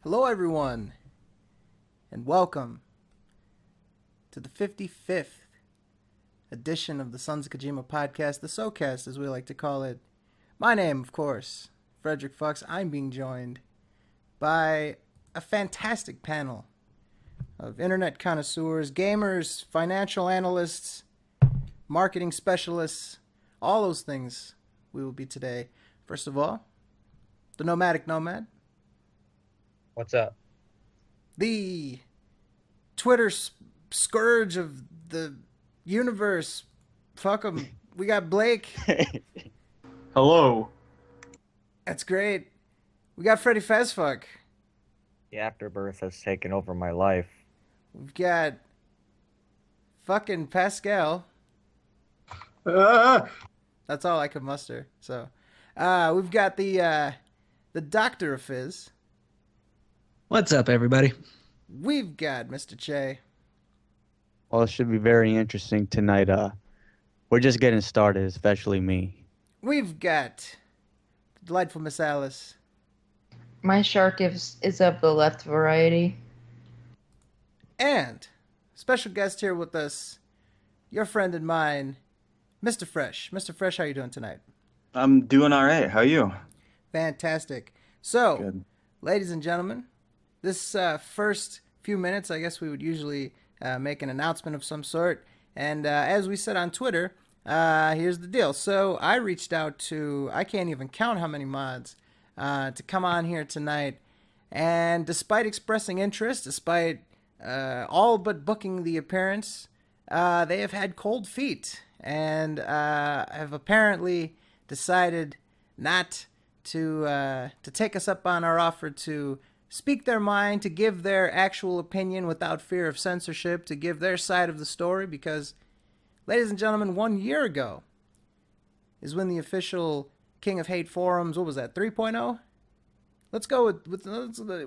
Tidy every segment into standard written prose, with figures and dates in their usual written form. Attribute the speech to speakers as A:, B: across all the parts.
A: Hello, everyone, and welcome to the 55th edition of the Sons of Kojima podcast, the SoKast, as we like to call it. My name, of course, Frederick Fox. I'm being joined by a fantastic panel of internet connoisseurs, gamers, financial analysts, marketing specialists, all those things we will be today. First of all, the Nomadic Nomad.
B: What's up?
A: The Twitter scourge of the universe. Fuck 'em. We got Blake.
C: Hello.
A: That's great. We got Freddy Fazfuck.
B: The Afterbirth has taken over my life.
A: We've got fucking Pascal. That's all I could muster. So, we've got the Doctor of Fizz.
D: What's up, everybody?
A: We've got Mr. Che.
C: Well, it should be very interesting tonight. We're just getting started, especially me.
A: We've got delightful Miss Alice.
E: My shark is of the left variety.
A: And special guest here with us, your friend and mine, Mr. Fresh. Mr. Fresh, how you doing tonight?
F: I'm doing all right. How are you?
A: Fantastic. So,
F: Good.
A: ladies and gentlemen, this first few minutes, I guess we would usually make an announcement of some sort. And as we said on Twitter, here's the deal. So I reached out to, I can't even count how many mods, to come on here tonight. And despite expressing interest, despite all but booking the appearance, they have had cold feet and have apparently decided not to take us up on our offer to speak their mind, to give their actual opinion without fear of censorship, to give their side of the story, because, ladies and gentlemen, 1 year ago is when the official King of Hate Forums, what was that, 3.0? Let's go with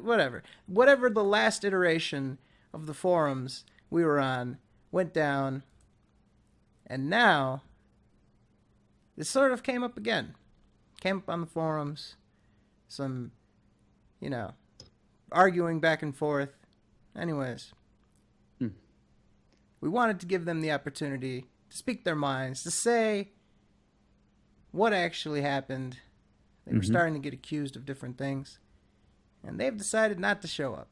A: whatever. Whatever the last iteration of the forums we were on went down, and now this sort of came up again. Came up on the forums, some, arguing back and forth. Anyways, we wanted to give them the opportunity to speak their minds, to say what actually happened. They were starting to get accused of different things, and they've decided not to show up.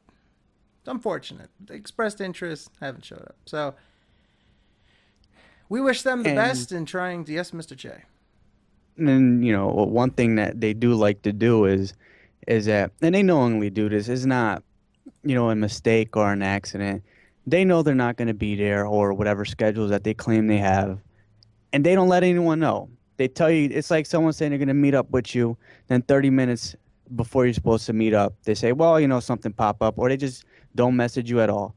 A: It's unfortunate. They expressed interest, haven't showed up. So we wish them the best in trying to. Yes, Mr. Che.
C: And, one thing that they do like to do is that, and they knowingly do this, is not, a mistake or an accident. They know they're not going to be there or whatever schedules that they claim they have, and they don't let anyone know. They tell you, it's like someone saying they're going to meet up with you, then 30 minutes before you're supposed to meet up, they say, well, something pop up, or they just don't message you at all.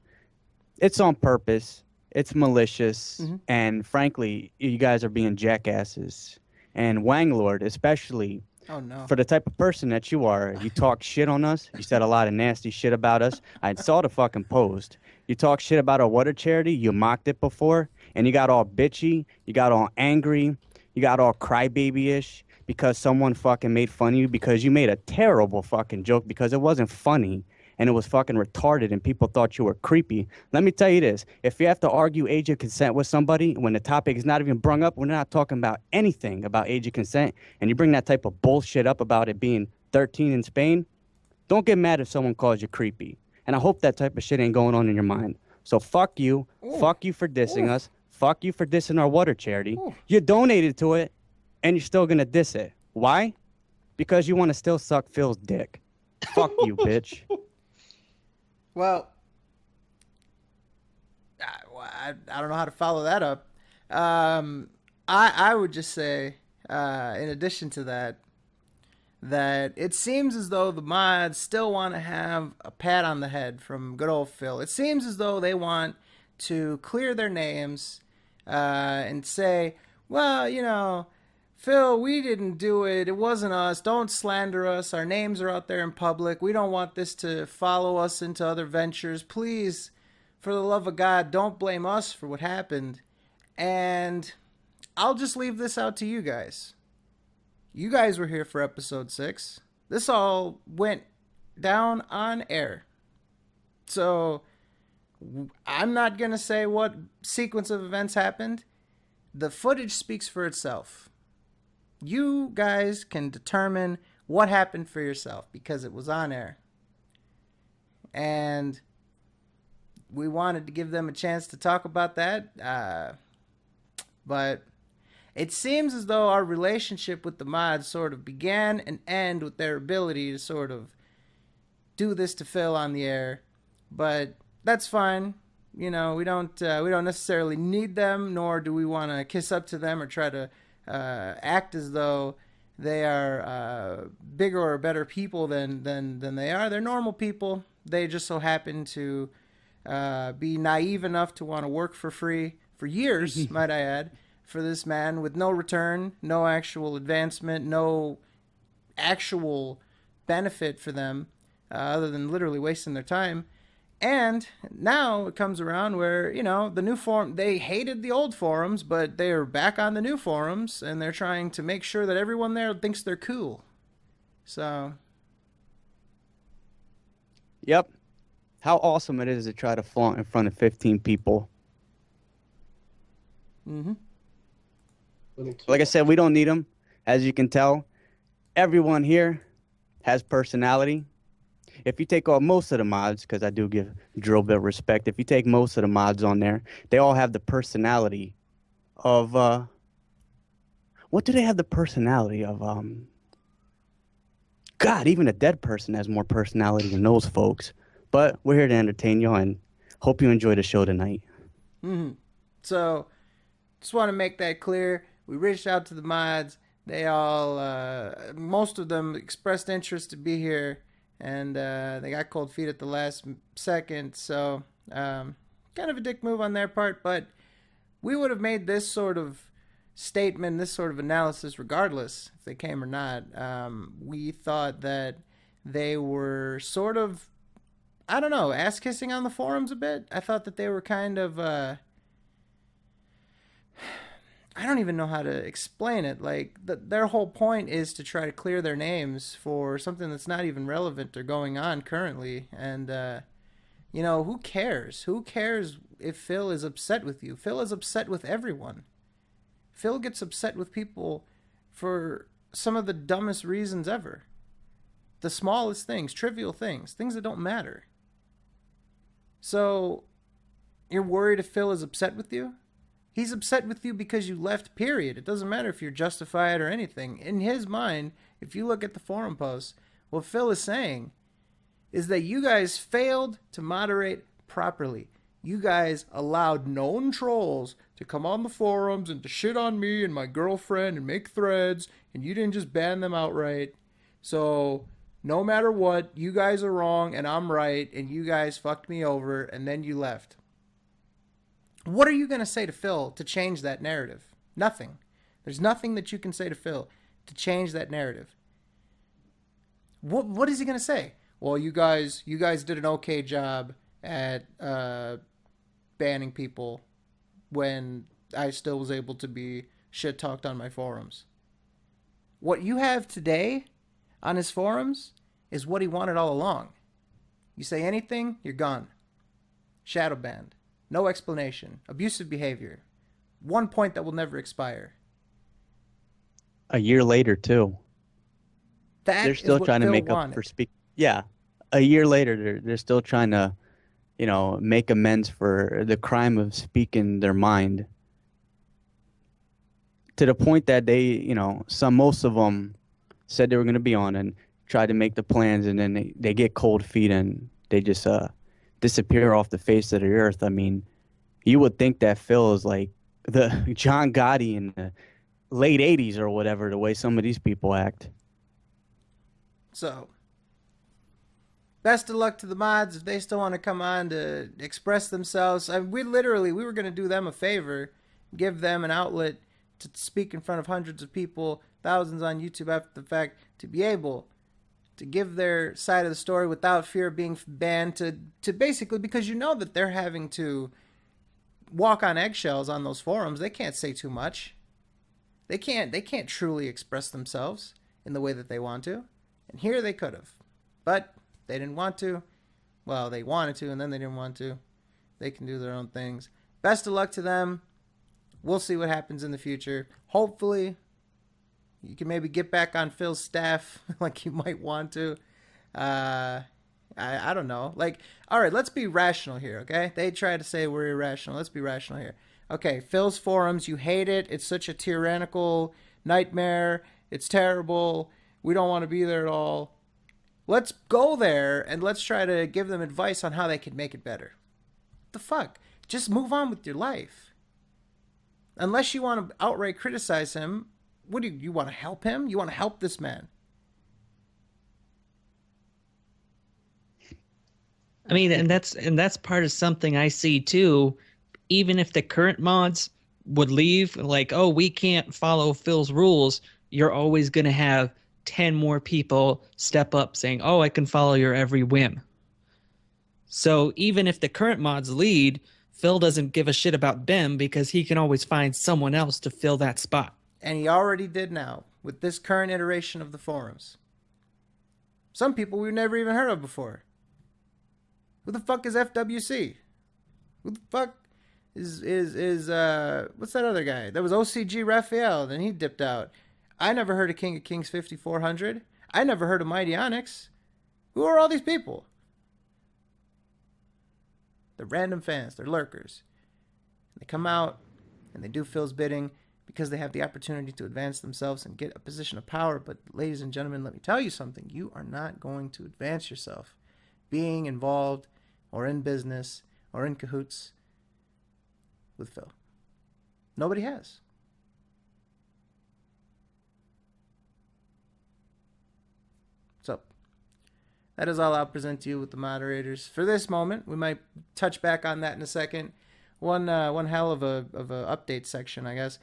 C: It's on purpose. It's malicious, and frankly, you guys are being jackasses. And Wanglord, especially,
A: Oh, no.
C: for the type of person that you are, you talk shit on us. You said a lot of nasty shit about us. I saw the fucking post. You talk shit about our water charity. You mocked it before, and you got all bitchy. You got all angry. You got all crybaby-ish because someone fucking made fun of you because you made a terrible fucking joke because it wasn't funny. And it was fucking retarded, and people thought you were creepy. Let me tell you this. If you have to argue age of consent with somebody when the topic is not even brung up, we're not talking about anything about age of consent, and you bring that type of bullshit up about it being 13 in Spain, don't get mad if someone calls you creepy. And I hope that type of shit ain't going on in your mind. So fuck you.
A: Ooh.
C: Fuck you for dissing us. Fuck you for dissing our water charity.
A: Ooh.
C: You donated to it, and you're still going to diss it. Why? Because you want to still suck Phil's dick. Fuck you, bitch.
A: Well, I don't know how to follow that up. I would just say, in addition to that it seems as though the mods still want to have a pat on the head from good old Phil. It seems as though they want to clear their names and say, well, Phil, we didn't do it. It wasn't us. Don't slander us. Our names are out there in public. We don't want this to follow us into other ventures. Please, for the love of God, don't blame us for what happened. And I'll just leave this out to you guys. You guys were here for episode 6. This all went down on air. So I'm not going to say what sequence of events happened. The footage speaks for itself. You guys can determine what happened for yourself because it was on air. And we wanted to give them a chance to talk about that. But it seems as though our relationship with the mods sort of began and end with their ability to sort of do this to Phil on the air. But that's fine. You know, we don't necessarily need them, nor do we want to kiss up to them or try to act as though they are bigger or better people than they are. They're normal people. They just so happen to be naive enough to want to work for free for years, might I add, for this man with no return, no actual advancement, no actual benefit for them other than literally wasting their time. And now it comes around where, you know, the new forum, they hated the old forums, but they're back on the new forums, and they're trying to make sure that everyone there thinks they're cool. So.
C: Yep. How awesome it is to try to flaunt in front of 15 people.
A: Mm-hmm.
C: Like I said, we don't need them. As you can tell, everyone here has personality. If you take off most of the mods, because I do give Drill Bit respect, if you take most of the mods on there, they all have the personality of, what do they have the personality of? God, even a dead person has more personality than those folks. But we're here to entertain y'all and hope you enjoy the show tonight.
A: Mm-hmm. So, just want to make that clear. We reached out to the mods. They all, most of them expressed interest to be here. And they got cold feet at the last second. So, kind of a dick move on their part. But we would have made this sort of statement, this sort of analysis regardless if they came or not. We thought that they were sort of, I don't know, ass-kissing on the forums a bit. I thought that they were kind of, I don't even know how to explain it. Like, their whole point is to try to clear their names for something that's not even relevant or going on currently. And, you know, who cares? Who cares if Phil is upset with you? Phil is upset with everyone. Phil gets upset with people for some of the dumbest reasons ever. The smallest things, trivial things, things that don't matter. So, you're worried if Phil is upset with you? He's upset with you because you left, period. It doesn't matter if you're justified or anything. In his mind, if you look at the forum posts, what Phil is saying is that you guys failed to moderate properly. You guys allowed known trolls to come on the forums and to shit on me and my girlfriend and make threads, and you didn't just ban them outright. So, no matter what, you guys are wrong and I'm right, and you guys fucked me over, and then you left. What are you going to say to Phil to change that narrative? Nothing. There's nothing that you can say to Phil to change that narrative. What is he going to say? Well, you guys did an okay job at banning people when I still was able to be shit talked on my forums. What you have today on his forums is what he wanted all along. You say anything, you're gone. Shadow banned. No explanation. Abusive behavior. 1 point that will never expire.
C: A year later, too. They're still trying to make up for speak. Yeah, a year later, they're still trying to, you know, make amends for the crime of speaking their mind. To the point that they, you know, most of them said they were going to be on and tried to make the plans, and then they get cold feet and they just disappear off the face of the earth. I mean, you would think that Phil is like the John Gotti in the late 80s or whatever, the way some of these people act.
A: So, best of luck to the mods if they still want to come on to express themselves. We were going to do them a favor, give them an outlet to speak in front of hundreds of people, thousands on YouTube after the fact, to be able to give their side of the story without fear of being banned, to basically, because you know that they're having to walk on eggshells on those forums. They can't say too much. They can't truly express themselves in the way that they want to. And here they could have. But They didn't want to. Well, they wanted to, and then they didn't want to. They can do their own things. Best of luck to them. We'll see what happens in the future. Hopefully, you can maybe get back on Phil's staff like you might want to. I don't know. Like, all right, let's be rational here, okay? They try to say we're irrational. Let's be rational here. Okay, Phil's forums, you hate it. It's such a tyrannical nightmare. It's terrible. We don't want to be there at all. Let's go there and let's try to give them advice on how they can make it better. What the fuck? Just move on with your life. Unless you want to outright criticize him, what do you want to help him? You want to help this man?
D: I mean, and that's part of something I see too. Even if the current mods would leave, like, oh, we can't follow Phil's rules, you're always going to have 10 more people step up saying, oh, I can follow your every whim. So even if the current mods lead, Phil doesn't give a shit about them because he can always find someone else to fill that spot.
A: And he already did now with this current iteration of the forums. Some people we've never even heard of before. Who the fuck is FWC? Who the fuck is what's that other guy? That was OCG Raphael, then he dipped out. I never heard of King of Kings 5400. I never heard of Mighty Onyx. Who are all these people? They're random fans. They're lurkers. They come out and they do Phil's bidding because they have the opportunity to advance themselves and get a position of power. But ladies and gentlemen, let me tell you something. You are not going to advance yourself being involved or in business or in cahoots with Phil. Nobody has. So, that is all I'll present to you with the moderators for this moment. We might touch back on that in a second. One hell of a update section, I guess.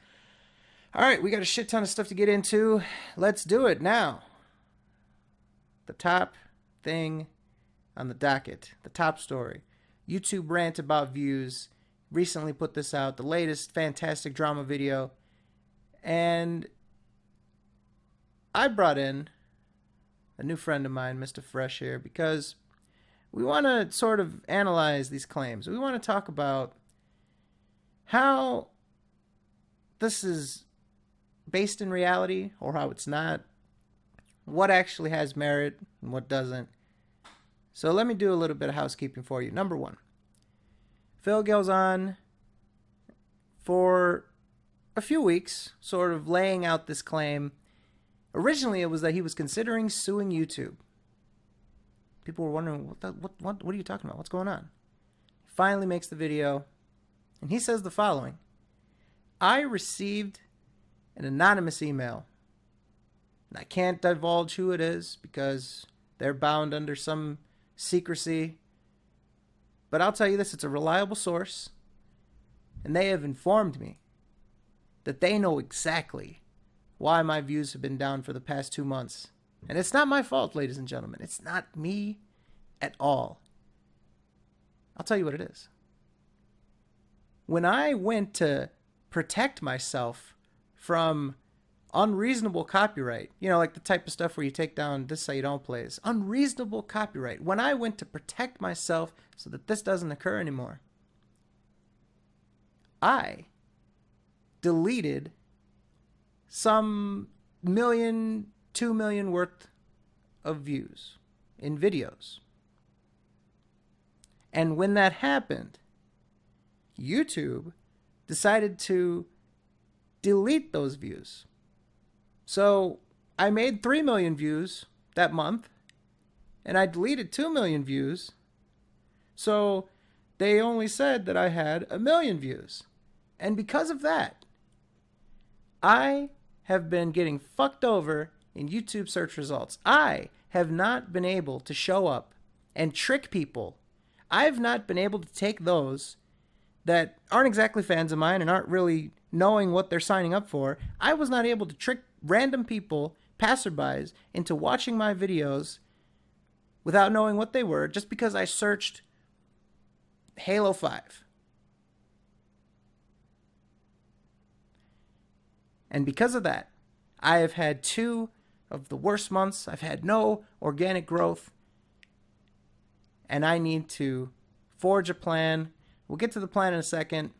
A: All right, we got a shit ton of stuff to get into. Let's do it now. The top thing on the docket, the top story. YouTube rant about views. Recently put this out, the latest fantastic drama video. And I brought in a new friend of mine, Mr. Fresh here, because we want to sort of analyze these claims. We want to talk about how this is based in reality or how it's not, what actually has merit and what doesn't. So let me do a little bit of housekeeping for you. Number one, Phil goes on for a few weeks sort of laying out this claim. Originally, it was that he was considering suing YouTube. People were wondering, what are you talking about? What's going on? He finally makes the video, and he says the following. I received an anonymous email. And I can't divulge who it is because they're bound under some secrecy. But I'll tell you this, it's a reliable source. And they have informed me that they know exactly why my views have been down for the past 2 months. And it's not my fault, ladies and gentlemen. It's not me at all. I'll tell you what it is. When I went to protect myself from unreasonable copyright, you know, like the type of stuff where you take down this so you don't plays, unreasonable copyright. When I went to protect myself so that this doesn't occur anymore, I deleted some 1 million, 2 million worth of views in videos. And when that happened, YouTube decided to delete those views. So I made 3 million views that month, and I deleted 2 million views. So they only said that I had 1 million views. And because of that, I have been getting fucked over in YouTube search results. I have not been able to show up and trick people. I've not been able to take those that aren't exactly fans of mine and aren't really knowing what they're signing up for. I was not able to trick random people, passerbys, into watching my videos without knowing what they were just because I searched Halo 5. And because of that, I have had 2 of the worst months. I've had no organic growth. and I need to forge a plan. We'll get to the plan in a second.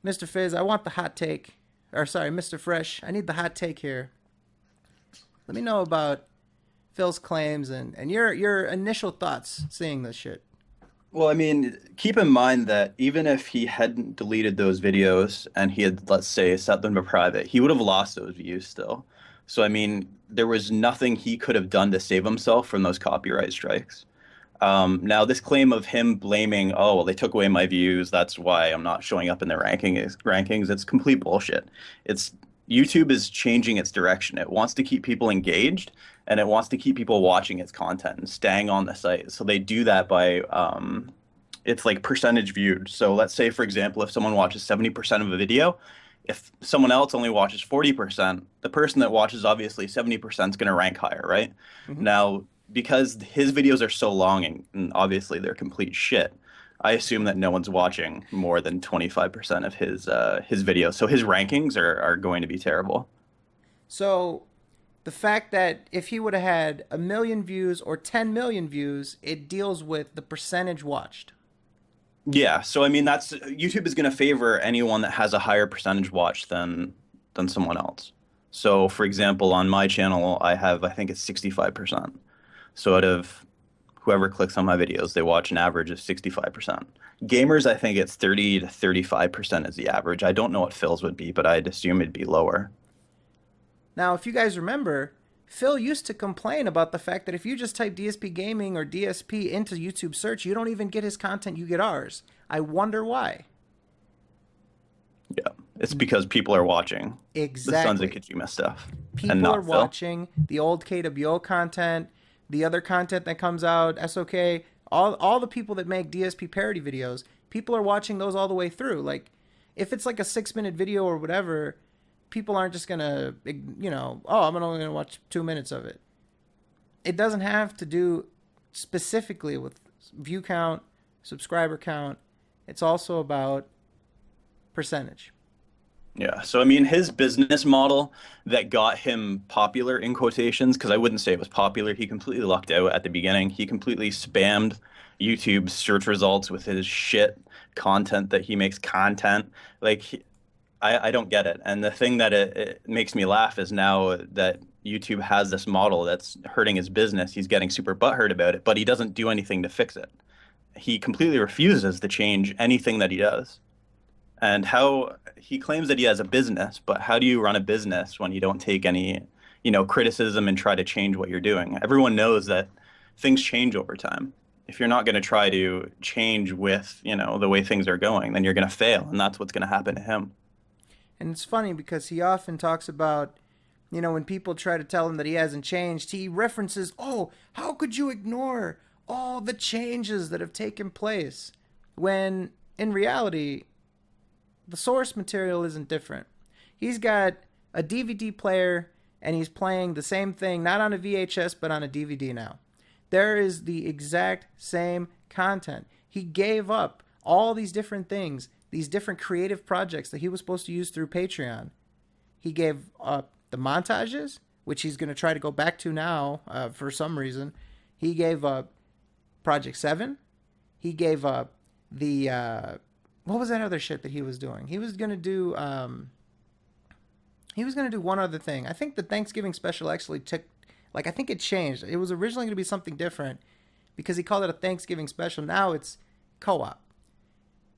A: Mr. Fizz, I want the hot take. Or sorry, Mr. Fresh, I need the hot take here. Let me know about Phil's claims and your initial thoughts seeing this shit.
F: Well, I mean, keep in mind that even if he hadn't deleted those videos and he had, let's say, set them to private, he would have lost those views still. So, I mean, there was nothing he could have done to save himself from those copyright strikes. Now, this claim of him blaming, oh, well, they took away my views, that's why I'm not showing up in their rankings, it's complete bullshit. YouTube is changing its direction. It wants to keep people engaged, and it wants to keep people watching its content and staying on the site. So they do that by, it's like percentage viewed. So let's say, for example, if someone watches 70% of a video, if someone else only watches 40%, the person that watches obviously 70% is going to rank higher, right? Mm-hmm. Now, because his videos are so long and obviously they're complete shit, I assume that no one's watching more than 25% of his videos. So his rankings are going to be terrible. So
A: the fact that if he would have had 1 million views or 10 million views, it deals with the percentage watched.
F: Yeah, so I mean, YouTube is going to favor anyone that has a higher percentage watch than someone else. So, for example, on my channel, I think it's 65%. So out of whoever clicks on my videos, they watch an average of 65%. Gamers, I think it's 30 to 35% is the average. I don't know what Phil's would be, but I'd assume it'd be lower.
A: Now, if you guys remember, Phil used to complain about the fact that if you just type DSP Gaming or DSP into YouTube search, you don't even get his content, you get ours. I wonder why.
F: Yeah, it's because people are watching
A: exactly
F: the Sons of Kojima stuff.
A: People are watching the old KWO content, the other content that comes out, SoK, all the people that make DSP parody videos, people are watching those all the way through. Like, if it's like a 6-minute video or whatever, people aren't just going to, I'm only going to watch 2 minutes of it. It doesn't have to do specifically with view count, subscriber count. It's also about percentage.
F: Yeah, so I mean, his business model that got him popular, in quotations, because I wouldn't say it was popular, he completely lucked out at the beginning. He completely spammed YouTube's search results with his shit content that he makes content. Like, I don't get it. And the thing that it makes me laugh is now that YouTube has this model that's hurting his business, he's getting super butthurt about it, but he doesn't do anything to fix it. He completely refuses to change anything that he does. And how he claims that he has a business, but how do you run a business when you don't take any, criticism and try to change what you're doing? Everyone knows that things change over time. If you're not going to try to change with, the way things are going, then you're going to fail. And that's what's going to happen to him.
A: And it's funny because he often talks about, when people try to tell him that he hasn't changed, he references, oh, how could you ignore all the changes that have taken place? When in reality, the source material isn't different. He's got a DVD player and he's playing the same thing, not on a VHS, but on a DVD now. There is the exact same content. He gave up all these different things, these different creative projects that he was supposed to use through Patreon. He gave up the montages, which he's going to try to go back to now for some reason. He gave up Project 7. He gave up the... what was that other shit that he was doing? He was going to do... he was going to do one other thing. I think the Thanksgiving special actually took... I think it changed. It was originally going to be something different because he called it a Thanksgiving special. Now it's co-op.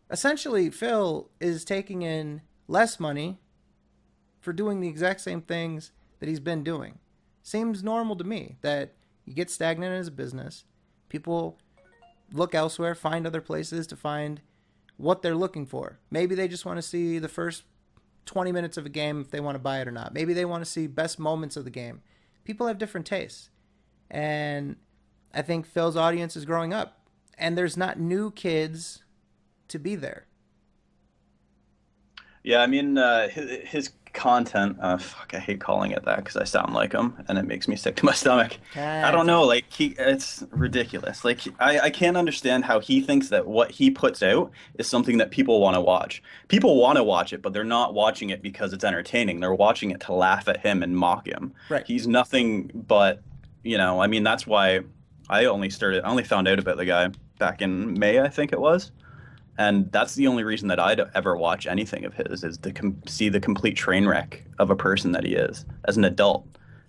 A: Essentially, Phil is taking in less money for doing the exact same things that he's been doing. Seems normal to me that you get stagnant as a business. People look elsewhere, find other places to find what they're looking for. Maybe they just want to see the first 20 minutes of a game if they want to buy it or not. Maybe they want to see best moments of the game. People have different tastes. And I think Phil's audience is growing up. And there's not new kids to be there.
F: Yeah, I mean, his content, I hate calling it that because I sound like him and it makes me sick to my stomach. I don't know, it's ridiculous. I can't understand how he thinks that what he puts out is something that people want to watch. People want to watch it, but they're not watching it because it's entertaining. They're watching it to laugh at him and mock him.
A: Right.
F: He's nothing but, that's why I only found out about the guy back in May, I think it was. And that's the only reason that I'd ever watch anything of his, is to see the complete train wreck of a person that he is as an adult.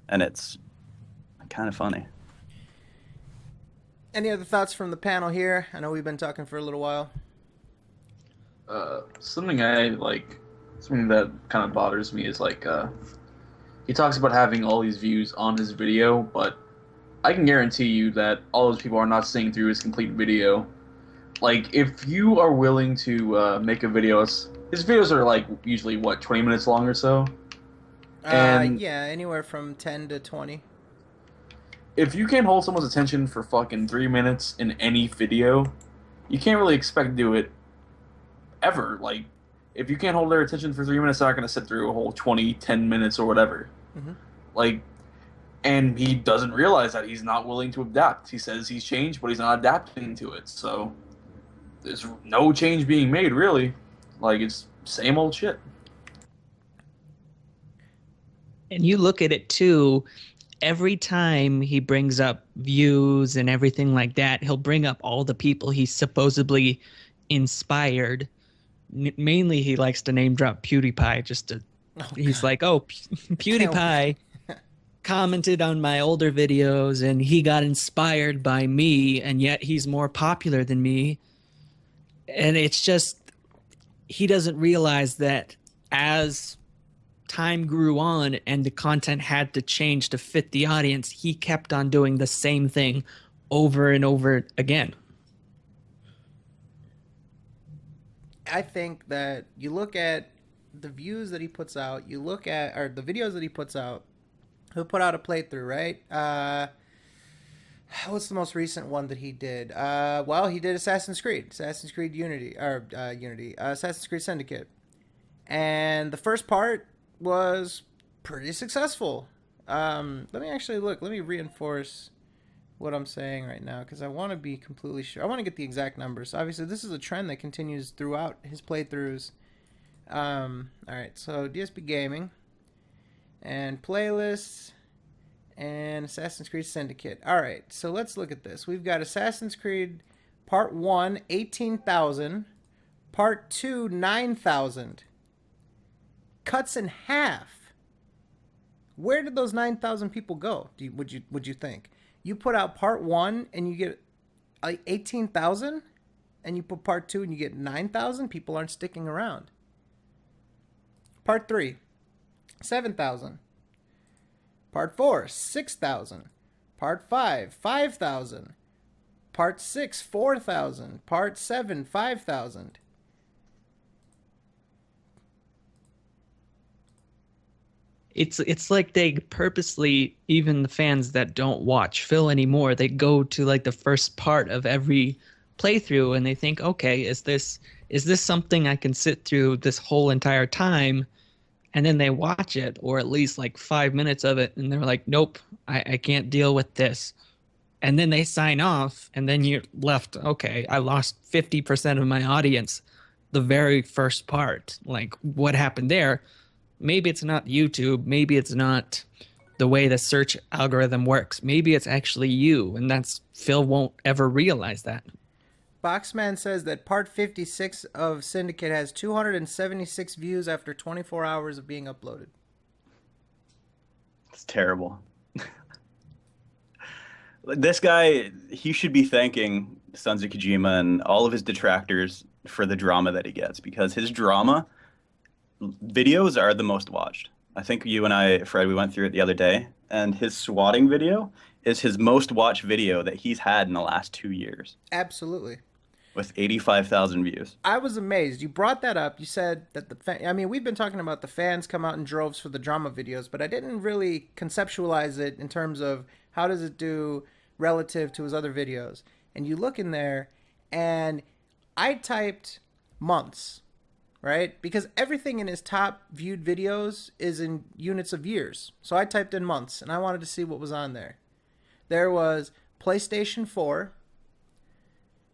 F: And it's kind of funny.
A: Any other thoughts from the panel here? I know we've been talking for a little while.
G: Something that kind of bothers me is like he talks about having all these views on his video, but I can guarantee you that all those people are not seeing through his complete video. Like, if you are willing to make a video, his videos are like usually what, 20 minutes long or so. And
A: yeah, anywhere from 10 to 20.
G: If you can't hold someone's attention for fucking 3 minutes in any video, you can't really expect to do it ever. Like, if you can't hold their attention for 3 minutes, they're not going to sit through a whole 10 minutes or whatever.
A: Mm-hmm.
G: Like, and he doesn't realize that he's not willing to adapt. He says he's changed, but he's not adapting to it. So there's no change being made, really. Like, it's same old shit.
D: And you look at it too, every time he brings up views and everything like that, he'll bring up all the people he supposedly inspired. Mainly he likes to name drop PewDiePie just to he's like, oh, PewDiePie commented on my older videos and he got inspired by me, and yet he's more popular than me. And it's just, he doesn't realize that as time grew on and the content had to change to fit the audience, he kept on doing the same thing over and over again.
A: I think that you look at the views that he puts out, you look at, or the videos that he puts out, he'll put out a playthrough, right? What's the most recent one that he did? Well, he did Assassin's Creed Unity, Assassin's Creed Syndicate. And the first part was pretty successful. Let me actually look. Let me reinforce what I'm saying right now, because I want to be completely sure. I want to get the exact numbers. Obviously, this is a trend that continues throughout his playthroughs. All right, so DSP Gaming and playlists and Assassin's Creed Syndicate. All right, so let's look at this. We've got Assassin's Creed Part 1, 18,000. Part 2, 9,000. Cuts in half. Where did those 9,000 people go? Would you think? You put out Part 1 and you get 18,000, and you put Part 2 and you get 9,000. People aren't sticking around. Part 3, 7,000. Part 4, 6,000. Part 5, 5,000. Part 6, 4,000. Part 7, 5,000.
D: It's like they purposely, even the fans that don't watch Phil anymore, they go to like the first part of every playthrough and they think, okay, is this something I can sit through this whole entire time? And then they watch it, or at least like 5 minutes of it, and they're like, nope, I can't deal with this. And then they sign off, and then you're left, okay, I lost 50% of my audience the very first part. Like, what happened there? Maybe it's not YouTube. Maybe it's not the way the search algorithm works. Maybe it's actually you, and that's Phil won't ever realize that.
A: Boxman says that Part 56 of Syndicate has 276 views after 24 hours of being uploaded.
F: It's terrible. This guy, he should be thanking Sons of Kojima and all of his detractors for the drama that he gets, because his drama videos are the most watched. I think you and I, Fred, we went through it the other day, and his swatting video is his most watched video that he's had in the last 2 years.
A: Absolutely.
F: With 85,000 views.
A: I was amazed. You brought that up. You said that I mean, we've been talking about the fans come out in droves for the drama videos, but I didn't really conceptualize it in terms of how does it do relative to his other videos. And you look in there, and I typed months, right? Because everything in his top viewed videos is in units of years. So I typed in months, and I wanted to see what was on there. There was PlayStation 4.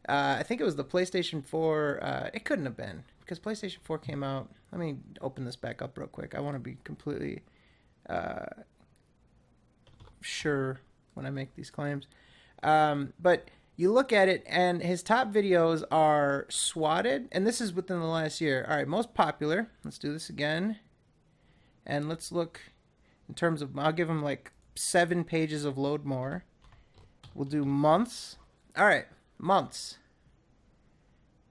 A: I think it was the PlayStation 4. It couldn't have been, because PlayStation 4 came out. Let me open this back up real quick. I want to be completely sure when I make these claims. But you look at it, and his top videos are swatted, and this is within the last year. All right, most popular. Let's do this again. And let's look in terms of, I'll give him like 7 pages of load more. We'll do months. All right, months.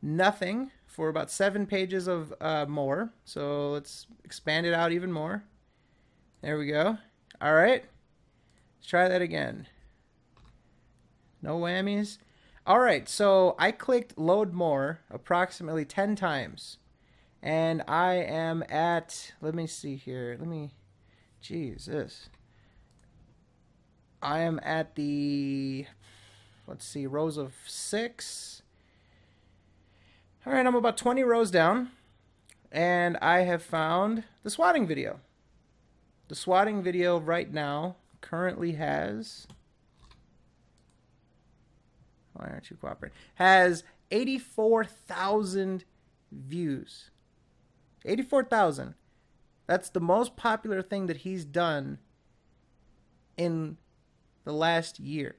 A: Nothing for about 7 pages of more. So let's expand it out even more. There we go. All right. Let's try that again. No whammies. All right, so I clicked load more approximately 10 times. And I am at, let me see here. Jesus. I am at the, let's see, rows of 6. All right, I'm about 20 rows down. And I have found the swatting video. The swatting video right now currently has, why aren't you cooperating? Has 84,000 views. 84,000. That's the most popular thing that he's done in the last year.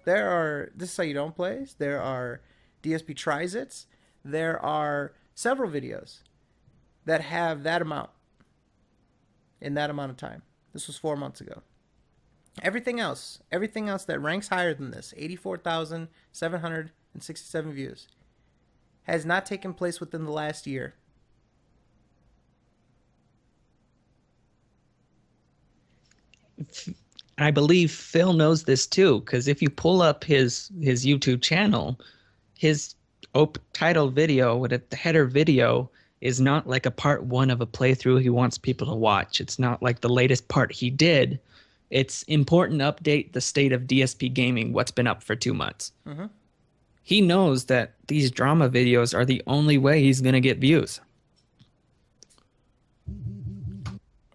A: There are, this is how you don't plays. There are DSP tries it's. There are several videos that have that amount in that amount of time. This was 4 months ago. Everything else that ranks higher than this, 84,767 views, has not taken place within the last year.
D: I believe Phil knows this too, because if you pull up his YouTube channel, his title video with the header video is not like a part 1 of a playthrough he wants people to watch. It's not like the latest part he did. It's important to update the state of DSP gaming, what's been up for 2 months. Mm-hmm. He knows that these drama videos are the only way he's going to get views.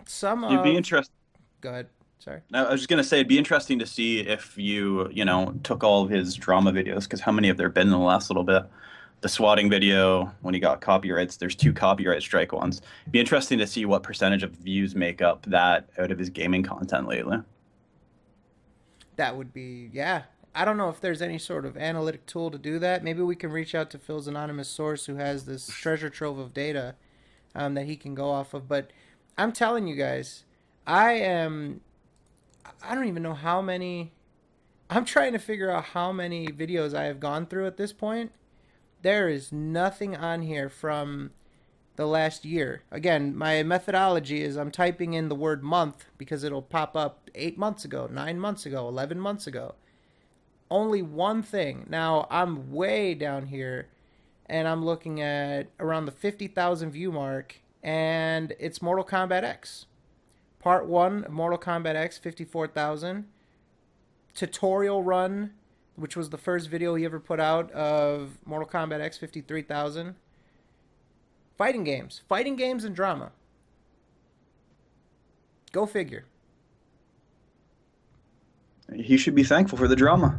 F: It'd be interesting.
A: Go ahead. Sorry.
F: No, I was just going to say, it'd be interesting to see if you took all of his drama videos, because how many have there been in the last little bit? The swatting video, when he got copyrights, there's 2 copyright strike ones. It'd be interesting to see what percentage of views make up that out of his gaming content lately.
A: That would be, yeah. I don't know if there's any sort of analytic tool to do that. Maybe we can reach out to Phil's anonymous source who has this treasure trove of data that he can go off of. But I'm telling you guys, I don't even know how many. I'm trying to figure out how many videos I have gone through at this point. There is nothing on here from the last year. Again, my methodology is I'm typing in the word month because it'll pop up 8 months ago, 9 months ago, 11 months ago. Only one thing. Now, I'm way down here, and I'm looking at around the 50,000 view mark, and it's Mortal Kombat X. Part 1 of Mortal Kombat X, 54,000. Tutorial run, which was the first video he ever put out of Mortal Kombat X, 53,000. Fighting games and drama. Go figure.
F: He should be thankful for the drama.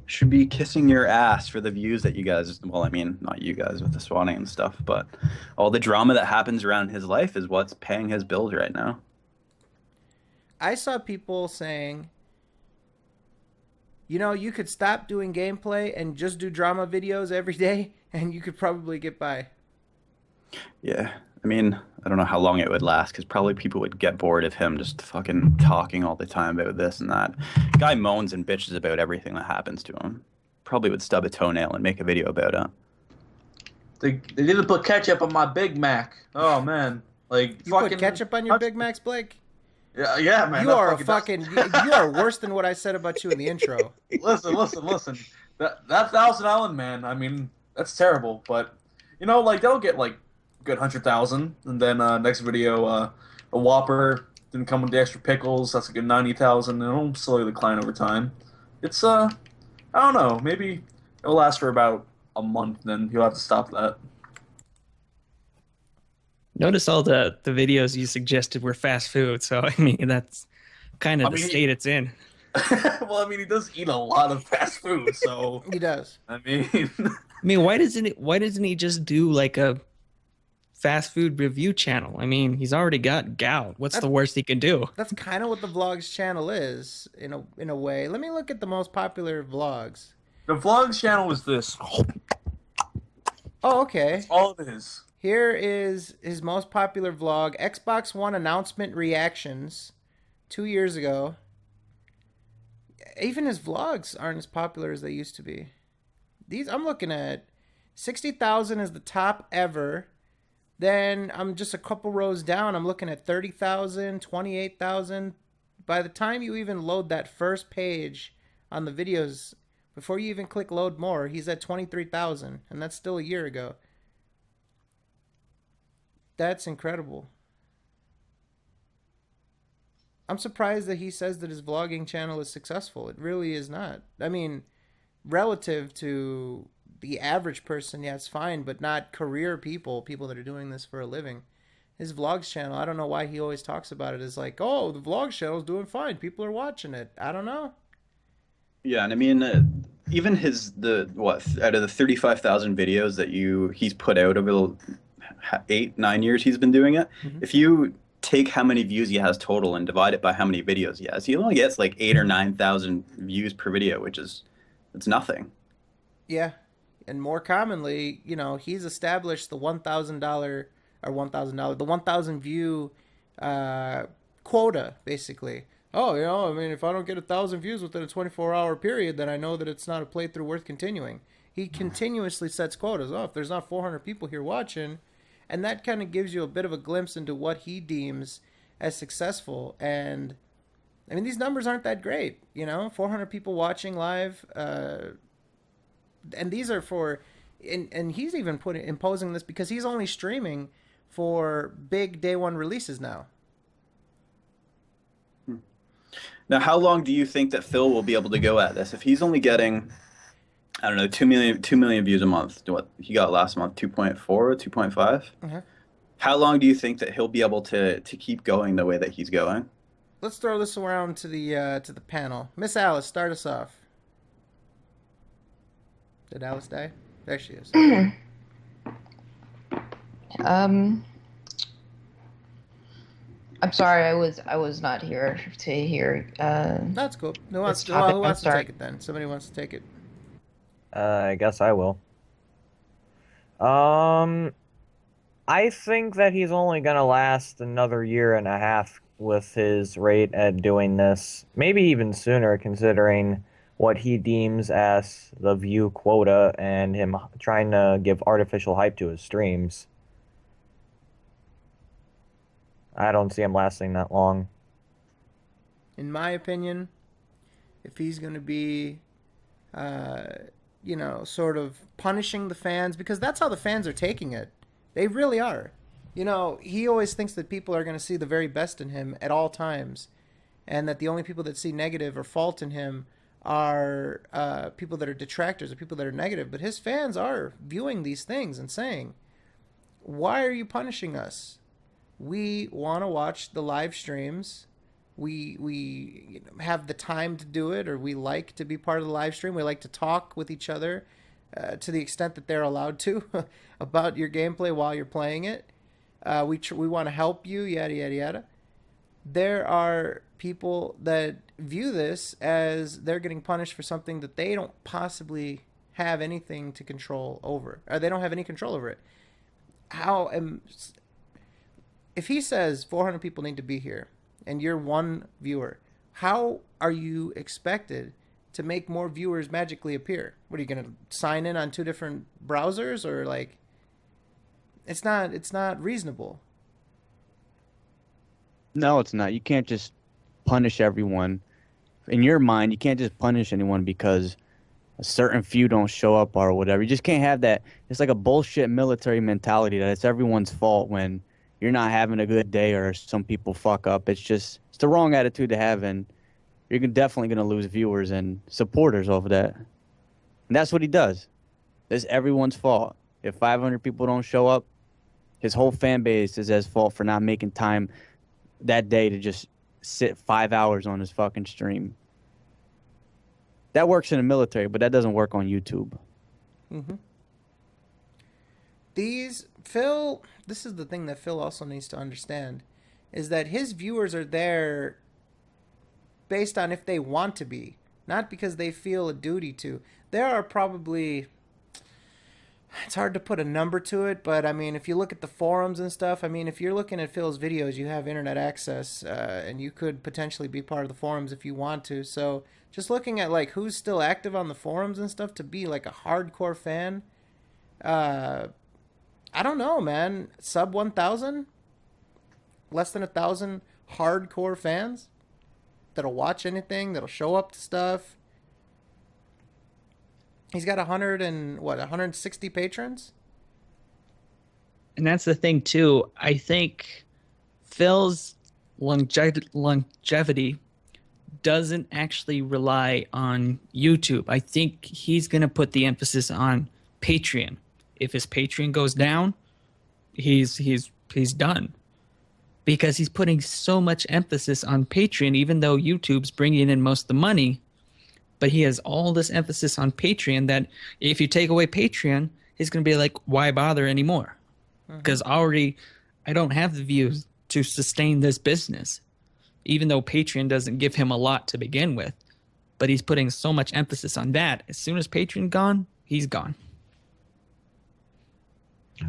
F: Should be kissing your ass for the views that you guys, well, I mean, not you guys with the swatting and stuff, but all the drama that happens around his life is what's paying his bills right now.
A: I saw people saying, you could stop doing gameplay and just do drama videos every day, and you could probably get by.
F: Yeah, I mean, I don't know how long it would last, because probably people would get bored of him just fucking talking all the time about this and that. Guy moans and bitches about everything that happens to him. Probably would stub a toenail and make a video about it.
G: They didn't put ketchup on my Big Mac. Oh, man. Like,
A: you put ketchup on your Big Macs, Blake?
G: Yeah, man.
A: You are you are worse than what I said about you in the intro.
G: Listen. That Thousand Island man, I mean, that's terrible. But, they'll get, good 100,000. And then next video, a Whopper didn't come with the extra pickles. That's a good 90,000. And it'll slowly decline over time. It's, I don't know. Maybe it'll last for about a month. Then you'll have to stop that.
D: Notice all the videos you suggested were fast food, so I mean that's kind of the state it's in.
G: Well, I mean he does eat a lot of fast food, so
A: he does.
G: I mean,
D: why doesn't he just do like a fast food review channel. I mean, he's already got gout. What's the worst he can do?
A: That's kind of what the vlogs channel is in a way. Let me look at the most popular vlogs.
G: The vlogs channel is this.
A: Oh, okay.
G: That's all it is.
A: Here is his most popular vlog, Xbox One announcement reactions 2 years ago. Even his vlogs aren't as popular as they used to be. These I'm looking at 60,000 is the top ever. Then I'm just a couple rows down. I'm looking at 30,000, 28,000. By the time you even load that first page on the videos, before you even click load more, he's at 23,000, and that's still a year ago. That's incredible. I'm surprised that he says that his vlogging channel is successful. It really is not. I mean, relative to the average person, yeah, it's fine, but not career people that are doing this for a living. His vlogs channel, I don't know why he always talks about it as like, oh, the vlogs channel is doing fine. People are watching it. I don't know.
F: Yeah, and I mean, even out of the 35,000 videos that he's put out over the 8-9 years he's been doing it, if you take how many views he has total and divide it by how many videos he has, he only gets like 8,000 or 9,000 views per video, it's nothing.
A: Yeah, and more commonly, he's established the $1,000 the 1,000 view quota, basically. Oh, I mean, if I don't get 1,000 views within a 24-hour period, then I know that it's not a playthrough worth continuing. He continuously sets quotas. If there's not 400 people here watching, and that kind of gives you a bit of a glimpse into what he deems as successful. And I mean, these numbers aren't that great, 400 people watching live, and these are for, and he's even imposing this because he's only streaming for big day one releases now.
F: Now, how long do you think that Phil will be able to go at this? If he's only getting, I don't know, 2 million views a month, what he got last month, 2.4, 2.5?
A: Mm-hmm.
F: How long do you think that he'll be able to keep going the way that he's going?
A: Let's throw this around to the panel. Miss Alice, start us off. Did Alice die? There she is.
E: I'm sorry, I was not here to hear.
A: That's cool. Who wants to take it then? Somebody wants to take it.
B: I guess I will. I think that he's only gonna last another year and a half with his rate at doing this. Maybe even sooner, considering what he deems as the view quota and him trying to give artificial hype to his streams. I don't see him lasting that long.
A: In my opinion, if he's going to be, sort of punishing the fans, because that's how the fans are taking it. They really are. He always thinks that people are going to see the very best in him at all times, and that the only people that see negative or fault in him are people that are detractors or people that are negative. But his fans are viewing these things and saying, why are you punishing us? We want to watch the live streams. We have the time to do it, or we like to be part of the live stream. We like to talk with each other to the extent that they're allowed to about your gameplay while you're playing it. We want to help you, yada, yada, yada. There are people that view this as they're getting punished for something that they don't possibly have anything to control over, or they don't have any control over it. If he says 400 people need to be here and you're one viewer, how are you expected to make more viewers magically appear? What are you going to sign in on 2 different browsers, or like, it's not reasonable.
C: No, it's not. You can't just punish everyone. In your mind, you can't just punish anyone because a certain few don't show up or whatever. You just can't have that. It's like a bullshit military mentality that it's everyone's fault when you're not having a good day or some people fuck up. It's the wrong attitude to have, and you're definitely going to lose viewers and supporters over that. And that's what he does. It's everyone's fault. If 500 people don't show up, his whole fan base is at fault for not making time that day to just sit 5 hours on his fucking stream. That works in the military, but that doesn't work on YouTube.
A: Mm-hmm. Phil, this is the thing that Phil also needs to understand, is that his viewers are there based on if they want to be, not because they feel a duty to. There are probably, it's hard to put a number to it, but I mean, if you look at the forums and stuff, I mean, if you're looking at Phil's videos, you have internet access, and you could potentially be part of the forums if you want to. So just looking at like who's still active on the forums and stuff to be like a hardcore fan, I don't know, man. Sub 1,000? Less than 1,000 hardcore fans that'll watch anything, that'll show up to stuff. He's got 160 patrons?
D: And that's the thing, too. I think Phil's longevity doesn't actually rely on YouTube. I think he's going to put the emphasis on Patreon. If his Patreon goes down, he's done. Because he's putting so much emphasis on Patreon, even though YouTube's bringing in most of the money. But he has all this emphasis on Patreon that if you take away Patreon, he's going to be like, why bother anymore? Because I don't have the views to sustain this business. Even though Patreon doesn't give him a lot to begin with. But he's putting so much emphasis on that. As soon as Patreon gone, he's gone.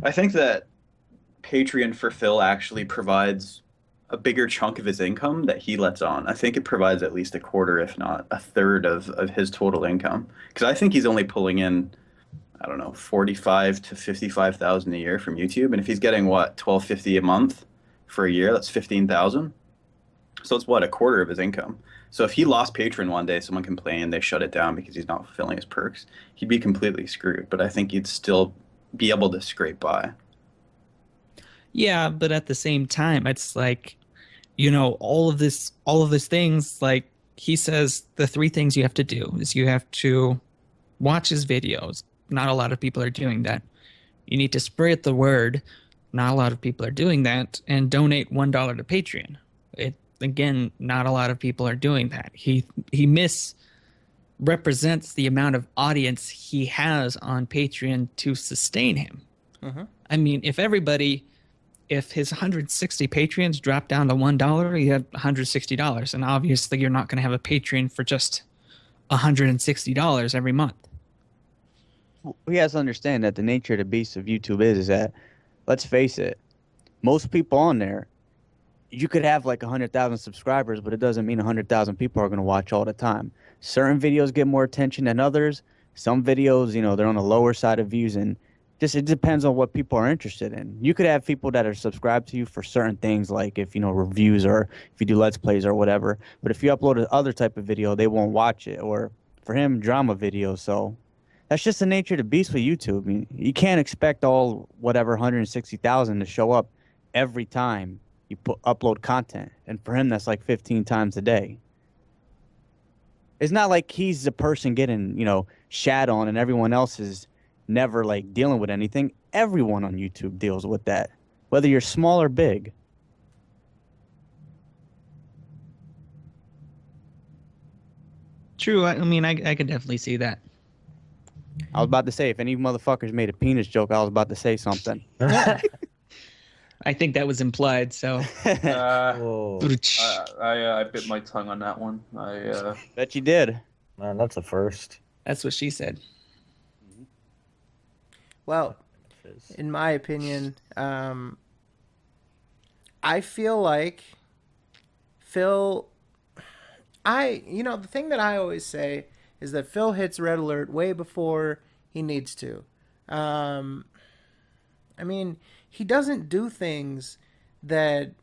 F: I think that Patreon for Phil actually provides a bigger chunk of his income that he lets on. I think it provides at least a quarter, if not a third of his total income. Because I think he's only pulling in, I don't know, 45 to 55,000 a year from YouTube. And if he's getting what, $12.50 a month for a year, that's 15,000. So it's what, a quarter of his income. So if he lost Patreon one day, someone complained, they shut it down because he's not fulfilling his perks, he'd be completely screwed. But I think he'd still be able to scrape by.
D: Yeah, but at the same time, it's like, you know, all of these things, like he says the 3 things you have to do is you have to watch his videos. Not a lot of people are doing that. You need to spread the word. Not a lot of people are doing that. And donate $1 to Patreon. Again, not a lot of people are doing that. He misrepresents the amount of audience he has on Patreon to sustain him. I mean, if his 160 Patreons drop down to $1, he had $160. And obviously you're not going to have a Patreon for just $160 every month.
C: He has to understand that the nature of the beast of YouTube is that, let's face it, most people on there, you could have like 100,000 subscribers, but it doesn't mean 100,000 people are going to watch all the time. Certain videos get more attention than others. Some videos, you know, they're on the lower side of views, and just it depends on what people are interested in. You could have people that are subscribed to you for certain things, like if, you know, reviews or if you do Let's Plays or whatever. But if you upload another type of video, they won't watch it. Or for him, drama videos. So that's just the nature of the beast with YouTube. I mean, you can't expect all whatever 160,000 to show up every time you upload content. And for him, that's like 15 times a day. It's not like he's the person getting, you know, shat on and everyone else is never like dealing with anything. Everyone on YouTube deals with that, whether you're small or big.
D: True. I mean, I could definitely see that.
C: I was about to say, if any motherfuckers made a penis joke, I was about to say something.
D: I think that was implied, so.
B: Whoa.
G: I bit my tongue on that one.
C: Bet you did.
B: Man, that's a first.
D: That's what she said.
A: Well, in my opinion, I feel like Phil, the thing that I always say is that Phil hits red alert way before he needs to. I mean, he doesn't do things that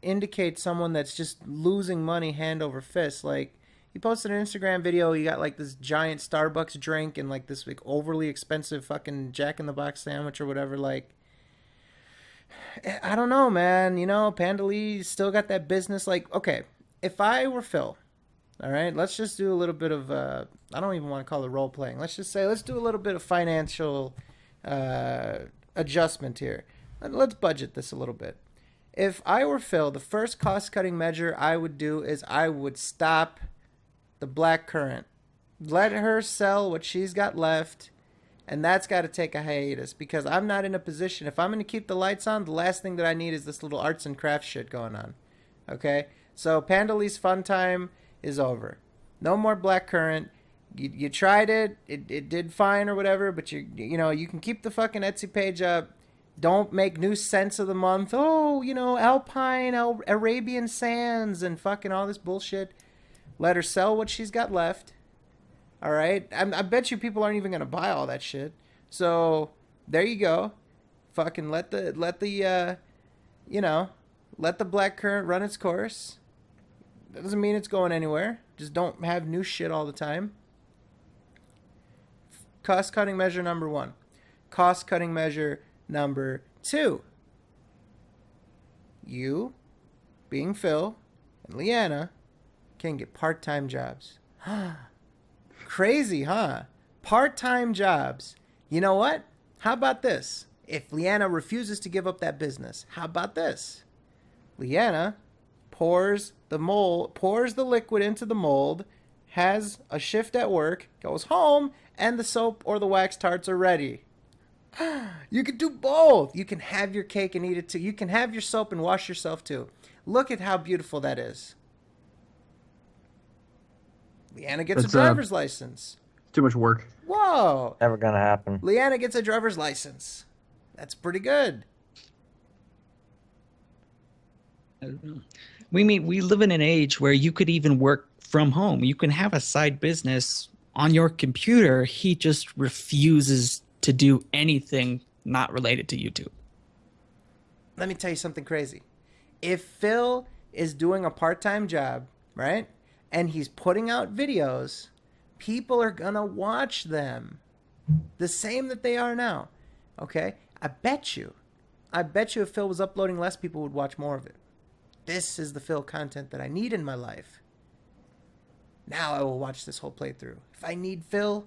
A: indicate someone that's just losing money hand over fist. Like, he posted an Instagram video, he got like this giant Starbucks drink and like this like overly expensive fucking Jack in the Box sandwich or whatever. Like, I don't know, man. You know, Panda Lee still got that business. Like, okay, if I were Phil, all right, let's just do a little bit of, I don't even want to call it role playing. Let's just say, let's do a little bit of financial adjustment here. Let's budget this a little bit. If I were Phil, the first cost-cutting measure I would do is I would stop the black currant. Let her sell what she's got left And that's got to take a hiatus because I'm not in a position. If I'm going to keep the lights on, the last thing that I need is this little arts and crafts shit going on. Okay? So Pandalise fun time is over. No more blackcurrant. You tried it. It did fine or whatever, but you can keep the fucking Etsy page up. Don't make new scents of the month. Oh, Alpine, Arabian sands and fucking all this bullshit. Let her sell what she's got left. All right? I bet you people aren't even going to buy all that shit. So, there you go. Fucking let the blackcurrant run its course. That doesn't mean it's going anywhere. Just don't have new shit all the time. Cost-cutting measure number 1. Cost-cutting measure number 2. You, being Phil, and Leanna, can get part-time jobs. Crazy, huh? Part-time jobs. You know what? How about this? If Leanna refuses to give up that business, how about this? Leanna pours the liquid into the mold, has a shift at work, goes home, and the soap or the wax tarts are ready. You can do both. You can have your cake and eat it too. You can have your soap and wash yourself too. Look at how beautiful that is. Leanna gets a driver's license.
H: Too much work.
A: Whoa.
B: Never gonna happen.
A: Leanna gets a driver's license. That's pretty good.
D: We live in an age where you could even work from home. You can have a side business on your computer. He just refuses to do anything not related to YouTube.
A: Let me tell you something crazy. If Phil is doing a part-time job, right, and he's putting out videos, people are gonna watch them the same that they are now. Okay? I bet you if Phil was uploading less, people would watch more of it. This is the Phil content that I need in my life. Now I will watch this whole playthrough. If I need Phil,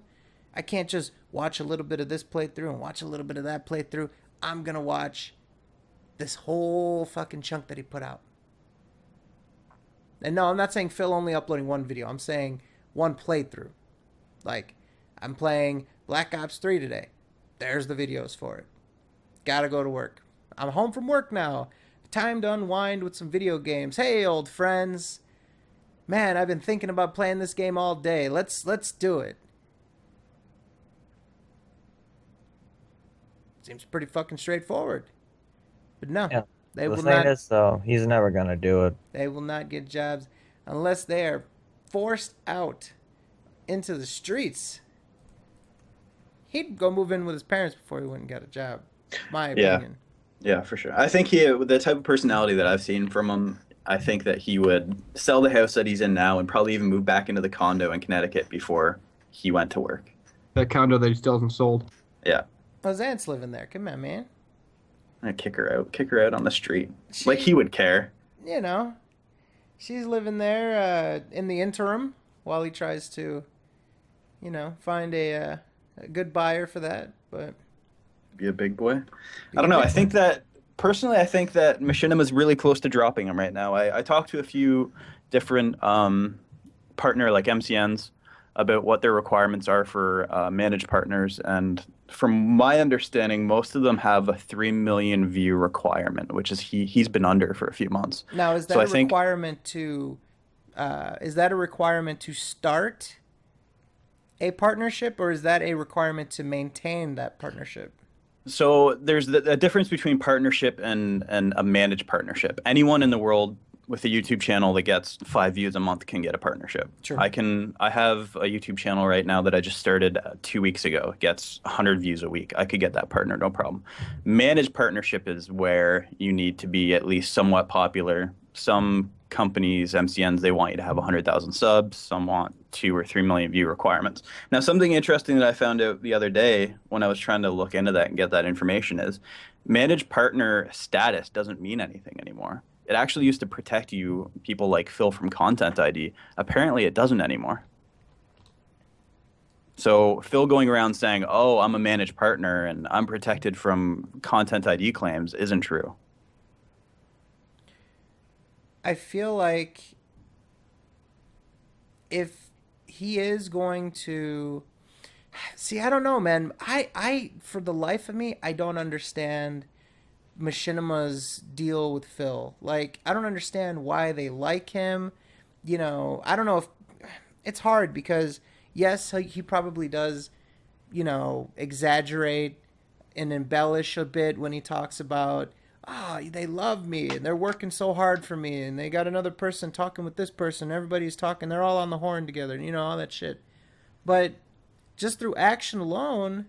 A: I can't just watch a little bit of this playthrough and watch a little bit of that playthrough. I'm going to watch this whole fucking chunk that he put out. And no, I'm not saying Phil only uploading one video. I'm saying one playthrough. Like, I'm playing Black Ops 3 today. There's the videos for it. Gotta go to work. I'm home from work now. Time to unwind with some video games. Hey, old friends. Man, I've been thinking about playing this game all day. Let's do it. Seems pretty fucking straightforward. But no,
B: Yeah.
A: they
B: The
A: will
B: thing
A: not.
B: is, though, he's never gonna do it.
A: They will not get jobs unless they are forced out into the streets. He'd go move in with his parents before he went and got a job. My opinion.
F: Yeah, for sure. I think the type of personality that I've seen from him, I think that he would sell the house that he's in now and probably even move back into the condo in Connecticut before he went to work.
H: That condo that he still hasn't sold.
F: Yeah.
A: His aunt's living there. Come on, man.
F: I'd kick her out on the street. Like he would care.
A: You know, she's living there in the interim while he tries to, find a good buyer for that. But
F: Be a big boy. I don't know. I think that Machinima is really close to dropping him right now. I talked to a few different partner like MCNs about what their requirements are for managed partners, and from my understanding, most of them have a 3 million view requirement, which is he's been under for a few months.
A: Now, is that requirement to start a partnership, or is that a requirement to maintain that partnership?
F: So there's a difference between partnership and a managed partnership. Anyone in the world with a YouTube channel that gets 5 views a month can get a partnership.
A: Sure.
F: I have a YouTube channel right now that I just started 2 weeks ago. It gets 100 views a week. I could get that partner, no problem. Managed partnership is where you need to be at least somewhat popular. Some companies, MCNs, they want you to have 100,000 subs. Some want 2 or 3 million view requirements. Now, something interesting that I found out the other day when I was trying to look into that and get that information is managed partner status doesn't mean anything anymore. It actually used to protect you, people like Phil from Content ID. Apparently, it doesn't anymore. So Phil going around saying, "Oh, I'm a managed partner and I'm protected from Content ID claims," isn't true.
A: I feel like if he is going to See, I don't know, man. I for the life of me, I don't understand Machinima's deal with Phil. Like, I don't understand why they like him. You know, I don't know if it's hard because yes, he probably does, you know, exaggerate and embellish a bit when he talks about, they love me and they're working so hard for me and they got another person talking with this person. Everybody's talking. They're all on the horn together, and you know, all that shit. But just through action alone,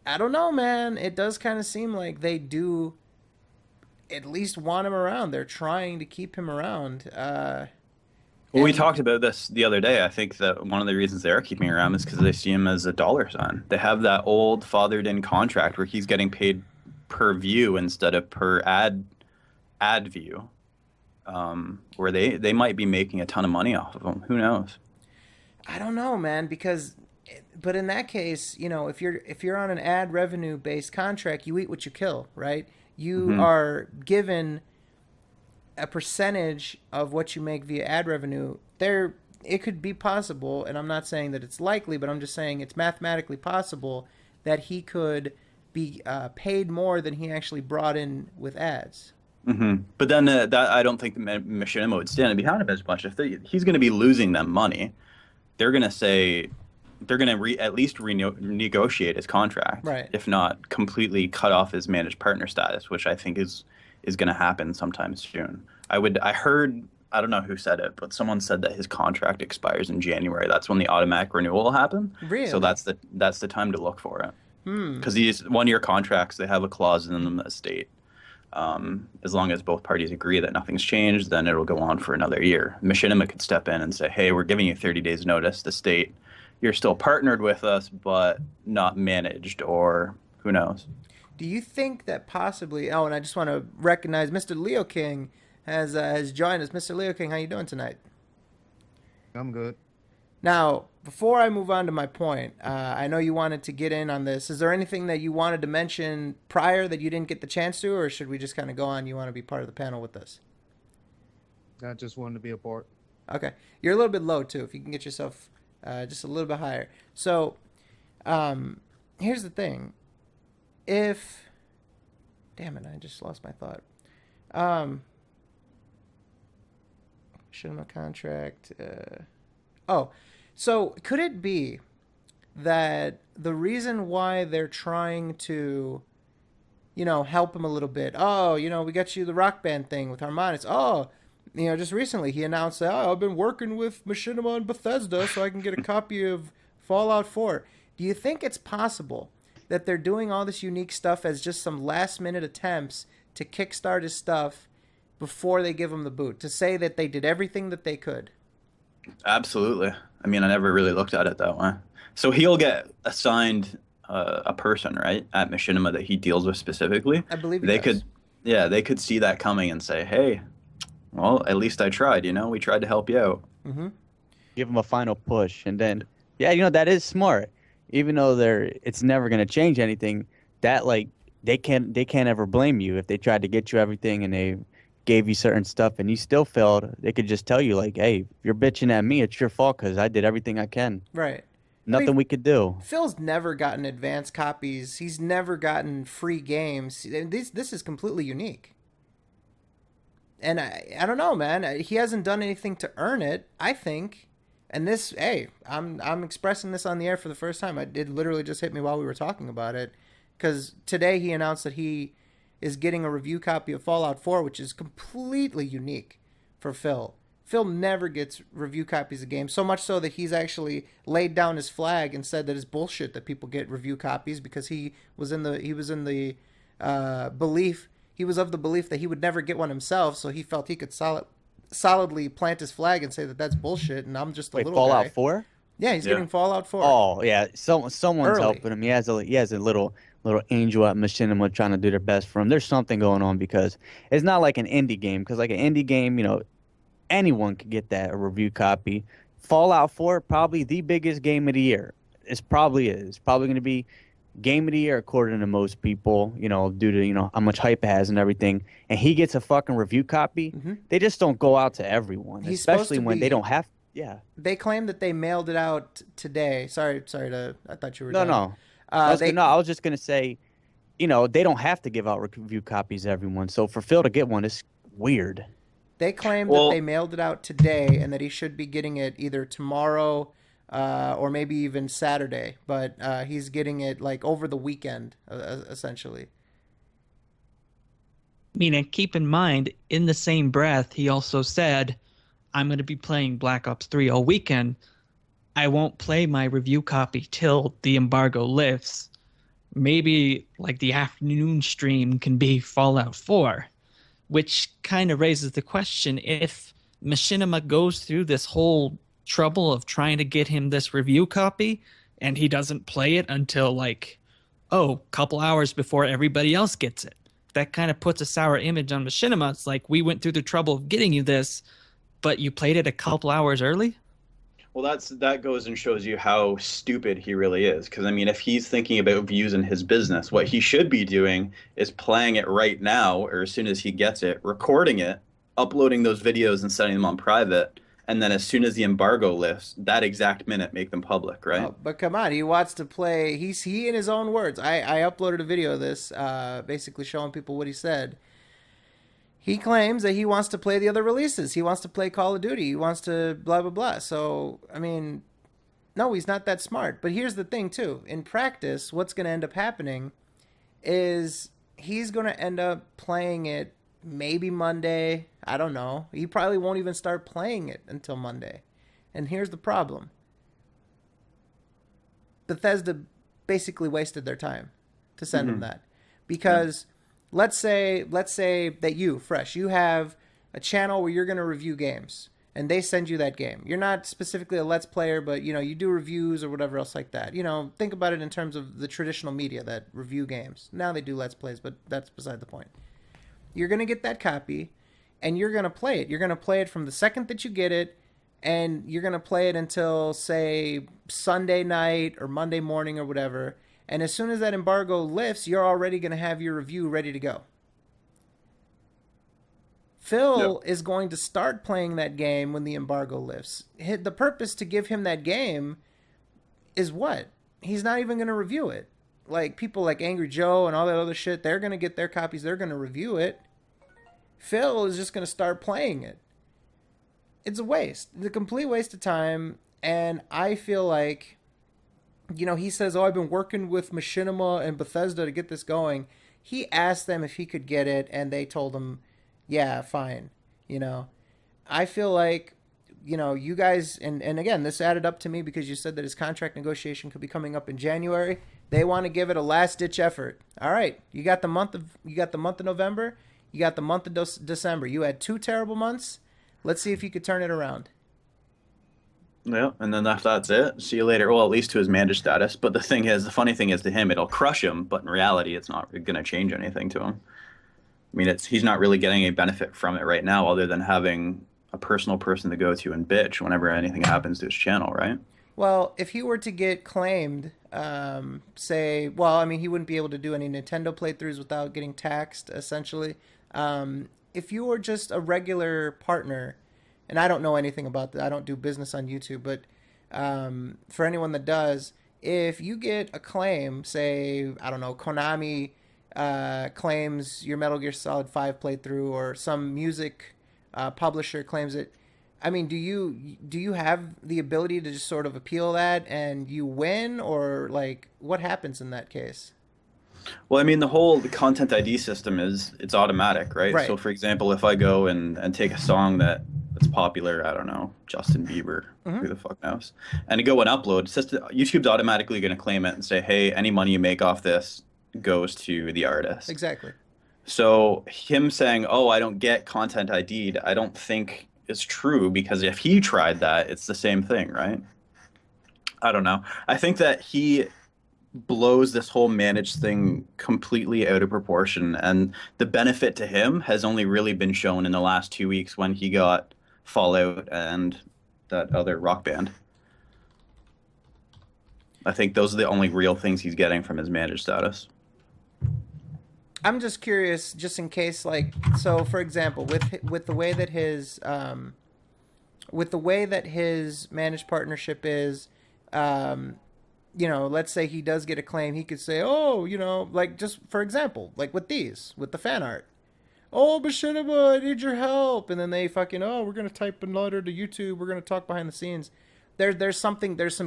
A: I don't know, man. It does kind of seem like they do at least want him around. They're trying to keep him around.
F: Well, we talked about this the other day. I think that one of the reasons they are keeping him around is because they see him as a dollar sign. They have that old fathered-in contract where he's getting paid per view instead of per ad view, where they might be making a ton of money off of him. Who knows?
A: I don't know, man, but in that case, you know, if you're on an ad revenue based contract, you eat what you kill, right? You are given a percentage of what you make via ad revenue. It could be possible, and I'm not saying that it's likely, but I'm just saying it's mathematically possible that he could be paid more than he actually brought in with ads.
F: But then that I don't think Machinima would stand behind him as much. If he's going to be losing them money, they're going to say they're going to at least renegotiate his contract,
A: right?
F: If not completely cut off his managed partner status, which I think is going to happen sometime soon. I heard, I don't know who said it, but someone said that his contract expires in January. That's when the automatic renewal will happen.
A: Really?
F: So that's the time to look for it. Because these 1-year contracts, they have a clause in them that state as long as both parties agree that nothing's changed, then it'll go on for another year. Machinima could step in and say, hey, we're giving you 30 days notice to state you're still partnered with us, but not managed, or who knows.
A: Do you think that possibly? Oh, and I just want to recognize Mr. Leo King has joined us. Mr. Leo King, how you doing tonight?
I: I'm good.
A: Now, before I move on to my point, I know you wanted to get in on this. Is there anything that you wanted to mention prior that you didn't get the chance to, or should we just kind of go on? You want to be part of the panel with us?
I: I just wanted to be a part.
A: Okay. You're a little bit low, too. If you can get yourself just a little bit higher. So, here's the thing. Damn it, I just lost my thought. Cinema contract. So could it be that the reason why they're trying to, you know, help him a little bit? Oh, you know, we got you the Rock Band thing with Harmonix. Oh, you know, just recently he announced that, I've been working with Machinima and Bethesda so I can get a copy of Fallout 4. Do you think it's possible that they're doing all this unique stuff as just some last-minute attempts to kickstart his stuff before they give him the boot, to say that they did everything that they could?
F: Absolutely. I mean, I never really looked at it that way. So he'll get assigned a person, right, at Machinima that he deals with specifically.
A: I believe
F: they could see that coming and say, hey, well, at least I tried, you know, we tried to help you out.
C: Give him a final push, and then, yeah, you know, that is smart. Even though it's never going to change anything, that, like, they can't ever blame you if they tried to get you everything and they gave you certain stuff and you still failed. They could just tell you, like, hey, if you're bitching at me, it's your fault because I did everything I can.
A: Right.
C: Nothing we could do.
A: Phil's never gotten advanced copies. He's never gotten free games. This is completely unique. And I don't know, man. He hasn't done anything to earn it, I think. And this, hey, I'm expressing this on the air for the first time. It literally just hit me while we were talking about it. Because today he announced that he is getting a review copy of Fallout 4, which is completely unique for Phil. Phil never gets review copies of games, so much so that he's actually laid down his flag and said that it's bullshit that people get review copies, because he was of the belief that he would never get one himself, so he felt he could solidly plant his flag and say that that's bullshit. And I'm just a little
C: Fallout
A: guy.
C: 4?
A: Yeah, he's getting Fallout 4.
C: Oh yeah, someone's
A: Early.
C: helping him. He has a little angel at Machinima trying to do their best for him. There's something going on, because it's not like an indie game. Because like an indie game, you know, anyone could get a review copy. Fallout 4, probably the biggest game of the year. It's probably going to be game of the year according to most people, you know, due to, you know, how much hype it has and everything. And he gets a fucking review copy. They just don't go out to everyone, especially when they don't have. Yeah.
A: They claim that they mailed it out today. Sorry to. I thought you were
C: No,
A: done.
C: no. I was just gonna say, they don't have to give out review copies to everyone. So for Phil to get one is weird.
A: They claim that
F: Well-
A: they mailed it out today and that he should be getting it either tomorrow or maybe even Saturday. But he's getting it like over the weekend, essentially.
D: I mean, and keep in mind, in the same breath, he also said, I'm going to be playing Black Ops 3 all weekend. I won't play my review copy till the embargo lifts. Maybe like the afternoon stream can be Fallout 4, which kind of raises the question, if Machinima goes through this whole trouble of trying to get him this review copy and he doesn't play it until couple hours before everybody else gets it. That kind of puts a sour image on Machinima. It's like, we went through the trouble of getting you this, but you played it a couple hours early?
F: Well, that goes and shows you how stupid he really is. Because, I mean, if he's thinking about views in his business, what he should be doing is playing it right now, or as soon as he gets it, recording it, uploading those videos and setting them on private, and then as soon as the embargo lifts, that exact minute, make them public, right?
A: Oh, but come on, he wants to play. He in his own words. I uploaded a video of this, basically showing people what he said. He claims that he wants to play the other releases. He wants to play Call of Duty. He wants to blah, blah, blah. So, I mean, no, he's not that smart. But here's the thing, too. In practice, what's going to end up happening is he's going to end up playing it maybe Monday. I don't know. He probably won't even start playing it until Monday. And here's the problem. Bethesda basically wasted their time to send him that. Because... Let's say that you, Fresh, you have a channel where you're going to review games, and they send you that game. You're not specifically a Let's Player, but, you do reviews or whatever else like that. Think about it in terms of the traditional media that review games. Now they do Let's Plays, but that's beside the point. You're going to get that copy, and you're going to play it. You're going to play it from the second that you get it, and you're going to play it until, say, Sunday night or Monday morning or whatever. And as soon as that embargo lifts, you're already going to have your review ready to go. Phil is going to start playing that game when the embargo lifts. The purpose to give him that game is what? He's not even going to review it. Like people like Angry Joe and all that other shit, they're going to get their copies. They're going to review it. Phil is just going to start playing it. It's a waste. It's a complete waste of time. And I feel like... he says, I've been working with Machinima and Bethesda to get this going. He asked them if he could get it, and they told him, yeah, fine. I feel like, you guys, and again, this added up to me because you said that his contract negotiation could be coming up in January. They want to give it a last-ditch effort. All right, you got the month of November. You got the month of December. You had 2 terrible months. Let's see if you could turn it around.
F: Yeah, and then that's it. See you later. Well, at least to his manager status. But the funny thing is to him, it'll crush him. But in reality, it's not going to change anything to him. I mean, he's not really getting a benefit from it right now other than having a personal person to go to and bitch whenever anything happens to his channel, right?
A: Well, if he were to get claimed, he wouldn't be able to do any Nintendo playthroughs without getting taxed, essentially. If you were just a regular partner... And I don't know anything about that. I don't do business on YouTube. But for anyone that does, if you get a claim, say, I don't know, Konami claims your Metal Gear Solid 5 playthrough, or some music publisher claims it, I mean, do you have the ability to just sort of appeal that and you win? Or, like, what happens in that case?
F: Well, I mean, the content ID system it's automatic, right? So, for example, if I go and take a song that's popular, I don't know, Justin Bieber, who the fuck knows, and to go and upload, YouTube's automatically going to claim it and say, hey, any money you make off this goes to the artist.
A: Exactly.
F: So him saying, oh, I don't get content ID'd, I don't think is true, because if he tried that, it's the same thing, right? I don't know. I think that he blows this whole managed thing completely out of proportion, and the benefit to him has only really been shown in the last 2 weeks when he got Fallout and that other rock band. I think those are the only real things he's getting from his managed status.
A: I'm just curious, just in case, like, so for example, with the way that his with the way that his managed partnership is, let's say he does get a claim, he could say, oh, like just for example, like with the fan art. Oh, Machinima, I need your help. And then they fucking, we're going to type a letter to YouTube. We're going to talk behind the scenes. There's some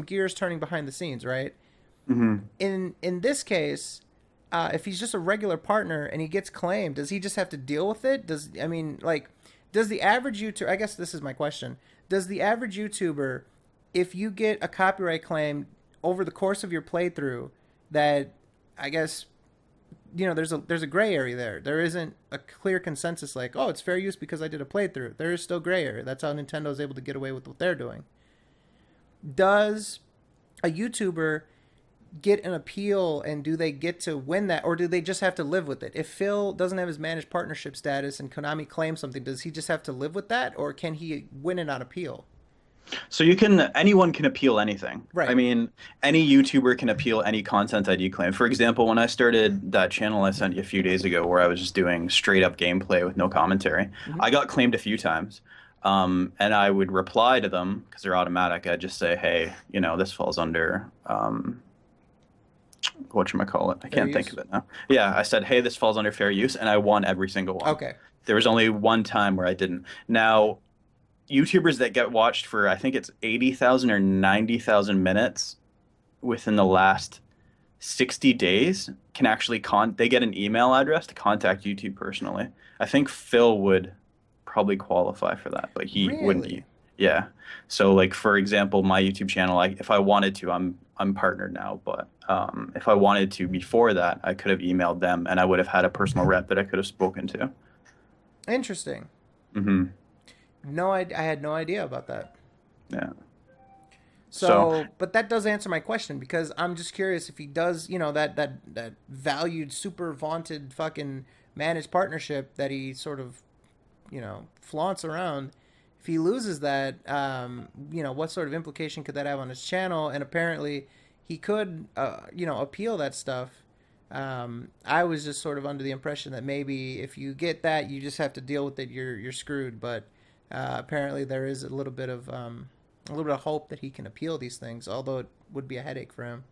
A: gears turning behind the scenes, right?
F: Mm-hmm.
A: In this case, if he's just a regular partner and he gets claimed, does he just have to deal with it? Does the average YouTuber, I guess this is my question, does the average YouTuber, if you get a copyright claim over the course of your playthrough, that I guess, there's a gray area there. There isn't a clear consensus like, oh, it's fair use because I did a playthrough. There is still gray area. That's how Nintendo is able to get away with what they're doing. Does a YouTuber get an appeal, and do they get to win that, or do they just have to live with it? If Phil doesn't have his managed partnership status and Konami claims something, does he just have to live with that, or can he win it on appeal?
F: So anyone can appeal anything.
A: Right.
F: I mean, any YouTuber can appeal any content ID claim. For example, when I started that channel I sent you a few days ago where I was just doing straight up gameplay with no commentary, I got claimed a few times. And I would reply to them because they're automatic. I'd just say, hey, this falls under, whatchamacallit? I can't think of it now. Yeah, I said, hey, this falls under fair use, and I won every single one.
A: Okay.
F: There was only one time where I didn't. Now, YouTubers that get watched for, I think it's 80,000 or 90,000 minutes within the last 60 days can actually they get an email address to contact YouTube personally. I think Phil would probably qualify for that, but he wouldn't. Yeah. So, like, for example, my YouTube channel, if I wanted to, I'm partnered now, but if I wanted to before that, I could have emailed them, and I would have had a personal rep that I could have spoken to.
A: Interesting.
F: Mm-hmm.
A: I had no idea about that.
F: Yeah.
A: So, but that does answer my question, because I'm just curious if he does, that valued, super vaunted fucking managed partnership that he sort of, flaunts around. If he loses that, what sort of implication could that have on his channel? And apparently he could, appeal that stuff. I was just sort of under the impression that maybe if you get that, you just have to deal with it. You're screwed. But apparently there is a little bit of hope that he can appeal these things, although it would be a headache for him.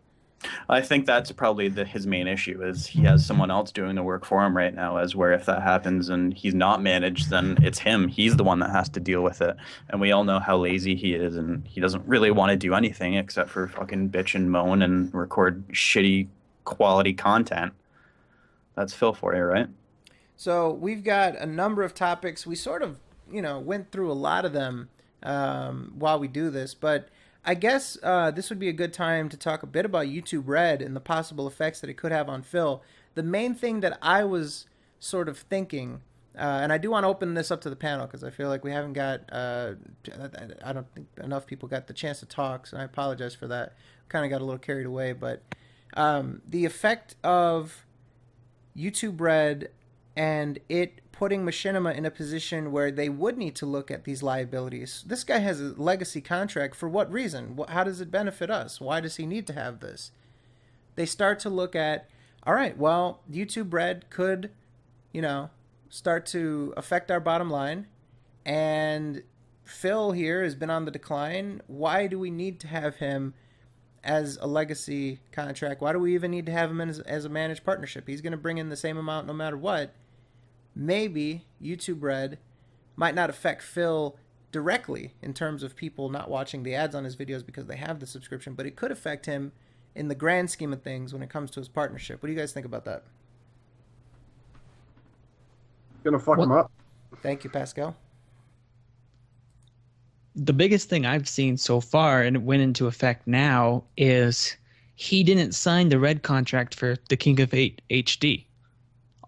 F: I think that's probably his main issue is he has someone else doing the work for him right now, as where if that happens and he's not managed, then it's him. He's the one that has to deal with it. And we all know how lazy he is, and he doesn't really want to do anything except for fucking bitch and moan and record shitty quality content. That's Phil for you, right?
A: So we've got a number of topics. We sort of, went through a lot of them while we do this, but I guess this would be a good time to talk a bit about YouTube Red and the possible effects that it could have on Phil. The main thing that I was sort of thinking, and I do want to open this up to the panel because I feel like we haven't got, I don't think enough people got the chance to talk, so I apologize for that. Kind of got a little carried away, but the effect of YouTube Red and it putting Machinima in a position where they would need to look at these liabilities. This guy has a legacy contract. For what reason? How does it benefit us? Why does he need to have this? They start to look at, all right, well, YouTube Red could, start to affect our bottom line. And Phil here has been on the decline. Why do we need to have him as a legacy contract? Why do we even need to have him as a managed partnership? He's going to bring in the same amount no matter what. Maybe YouTube Red might not affect Phil directly in terms of people not watching the ads on his videos because they have the subscription, but it could affect him in the grand scheme of things when it comes to his partnership. What do you guys think about that?
H: Gonna fuck him up.
A: Thank you, Pascal.
D: The biggest thing I've seen so far, and it went into effect now, is he didn't sign the Red contract for the King of 8 HD.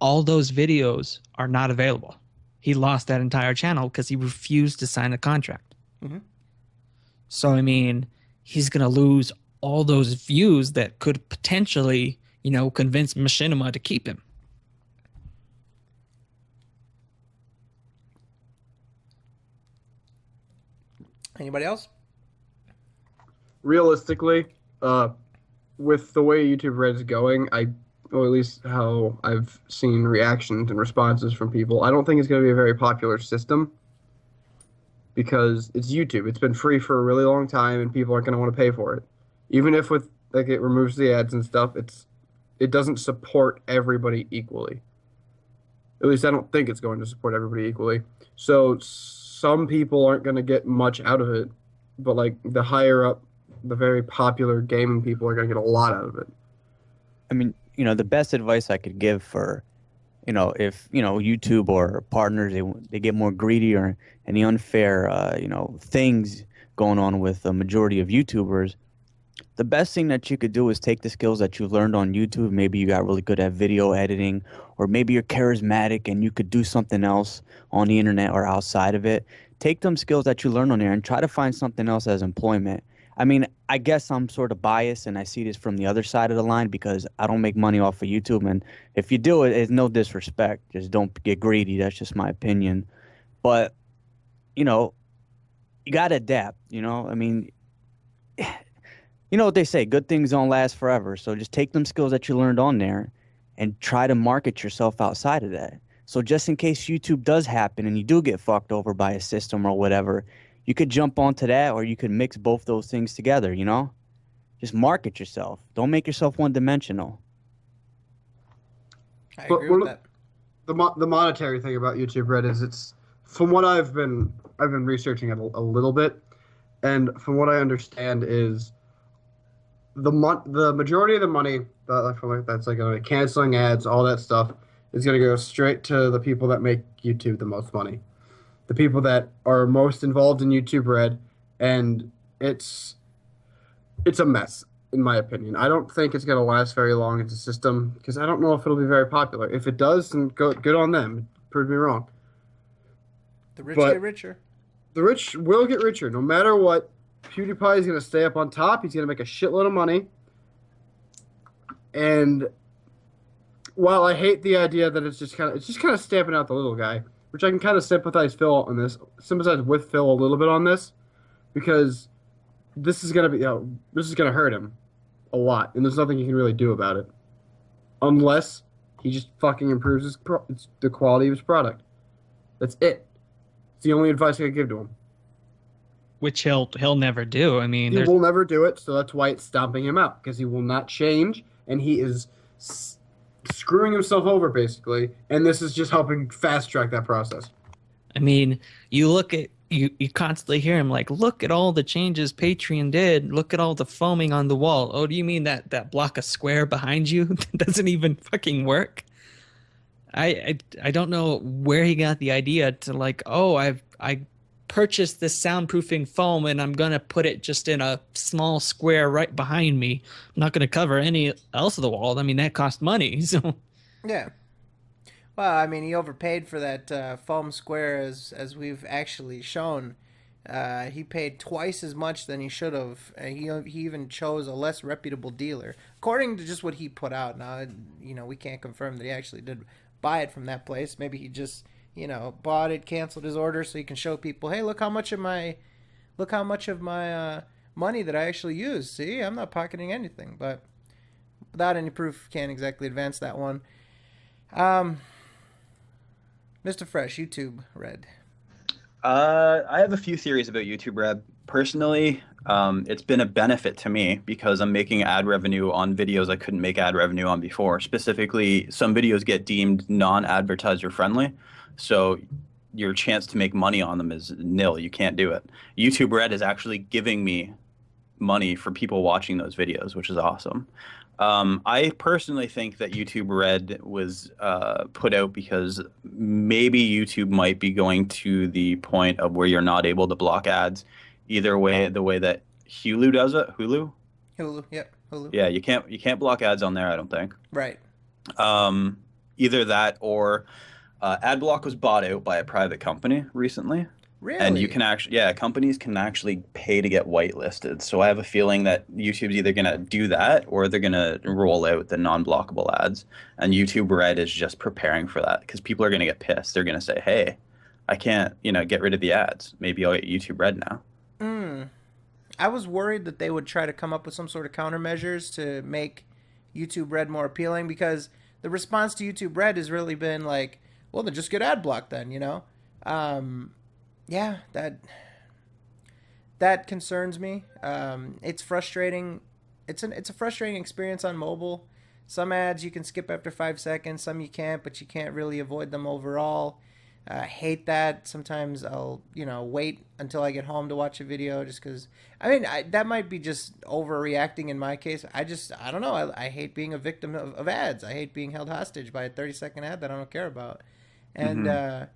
D: All those videos are not available. He lost that entire channel because he refused to sign the contract.
A: Mm-hmm.
D: So, I mean, he's going to lose all those views that could potentially, convince Machinima to keep him.
A: Anybody else?
H: Realistically, with the way YouTube Red is going, or at least how I've seen reactions and responses from people, I don't think it's going to be a very popular system because it's YouTube. It's been free for a really long time, and people aren't going to want to pay for it. Even if with like it removes the ads and stuff, it doesn't support everybody equally. At least I don't think it's going to support everybody equally. So some people aren't going to get much out of it, but like the higher up, the very popular gaming people are going to get a lot out of it.
C: I mean, the best advice I could give for, if, YouTube or partners, they get more greedy or any unfair, things going on with the majority of YouTubers, the best thing that you could do is take the skills that you learned on YouTube. Maybe you got really good at video editing, or maybe you're charismatic and you could do something else on the internet or outside of it. Take them skills that you learned on there and try to find something else as employment. I mean, I guess I'm sort of biased and I see this from the other side of the line because I don't make money off of YouTube. And if you do it, it's no disrespect. Just don't get greedy. That's just my opinion. But, you got to adapt, I mean, you know what they say, good things don't last forever. So just take them skills that you learned on there and try to market yourself outside of that. So just in case YouTube does happen and you do get fucked over by a system or whatever, you could jump onto that, or you could mix both those things together, Just market yourself. Don't make yourself one-dimensional.
A: I agree with that.
H: The monetary thing about YouTube Red is it's, from what I've been researching it a little bit, and from what I understand is the majority of the money that's like canceling ads, all that stuff, is going to go straight to the people that make YouTube the most money, the people that are most involved in YouTube Red, and it's a mess in my opinion. I don't think it's going to last very long as a system because I don't know if it'll be very popular. If it does, then good on them. Prove me wrong.
A: The rich get richer.
H: The rich will get richer no matter what. PewDiePie is going to stay up on top. He's going to make a shitload of money. And while I hate the idea that it's just kind of stamping out the little guy, which I can kind of sympathize with Phil a little bit on this, because this is going to hurt him a lot, and there's nothing he can really do about it, unless he just fucking improves the quality of his product. That's it. It's the only advice I can give to him.
D: Which he'll never do. I mean,
H: he will never do it, so that's why it's stomping him out, because he will not change, and he is screwing himself over, basically, and this is just helping fast-track that process.
D: I mean, you look at, you constantly hear him like, look at all the changes Patreon did, look at all the foaming on the wall. Oh, do you mean that block of square behind you doesn't even fucking work? I don't know where he got the idea to like, oh, I purchased this soundproofing foam and I'm going to put it just in a small square right behind me. I'm not going to cover any else of the wall. I mean, that cost money. So
A: yeah. Well, I mean, he overpaid for that foam square as we've actually shown. He paid twice as much than he should have. He even chose a less reputable dealer, according to just what he put out. Now, we can't confirm that he actually did buy it from that place. Maybe he just bought it, canceled his order so he can show people, hey, look how much of my money that I actually used. See, I'm not pocketing anything. But without any proof, can't exactly advance that one. Mr. Fresh, YouTube Red.
F: I have a few theories about YouTube Red. Personally, it's been a benefit to me because I'm making ad revenue on videos I couldn't make ad revenue on before. Specifically, some videos get deemed non-advertiser friendly, so your chance to make money on them is nil. You can't do it. YouTube Red is actually giving me money for people watching those videos, which is awesome. I personally think that YouTube Red was put out because maybe YouTube might be going to the point of where you're not able to block ads. Either way, the way that Hulu does it, Hulu,
A: yep, Hulu.
F: Yeah, you can't block ads on there. I don't think.
A: Right.
F: Either that or AdBlock was bought out by a private company recently.
A: Really?
F: And you can actually, companies can actually pay to get whitelisted. So I have a feeling that YouTube's either going to do that or they're going to roll out the non-blockable ads. And YouTube Red is just preparing for that because people are going to get pissed. They're going to say, hey, I can't, get rid of the ads. Maybe I'll get YouTube Red now.
A: I was worried that they would try to come up with some sort of countermeasures to make YouTube Red more appealing because the response to YouTube Red has really been like, well, then just get ad block then, Yeah, that that concerns me. It's frustrating. It's a frustrating experience on mobile. Some ads you can skip after 5 seconds, some you can't, but you can't really avoid them overall. I hate that. Sometimes I'll, wait until I get home to watch a video just because, that might be just overreacting in my case. I don't know. I hate being a victim of ads. I hate being held hostage by a 30-second ad that I don't care about. And, I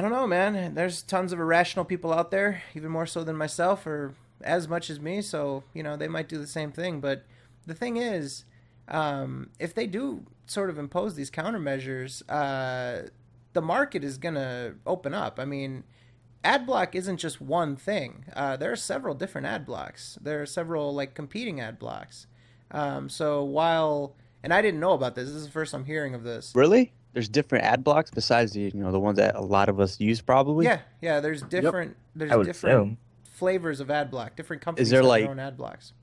A: don't know, man. There's tons of irrational people out there, even more so than myself or as much as me. So, they might do the same thing. But the thing is, if they do sort of impose these countermeasures, the market is going to open up. Ad block isn't just one thing. There are several different ad blocks. There are several competing ad blocks. So while, and I didn't know about this. This is the first I'm hearing of this.
C: Really? There's different ad blocks besides the ones that a lot of us use probably.
A: Yeah. There's different.
B: I
A: There's
B: would
A: different
B: assume.
A: flavors of ad block. Different companies
C: Is there
A: have their own ad blocks.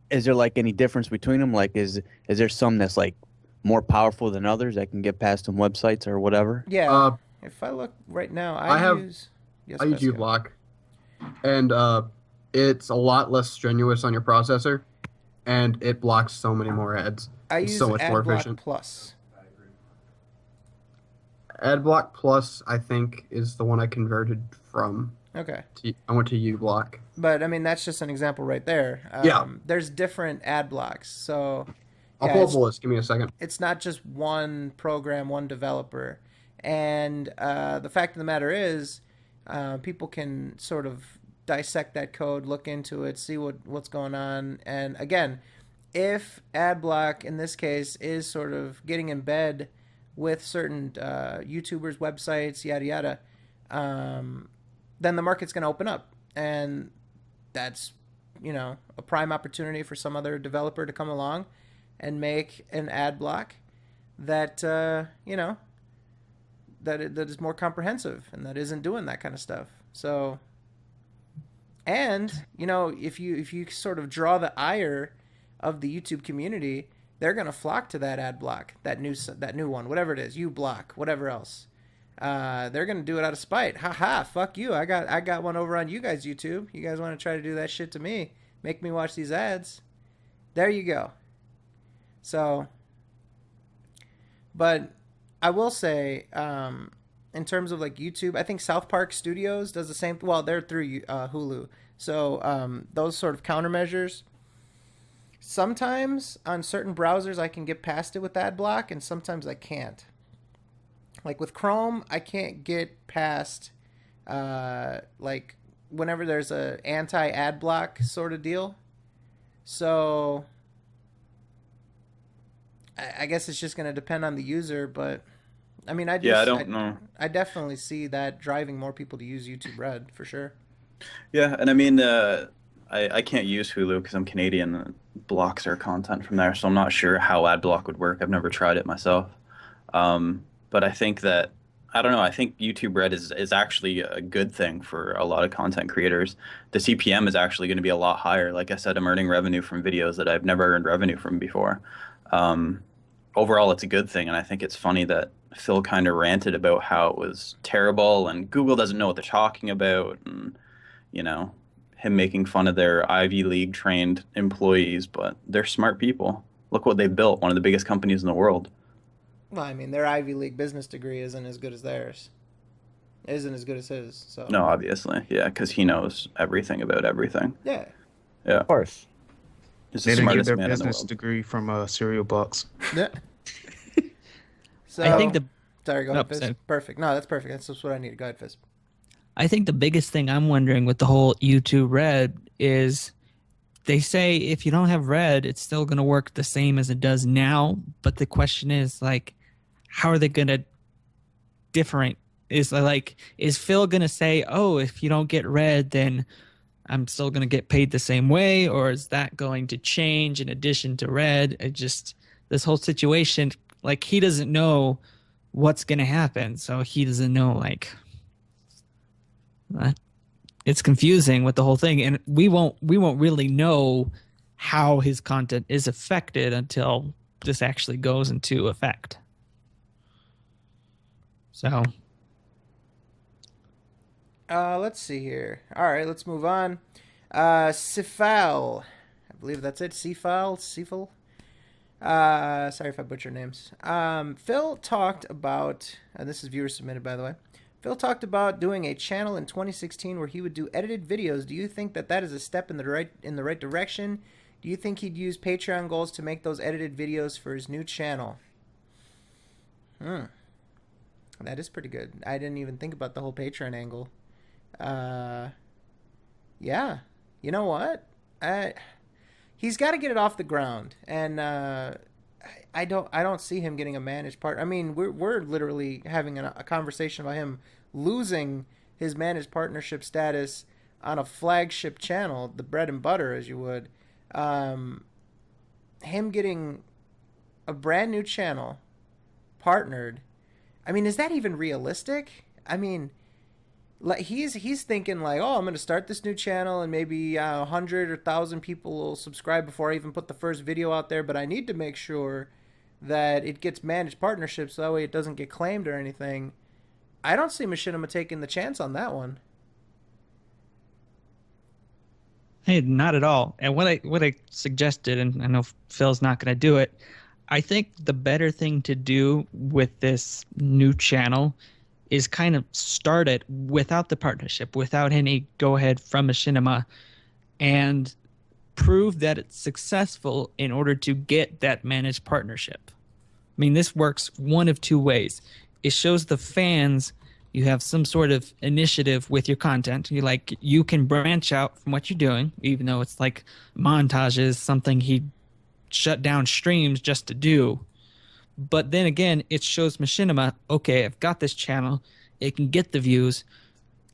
C: Is there any difference between them? Is there some that's more powerful than others that can get past some websites or whatever?
A: Yeah. If I look right now, I use
H: uBlock, and it's a lot less strenuous on your processor, and it blocks so many more ads.
A: I
H: It's
A: use
H: so much more
A: AdBlock
H: efficient.
A: Plus.
H: AdBlock Plus, I think, is the one I converted from.
A: Okay.
H: I went to uBlock.
A: But that's just an example right there.
H: Yeah.
A: There's different ad blocks, so
H: I'll pull up the list. Give me a second.
A: it's not just one program, one developer. And the fact of the matter is, people can sort of dissect that code, look into it, see what's going on. And again, if AdBlock in this case is sort of getting in bed with certain YouTubers, websites, yada yada, then the market's going to open up, and that's a prime opportunity for some other developer to come along and make an ad block that that is more comprehensive and that isn't doing that kind of stuff. So, and if you sort of draw the ire of the YouTube community, they're gonna flock to that ad block, that new one, whatever it is, uBlock, whatever else. They're gonna do it out of spite. Ha, fuck you! I got one over on you guys, YouTube. You guys want to try to do that shit to me? Make me watch these ads? There you go. So, but I will say, in terms of YouTube, I think South Park Studios does the same. Well, they're through Hulu, so those sort of countermeasures. Sometimes on certain browsers I can get past it with ad block, and sometimes I can't. Like with Chrome, I can't get past whenever there's a anti-ad block sort of deal. So I guess it's just going to depend on the user, but I don't know. I definitely see that driving more people to use YouTube Red for sure.
F: Yeah, and I can't use Hulu because I'm Canadian. And it blocks our content from there, so I'm not sure how AdBlock would work. I've never tried it myself. But I think that, I don't know, I think YouTube Red is actually a good thing for a lot of content creators. The CPM is actually going to be a lot higher. Like I said, I'm earning revenue from videos that I've never earned revenue from before. Overall, it's a good thing, and I think it's funny that Phil kind of ranted about how it was terrible and Google doesn't know what they're talking about, and him making fun of their Ivy League trained employees, but they're smart people. Look what they've built, one of the biggest companies in the world.
A: Well, their Ivy League business degree isn't as good as theirs. It isn't as good as his. So
F: no, obviously, yeah, because he knows everything about everything.
A: Yeah,
B: of course.
F: He's
I: They
F: the
I: didn't get
F: smartest
I: their
F: man in the
I: business
F: world.
I: degree from a cereal box.
A: yeah. So
D: I think
A: sorry, go ahead, Fizz.
D: sorry.
A: Perfect. No, that's perfect. That's just what I need. Go ahead, Fizz.
D: I think the biggest thing I'm wondering with the whole YouTube Red is they say if you don't have Red, it's still going to work the same as it does now. But the question is, how are they going to different? Is Phil going to say, oh, if you don't get Red, then I'm still going to get paid the same way? Or is that going to change in addition to Red? This whole situation, he doesn't know what's going to happen. So he doesn't know, it's confusing with the whole thing, and we won't really know how his content is affected until this actually goes into effect. So
A: Let's see here. All right, let's move on. Sifal. I believe that's it. Sifal. Sorry if I butcher names. Phil talked about, and this is viewer submitted, by the way. Phil talked about doing a channel in 2016 where he would do edited videos. Do you think that is a step in the right direction? Do you think he'd use Patreon goals to make those edited videos for his new channel? That is pretty good. I didn't even think about the whole Patreon angle. Yeah. You know what? He's got to get it off the ground, and I don't see him getting a managed part. I mean, we're literally having a conversation about him losing his managed partnership status on a flagship channel, the bread and butter, as you would. Him getting a brand new channel partnered. I mean, is that even realistic? I mean, like he's thinking like, oh, I'm going to start this new channel and maybe 100 or 1,000 people will subscribe before I even put the first video out there, but I need to make sure that it gets managed partnerships so that way it doesn't get claimed or anything. I don't see Machinima taking the chance on that one.
D: Hey, not at all. And what I suggested, and I know Phil's not going to do it, I think the better thing to do with this new channel is kind of start it without the partnership, without any go-ahead from Machinima, and prove that it's successful in order to get that managed partnership. I mean, this works one of two ways. It shows the fans you have some sort of initiative with your content. You can branch out from what you're doing, even though it's like montages, something he shut down streams just to do. But then again, it shows Machinima, okay, I've got this channel, it can get the views.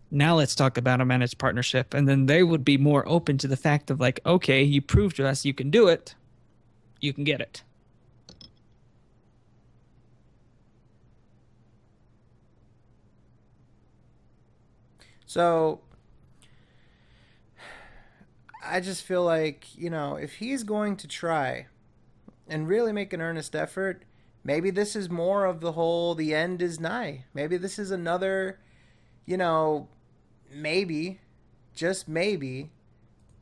D: Now let's talk about a managed partnership. And then they would be more open to the fact of like, okay, you proved to us you can do it, you can get it.
A: So I just feel like, if he's going to try and really make an earnest effort, maybe this is more of the end is nigh. Maybe this is another, maybe, just maybe,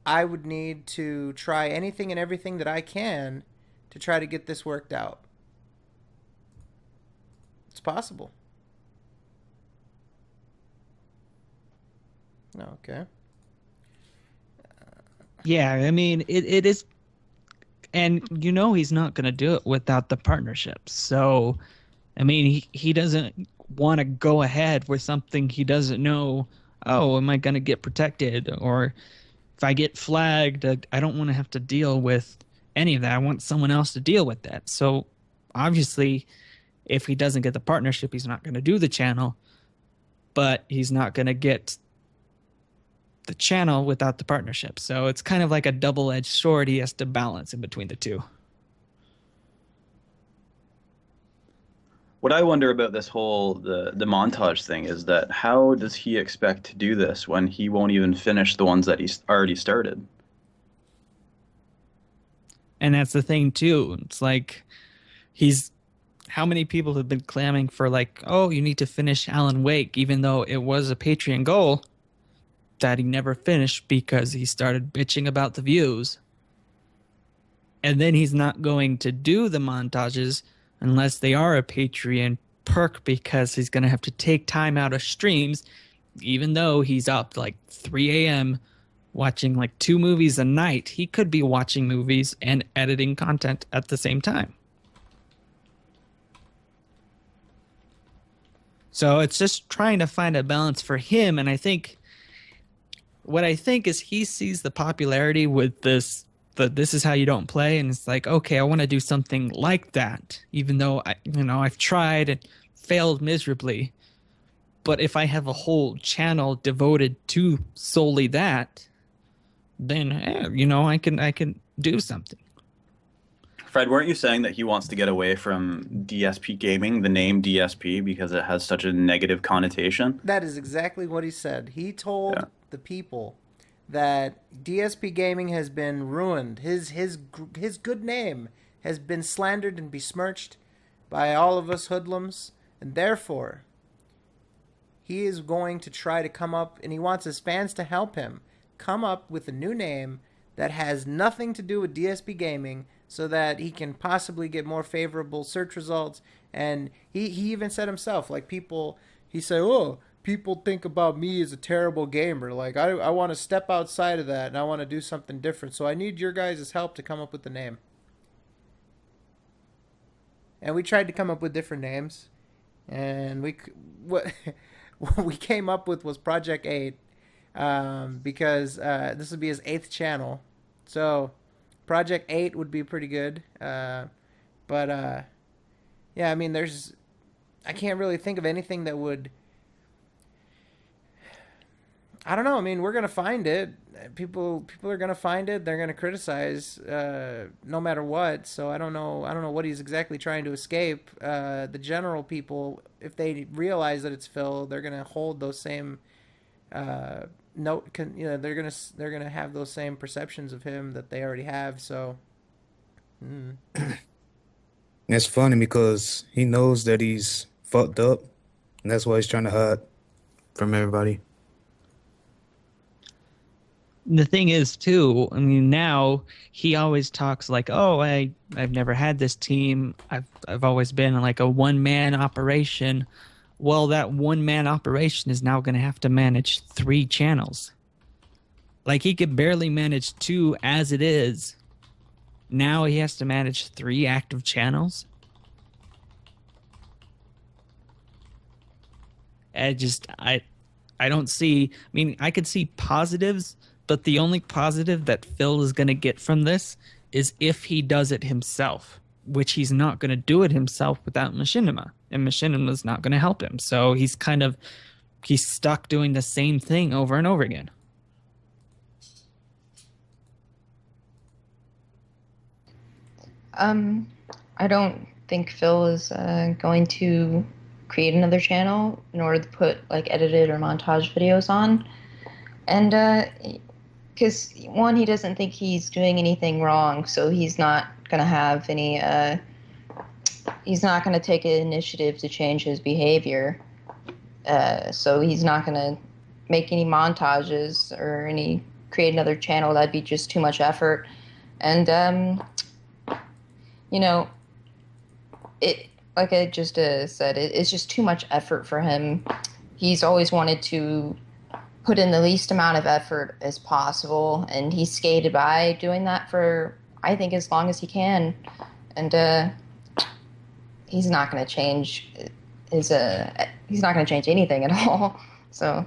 A: I would need to try anything and everything that I can to try to get this worked out. It's possible. Okay.
D: Yeah, I mean, it is, and he's not going to do it without the partnership. So, I mean, he doesn't want to go ahead with something he doesn't know, oh, am I going to get protected? Or if I get flagged, I don't want to have to deal with any of that. I want someone else to deal with that. So, obviously, if he doesn't get the partnership, he's not going to do the channel, but he's not going to get the channel without the partnership. So it's kind of like a double-edged sword he has to balance in between the two.
F: What I wonder about this whole the montage thing is that how does he expect to do this when he won't even finish the ones that he's already started?
D: And that's the thing too. It's like how many people have been clamming for like, oh, you need to finish Alan Wake, even though it was a Patreon goal that he never finished because he started bitching about the views. And then he's not going to do the montages unless they are a Patreon perk because he's going to have to take time out of streams, even though he's up like 3 a.m. watching like 2 movies a night. He could be watching movies and editing content at the same time. So it's just trying to find a balance for him. And what I think is he sees the popularity with this is how you don't play, and it's like, okay, I want to do something like that, even though I've tried and failed miserably. But if I have a whole channel devoted to solely that, then I can do something.
F: Fred, weren't you saying that he wants to get away from DSP gaming, the name DSP, because it has such a negative connotation?
A: That is exactly what he said. He told the people that DSP gaming has been ruined. His good name has been slandered and besmirched by all of us hoodlums, and therefore he is going to try to come up, and he wants his fans to help him come up with a new name that has nothing to do with DSP Gaming, so that he can possibly get more favorable search results. And he even said himself, like, he said, oh, people think about me as a terrible gamer. Like, I want to step outside of that, and I want to do something different. So I need your guys' help to come up with the name. And we tried to come up with different names. And what we came up with was Project 8, because this would be his 8th channel. So Project 8 would be pretty good. Yeah, I mean, I can't really think of anything that would, I don't know. I mean, we're going to find it. People are going to find it. They're going to criticize no matter what. So I don't know what he's exactly trying to escape. The general people, if they realize that it's Phil, they're going to hold those same they're going to have those same perceptions of him that they already have. So
I: It's funny because he knows that he's fucked up, and that's why he's trying to hide from everybody.
D: The thing is, too, I mean, now he always talks like, oh, I've never had this team. I've always been like a one-man operation. Well, that one-man operation is now going to have to manage 3 channels. Like, he could barely manage 2 as it is. Now he has to manage 3 active channels. I don't see, I mean, I could see positives, but the only positive that Phil is going to get from this is if he does it himself, which he's not going to do it himself without Machinima, and Machinima's not going to help him. So he's stuck doing the same thing over and over again.
E: I don't think Phil is going to create another channel in order to put like edited or montage videos on, and because one, he doesn't think he's doing anything wrong, so he's not going to have any. He's not going to take an initiative to change his behavior, so he's not going to make any montages or create another channel. That'd be just too much effort, and it, like I just said, it's just too much effort for him. He's always wanted to put in the least amount of effort as possible, and he skated by doing that for, I think, as long as he can. And he's not going to change he's not going to change anything at all. So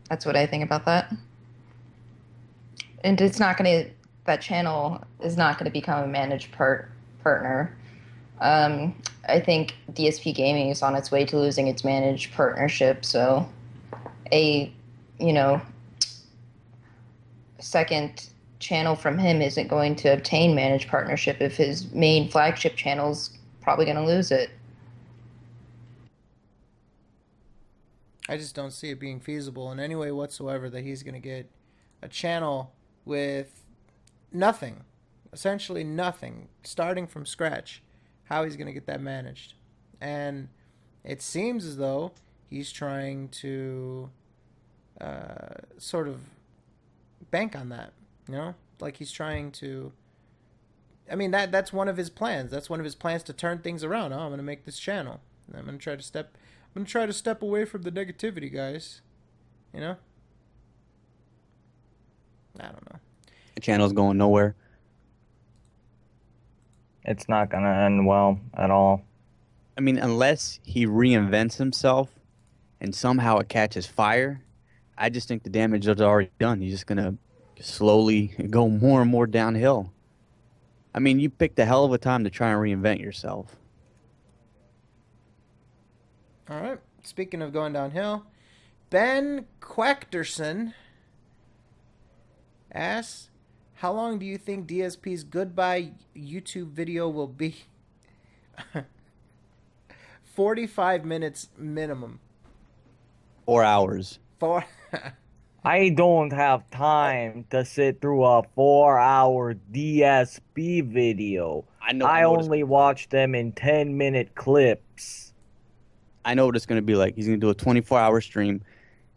E: that's what I think about that. And that channel is not going to become a managed partner. I think DSP Gaming is on its way to losing its managed partnership, so a second channel from him isn't going to obtain managed partnership if his main flagship channel's probably going to lose it.
A: I just don't see it being feasible in any way whatsoever that he's going to get a channel with nothing, essentially nothing, starting from scratch. How he's going to get that managed. And it seems as though he's trying to sort of bank on that, like he's trying to, I mean, that's one of his plans. That's one of his plans to turn things around. I'm going to make this channel. I'm going to try to step away from the negativity, guys. I don't know.
C: The channel's going nowhere.
B: It's not going to end well at all.
C: I mean, unless he reinvents himself and somehow it catches fire, I just think the damage is already done. He's just going to slowly go more and more downhill. I mean, you picked a hell of a time to try and reinvent yourself.
A: All right. Speaking of going downhill, Ben Quackerson asks, how long do you think DSP's goodbye YouTube video will be? 45 minutes minimum.
C: 4 hours.
B: I don't have time to sit through a 4-hour DSP video. I only watch them in 10-minute clips.
C: I know what it's gonna be like. He's gonna do a 24-hour stream,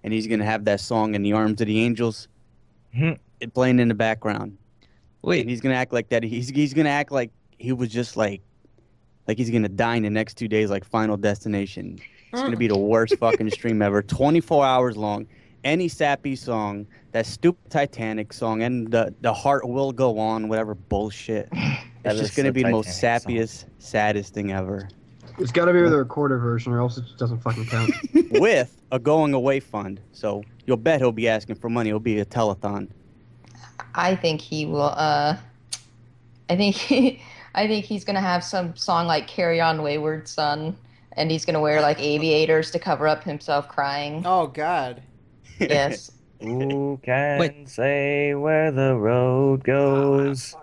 C: and he's gonna have that song "In the Arms of the Angels" it playing in the background.
D: Wait,
C: And he's gonna act like that. He's gonna act like he was just like he's gonna die in the next 2 days, like Final Destination. It's gonna be the worst fucking stream ever. 24 hours long. Any sappy song, that stupid Titanic song, and the heart will go on, whatever bullshit. It's just gonna be the most sappiest, saddest thing ever.
H: It's got to be the recorder version, or else it just doesn't fucking count.
C: With a going away fund, so you'll bet he'll be asking for money. It'll be a telethon.
E: I think he will. I think he's gonna have some song like "Carry On, Wayward Son," and he's gonna wear like aviators to cover up himself crying.
A: Oh God.
E: Yes.
B: Who can say where the road goes?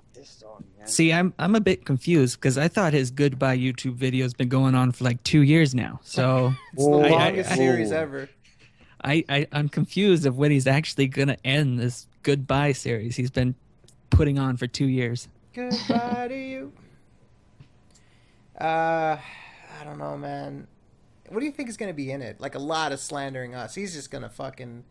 D: see, I'm a bit confused because I thought his goodbye YouTube video has been going on for like 2 years now. So
A: It's the longest series ever.
D: I'm confused of when he's actually gonna end this goodbye series he's been putting on for 2 years.
A: Goodbye to you. I don't know, man. What do you think is going to be in it? Like a lot of slandering us. He's just going to fucking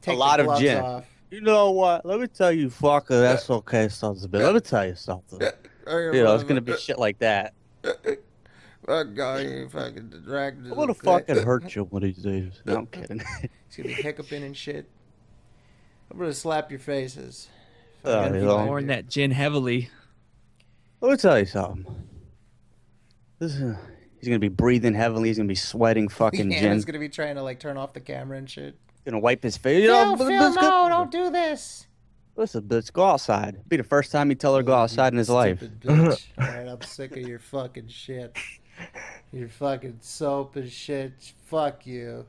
A: take
C: A lot
A: the
C: of
A: gloves
C: gin.
A: off.
C: You know what? Let me tell you, fucker, that's okay, sons of bitch. Let me tell you something. You know, it's gonna be shit like that.
A: Fuck God, you fucking dragged.
C: I'm gonna fucking hurt you one of these days. No, I'm kidding.
A: He's gonna be hiccuping and shit. I'm gonna slap your faces.
C: You
D: He's
C: know.
D: pouring that gin heavily.
C: Let me tell you something. He's gonna be breathing heavily. He's gonna be sweating fucking
A: Yeah,
C: gin.
A: he's gonna be trying to like turn off the camera and shit.
C: Gonna wipe his face.
A: Phil, no, don't do this.
C: Listen, bitch, go outside. It'll be the first time you tell her to go outside in his life.
A: Stupid bitch. Alright, I'm sick of your fucking shit. Your fucking soap and shit. Fuck you.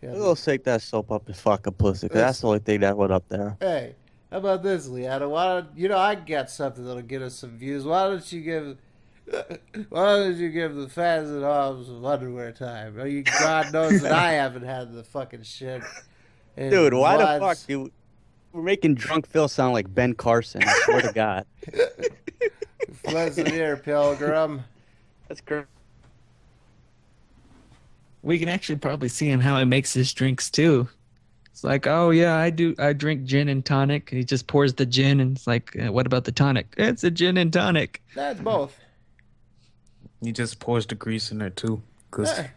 A: Yeah,
C: We'll take that soap up his fucking pussy, 'cause that's the only thing that went up there.
A: hey, how about this, Leanna? Why don't I got something that'll get us some views. Why don't you give the fans and homes some underwear time? Oh, God knows that I haven't had the fucking shit. in
C: Dude, why the
A: months.
C: fuck, dude? We're making drunk Phil sound like Ben Carson. I swear to God.
A: Listen here, Pilgrim.
C: That's great.
D: We can actually probably see him how he makes his drinks too. It's like, oh yeah, I drink gin and tonic. He just pours the gin and it's like, what about the tonic? It's a gin and tonic.
A: That's both.
I: He just pours the grease in there too. Cause
A: Hey,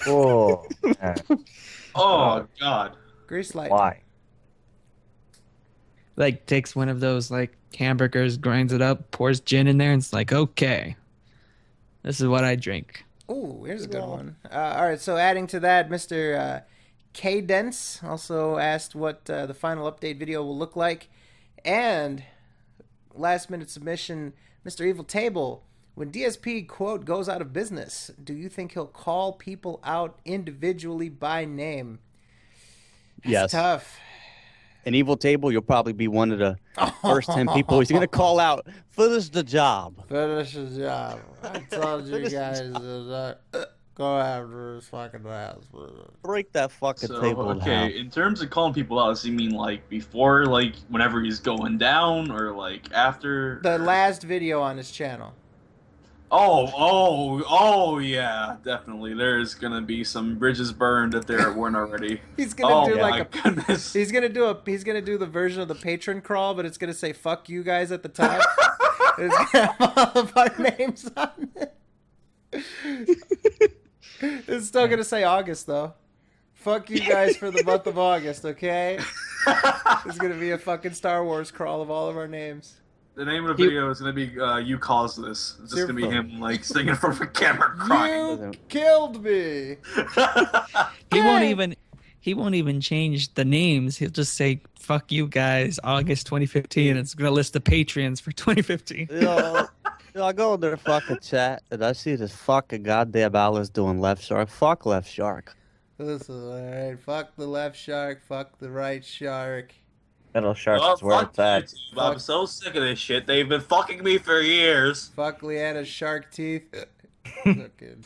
B: Whoa.
G: Oh God.
A: grease light.
B: Why?
D: Like takes one of those like hamburgers, grinds it up, pours gin in there, and it's like, okay, this is what I drink.
A: Ooh, here's a good one. All right, so adding to that, Mr. Cadence also asked what the final update video will look like. And last minute submission, Mr. Evil Table, when DSP, quote, goes out of business, do you think he'll call people out individually by name? That's
C: Yes.
A: tough.
C: An evil table, you'll probably be one of the first 10 people he's going to call out. Finish the job.
A: Finish the job. I told you guys to go after his fucking ass.
C: Break that fucking
G: So,
C: table in half.
G: okay, in terms of calling people out, does he mean like before, like whenever he's going down, or like after?
A: The last video on his channel.
G: Oh, yeah, definitely. There's gonna be some bridges burned if there weren't already.
A: He's gonna do like a
G: goodness.
A: He's gonna do the version of the patron crawl, but it's gonna say "fuck you guys" at the top. It's gonna have all of our names on it. It's still gonna say August though. Fuck you guys for the month of August, okay? It's gonna be a fucking Star Wars crawl of all of our names.
G: The name of the video is gonna be "You Caused This." It's just gonna be him like sitting in front of a camera crying.
A: You killed me.
D: He won't even change the names. He'll just say "fuck you guys," August 2015. It's gonna list the Patreons for 2015.
C: I go in their fucking chat and I see this fucking goddamn Alice doing left shark. Fuck left shark.
A: Listen, alright. Fuck the left shark. Fuck the right shark.
B: Middle shark
G: Oh,
B: is where
G: fuck
B: it's at.
G: YouTube. I'm so sick of this shit. They've been fucking me for years.
A: Fuck Leanna's shark teeth. Fucking-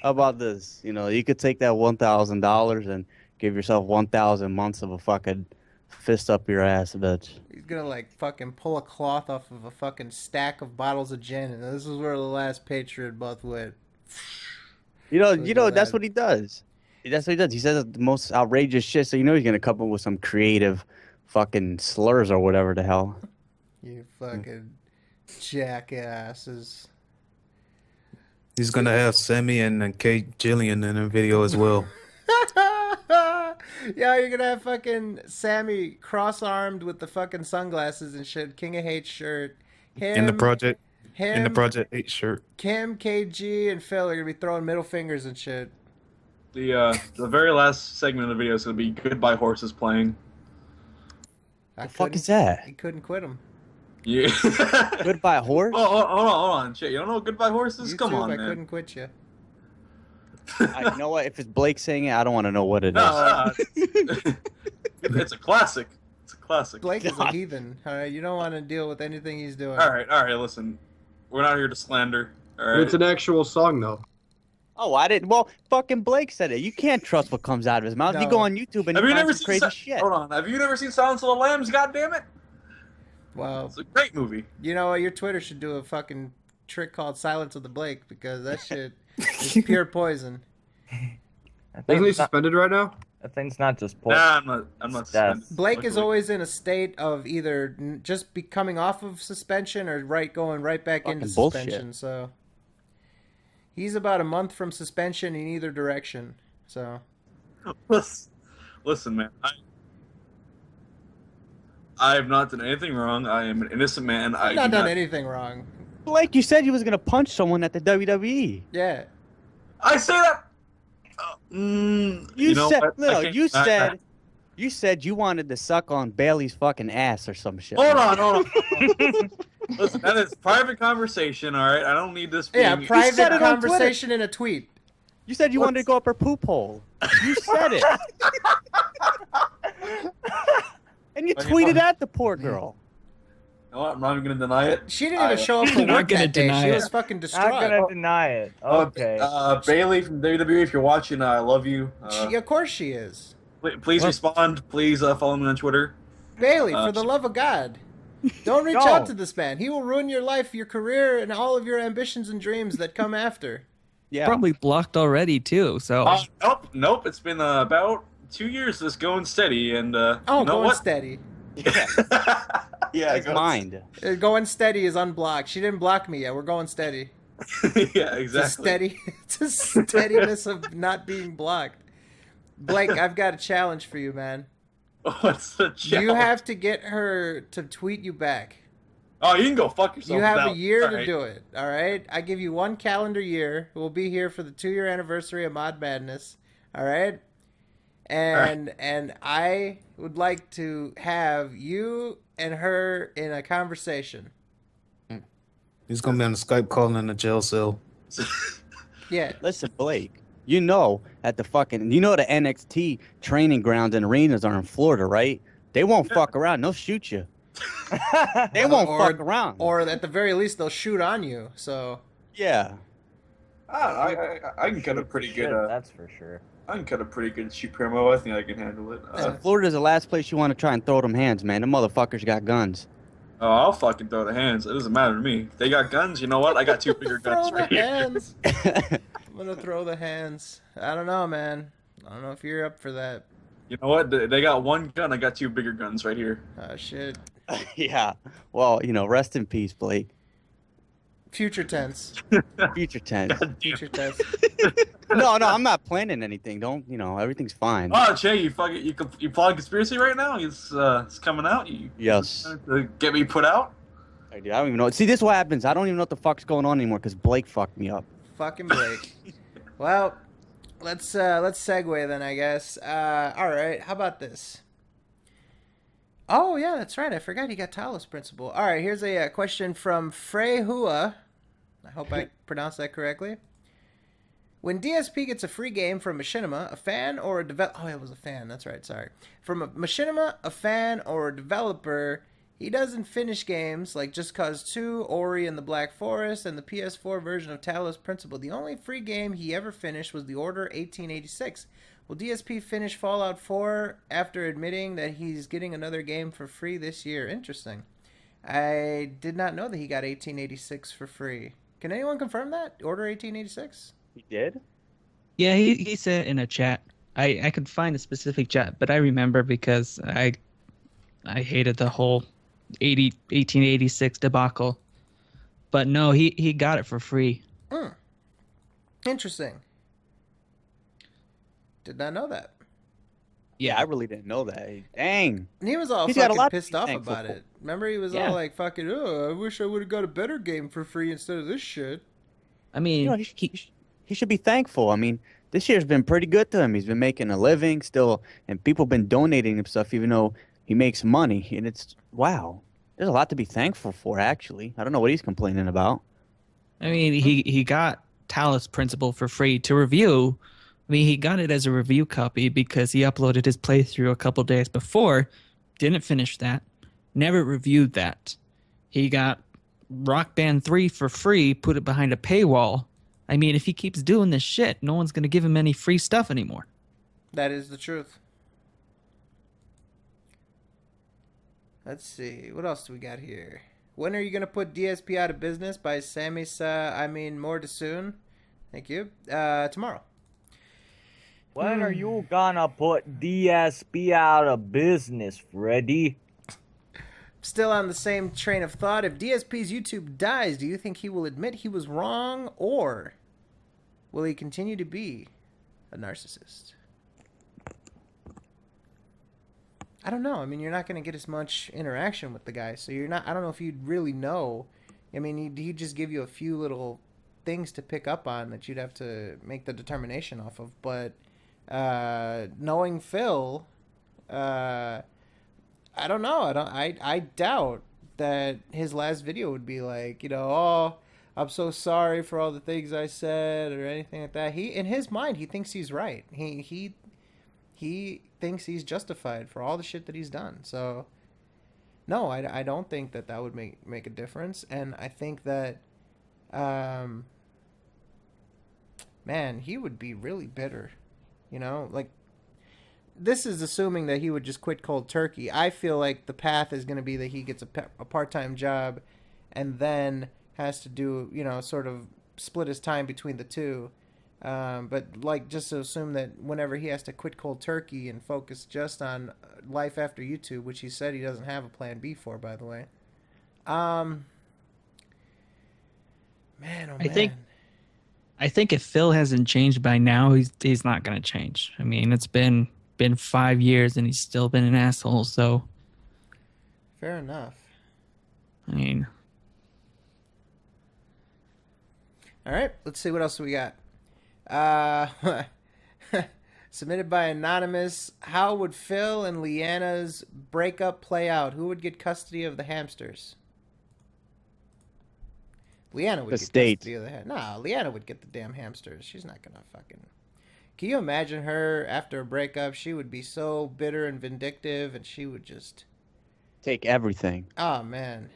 C: How about this? You know, you could take that $1,000 and give yourself 1,000 months of a fucking fist up your ass, bitch.
A: He's gonna like fucking pull a cloth off of a fucking stack of bottles of gin, and this is where the last Patreon month went.
C: That's what he does. That's what he does. He says the most outrageous shit, so he's gonna come up with some creative fucking slurs or whatever the hell.
A: You fucking jackasses.
I: He's gonna have Sammy and Kate Jillian in a video as well.
A: Yeah, you're gonna have fucking Sammy cross-armed with the fucking sunglasses and shit, King of Hate shirt. Him,
I: In the Project 8 shirt.
A: Kim, KG, and Phil are gonna be throwing middle fingers and shit.
G: The very last segment of the video is going to be Goodbye Horses playing.
C: The fuck is that?
A: He couldn't quit him.
G: Yeah.
C: Goodbye Horse?
G: Oh, hold on. Shit, you don't know what Goodbye Horses?
A: YouTube,
G: Come on,
A: I
G: man.
A: couldn't quit you.
C: You know what? If it's Blake saying it, I don't want to know what it is.
G: No, it's a classic. It's a classic.
A: Blake is a heathen. All right, you don't want to deal with anything he's doing.
G: All right. Listen, we're not here to slander. All right.
H: It's an actual song, though.
C: Oh, I didn't. Well, fucking Blake said it. You can't trust what comes out of his mouth. You
A: No.
C: go on YouTube and
G: Have
C: you
G: you
C: find
G: never
C: some
G: seen
C: crazy shit.
G: Hold on. Have you never seen Silence of the Lambs? God damn it!
A: Well,
G: It's a great movie.
A: you know what? Your Twitter should do a fucking trick called Silence of the Blake because that shit is pure poison.
H: Isn't he suspended right now?
B: I think it's not just poison.
G: Nah, I'm not
B: Death.
G: suspended.
A: Blake is
G: Luckily.
A: always in a state of either just be coming off of suspension or going right back into
C: Fucking bullshit.
A: suspension. So he's about a month from suspension in either direction. So
G: Listen, man. I have not done anything wrong. I am an innocent man.
A: I've not done anything wrong.
C: Blake, you said you was gonna punch someone at the WWE.
A: Yeah.
G: I say that.
C: You
G: know
C: said
G: what?
C: no.
G: I can't-
C: You said you wanted to suck on Bailey's fucking ass or some shit.
G: Hold on. Listen, that is private conversation. All right, I don't need this.
A: Yeah,
G: being-
A: private
C: said it on
A: conversation in a tweet.
C: You said you wanted to go up her poop hole. You said it. And you
G: Okay,
C: tweeted
G: fine.
C: at the poor girl.
G: You know what? I'm not even gonna deny it.
A: She didn't even show up for
D: Not
A: work
D: gonna
A: that day.
D: deny
A: She
D: it.
A: was fucking
B: Not
A: distraught.
B: gonna deny it. Okay.
G: Bailey from WWE, if you're watching, I love you.
A: Of course she is.
G: Please respond. Please follow me on Twitter.
A: Bailey, for the love of God, don't reach
B: No.
A: out to this man. He will ruin your life, your career, and all of your ambitions and dreams that come after.
C: Yeah.
D: Probably blocked already too. So
G: Nope. It's been about 2 years this going steady, and
A: Oh,
G: you know
A: going
G: what?
A: steady.
G: Yeah,
C: His mind.
A: Going steady is unblocked. She didn't block me yet. We're going steady.
G: Yeah,
A: It's a
G: exactly.
A: it's a steadiness of not being blocked. Blake, I've got a challenge for you, man.
G: What's the challenge?
A: You have to get her to tweet you back.
G: Oh, you can go fuck yourself.
A: You have a
G: without-
A: year
G: all
A: to
G: right.
A: do it, all right? I give you 1 calendar year. We'll be here for the 2-year anniversary of Mod Madness, all right? And I would like to have you and her in a conversation.
I: He's gonna be on the Skype calling in the jail cell.
A: Yeah.
C: Listen, Blake. You know that the NXT training grounds and arenas are in Florida, right? They won't fuck around. They'll shoot you. They won't fuck around.
A: Or at the very least, they'll shoot on you. So
C: Yeah.
G: I can cut a pretty
B: Shit,
G: good.
B: that's for sure.
G: I can cut a pretty good shoot promo. I think I can handle it.
C: Florida's the last place you want to try and throw them hands, man. Them motherfuckers got guns.
G: Oh, I'll fucking throw the hands. It doesn't matter to me. They got guns. You know what? I got 2 bigger guns
A: throw
G: right
A: the
G: here.
A: hands. I'm gonna throw the hands. I don't know, man. I don't know if you're up for that.
G: You know what? They got 1 gun. I got 2 bigger guns right here.
A: Oh shit.
C: Yeah. Well, rest in peace, Blake.
A: Future tense.
C: Future tense.
A: Future tense.
C: No, I'm not planning anything. Don't, everything's fine.
G: Oh, Che, you plotting conspiracy right now? It's coming out. You
C: Yes.
G: to get me put out?
C: I don't even know. See, this is what happens. I don't even know what the fuck's going on anymore because Blake fucked me up.
A: Fucking Blake. Well, let's segue then, I guess. All right. How about this? Oh yeah, that's right. I forgot he got Talos Principle. All right. Here's a question from Frey Hua. I hope I pronounced that correctly. When DSP gets a free game from Machinima, a fan or a developer... Oh, it was a fan. That's right. Sorry. From a Machinima, a fan or a developer, he doesn't finish games like Just Cause 2, Ori and the Black Forest, and the PS4 version of Talos Principle. The only free game he ever finished was The Order 1886. Will DSP finish Fallout 4 after admitting that he's getting another game for free this year? Interesting. I did not know that he got 1886 for free. Can anyone confirm that? Order 1886?
C: He did?
D: Yeah, he said in a chat. I could find a specific chat, but I remember because I hated the whole 1886 debacle. But no, he got it for free.
A: Interesting. Did not know that.
C: Yeah, I really didn't know that. Dang.
A: And he was all
C: He's got a
A: fucking
C: lot to
A: pissed
C: be
A: off
C: thankful
A: about
C: for.
A: it. Remember, he was
C: Yeah.
A: all like, fucking, oh, I wish I would have got a better game for free instead of this shit.
D: I mean,
C: You know, he should be thankful. I mean, this year's been pretty good to him. He's been making a living still, and people have been donating him stuff even though he makes money. And it's, wow. There's a lot to be thankful for, actually. I don't know what he's complaining about.
D: he got Talos Principle for free to review. I mean, he got it as a review copy because he uploaded his playthrough a couple days before, didn't finish that, never reviewed that. He got Rock Band 3 for free, put it behind a paywall. I mean, if he keeps doing this shit, no one's going to give him any free stuff anymore.
A: That is the truth. Let's see. What else do we got here? When are you going to put DSP out of business? By Sammy more to soon. Thank you. Tomorrow.
B: When are you gonna put DSP out of business, Freddy?
A: Still on the same train of thought. If DSP's YouTube dies, do you think he will admit he was wrong, or will he continue to be a narcissist? I don't know. I mean, you're not going to get as much interaction with the guy, so you're not. I don't know if you'd really know. I mean, he'd just give you a few little things to pick up on that you'd have to make the determination off of. But knowing Phil, I don't know. I doubt that his last video would be like, oh, I'm so sorry for all the things I said or anything like that. In his mind, he thinks he's right. He thinks he's justified for all the shit that he's done. So, no, I don't think that would make a difference. And I think that, man, he would be really bitter. Like, this is assuming that he would just quit cold turkey. I feel like the path is going to be that he gets a part-time job and then has to do, sort of split his time between the two. But, like, just to assume that whenever he has to quit cold turkey and focus just on life after YouTube, which he said he doesn't have a plan B for, by the way. Man, oh, man.
D: I think if Phil hasn't changed by now, he's not going to change. I mean, it's been 5 years and he's still been an asshole, so.
A: Fair enough.
D: I mean.
A: All right, let's see what else we got. Submitted by Anonymous. How would Phil and Leanna's breakup play out? Who would get custody of the hamsters? Leanna would get custody of the hamsters. Nah, Leanna would get the damn hamsters. She's not gonna fucking... Can you imagine her after a breakup? She would be so bitter and vindictive, and she would just...
C: Take everything.
A: Oh, man.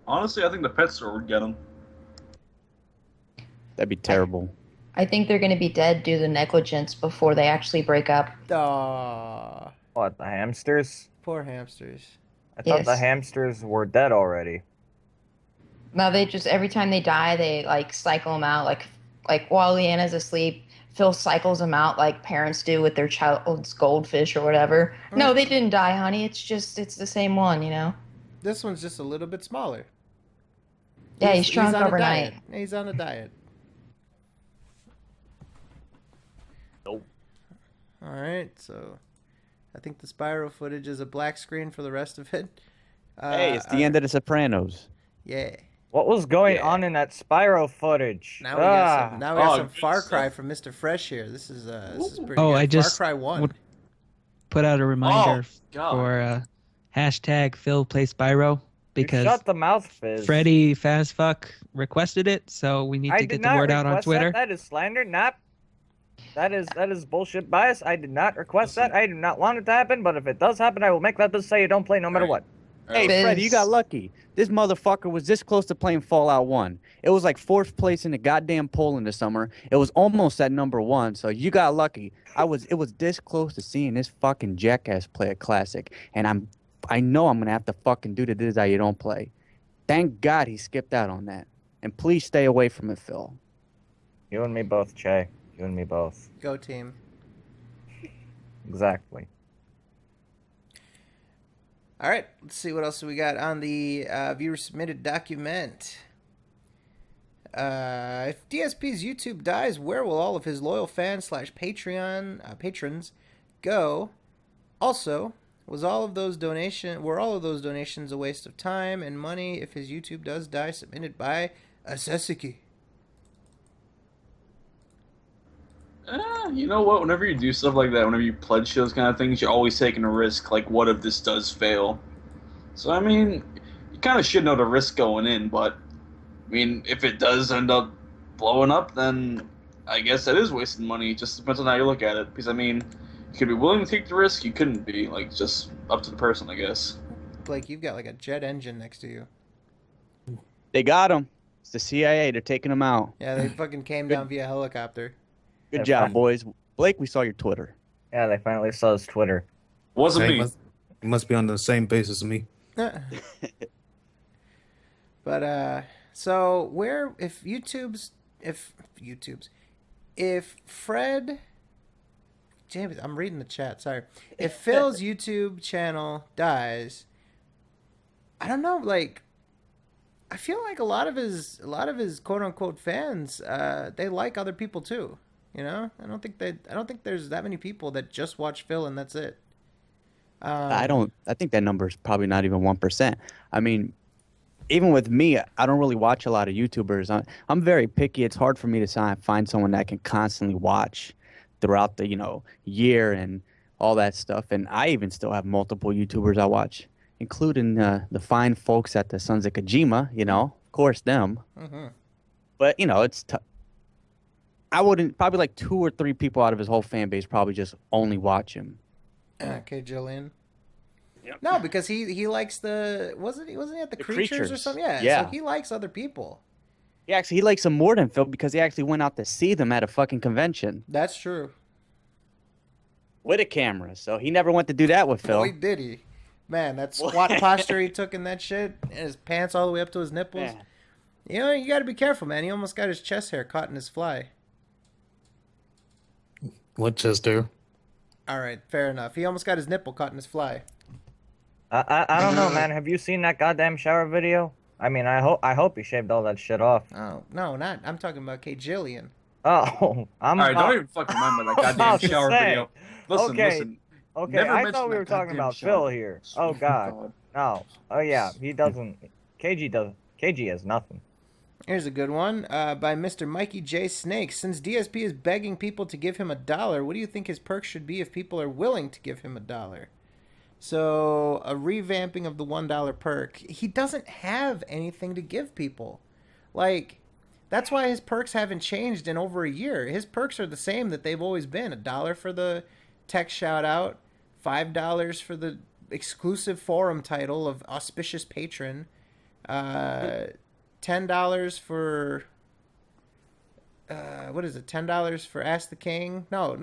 G: Honestly, I think the pet store would get them.
C: That'd be terrible.
E: I think they're going to be dead due to negligence before they actually break up.
A: Aww.
B: What, the hamsters?
A: Poor hamsters.
B: I thought
E: Yes.
B: the hamsters were dead already.
E: No, they just, every time they die, they, like, cycle them out. Like while Leanna's asleep, Phil cycles them out like parents do with their child's goldfish or whatever. No, they didn't die, honey. It's the same one,
A: This one's just a little bit smaller.
E: Yeah, he's drunk
A: on a
E: overnight.
A: diet. He's on a diet.
B: Nope.
A: All right, so I think the Spyro footage is a black screen for the rest of it.
C: Hey, it's the end of The Sopranos.
A: Yeah.
B: What was going on in that Spyro footage?
A: Now we got some
G: good
A: Far
G: stuff.
A: Cry from Mr. Fresh here. This is pretty
D: Oh,
A: good.
D: I just
A: Far Cry 1.
D: would put out a reminder
G: God.
D: for hashtag Phil Play Spyro because
B: Shut the mouth, Fizz.
D: Freddy Fazfuck requested it, so we need
B: I
D: to
B: did
D: get the
B: not
D: word out on
B: request
D: Twitter.
B: That is slander, not. That is bullshit bias. I did not request that. I do not want it to happen, but if it does happen, I will make that say you don't play no matter what.
C: Hey,
E: Fizz.
C: Freddy, you got lucky. This motherfucker was this close to playing Fallout 1. It was like 4th place in the goddamn poll in the summer. It was almost at number 1, so you got lucky. It was this close to seeing this fucking jackass play a classic, and I know I'm gonna have to fucking do this how you don't play. Thank God he skipped out on that. And please stay away from it, Phil.
B: You and me both, Che. You and me both.
A: Go team.
B: Exactly.
A: All right, let's see what else we got on the viewer submitted document. If DSP's YouTube dies, where will all of his loyal fans / Patreon patrons go? Also, were all of those donations a waste of time and money if his YouTube does die? Submitted by Issac.
G: You know what? Whenever you do stuff like that, whenever you pledge those kind of things, you're always taking a risk. Like, what if this does fail? So, I mean, you kind of should know the risk going in, but, I mean, if it does end up blowing up, then I guess that is wasting money. It just depends on how you look at it. Because, I mean, you could be willing to take the risk, you couldn't be. Like, just up to the person, I guess.
A: Blake, you've got like a jet engine next to you.
C: They got him. It's the CIA. They're taking him out.
A: Yeah, they fucking came down via helicopter.
C: Good job, boys. Blake, we saw your Twitter.
B: Yeah, they finally saw his Twitter.
G: Wasn't me.
I: He must be on the same base as me.
A: But so if Fred, James, I'm reading the chat. Sorry, if Phil's YouTube channel dies, I don't know. Like, I feel like a lot of his quote unquote fans, they like other people too. You know, I don't think there's that many people that just watch Phil and that's it.
C: I think that number is probably not even 1%. I mean, even with me, I don't really watch a lot of YouTubers. I'm very picky. It's hard for me to find someone that I can constantly watch throughout the year and all that stuff. And I even still have multiple YouTubers I watch, including the fine folks at the Sons of Kojima. Of course them.
A: Mm-hmm.
C: But it's tough. I wouldn't, probably like 2 or 3 people out of his whole fan base probably just only watch him.
A: Okay, Jillian.
C: Yep.
A: No, because he likes wasn't he at the creatures or something?
C: Yeah.
A: So he likes other people.
C: He likes them more than Phil because he actually went out to see them at a fucking convention.
A: That's true.
C: With a camera, so he never went to do that with Phil.
A: Boy, did he. Man, that squat posture he took in that shit, and his pants all the way up to his nipples.
C: Yeah.
A: You got to be careful, man. He almost got his chest hair caught in his fly.
I: What chest hair?
A: All right, fair enough. He almost got his nipple caught in his fly.
B: I don't know, man. Have you seen that goddamn shower video? I mean, I hope he shaved all that shit off.
A: Oh, no, not. I'm talking about K. Jillian.
B: Oh, I'm.
G: All right, don't even fucking mind about that goddamn shower video. Listen.
B: Okay,
G: Never
B: I
G: mention
B: thought we
G: that
B: were talking
G: goddamn
B: about
G: shower.
B: Phil here. Oh God. No. Oh yeah, he doesn't. KG doesn't. KG has nothing.
A: Here's a good one by Mr. Mikey J. Snake. Since DSP is begging people to give him $1, what do you think his perks should be if people are willing to give him $1? So, a revamping of the $1 perk. He doesn't have anything to give people. Like, that's why his perks haven't changed in over a year. His perks are the same that they've always been. $1 for the tech shout out, $5 for the exclusive forum title of auspicious patron, $10 for what is it? $10 for Ask the King? No,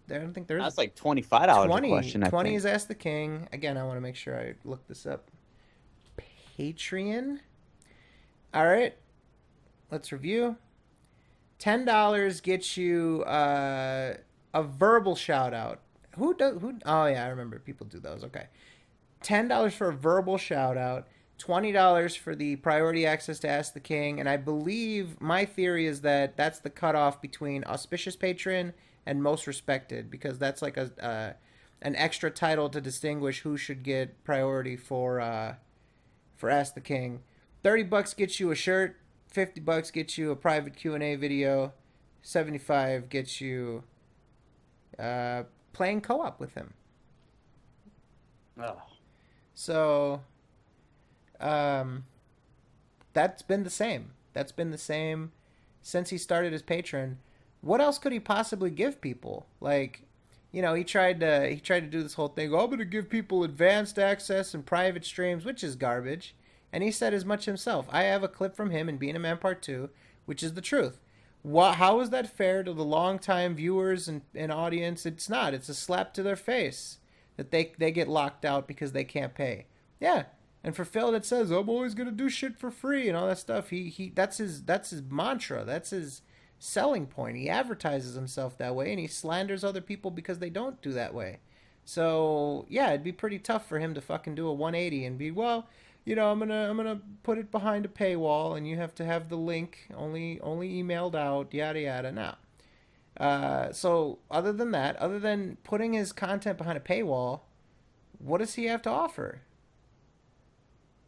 A: I don't think there is.
C: That's like $25 a question.
A: 20
C: I think.
A: is Ask the King. Again, I want to make sure I look this up. Patreon. All right, let's review. $10 gets you a verbal shout out. Who? Oh yeah, I remember people do those. Okay, $10 for a verbal shout out. $20 for the priority access to Ask the King, and I believe my theory is that that's the cutoff between auspicious patron and most respected, because that's like an extra title to distinguish who should get priority for Ask the King. $30 gets you a shirt, $50 gets you a private Q&A video, $75 gets you playing co-op with him.
C: Oh.
A: So that's been the same. That's been the same since he started as patron. What else could he possibly give people? Like, he tried to do this whole thing. Oh, I'm going to give people advanced access and private streams, which is garbage. And he said as much himself. I have a clip from him in Being a Man Part 2, which is the truth. How is that fair to the longtime viewers and audience? It's not. It's a slap to their face that they get locked out because they can't pay. Yeah. And for Phil that says, I'm always gonna do shit for free and all that stuff, he that's his mantra. That's selling point. He advertises himself that way, and he slanders other people because they don't do that way. So yeah, it'd be pretty tough for him to fucking do a 180 and be, well, I'm gonna put it behind a paywall, and you have to have the link only emailed out, yada yada. Now, so other than that, other than putting his content behind a paywall, what does he have to offer?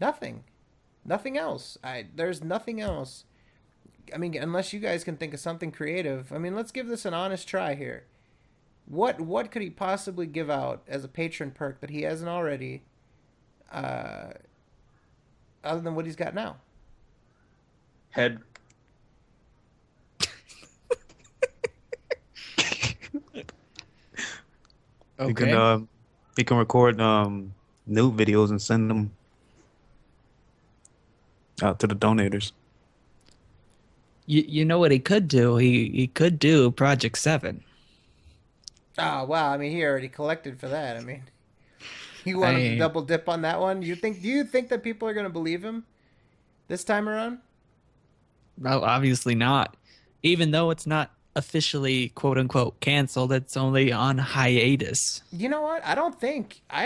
A: Nothing else. There's nothing else. I mean, unless you guys can think of something creative. I mean, let's give this an honest try here. What could he possibly give out as a patron perk that he hasn't already, other than what he's got now?
G: Head.
D: Okay.
I: He can record nude videos and send them out to the donators.
D: You know what he could do? He could do Project 7.
A: Oh, wow. I mean, he already collected for that. I mean, you want him to double dip on that one? Do you think that people are going to believe him this time around?
D: No, obviously not. Even though it's not officially quote unquote canceled, it's only on hiatus.
A: You know what? I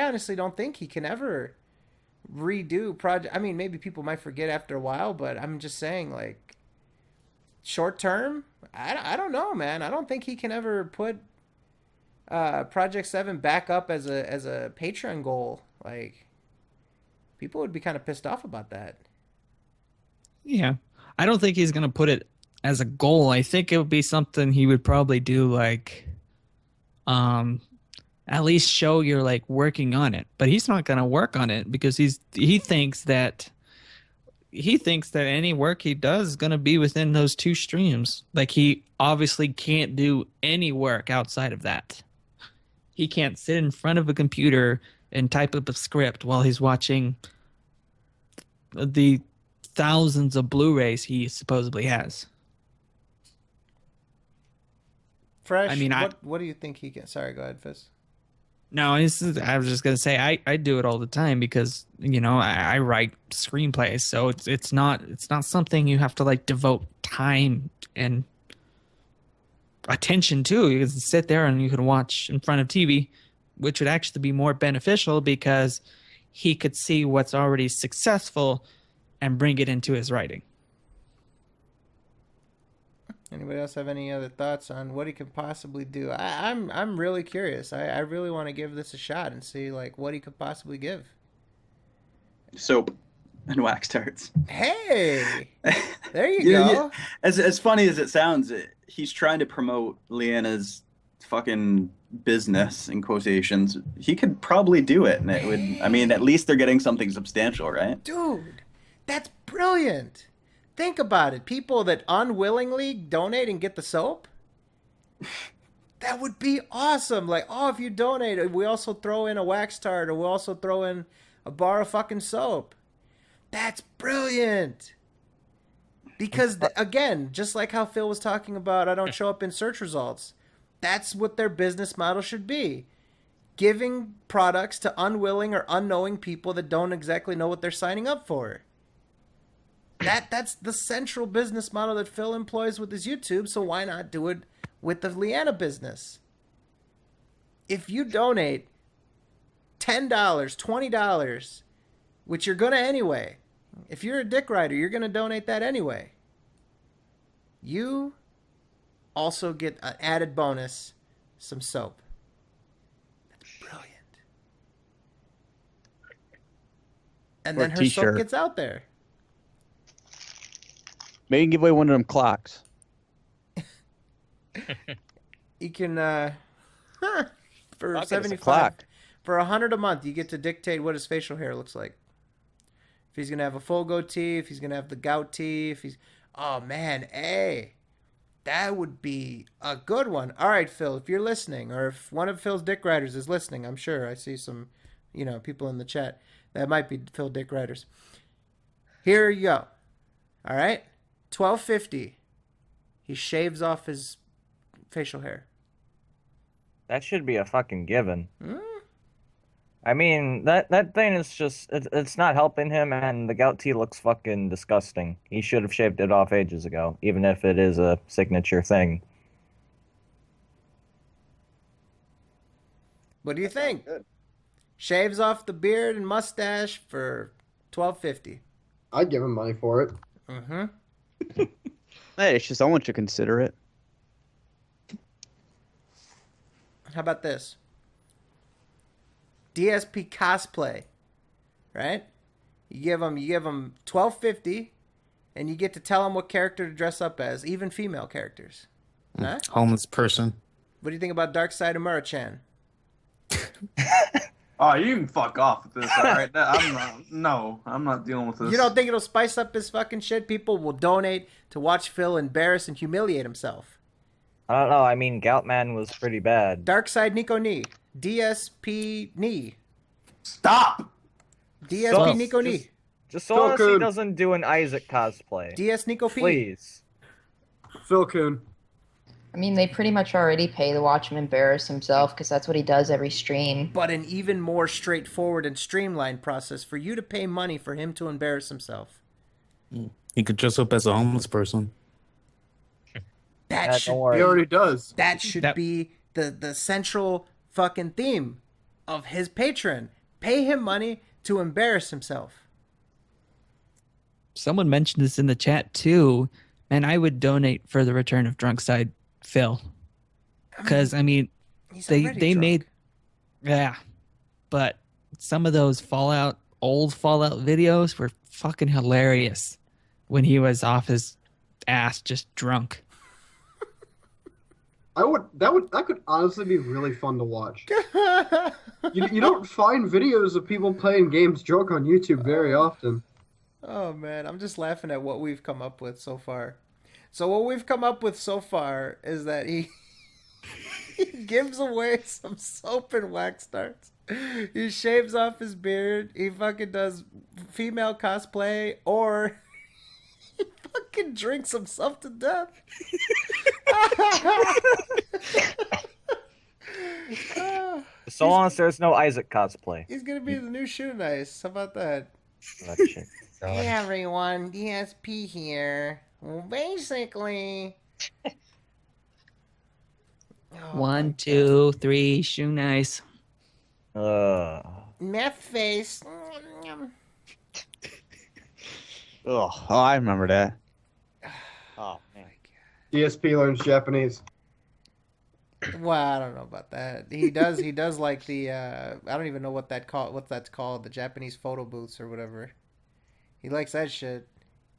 A: honestly don't think he can ever redo Project. I mean, maybe people might forget after a while, but I'm just saying, like, short term, I don't know, man. I don't think he can ever put Project 7 back up as a Patreon goal. Like, people would be kind of pissed off about that.
D: Yeah. I don't think he's going to put it as a goal. I think it would be something he would probably do, like, at least show you're, like, working on it. But he's not going to work on it because he thinks that any work he does is going to be within those 2 streams. Like, he obviously can't do any work outside of that. He can't sit in front of a computer and type up a script while he's watching the thousands of Blu-rays he supposedly has.
A: Fresh,
D: I mean,
A: what do you think he can... Sorry, go ahead, Fizz.
D: No, I was just going to say I do it all the time because, I write screenplays. So it's not something you have to, like, devote time and attention to. You can sit there and you can watch in front of TV, which would actually be more beneficial because he could see what's already successful and bring it into his writing.
A: Anybody else have any other thoughts on what he could possibly do? I'm really curious. I really want to give this a shot and see, like, what he could possibly give.
F: Soap and wax tarts.
A: Hey, there you go.
F: Yeah. As funny as it sounds, he's trying to promote Leanna's fucking business in quotations. He could probably do it, and it would. I mean, at least they're getting something substantial, right?
A: Dude, that's brilliant. Think about it. People that unwillingly donate and get the soap. That would be awesome. Like, oh, if you donate, we also throw in a wax tart, or we also throw in a bar of fucking soap. That's brilliant. Because, again, just like how Phil was talking about, I don't show up in search results. That's what their business model should be. Giving products to unwilling or unknowing people that don't exactly know what they're signing up for. That's the central business model that Phil employs with his YouTube, so why not do it with the Leanna business? If you donate $10, $20, which you're going to anyway, if you're a dick rider, you're going to donate that anyway. You also get an added bonus, some soap. That's brilliant. And then her soap gets out there.
C: Maybe give away one of them clocks.
A: You can for
C: I'll get us a
A: 75
C: clock.
A: for $100 a month, you get to dictate what his facial hair looks like. If he's gonna have a full goatee, if he's gonna have the goatee, if he's hey, that would be a good one. All right, Phil, if you're listening, or if one of Phil's dick riders is listening, I'm sure I see some, people in the chat that might be Phil dick riders. Here you go. All right. $12.50. He shaves off his facial hair.
B: That should be a fucking given. I mean, that thing is just, it's not helping him, and the gout tee looks fucking disgusting. He should have shaved it off ages ago, even if it is a signature thing.
A: What do you think? Shaves off the beard and mustache for $12.50.
H: I'd give him money for it.
A: Mm-hmm.
C: Hey, it's just I want you to consider it.
A: How about this? DSP cosplay, right? You give them $12.50, and you get to tell them what character to dress up as, even female characters. Huh?
I: Homeless person.
A: What do you think about Darkseid Amuro-chan?
G: Oh, you can fuck off with this, all right? I'm not dealing with this.
A: You don't think it'll spice up his fucking shit? People will donate to watch Phil embarrass and humiliate himself.
B: I don't know. I mean, Goutman was pretty bad.
A: Darkseid Nico Ni. DSP Ni.
G: Stop!
A: DSP Nico Ni.
B: Just so long as he
H: Cocoon.
B: doesn't do an Isaac cosplay.
A: DS Nico P.
B: Please.
H: Phil Kuhn.
E: I mean, they pretty much already pay to watch him embarrass himself because that's what he does every stream.
A: But an even more straightforward and streamlined process for you to pay money for him to embarrass himself.
I: He could dress up as a homeless person.
A: That should
B: don't worry.
H: He already does.
A: that should be the central fucking theme of his Patreon. Pay him money to embarrass himself.
D: Someone mentioned this in the chat too, and I would donate for the return of Drunkside Phil. Because I mean,
A: He's
D: they
A: already
D: made,
A: drunk.
D: yeah, but some of those old Fallout videos were fucking hilarious when he was off his ass just drunk.
H: That could honestly be really fun to watch. You don't find videos of people playing games drunk on YouTube very often.
A: Oh man, I'm just laughing at what we've come up with so far. So what we've come up with so far is that he gives away some soap and wax darts. He shaves off his beard. He fucking does female cosplay, or he fucking drinks himself to death.
B: So long as there's no Isaac cosplay.
A: He's gonna be the new Shoe Nice. How about that?
B: That shit.
A: Hey everyone, DSP here. Well, basically,
D: 1, 2, 3, shoe nice.
A: meth face.
C: Oh, I remember that. Oh man.
H: DSP learns Japanese.
A: Well, I don't know about that. He does like the I don't even know what that's called, the Japanese photo booths or whatever. He likes that shit.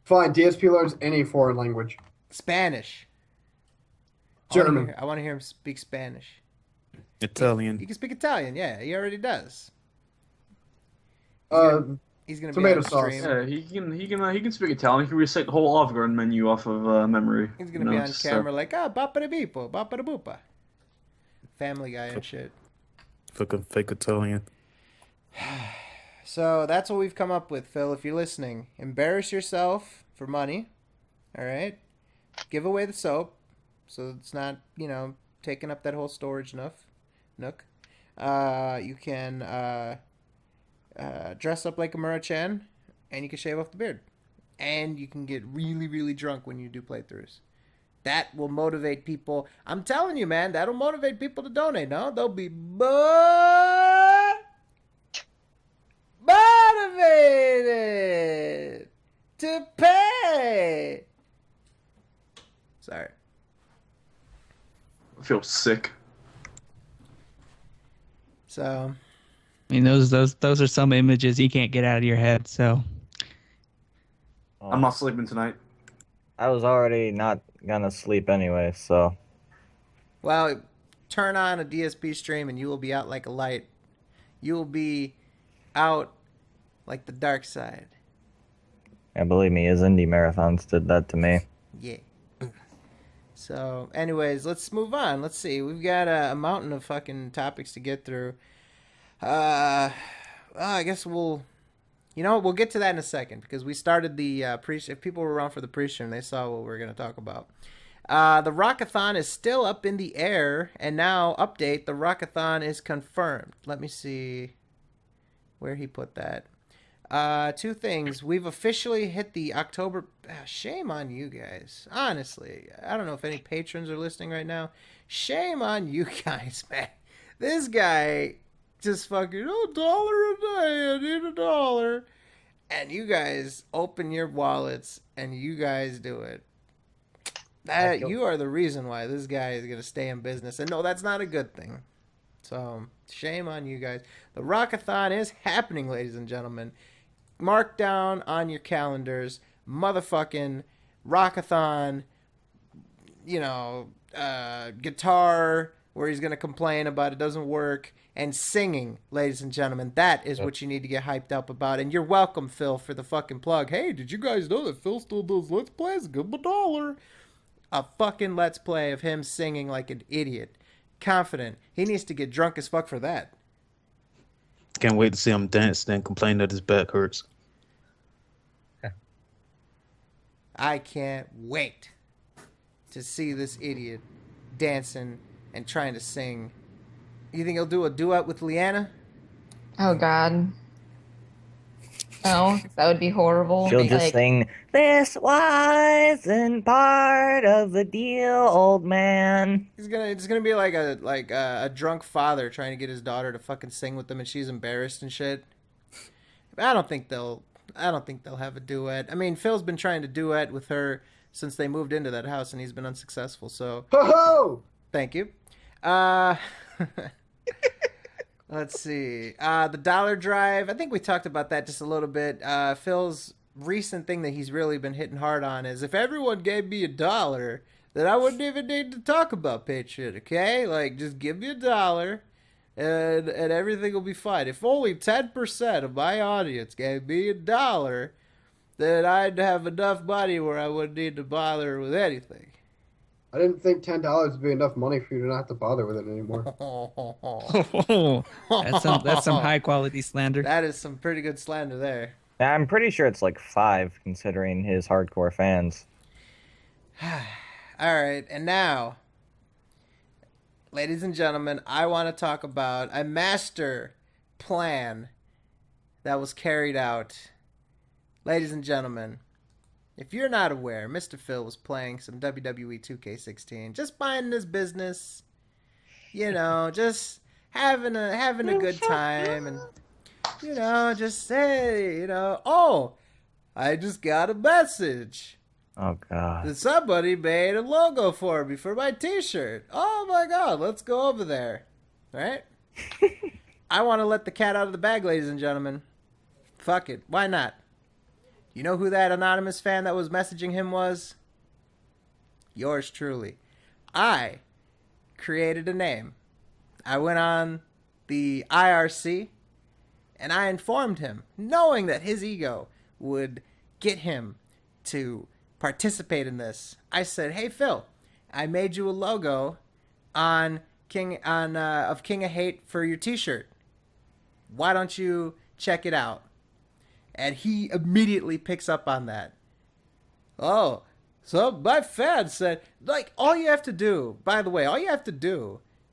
H: Fine, DSP learns any foreign language.
A: Spanish.
H: German.
A: I want to hear him speak Spanish.
I: Italian.
A: He can speak Italian, yeah. He already does. He's gonna be
H: tomato
A: on the
H: sauce.
A: stream.
G: Yeah, he can speak Italian. He can recite the whole Olive Garden menu off of memory.
A: He's gonna be on camera like, bapa da beepo, bapa da boopa. Family Guy and shit.
I: Fucking fake Italian.
A: So that's what we've come up with, Phil. If you're listening, embarrass yourself for money. All right, give away the soap, so it's not taking up that whole storage nook. You can dress up like a Mura-chan, and you can shave off the beard, and you can get really, really drunk when you do playthroughs. That will motivate people. I'm telling you, man, that'll motivate people to donate. No, they'll be motivated to pay. Sorry.
G: I feel sick.
A: So,
D: I mean, those are some images you can't get out of your head. So
G: I'm not sleeping tonight.
B: I was already not gonna sleep anyway, so.
A: well, turn on a DSP stream and you will be out like a light. You will be out like the dark side.
B: And believe me, his indie marathons did that to me.
A: Yeah. So, anyways, let's move on. Let's see. We've got a mountain of fucking topics to get through. I guess we'll get to that in a second because we started the if people were around for the pre-stream, they saw what we were going to talk about. The Rockathon is still up in the air, and now, update, the Rockathon is confirmed. Let me see. where he put that. Two things. We've officially hit the October. Shame on you guys. Honestly, I don't know if any patrons are listening right now. Shame on you guys, man. This guy just fucking, $1 a day. I need $1. And you guys open your wallets and you guys do it. You are the reason why this guy is going to stay in business. And no, that's not a good thing. So, shame on you guys. The Rockathon is happening, ladies and gentlemen. Mark down on your calendars, motherfucking Rockathon, guitar, where he's going to complain about it doesn't work, and singing, ladies and gentlemen. That is what you need to get hyped up about. And you're welcome, Phil, for the fucking plug. Hey, did you guys know that Phil still does Let's Plays? Give him $1. A fucking Let's Play of him singing like an idiot. Confident. He needs to get drunk as fuck for that.
J: Can't wait to see him dance and complain that his back hurts.
A: I can't wait to see this idiot dancing and trying to sing. You think he'll do a duet with Leanna?
E: Oh, God. No, that would be horrible.
B: She'll just sing, "This wasn't part of the deal, old man."
A: It's gonna be like a drunk father trying to get his daughter to fucking sing with them, and she's embarrassed and shit. I don't think they'll have a duet. I mean, Phil's been trying to duet with her since they moved into that house, and he's been unsuccessful. So,
H: Ho-ho!
A: Thank you. Let's see. The dollar drive. I think we talked about that just a little bit. Phil's recent thing that he's really been hitting hard on is if everyone gave me $1, then I wouldn't even need to talk about Patreon, okay? Like, just give me $1 and everything will be fine. If only 10% of my audience gave me $1, then I'd have enough money where I wouldn't need to bother with anything.
H: I didn't think $10 would be enough money for you to not have to bother with it anymore.
D: That's some high quality slander.
A: That is some pretty good slander there.
B: I'm pretty sure it's like 5, considering his hardcore fans.
A: All right, and now, ladies and gentlemen, I want to talk about a master plan that was carried out. Ladies and gentlemen, if you're not aware, Mr. Phil was playing some WWE 2K16, just minding his business, just having a good time, and just say, oh, I just got a message.
B: Oh God!
A: That somebody made a logo for me for my T-shirt. Oh my God, let's go over there, right? I want to let the cat out of the bag, ladies and gentlemen. Fuck it, why not? You know who that anonymous fan that was messaging him was? Yours truly. I created a name. I went on the IRC and I informed him, knowing that his ego would get him to participate in this. I said, "Hey Phil, I made you a logo of King of Hate for your T-shirt. Why don't you check it out?" And he immediately picks up on that. Oh, so my fan said, all you have to do, by the way,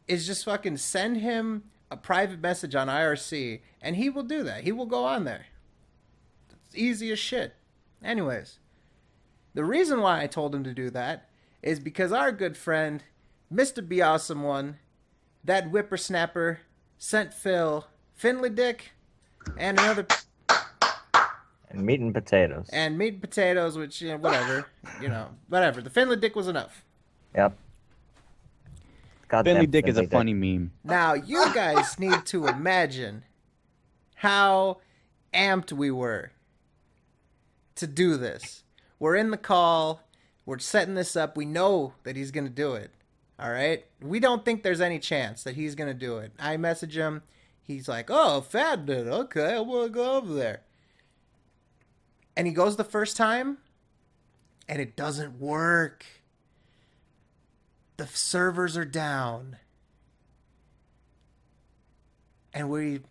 A: is just fucking send him a private message on IRC, and he will do that. He will go on there. It's easy as shit. Anyways, the reason why I told him to do that is because our good friend, Mr. Be Awesome One, that whippersnapper, sent Phil Finley Dick and another...
B: And meat and potatoes.
A: And meat and potatoes, which, whatever. Whatever. The Finley Dick was enough.
B: Yep.
C: Finley Dick is a funny meme.
A: Now, you guys need to imagine how amped we were to do this. We're in the call. We're setting this up. We know that he's going to do it. All right? We don't think there's any chance that he's going to do it. I message him. He's like, "Oh, Fat did. Okay, I'm going to go over there." And he goes the first time, and it doesn't work. The servers are down. And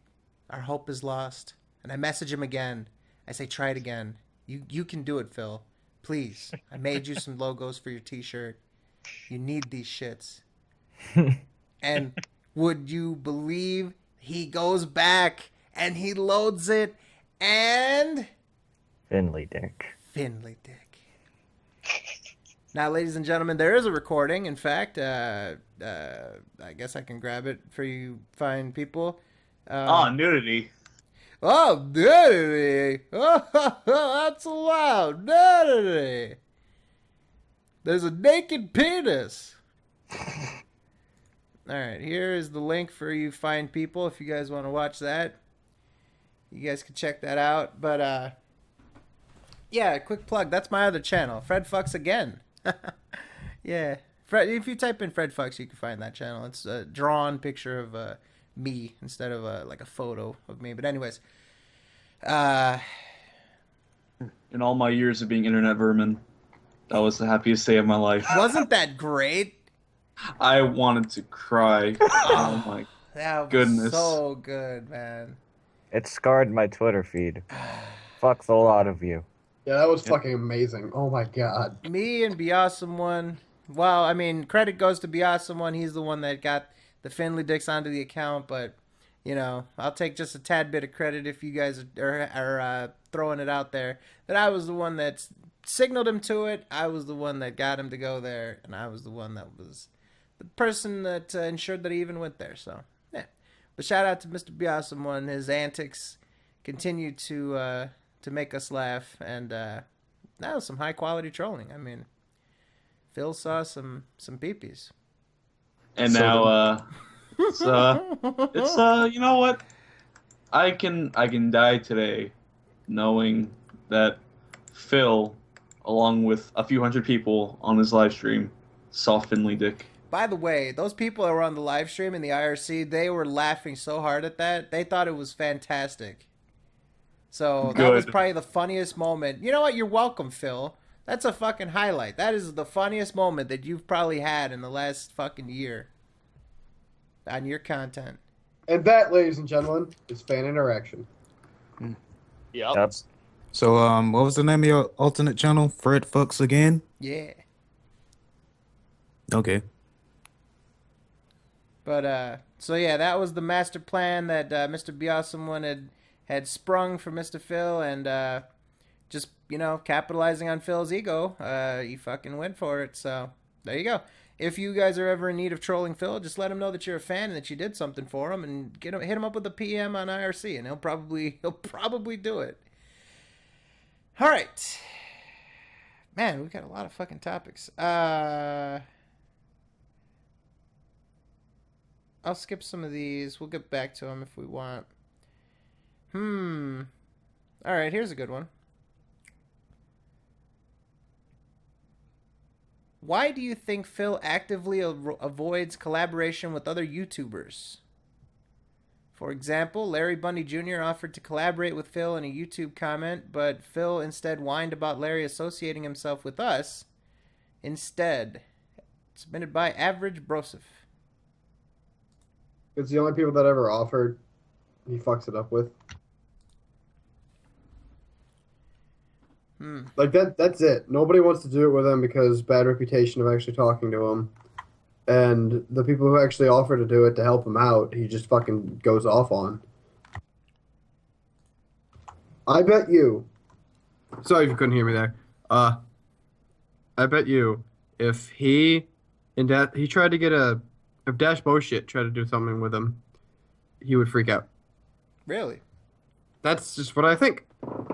A: our hope is lost. And I message him again. I say, "Try it again. You can do it, Phil. Please. I made you some logos for your T-shirt. You need these shits." And would you believe he goes back and he loads it, and
B: Finley Dick.
A: Finley Dick. Now, ladies and gentlemen, there is a recording. In fact, I guess I can grab it for you fine people.
G: Nudity.
A: Oh, nudity! Oh, that's allowed. Nudity! There's a naked penis. Alright, here is the link for you fine people if you guys want to watch that. You guys can check that out. But, yeah, quick plug. That's my other channel, Fred Fucks Again. Yeah. Fred, if you type in Fred Fucks, you can find that channel. It's a drawn picture of me instead of like a photo of me. But anyways.
G: In all my years of being internet vermin, that was the happiest day of my life.
A: Wasn't that great?
G: I wanted to cry. Oh my
A: That
G: goodness.
A: was so good, man.
B: It scarred my Twitter feed. Fucks a lot of you.
H: Yeah, that was fucking amazing. Oh my god.
A: Me and Biawsome One. Well, I mean, credit goes to Biawsome One. He's the one that got the Finley Dicks onto the account, but, you know, I'll take just a tad bit of credit if you guys are throwing it out there. That I was the one that signaled him to it. I was the one that got him to go there, and I was the one that was the person that ensured that he even went there. So, yeah. But shout out to Mr. Biawsome One. His antics continue to make us laugh, and that was some high quality trolling. I mean, Phil saw some peepees.
G: And now, it's you know what? I can die today knowing that Phil, along with a few hundred people on his live stream, saw Finley Dick.
A: By the way, those people that were on the live stream in the IRC, they were laughing so hard at that. They thought it was fantastic. So that was probably the funniest moment. You know what? You're welcome, Phil. That's a fucking highlight. That is the funniest moment that you've probably had in the last fucking year on your content.
H: And that, ladies and gentlemen, is fan interaction.
B: Yep.
I: So, what was the name of your alternate channel? Fred Fucks Again?
A: Yeah.
I: Okay.
A: But, so yeah, that was the master plan that Mr. Biawsome One had sprung for Mr. Phil, and just, you know, capitalizing on Phil's ego, he fucking went for it. So there you go. If you guys are ever in need of trolling Phil, just let him know that you're a fan and that you did something for him, and hit him up with a PM on IRC, and he'll probably do it. All right, man, we've got a lot of fucking topics. I'll skip some of these. We'll get back to them if we want. All right, here's a good one. Why do you think Phil actively avoids collaboration with other YouTubers? For example, Larry Bundy Jr. offered to collaborate with Phil in a YouTube comment, but Phil instead whined about Larry associating himself with us instead. Submitted by Average Broseph.
H: It's the only people that ever offered. He fucks it up with. Like that's it. Nobody wants to do it with him because bad reputation of actually talking to him. And the people who actually offer to do it to help him out, he just fucking goes off on. I bet you. Sorry if you couldn't hear me there. I bet you if he tried to get if Dash Bullshit tried to do something with him, he would freak out.
A: Really?
H: That's just what I think.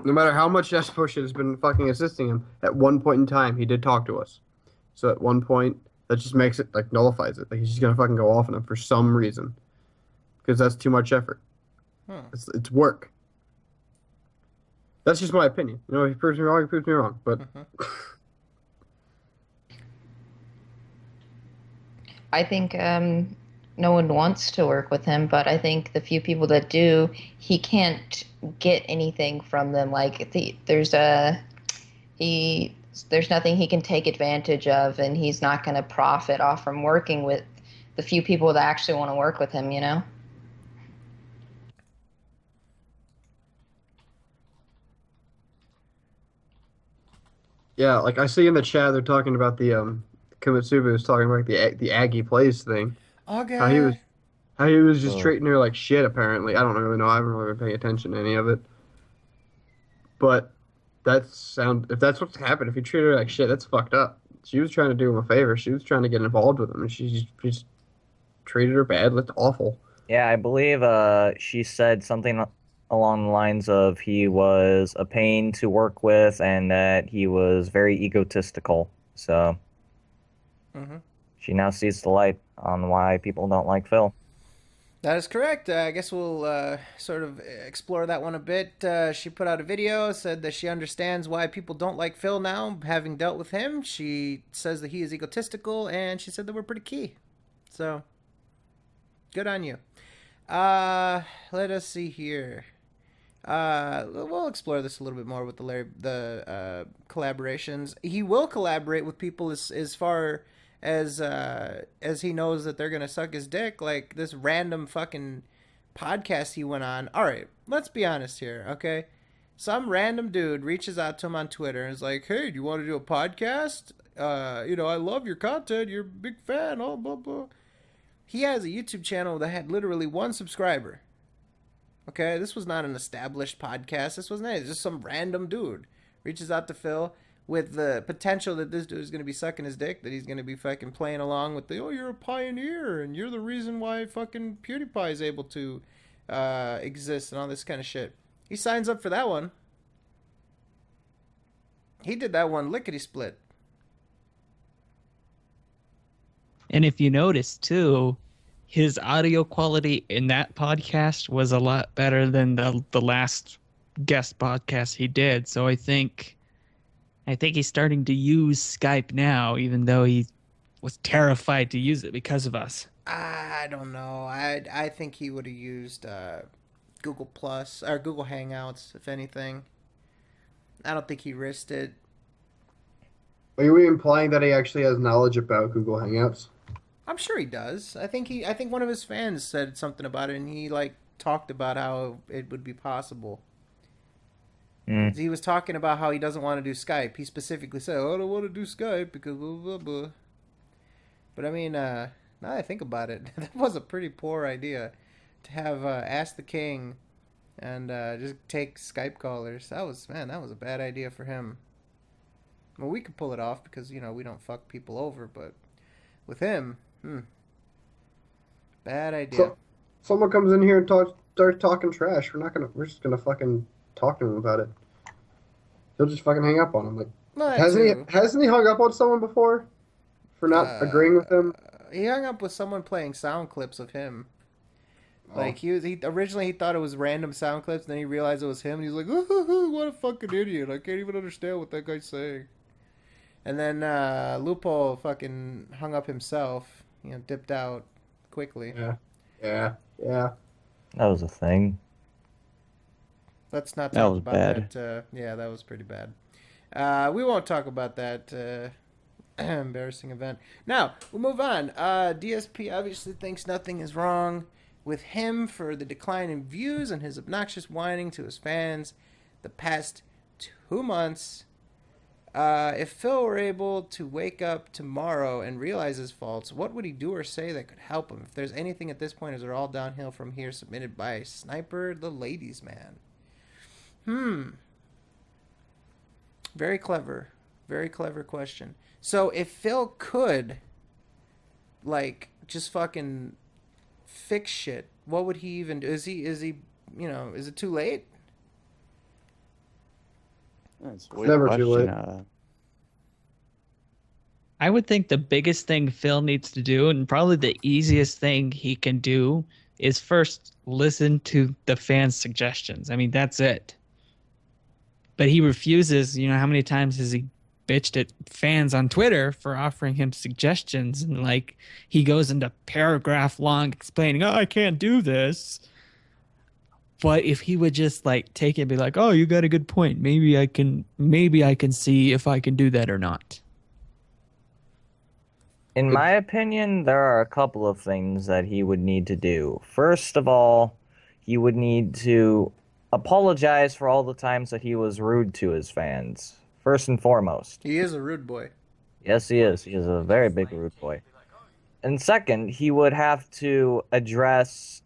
H: No matter how much Dash Bullshit has been fucking assisting him, at one point in time, he did talk to us. So at one point, that just makes it, like, nullifies it. Like, he's just gonna fucking go off on him for some reason. Because that's too much effort. It's work. That's just my opinion. You know, if he proves me wrong, he proves me wrong. But...
E: I think no one wants to work with him, but I think the few people that do, he can't get anything from them. Like there's nothing he can take advantage of, and he's not going to profit off from working with the few people that actually want to work with him, you know?
H: Yeah, like I see in the chat, they're talking about the Kimitsubu was talking about the Aggie Plays thing.
A: Okay.
H: How he was How he was just
B: Oh.
H: treating her like shit, apparently. I don't really know. I haven't really been paying attention to any of it. But if that's what's happened, if he treated her like shit, that's fucked up. She was trying to do him a favor. She was trying to get involved with him, and she just treated her bad. That's awful.
B: Yeah, I believe she said something along the lines of he was a pain to work with and that he was very egotistical. So
A: Mhm.
B: she now sees the light on why people don't like Phil.
A: That is correct. I guess we'll sort of explore that one a bit. She put out a video, said that she understands why people don't like Phil now, having dealt with him. She says that he is egotistical, and she said that we're pretty key. So, good on you. Let us see here. We'll explore this a little bit more with the collaborations. He will collaborate with people as far as he knows that they're gonna suck his dick, like this random fucking podcast he went on. All right, let's be honest here, okay? Some random dude reaches out to him on Twitter and is like, "Hey, do you want to do a podcast? I love your content. You're a big fan. Oh, blah blah." He has a YouTube channel that had literally 1 subscriber. Okay, this was not an established podcast. This wasn't it. It's just some random dude reaches out to Phil with the potential that this dude is going to be sucking his dick, that he's going to be fucking playing along with the, "Oh, you're a pioneer, and you're the reason why fucking PewDiePie is able to exist," and all this kind of shit. He signs up for that one. He did that one lickety-split.
D: And if you notice, too, his audio quality in that podcast was a lot better than the last guest podcast he did. So I think he's starting to use Skype now, even though he was terrified to use it because of us.
A: I don't know. I think he would have used Google Plus or Google Hangouts, if anything. I don't think he risked it.
H: Are you implying that he actually has knowledge about Google Hangouts?
A: I'm sure he does. I think one of his fans said something about it, and he talked about how it would be possible. He was talking about how he doesn't want to do Skype. He specifically said, "Oh, I don't want to do Skype because blah blah blah." But I mean, now that I think about it, that was a pretty poor idea to have Ask the King and just take Skype callers. That was a bad idea for him. Well, we could pull it off because we don't fuck people over, but with him, bad idea.
H: So, someone comes in here and starts talking trash. We're just gonna fucking talk to him about it. He'll just fucking hang up on him. Like, hasn't he hung up on someone before for not agreeing with him?
A: He hung up with someone playing sound clips of him.
H: Oh.
A: Like he originally thought it was random sound clips, and then he realized it was him, and he's like, "Ooh, what a fucking idiot! I can't even understand what that guy's saying." And then Loophole fucking hung up himself, dipped out quickly.
H: Yeah.
B: That was a thing.
A: Let's not
C: That
A: talk
C: was
A: about
C: bad.
A: that. Yeah, that was pretty bad. We won't talk about that embarrassing event. Now, we'll move on. DSP obviously thinks nothing is wrong with him for the decline in views and his obnoxious whining to his fans the past 2 months. If Phil were able to wake up tomorrow and realize his faults, what would he do or say that could help him? If there's anything at this point, is it all downhill from here? Submitted by Sniper the Ladies Man. Very clever. Very clever question. So if Phil could, just fucking fix shit, what would he even do? Is he, is it too late?
C: That's a
H: Never
C: weird
H: too late.
C: question.
D: I would think the biggest thing Phil needs to do, and probably the easiest thing he can do, is first listen to the fans' suggestions. I mean, that's it. But he refuses. How many times has he bitched at fans on Twitter for offering him suggestions? And he goes into paragraph long explaining, "Oh, I can't do this." But if he would just take it and be like, "Oh, you got a good point. Maybe I can see if I can do that or not."
B: In my opinion, there are a couple of things that he would need to do. First of all, he would need to apologize for all the times that he was rude to his fans. First and foremost.
A: He is a rude boy.
B: Yes, he is. He is a very big rude boy. And second, he would have to address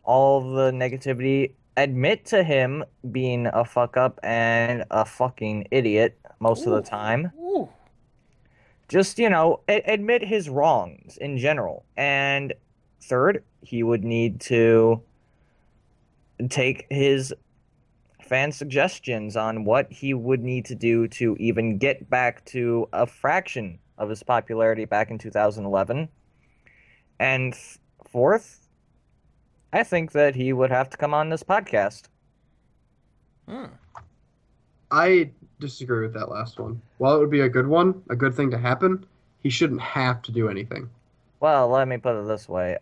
B: all the negativity, admit to him being a fuck up and a fucking idiot most of the time.
A: Ooh.
B: Just, admit his wrongs in general. And third, he would need to take his fan suggestions on what he would need to do to even get back to a fraction of his popularity back in 2011. And fourth, I think that he would have to come on this podcast.
H: I disagree with that last one. While it would be a good one, a good thing to happen, he shouldn't have to do anything.
B: Well, let me put it this way.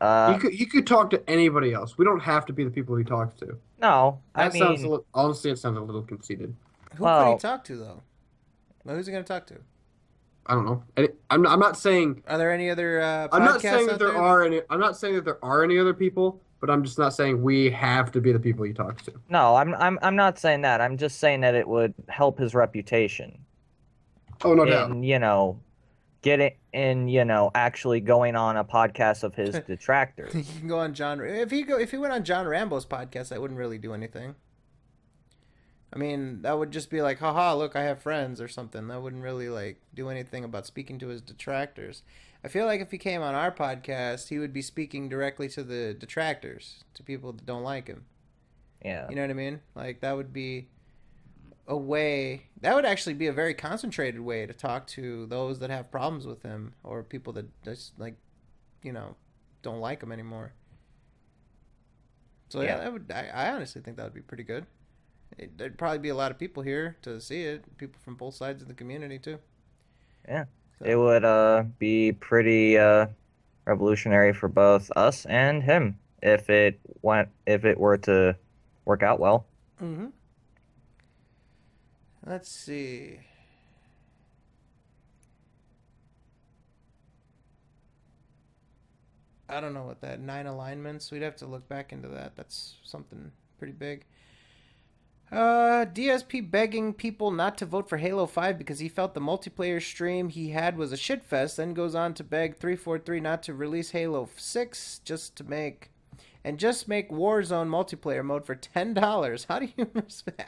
H: He could talk to anybody else. We don't have to be the people he talks to.
B: No,
H: Honestly, it sounds a little conceited.
A: Who could he talk to, though? Well, who's he going to talk to?
H: I don't know. I'm not saying.
A: Are there any other podcasts
H: I'm not saying that there
A: there?
H: are any. I'm not saying that there are any other people, but I'm just not saying we have to be the people he talks to.
B: No, I'm not saying that. I'm just saying that it would help his reputation.
H: Oh, no doubt.
B: And, get it in, actually going on a podcast of his detractors.
A: He can go on John. If he went on John Rambo's podcast, that wouldn't really do anything. I mean, that would just be like, haha, look, I have friends or something. That wouldn't really do anything about speaking to his detractors. I feel like if he came on our podcast, he would be speaking directly to the detractors, to people that don't like him.
B: Yeah.
A: You know what I mean? That would be a way. That would actually be a very concentrated way to talk to those that have problems with him or people that just don't like him anymore. So yeah, I honestly think that would be pretty good. There'd probably be a lot of people here to see it. People from both sides of the community too.
B: Yeah, so. It would be pretty revolutionary for both us and him if it were to work out well.
A: Mm-hmm. Let's see. I don't know what that 9 alignments. We'd have to look back into that. That's something pretty big. DSP begging people not to vote for Halo 5 because he felt the multiplayer stream he had was a shitfest, then goes on to beg 343 not to release Halo 6 just make Warzone multiplayer mode for $10. How do you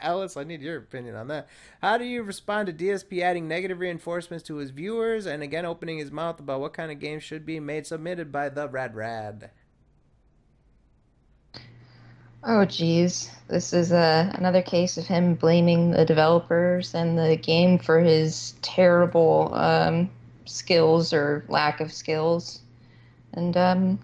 A: Alice, I need your opinion on that. How do you respond to DSP adding negative reinforcements to his viewers and again opening his mouth about what kind of games should be made submitted by the Rad?
E: Oh, geez. This is another case of him blaming the developers and the game for his terrible skills or lack of skills. And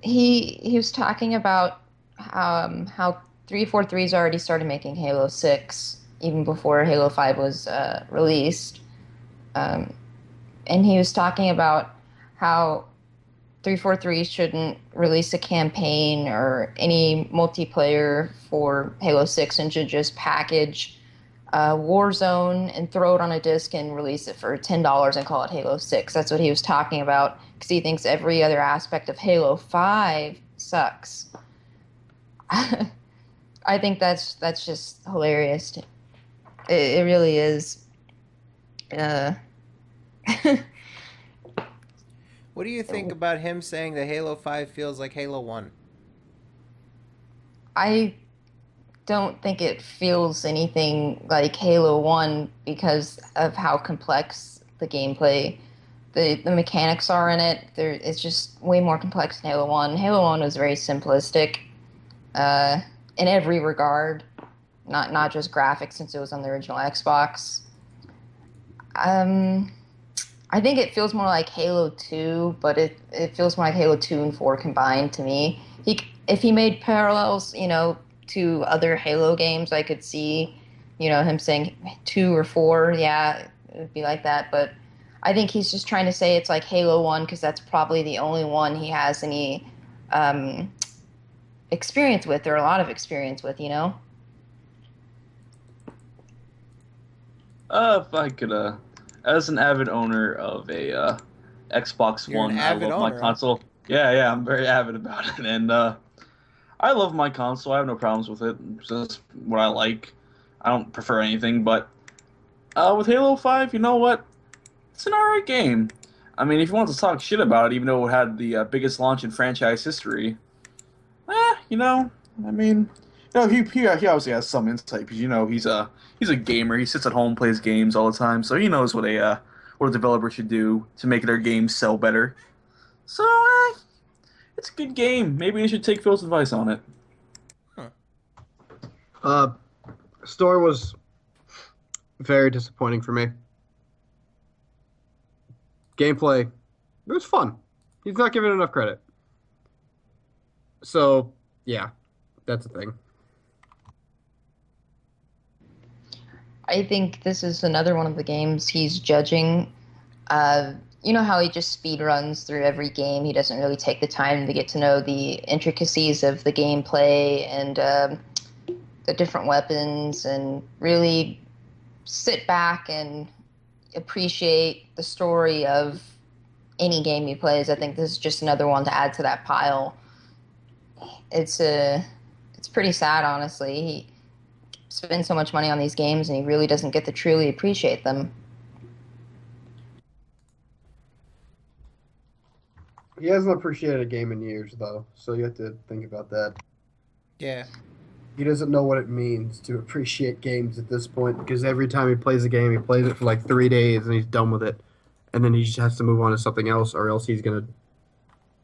E: he was talking about how 343's already started making Halo 6 even before Halo 5 was released. And he was talking about how 343 shouldn't release a campaign or any multiplayer for Halo 6 and should just package Warzone and throw it on a disc and release it for $10 and call it Halo 6. That's what he was talking about because he thinks every other aspect of Halo 5 sucks. I think that's just hilarious. It really is.
A: What do you think about him saying that Halo 5 feels like Halo 1?
E: I don't think it feels anything like Halo 1 because of how complex the gameplay, the mechanics are in it. It's just way more complex than Halo 1. Halo 1 was very simplistic in every regard, not just graphics since it was on the original Xbox. I think it feels more like Halo 2, but it feels more like Halo 2 and 4 combined to me. If he made parallels, to other Halo games, I could see, him saying 2 or 4, yeah, it would be like that. But I think he's just trying to say it's like Halo 1 because that's probably the only one he has any experience with, or a lot of experience with,
G: If I could, as an avid owner of a Xbox
A: You're
G: One,
A: an
G: I
A: avid
G: love my
A: owner, huh?
G: console. Yeah, I'm very avid about it, and I love my console. I have no problems with it. It's just what I like. I don't prefer anything, but with Halo 5, you know what? It's an alright game. I mean, if you want to talk shit about it, even though it had the biggest launch in franchise history, you know, I mean, he obviously has some insight because he's a gamer. He sits at home, plays games all the time, so he knows what a developer should do to make their games sell better. So it's a good game. Maybe you should take Phil's advice on it.
H: Story was very disappointing for me. Gameplay, it was fun. He's not giving it enough credit. So, yeah, that's the thing.
E: I think this is another one of the games he's judging. You know how he just speed runs through every game? He doesn't really take the time to get to know the intricacies of the gameplay and the different weapons and really sit back and appreciate the story of any game he plays. I think this is just another one to add to that pile. It's pretty sad, honestly. He spends so much money on these games and he really doesn't get to truly appreciate them.
H: He hasn't appreciated a game in years, though, so you have to think about that.
A: Yeah.
H: He doesn't know what it means to appreciate games at this point, because every time he plays a game, he plays it for like 3 days and he's done with it. And then he just has to move on to something else, or else he's going to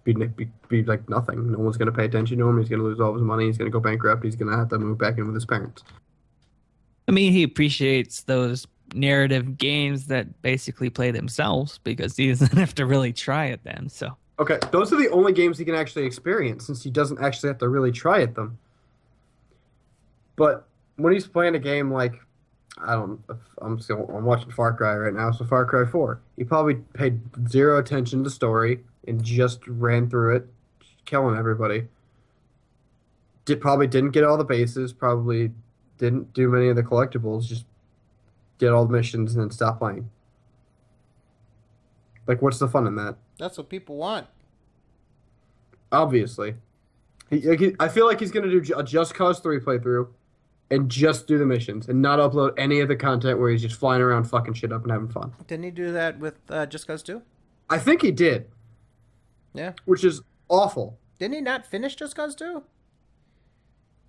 H: be like nothing. No one's going to pay attention to him. He's going to lose all his money. He's going to go bankrupt. He's going to have to move back in with his parents.
D: I mean, he appreciates those narrative games that basically play themselves because he doesn't have to really try at them. So
H: okay, those are the only games he can actually experience, since he doesn't actually have to really try at them. But when he's playing a game like, I'm watching Far Cry right now, so Far Cry 4, he probably paid zero attention to the story and just ran through it, killing everybody. Probably didn't get all the bases, probably didn't do many of the collectibles, just did all the missions and then stop playing. Like, what's the fun in that?
A: That's what people want.
H: Obviously. I feel like he's going to do a Just Cause 3 playthrough and just do the missions and not upload any of the content where he's just flying around fucking shit up and having fun.
A: Didn't he do that with Just Cause 2?
H: I think he did.
A: Yeah.
H: Which is awful.
A: Didn't he not finish Just Cause 2?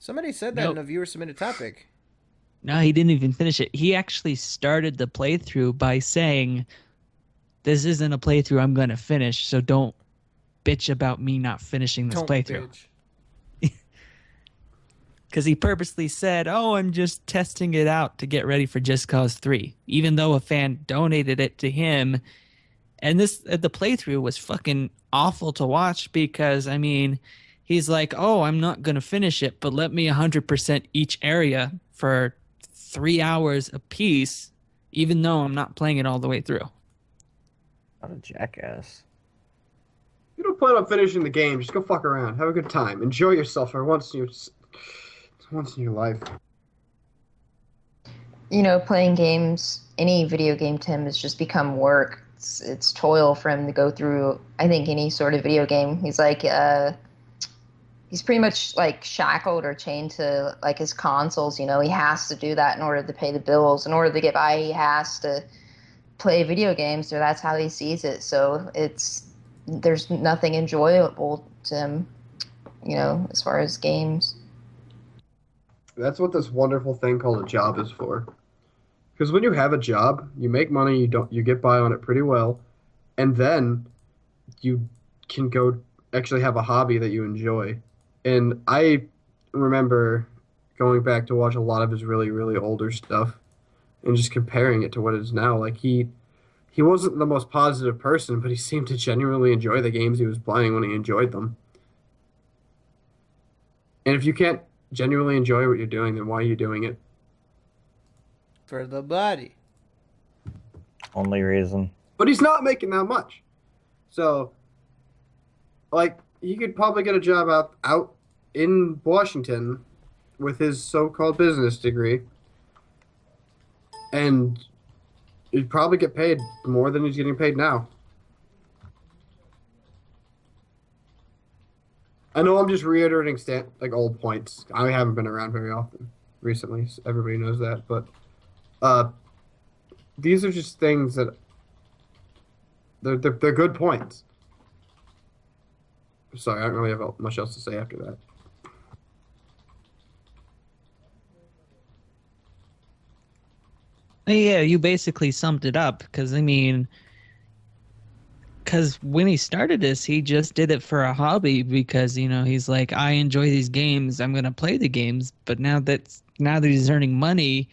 A: Somebody said that in a viewer-submitted topic.
D: No, he didn't even finish it. He actually started the playthrough by saying, this isn't a playthrough I'm going to finish, so don't bitch about me not finishing this playthrough. Because he purposely said, I'm just testing it out to get ready for Just Cause 3, even though a fan donated it to him. And the playthrough was fucking awful to watch because, I mean, he's like, I'm not going to finish it, but let me 100% each area for 3 hours a piece, even though I'm not playing it all the way through.
B: What a jackass.
H: You don't plan on finishing the game, just go fuck around. Have a good time. Enjoy yourself for once in your life.
E: You know, playing games, any video game to him has just become work. It's toil for him to go through, I think, any sort of video game. He's like, he's pretty much like shackled or chained to like his consoles. You know, he has to do that in order to pay the bills. In order to get by, he has to play video games, or that's how he sees it. So there's nothing enjoyable to him, you know, as far as games.
H: That's what this wonderful thing called a job is for. Because when you have a job, you make money, you get by on it pretty well, and then you can go actually have a hobby that you enjoy. And I remember going back to watch a lot of his really, really older stuff and just comparing it to what it is now. Like, he wasn't the most positive person, but he seemed to genuinely enjoy the games he was playing when he enjoyed them. And if you can't genuinely enjoy what you're doing, then why are you doing it?
A: For the body.
B: Only reason.
H: But he's not making that much. So, like, he could probably get a job out in Washington with his so-called business degree. And he'd probably get paid more than he's getting paid now. I know I'm just reiterating old points. I haven't been around very often recently. So everybody knows that. But these are just things that They're good points. Sorry, I don't really have much else to say after that.
D: Yeah, you basically summed it up because when he started this, he just did it for a hobby because he's like, I enjoy these games, I'm gonna play the games. But now that he's earning money,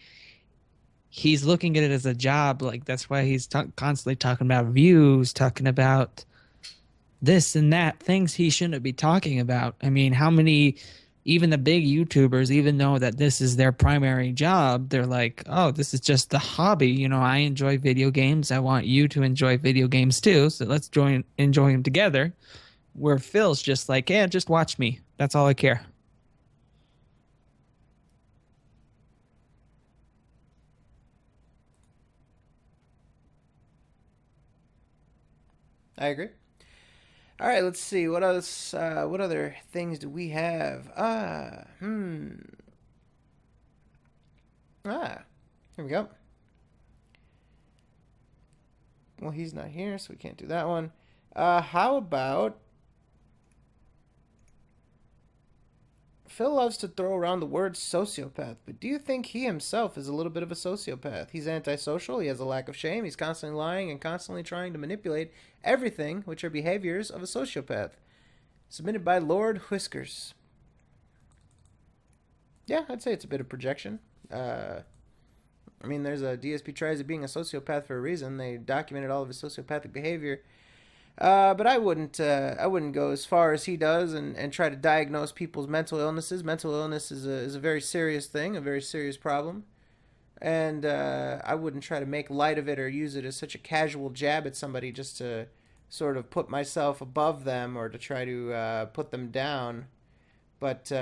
D: he's looking at it as a job. Like that's why he's constantly talking about views, talking about this and that, things he shouldn't be talking about. I mean, how many, even the big YouTubers, even know that this is their primary job, they're like, oh, this is just the hobby. I enjoy video games. I want you to enjoy video games too. So let's enjoy them together. Where Phil's just like, yeah, just watch me. That's all I care.
A: I agree. All right, let's see. What else? What other things do we have? Here we go. Well, he's not here, so we can't do that one. How about Phil loves to throw around the word sociopath, but do you think he himself is a little bit of a sociopath? He's antisocial, he has a lack of shame, he's constantly lying and constantly trying to manipulate everything, which are behaviors of a sociopath. Submitted by Lord Whiskers. Yeah, I'd say it's a bit of projection. There's a DSP tries being a sociopath for a reason. They documented all of his sociopathic behavior. But I wouldn't go as far as he does and try to diagnose people's mental illnesses. Mental illness is a very serious thing, a very serious problem. And I wouldn't try to make light of it or use it as such a casual jab at somebody just to sort of put myself above them or to try to put them down. But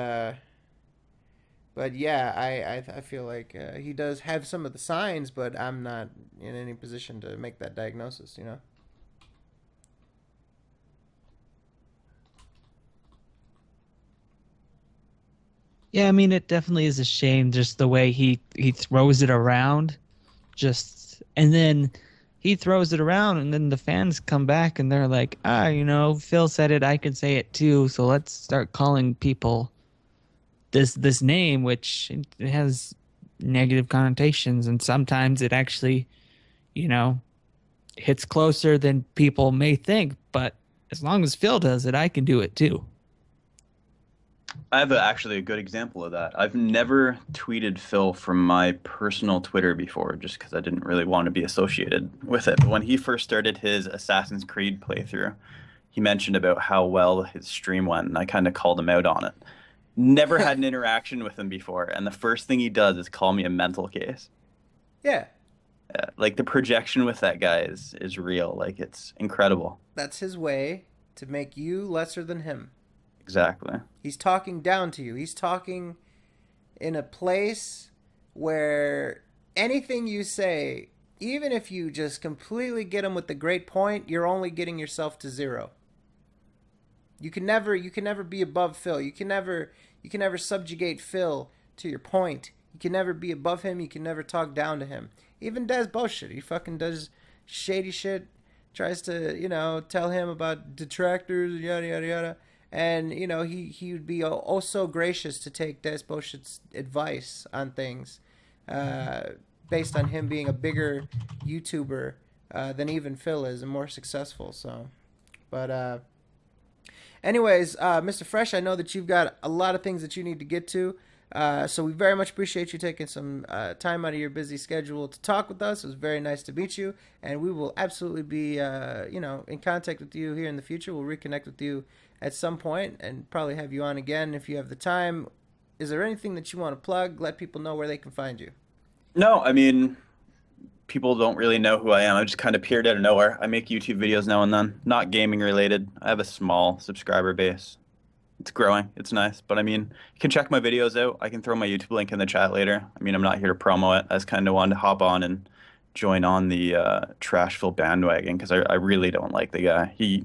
A: yeah, I feel like he does have some of the signs, but I'm not in any position to make that diagnosis,
D: Yeah, it definitely is a shame just the way he throws it around. And then he throws it around and then the fans come back and they're like, Phil said it, I can say it too, so let's start calling people this name, which it has negative connotations, and sometimes it actually, hits closer than people may think, but as long as Phil does it, I can do it too.
F: I have actually a good example of that. I've never tweeted Phil from my personal Twitter before just because I didn't really want to be associated with it. But when he first started his Assassin's Creed playthrough, he mentioned about how well his stream went, and I kind of called him out on it. Never had an interaction with him before, and the first thing he does is call me a mental case.
A: Yeah.
F: Like, the projection with that guy is real. Like, it's incredible.
A: That's his way to make you lesser than him.
F: Exactly.
A: He's talking down to you. He's talking in a place where anything you say, even if you just completely get him with the great point, you're only getting yourself to zero. You can never be above Phil. You can never subjugate Phil to your point. You can never be above him. You can never talk down to him. Even does bullshit. He fucking does shady shit. Tries to, tell him about detractors, yada, yada, yada. And, he would be oh so gracious to take Des Boschet's advice on things based on him being a bigger YouTuber than even Phil is and more successful. So, but anyways, Mr. Fresh, I know that you've got a lot of things that you need to get to. So we very much appreciate you taking some time out of your busy schedule to talk with us. It was very nice to meet you. And we will absolutely be, in contact with you here in the future. We'll reconnect with you at some point and probably have you on again if you have the time. Is there anything that you want to plug? Let people know where they can find you.
F: No, people don't really know who I am. I just kind of appeared out of nowhere. I make YouTube videos now and then, not gaming related. I have a small subscriber base. It's growing. It's nice. But you can check my videos out. I can throw my YouTube link in the chat later. I'm not here to promo it. I just kind of wanted to hop on and join on the Trashville bandwagon because I really don't like the guy. He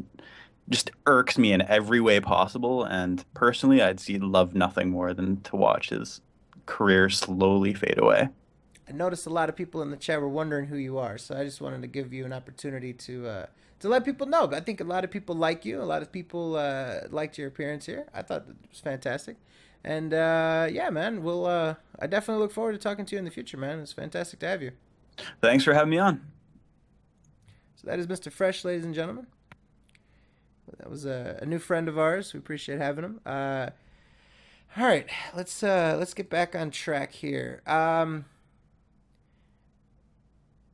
F: just irks me in every way possible. And personally, I'd love nothing more than to watch his career slowly fade away.
A: I noticed a lot of people in the chat were wondering who you are, so I just wanted to give you an opportunity to to let people know. I think a lot of people like you. A lot of people liked your appearance here. I thought it was fantastic. And yeah, man, I definitely look forward to talking to you in the future, man. It's fantastic to have you.
F: Thanks for having me on.
A: So that is Mr. Fresh, ladies and gentlemen. That was a new friend of ours. We appreciate having him. All right, let's get back on track here.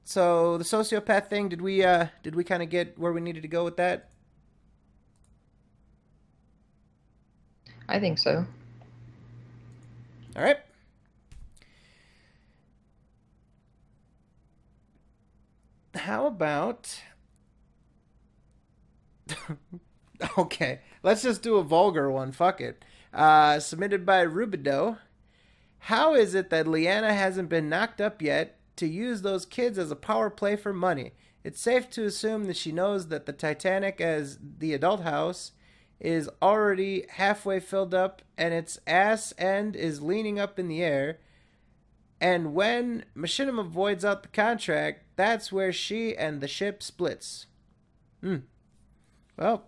A: So the sociopath thing, did we kind of get where we needed to go with that?
E: I think so.
A: All right. How about... Okay, let's just do a vulgar one. Fuck it. Submitted by Rubido. How is it that Leanna hasn't been knocked up yet to use those kids as a power play for money? It's safe to assume that she knows that the Titanic, as the adult house, is already halfway filled up and its ass end is leaning up in the air. And when Machinima voids out the contract, that's where she and the ship splits. Well,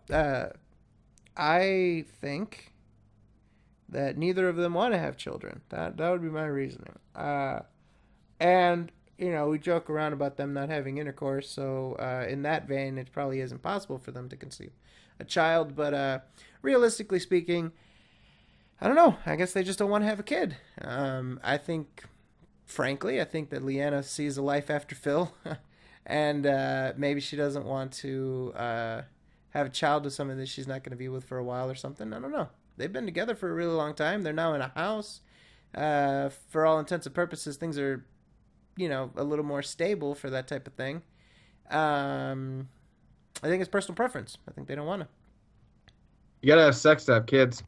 A: I think that neither of them want to have children. That would be my reasoning. And, you know, we joke around about them not having intercourse, so in that vein, it probably isn't possible for them to conceive a child. But realistically speaking, I don't know. I guess they just don't want to have a kid. I think that Leanna sees a life after Phil, and maybe she doesn't want to have a child with someone that she's not going to be with for a while or something. I don't know. They've been together for a really long time. They're now in a house. For all intents and purposes, things are, you know, a little more stable for that type of thing. I think it's personal preference. I think they don't want to.
H: You gotta have sex to have kids.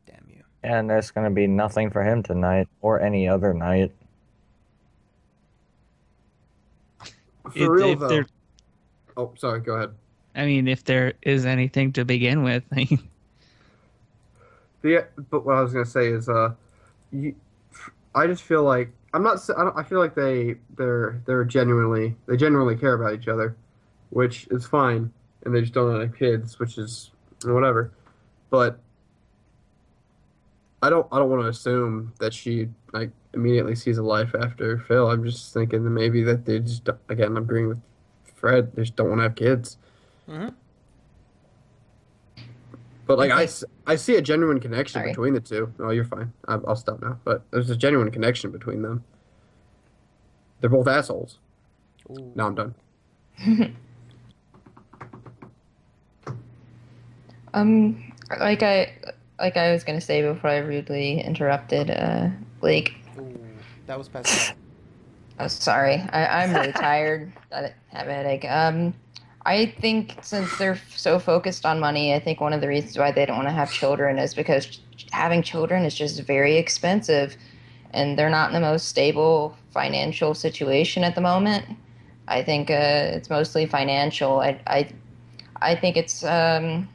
A: Damn you.
B: And there's going to be nothing for him tonight or any other night.
H: For real, though. Oh, sorry. Go ahead.
D: I mean, if there is anything to begin with.
H: Yeah, but what I was gonna say is, I just feel like I feel like they genuinely care about each other, which is fine, and they just don't have kids, which is whatever. But I don't want to assume that she like immediately sees a life after Phil. I'm just thinking that maybe that they just, again, I'm agreeing with Fred. They just don't want to have kids.
A: Mm-hmm.
H: But like I see a genuine connection
E: Sorry.
H: between the two. Oh, you're fine. I'll stop now. But there's a genuine connection between them. They're both assholes.
A: Ooh.
H: Now I'm done.
E: Like I was gonna say before I rudely interrupted, Blake.
A: Ooh, that was past.
E: Oh, sorry. I'm really tired. I have a headache. I think since they're so focused on money, I think one of the reasons why they don't want to have children is because having children is just very expensive, and they're not in the most stable financial situation at the moment. I think it's mostly financial. I think it's I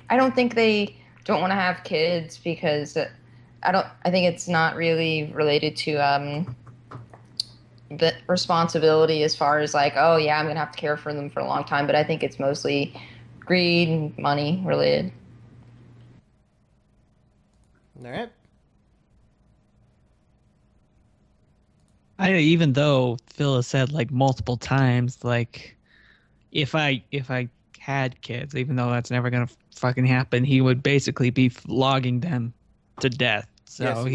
E: don't think they don't want to have kids because I think it's not really related to the responsibility as far as like, oh yeah, I'm gonna have to care for them for a long time, but I think it's mostly greed and money related.
A: All right.
D: Even though Phil has said like multiple times, like if I had kids, even though that's never gonna fucking happen, he would basically be flogging them to death. So
A: Yes,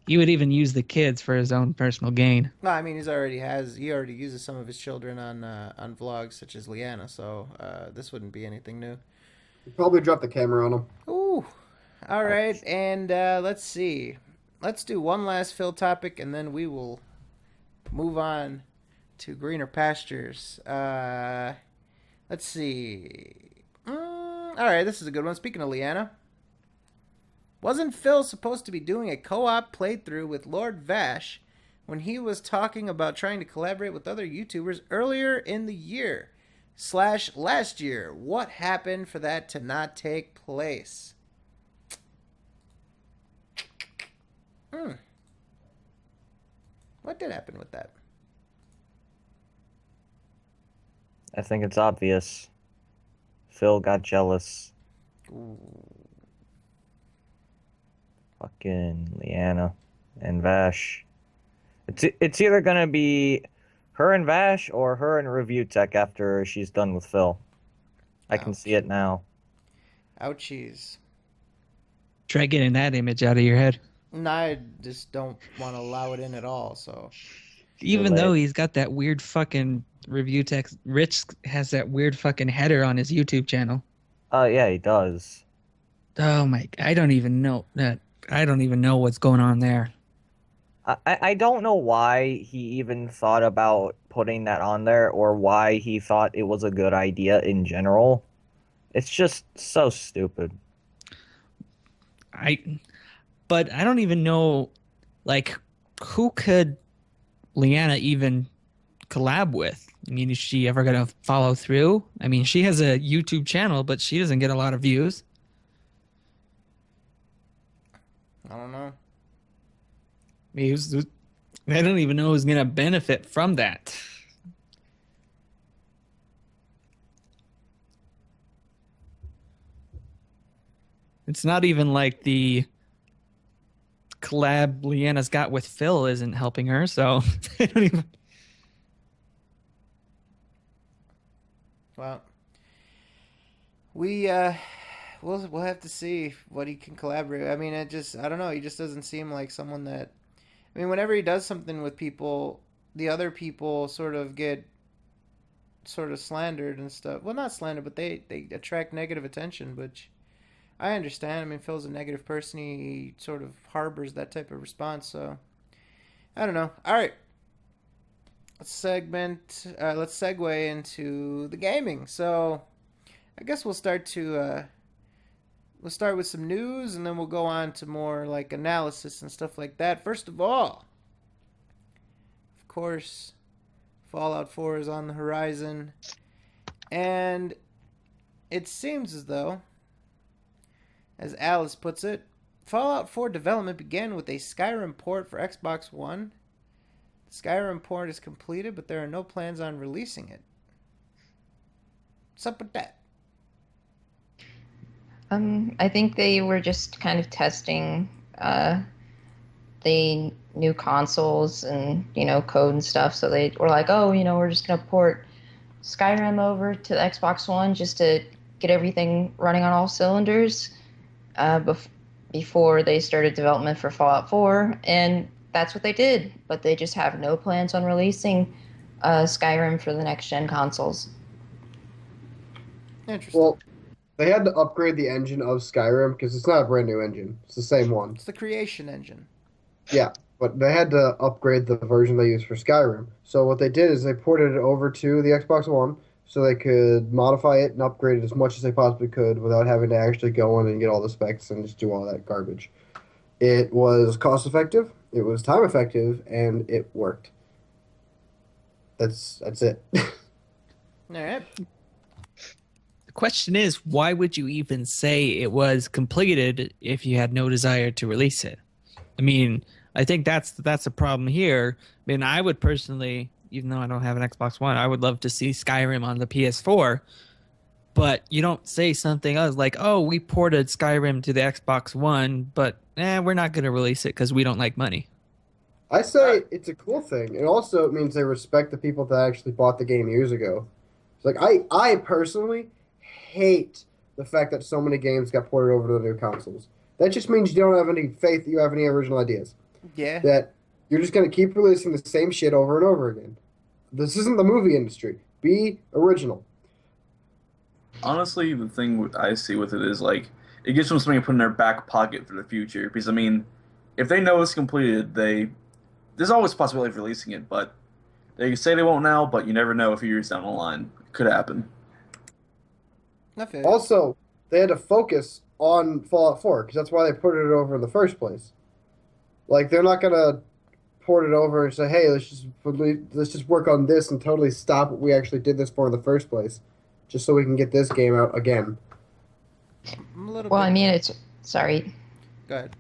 D: he would even use the kids for his own personal gain.
A: No, I mean he already uses some of his children on vlogs such as Leanna, so this wouldn't be anything new.
H: Probably drop the camera on them.
A: Ooh. All right, and let's see. Let's do one last Phil topic, and then we will move on to greener pastures. Let's see. All right, this is a good one. Speaking of Leanna, wasn't Phil supposed to be doing a co-op playthrough with Lord Vash when he was talking about trying to collaborate with other YouTubers earlier in the year / last year? What happened for that to not take place? What did happen with that?
B: I think it's obvious. Phil got jealous.
A: Ooh.
B: Fucking Leanna and Vash. It's either gonna be her and Vash or her and Review Tech after she's done with Phil. I can see it now.
A: Ouchies.
D: Try getting that image out of your head.
A: No, I just don't want to allow it in at all. So
D: Even though he's got that weird fucking review text, Rich has that weird fucking header on his YouTube channel.
B: Yeah, he does.
D: Oh my! I don't even know that. I don't even know what's going on there.
B: I don't know why he even thought about putting that on there or why he thought it was a good idea in general. It's just so stupid.
D: But I don't even know, like, who could Leanna even collab with? I mean, is she ever going to follow through? I mean, she has a YouTube channel, but she doesn't get a lot of views.
A: I don't know.
D: I mean, I don't even know who's going to benefit from that. It's not even like the collab Leanna's got with Phil isn't helping her, so I don't even...
A: Well, we'll have to see what he can collaborate. I mean, I don't know. He just doesn't seem like someone that. I mean, whenever he does something with people, the other people sort of get sort of slandered and stuff. Well, not slandered, but they attract negative attention, which I understand. I mean, Phil's a negative person. He sort of harbors that type of response. So I don't know. All right. Let's segue into the gaming. So I guess we'll start with some news, and then we'll go on to more like analysis and stuff like that. First of all, of course, Fallout 4 is on the horizon, and it seems as though, as Alice puts it, Fallout 4 development began with a Skyrim port for Xbox One. The Skyrim port is completed, but there are no plans on releasing it. What's up with that?
E: I think they were just kind of testing the new consoles and, code and stuff. So they were like, oh, we're just going to port Skyrim over to the Xbox One just to get everything running on all cylinders before they started development for Fallout 4. And that's what they did. But they just have no plans on releasing Skyrim for the next-gen consoles.
A: Interesting.
H: Well, they had to upgrade the engine of Skyrim because it's not a brand new engine. It's the same one.
A: It's the creation engine.
H: Yeah, but they had to upgrade the version they use for Skyrim. So what they did is they ported it over to the Xbox One so they could modify it and upgrade it as much as they possibly could without having to actually go in and get all the specs and just do all that garbage. It was cost effective, it was time effective, and it worked. That's it.
A: All right.
D: Question is, why would you even say it was completed if you had no desire to release it? I mean, I think that's a problem here. I mean, I would personally, even though I don't have an Xbox One, I would love to see Skyrim on the PS4. But you don't say something else like, oh, we ported Skyrim to the Xbox One, but we're not going to release it because we don't like money.
H: I say it's a cool thing. And also it means they respect the people that actually bought the game years ago. It's like, I personally hate the fact that so many games got ported over to the new consoles. That just means you don't have any faith that you have any original ideas.
A: Yeah.
H: That you're just going to keep releasing the same shit over and over again. This isn't the movie industry. Be original.
G: Honestly, the thing I see with it is, like, it gives them something to put in their back pocket for the future. Because, I mean, if they know it's completed, there's always a possibility of releasing it, but they say they won't now, but you never know a few years down the line. It could happen.
H: Also, they had to focus on Fallout 4, because that's why they ported it over in the first place. Like, they're not going to port it over and say, hey, let's just work on this and totally stop what we actually did this for in the first place, just so we can get this game out again.
E: I mean, sorry.
A: Go ahead.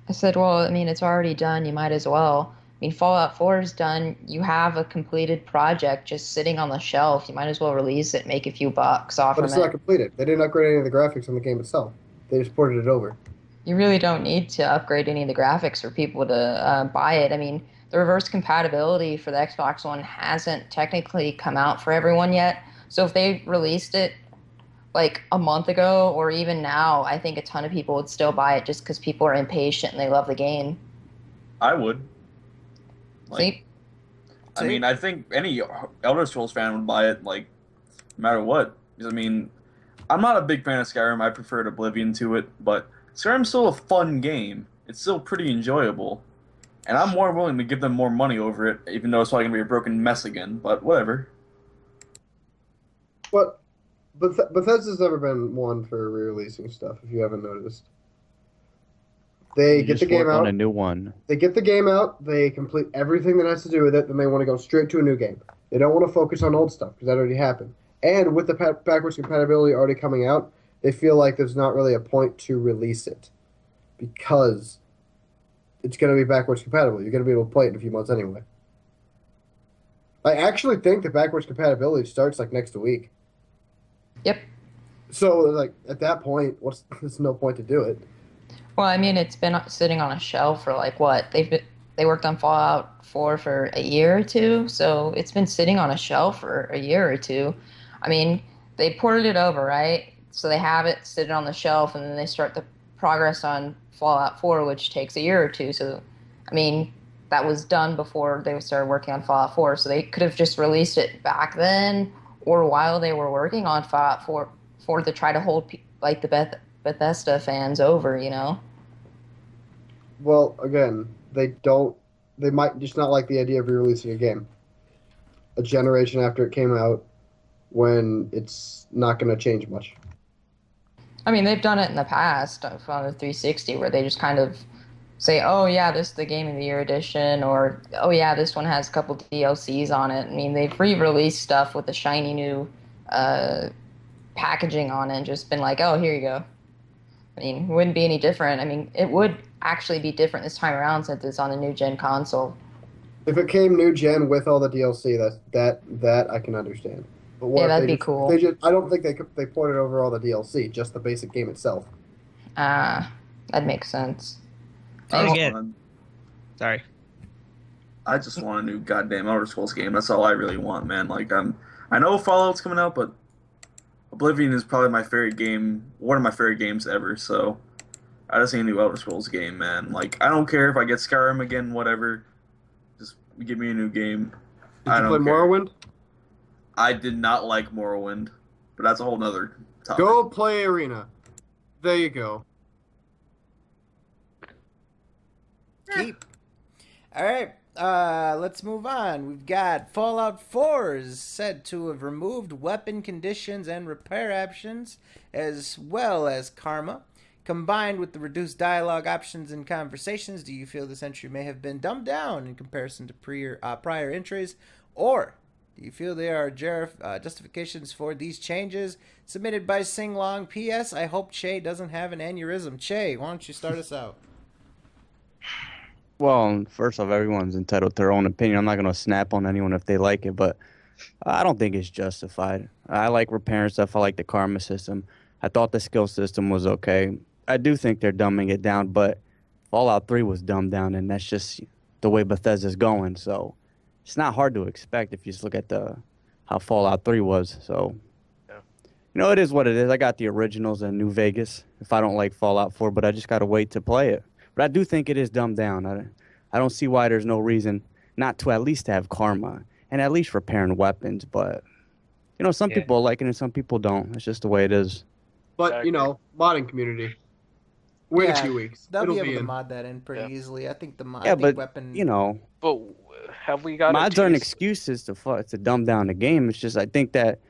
E: I said, well, I mean, it's already done. You might as well mean, Fallout 4 is done. You have a completed project just sitting on the shelf. You might as well release it, make a few bucks off
H: But
E: from
H: it's not
E: it.
H: completed. They didn't upgrade any of the graphics on the game itself. They just ported it over.
E: You really don't need to upgrade any of the graphics for people to buy it. I mean, the reverse compatibility for the Xbox One hasn't technically come out for everyone yet. So if they released it like a month ago or even now, I think a ton of people would still buy it just because people are impatient and they love the game.
G: I would.
E: See?
G: I mean, I think any Elder Scrolls fan would buy it, like, no matter what. Because, I mean, I'm not a big fan of Skyrim. I preferred Oblivion to it, but Skyrim's still a fun game. It's still pretty enjoyable. And I'm more willing to give them more money over it, even though it's probably going to be a broken mess again, but whatever.
H: But Bethesda's never been one for re-releasing stuff, if you haven't noticed. They
C: You
H: get
C: just
H: the game
C: work on
H: out.
C: a new one.
H: They get the game out, they complete everything that has to do with it, then they want to go straight to a new game. They don't want to focus on old stuff, because that already happened. And with the backwards compatibility already coming out, they feel like there's not really a point to release it. Because it's going to be backwards compatible. You're going to be able to play it in a few months anyway. I actually think the backwards compatibility starts like next week.
E: Yep.
H: So, like, at that point, there's no point to do it.
E: Well, I mean, it's been sitting on a shelf for like what? They worked on Fallout 4 for a year or two, so it's been sitting on a shelf for a year or two. I mean, they ported it over, right? So they have it sitting on the shelf, and then they start the progress on Fallout 4, which takes a year or two. So, I mean, that was done before they started working on Fallout 4, so they could have just released it back then or while they were working on Fallout 4 to try to hold like the Bethesda fans over, you know?
H: Well, again, they might just not like the idea of re-releasing a game a generation after it came out when it's not going to change much.
E: I mean, they've done it in the past on the 360 where they just kind of say, oh, yeah, this is the Game of the Year edition, or, oh, yeah, this one has a couple DLCs on it. I mean, they've re-released stuff with the shiny new packaging on it and just been like, oh, here you go. I mean, it wouldn't be any different. I mean, it would actually be different this time around since it's on a new gen console.
H: If it came new gen with all the DLC, that I can understand. But what
E: Yeah,
H: if
E: that'd
H: they
E: be
H: just,
E: cool.
H: They just, I don't think they ported over all the DLC, just the basic game itself.
E: That makes sense.
G: I just
D: Again.
G: want
D: Sorry.
G: I just want a new goddamn Elder Scrolls game. That's all I really want, man. Like, I know Fallout's coming out, but Oblivion is probably my favorite game, one of my favorite games ever. So I just need a new Elder Scrolls game, man. Like, I don't care if I get Skyrim again, whatever. Just give me a new game.
H: Did
G: I
H: you
G: don't
H: play
G: care.
H: Morrowind?
G: I did not like Morrowind, but that's a whole nother topic.
H: Go play Arena. There you go.
A: Keep. All right, let's move on. We've got Fallout 4 is said to have removed weapon conditions and repair options, as well as karma. Combined with the reduced dialogue options and conversations, do you feel this entry may have been dumbed down in comparison to prior entries, or do you feel there are justifications for these changes? Submitted by Singlong. P.S. I hope Che doesn't have an aneurysm. Che, why don't you start us out?
C: Well, first off, everyone's entitled to their own opinion. I'm not going to snap on anyone if they like it, but I don't think it's justified. I like repairing stuff. I like the karma system. I thought the skill system was okay. I do think they're dumbing it down, but Fallout 3 was dumbed down, and that's just the way Bethesda's going. So it's not hard to expect if you just look at how Fallout 3 was. So, it is what it is. I got the originals in New Vegas if I don't like Fallout 4, but I just got to wait to play it. But I do think it is dumbed down. I don't see why there's no reason not to at least have karma and at least repairing weapons. But, some people like it and some people don't. It's just the way it is.
H: But, modding community. Wait a few weeks.
A: They'll
H: It'll
A: be able to
H: in.
A: mod that in pretty easily. I think weapon.
K: But have we got
C: mods aren't excuses to dumb down the game. It's just I think that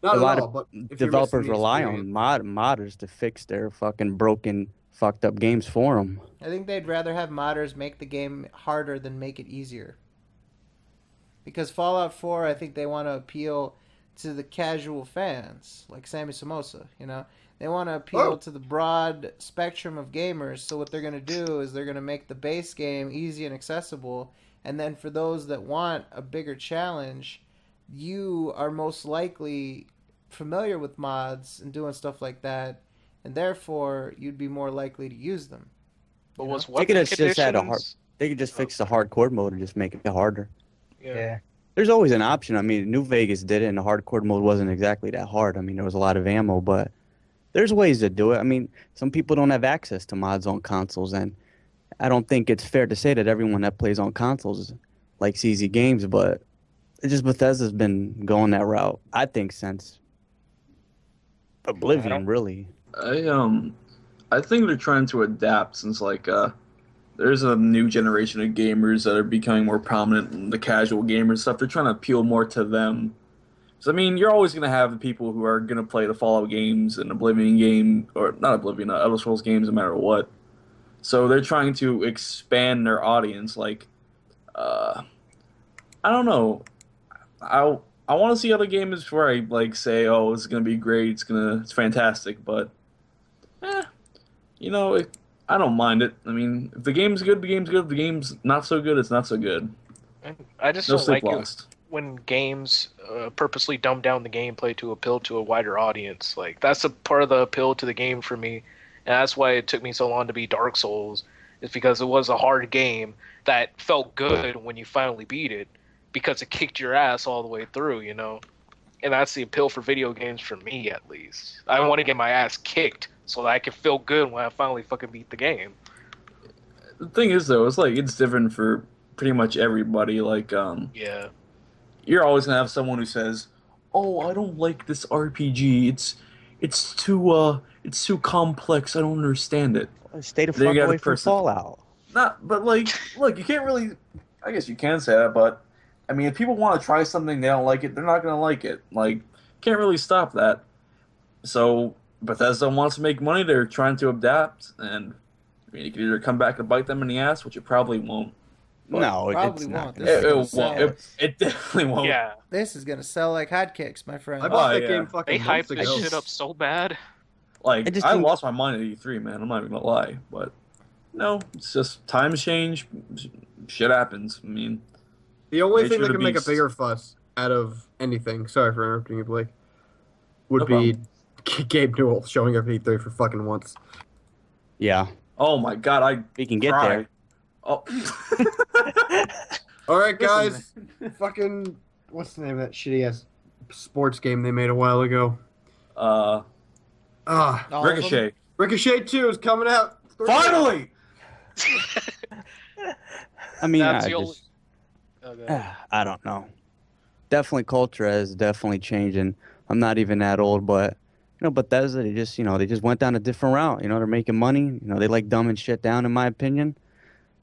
H: Not
C: a
H: at
C: lot
H: all,
C: of
H: but if you're
C: developers
H: missing the
C: rely on
H: experience.
C: modders to fix their fucking broken, fucked up games for them.
A: I think they'd rather have modders make the game harder than make it easier. Because Fallout 4, I think they want to appeal to the casual fans, like Sammy Samosa, They want to appeal to the broad spectrum of gamers, so what they're going to do is they're going to make the base game easy and accessible, And then for those that want a bigger challenge, you are most likely familiar with mods and doing stuff like that, and therefore you'd be more likely to use them.
K: But was
C: They
K: weapon
C: could have just had a hard.
K: conditions?
C: They could just fix the hardcore mode and just make it harder.
K: Yeah.
C: There's always an option. I mean, New Vegas did it, and the hardcore mode wasn't exactly that hard. I mean, there was a lot of ammo, but there's ways to do it. I mean, some people don't have access to mods on consoles, and I don't think it's fair to say that everyone that plays on consoles likes easy games, but it's just Bethesda's been going that route, I think, since Oblivion, really.
G: I think they're trying to adapt since there's a new generation of gamers that are becoming more prominent in the casual gamers stuff. They're trying to appeal more to them. So I mean, you're always gonna have the people who are gonna play the Fallout games and Oblivion game, or not Oblivion, Elder Scrolls games, no matter what. So they're trying to expand their audience. I don't know. I want to see other games before I say, oh, it's gonna be great, it's fantastic, but I don't mind it. I mean, if the game's good, the game's good. If the game's not so good, it's not so good.
K: And I just
G: No
K: don't like
G: sleep
K: it
G: lost.
K: when games purposely dumb down the gameplay to appeal to a wider audience. Like, that's a part of the appeal to the game for me, and that's why it took me so long to beat Dark Souls, is because it was a hard game that felt good when you finally beat it, because it kicked your ass all the way through, you know? And that's the appeal for video games for me, at least. I want to get my ass kicked so that I can feel good when I finally fucking beat the game.
G: The thing is, though, it's different for pretty much everybody.
K: Yeah.
G: You're always gonna have someone who says, "Oh, I don't like this RPG. It's too complex. I don't understand it."
C: Stay the
G: Then
C: fuck
G: you got
C: away
G: a
C: from
G: person-
C: Fallout.
G: But look, you can't really. I guess you can say that, but I mean, if people want to try something, they don't like it, they're not gonna like it. Can't really stop that. So Bethesda wants to make money. They're trying to adapt, and I mean, it can either come back and bite them in the ass, which it probably won't. But
C: No,
A: Probably
C: it's
A: won't.
C: not.
A: This is gonna
G: It
A: sell.
G: won't. It definitely won't.
K: Yeah.
A: This is gonna sell like hotcakes, my friend.
H: I bought
G: Oh,
H: that
G: yeah.
H: game
K: They
H: fucking
K: hyped
H: months
K: this
H: ago.
K: shit up so bad.
G: I
C: just think-
G: lost my mind at E3, man. I'm not even gonna lie, but no, it's just times change. Shit happens. I mean,
H: The only
G: Nature
H: thing that
G: of the
H: can make a
G: beast.
H: bigger fuss out of anything, sorry for interrupting you, Blake, would
G: No
H: be Gabe Newell showing up at E3 for fucking once.
C: Yeah,
G: oh my god,
C: we can get
G: cry.
C: there.
G: Oh,
H: All right, guys. Fucking, what's the name of that shitty ass sports game they made a while ago?
A: All of them?
G: Ricochet.
H: Ricochet 2 is coming out.
G: Finally.
C: I mean,
K: That's
C: I
K: the only.
C: just,
K: Okay.
C: I don't know. Definitely, culture has definitely changed, and I'm not even that old, but Bethesda, they just went down a different route. They're making money. They like dumbing shit down, in my opinion.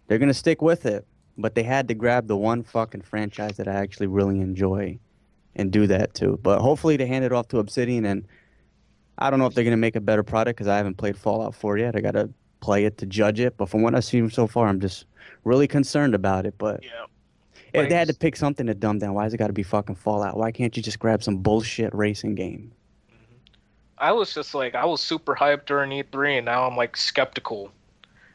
C: They're gonna stick with it, but they had to grab the one fucking franchise that I actually really enjoy, and do that too. But hopefully, they hand it off to Obsidian, and I don't know if they're gonna make a better product because I haven't played Fallout 4 yet. I gotta play it to judge it, but from what I've seen so far, I'm just really concerned about it. But
K: Yeah.
C: if they had to pick something to dumb down, why has it got to be fucking Fallout? Why can't you just grab some bullshit racing game?
K: I was super hyped during E3, and now I'm skeptical.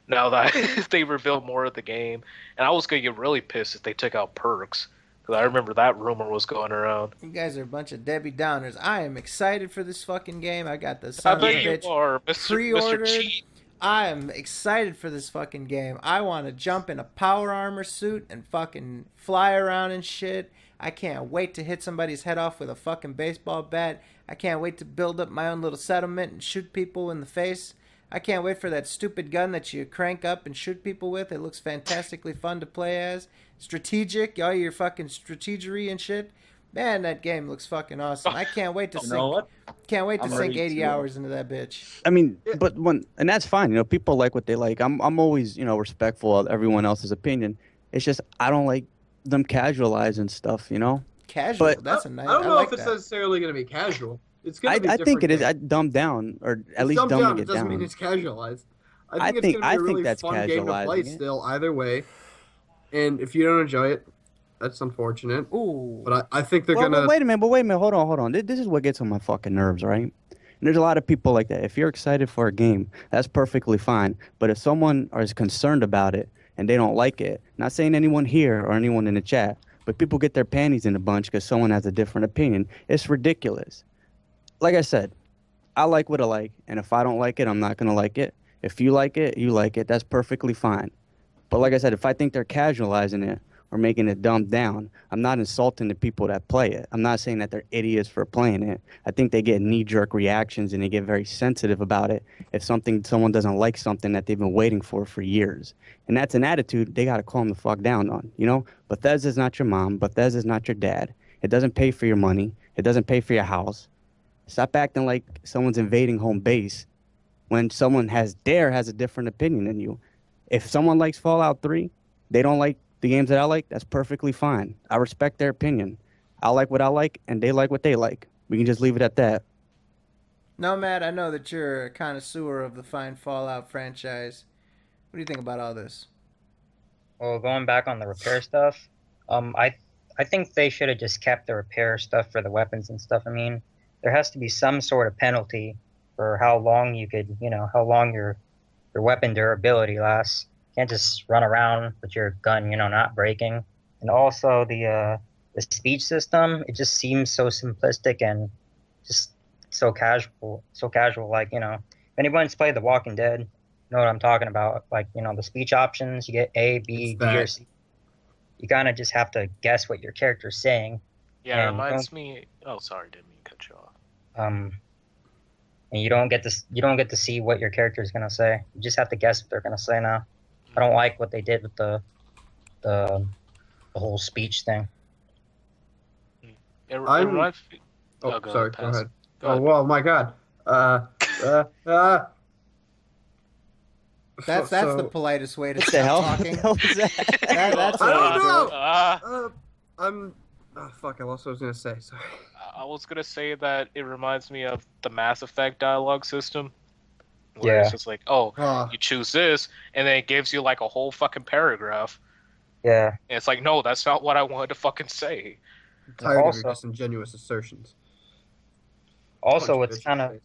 K: Now that they revealed more of the game, and I was gonna get really pissed if they took out perks, because I remember that rumor was going around.
A: You guys are a bunch of Debbie Downers. I am excited for this fucking game. I got the
K: I
A: son of a
K: bet you
A: bitch
K: are, Mr.
A: pre-ordered.
K: Cheat.
A: I am excited for this fucking game. I want to jump in a power armor suit and fucking fly around and shit. I can't wait to hit somebody's head off with a fucking baseball bat. I can't wait to build up my own little settlement and shoot people in the face. I can't wait for that stupid gun that you crank up and shoot people with. It looks fantastically fun to play as. Strategic, all your fucking strategery and shit. Man, that game looks fucking awesome. I can't wait to
G: You know what?
A: Can't wait to
G: I'm
A: sink
G: ready
A: 80
G: to-
A: hours into that bitch.
C: I mean, but and that's fine. People like what they like. I'm always, respectful of everyone else's opinion. It's just I don't like them casualizing stuff.
A: Casual.
C: But-
A: That's a nice.
H: I don't know
A: like
H: if it's
A: that.
H: necessarily going to be casual. It's going to be
C: I think it is.
H: different.
C: Dumbed down, or at
H: It's
C: least
H: dumbed down.
C: dumbing
H: It
C: it
H: doesn't mean
C: down.
H: it's casualized.
C: I
H: I think it's
C: think-
H: going to be
C: I
H: a
C: think
H: really
C: that's
H: fun game to play
C: casualizing it.
H: still, either way. And if you don't enjoy it, that's unfortunate.
A: Ooh.
H: But I think they're
C: Well,
H: going to...
C: wait a minute. Hold on. This is what gets on my fucking nerves, right? And there's a lot of people like that. If you're excited for a game, that's perfectly fine. But if someone is concerned about it and they don't like it. Not saying anyone here or anyone in the chat, but people get their panties in a bunch because someone has a different opinion. It's ridiculous. Like I said, I like what I like, and if I don't like it, I'm not going to like it. If you like it, you like it. That's perfectly fine. But like I said, if I think they're casualizing it or making it dumbed down, I'm not insulting the people that play it. I'm not saying that they're idiots for playing it. I think they get knee-jerk reactions and they get very sensitive about it if someone doesn't like something that they've been waiting for years. And that's an attitude they got to calm the fuck down on, you know? Bethesda's not your mom. Bethesda's not your dad. It doesn't pay for your money. It doesn't pay for your house. Stop acting like someone's invading home base when someone has a different opinion than you. If someone likes Fallout 3, they don't like the games that I like, that's perfectly fine. I respect their opinion. I like what I like, and they like what they like. We can just leave it at that.
A: Nomad, I know that you're a connoisseur of the fine Fallout franchise. What do you think about all this?
L: Well, going back on the repair stuff, I think they should have just kept the repair stuff for the weapons and stuff. I mean, there has to be some sort of penalty for how long how long your weapon durability lasts. You can't just run around with your gun, not breaking. And also the speech system, it just seems so simplistic and just so casual. Like, if anyone's played The Walking Dead, you know what I'm talking about. Like, the speech options, you get A, B, D, or C. You kind of just have to guess what your character's saying.
K: Yeah, it reminds me. Oh, sorry, didn't mean to cut you off.
L: And you don't get to see what your character is gonna say. You just have to guess what they're gonna say now. I don't like what they did with the whole speech thing.
K: It reminds me.
H: Sorry. Go ahead.
K: Go ahead.
H: Well, my God.
A: That's the politest way to
C: What the
A: stop
C: hell?
A: talking.
C: What the hell was that?
A: That's
H: I
A: what
H: don't
A: I
H: know. Fuck, I lost what I was going to say. Sorry.
K: I was gonna say that it reminds me of the Mass Effect dialogue system, where it's just like, you choose this, and then it gives you like a whole fucking paragraph.
L: Yeah.
K: And it's like, no, that's not what I wanted to fucking say.
H: I'm tired of your disingenuous assertions.
L: Also, it's kind of...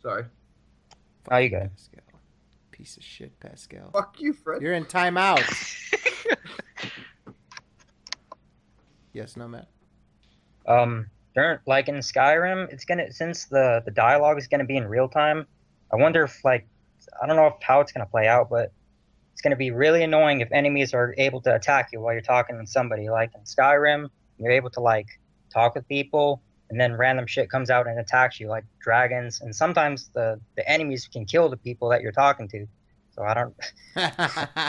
H: Sorry.
L: Oh, you go.
A: Pascal. Piece of shit, Pascal.
H: Fuck you, Fred.
A: You're in timeout. Yes, Nomad.
L: Like in Skyrim, since the dialogue is gonna be in real time. I wonder if I don't know how it's gonna play out, but it's gonna be really annoying if enemies are able to attack you while you're talking to somebody. Like in Skyrim, you're able to talk with people, and then random shit comes out and attacks you, like dragons, and sometimes the enemies can kill the people that you're talking to. So I don't figure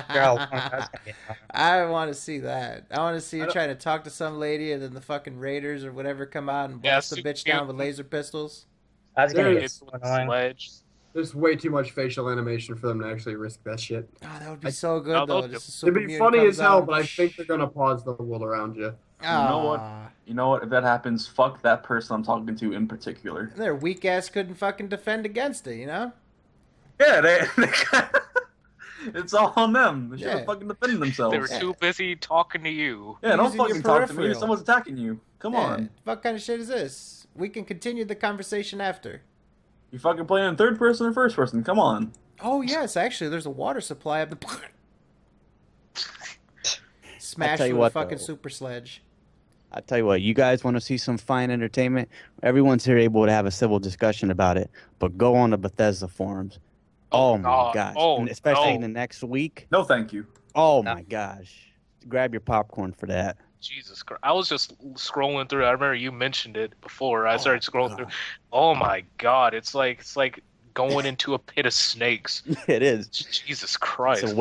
L: how long that's gonna be.
A: I want to see that. I want to see you trying to talk to some lady, and then the fucking raiders or whatever come out and blast the bitch down with laser pistols.
L: That's gonna get so annoying.
K: Sledge.
H: There's way too much facial animation for them to actually risk that shit.
A: Oh, that would be so good, though.
H: It'd be funny as hell, but I think they're gonna pause the world around you.
G: You know what? You know what? If that happens, fuck that person I'm talking to in particular.
A: Their weak ass couldn't fucking defend against it, you know?
G: Yeah, they it's all on them. They should have fucking defended themselves.
K: They were too busy talking to you.
G: Yeah, don't
A: Using your
G: fucking talk to me.
A: peripheral.
G: Someone's attacking you. Come on.
A: What kind of shit is this? We can continue the conversation after.
G: You fucking playing in third person or first person? Come on.
A: Oh, yes, actually, there's a water supply up the... Smash with a fucking super sledge.
C: I tell you what, you guys want to see some fine entertainment? Everyone's here able to have a civil discussion about it, but go on the Bethesda forums. Oh my gosh. And especially in the next week.
G: No, thank you.
C: Oh my gosh. Grab your popcorn for that.
K: Jesus Christ. I was just scrolling through. I remember you mentioned it before. I started scrolling through. Oh my God. It's like going into a pit of snakes.
C: It is.
K: Jesus Christ.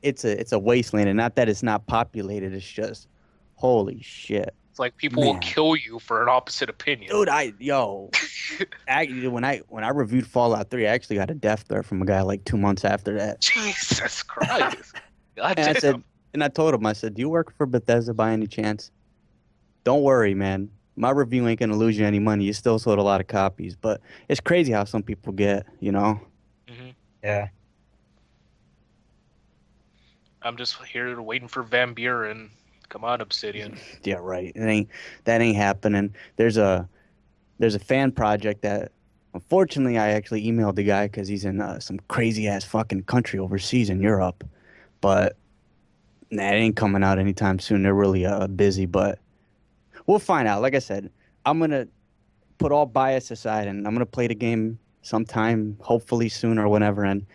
C: It's a wasteland, and not that it's not populated, it's just holy shit.
K: It's like people will kill you for an opposite opinion.
C: Dude, when I reviewed Fallout 3, I actually got a death threat from a guy like 2 months after that.
K: Jesus Christ.
C: And I told him, I said, do you work for Bethesda by any chance? Don't worry, man. My review ain't gonna lose you any money. You still sold a lot of copies, but it's crazy how some people get, you know?
K: Mm-hmm.
L: Yeah.
K: I'm just here waiting for Van Buren. Come on, Obsidian.
C: Yeah, right. That ain't happening. There's a fan project that, unfortunately, I actually emailed the guy because he's in some crazy ass fucking country overseas in Europe. But Nah, it ain't coming out anytime soon. They're really busy, but we'll find out. Like I said, I'm gonna put all bias aside, and I'm gonna play the game sometime, hopefully soon or whenever. And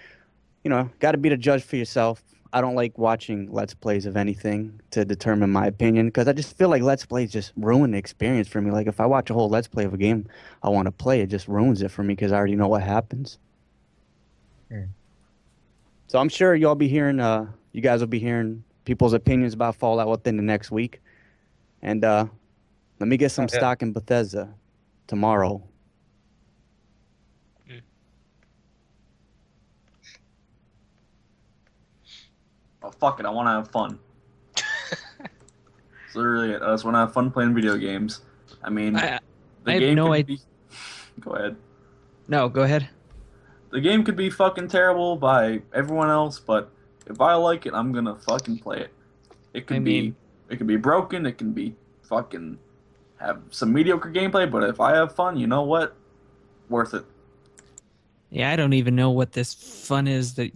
C: got to be the judge for yourself. I don't like watching Let's Plays of anything to determine my opinion because I just feel like Let's Plays just ruin the experience for me. Like if I watch a whole Let's Play of a game I want to play, it just ruins it for me because I already know what happens. So I'm sure you guys will be hearing people's opinions about Fallout within the next week. And let me get some stock in Bethesda tomorrow.
G: Oh, fuck it, I want to have fun. That's literally it. I just want to have fun playing video games. I mean,
D: I have no idea.
G: Go ahead.
D: No, go ahead.
G: The game could be fucking terrible by everyone else, but if I like it, I'm gonna fucking play it. It could be broken, it can be fucking have some mediocre gameplay, but if I have fun, you know what? Worth it.
D: Yeah, I don't even know what this fun is that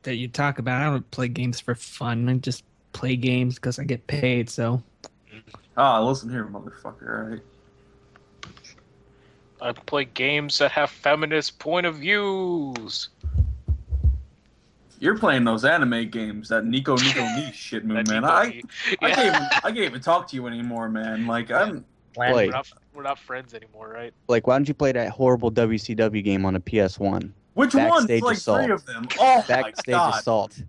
D: you talk about. I don't play games for fun. I just play games because I get paid, so.
G: Listen here, motherfucker, alright?
K: I play games that have feminist point of views.
G: You're playing those anime games, that Nico Niche shit, man. I can't even talk to you anymore, man. Like
K: we're not friends anymore, right?
C: Like, why don't you play that horrible WCW game on the PS1?
G: Which one?
C: Backstage
G: Like
C: Assault.
G: 3 of them. Oh
C: Backstage
G: my God.
C: Assault.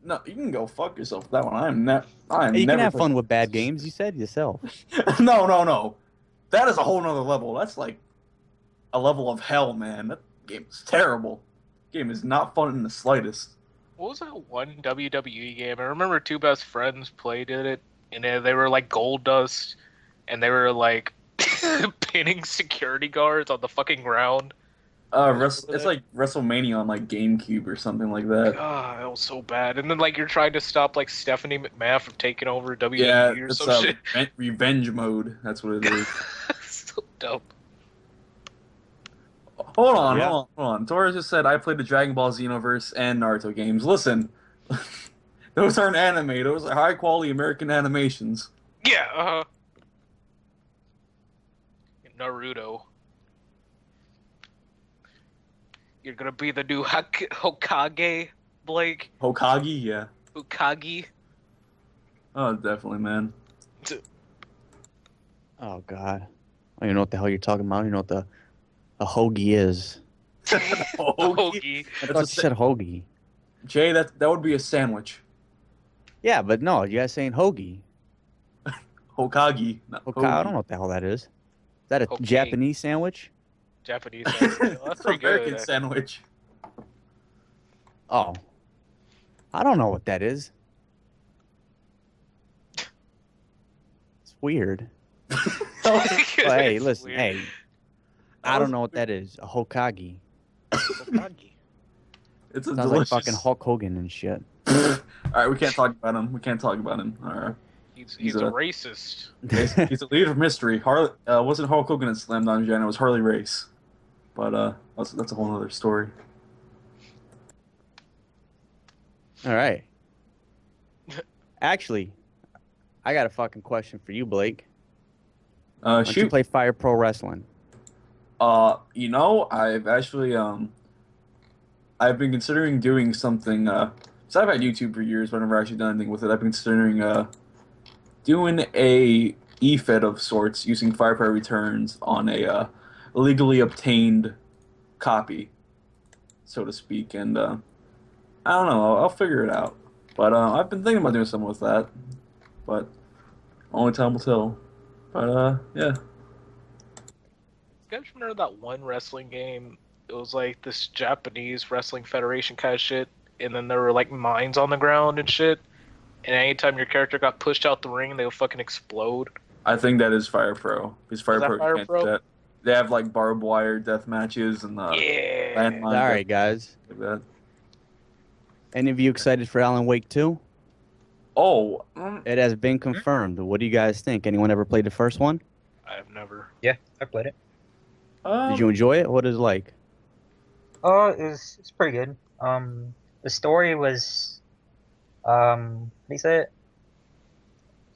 G: No, you can go fuck yourself with that one.
C: You can have fun with bad games. You said yourself.
G: No. That is a whole nother level. That's like a level of hell, man. That game is terrible. Game is not fun in the slightest.
K: What was that one WWE game? I remember two best friends played it, and they were like Gold Dust, and they were like pinning security guards on the fucking ground.
G: It's like WrestleMania on like GameCube or something like that.
K: God, that was so bad. And then like you're trying to stop like Stephanie McMahon from taking over WWE or
G: it's
K: some shit.
G: Revenge mode. That's what it is.
K: So dumb.
G: Hold on. Torres just said I played the Dragon Ball Xenoverse and Naruto games. Listen, those aren't anime. Those are high quality American animations.
K: Yeah. Naruto. You're gonna be the new Hokage, Blake.
G: Hokage, yeah.
K: Hokage.
G: Oh, definitely, man.
C: Oh God, I don't even know what the hell you're talking about. You know what a hoagie is?
K: Hoagie.
C: I thought you said hoagie.
G: Jay, that would be a sandwich.
C: Yeah, but no, you guys saying hoagie.
G: Hokage, not
C: Hoka- I don't know what the hell that is. Is that a
K: Hoagie.
C: Japanese sandwich?
K: Japanese. That's pretty
G: American
K: good.
G: sandwich.
C: Oh, I don't know what that is. It's weird. Well, hey, listen,
K: weird.
C: hey, I don't know what that is. A Hokage.
K: Hokage.
G: It's a
C: Sounds
G: delicious.
C: like fucking Hulk Hogan and shit.
G: All right, we can't talk about him. All right.
K: He's a racist.
G: He's a leader of mystery. Wasn't Hulk Hogan in Slam Dunk Jen? It was Harley Race. But that's a whole other story.
C: All right. Actually, I got a fucking question for you, Blake. Why don't you
G: Shoot.
C: play Fire Pro Wrestling?
G: I've actually I've been considering doing something. So I've had YouTube for years, but I've never actually done anything with it. I've been considering doing a eFed of sorts using Fire Pro Returns on a legally obtained copy, so to speak. And I don't know. I'll figure it out. But I've been thinking about doing something with that. But only time will tell. But yeah.
K: You guys remember that one wrestling game? It was like this Japanese wrestling federation kind of shit, and then there were like mines on the ground and shit. And anytime your character got pushed out the ring, they would fucking explode.
G: I think that is Fire Pro. Because Fire Pro
K: Fire
G: can't
K: Pro?
G: do that. They have like barbed wire death matches and
K: Yeah.
G: landmine
C: All
G: death
C: right, guys.
G: like that.
C: Any of you excited for Alan Wake 2?
G: Oh,
C: It has been confirmed. What do you guys think? Anyone ever played the first one?
K: I've never.
L: Yeah, I played it.
C: Did you enjoy it? What is it like?
L: It's pretty good. The story was What do you say?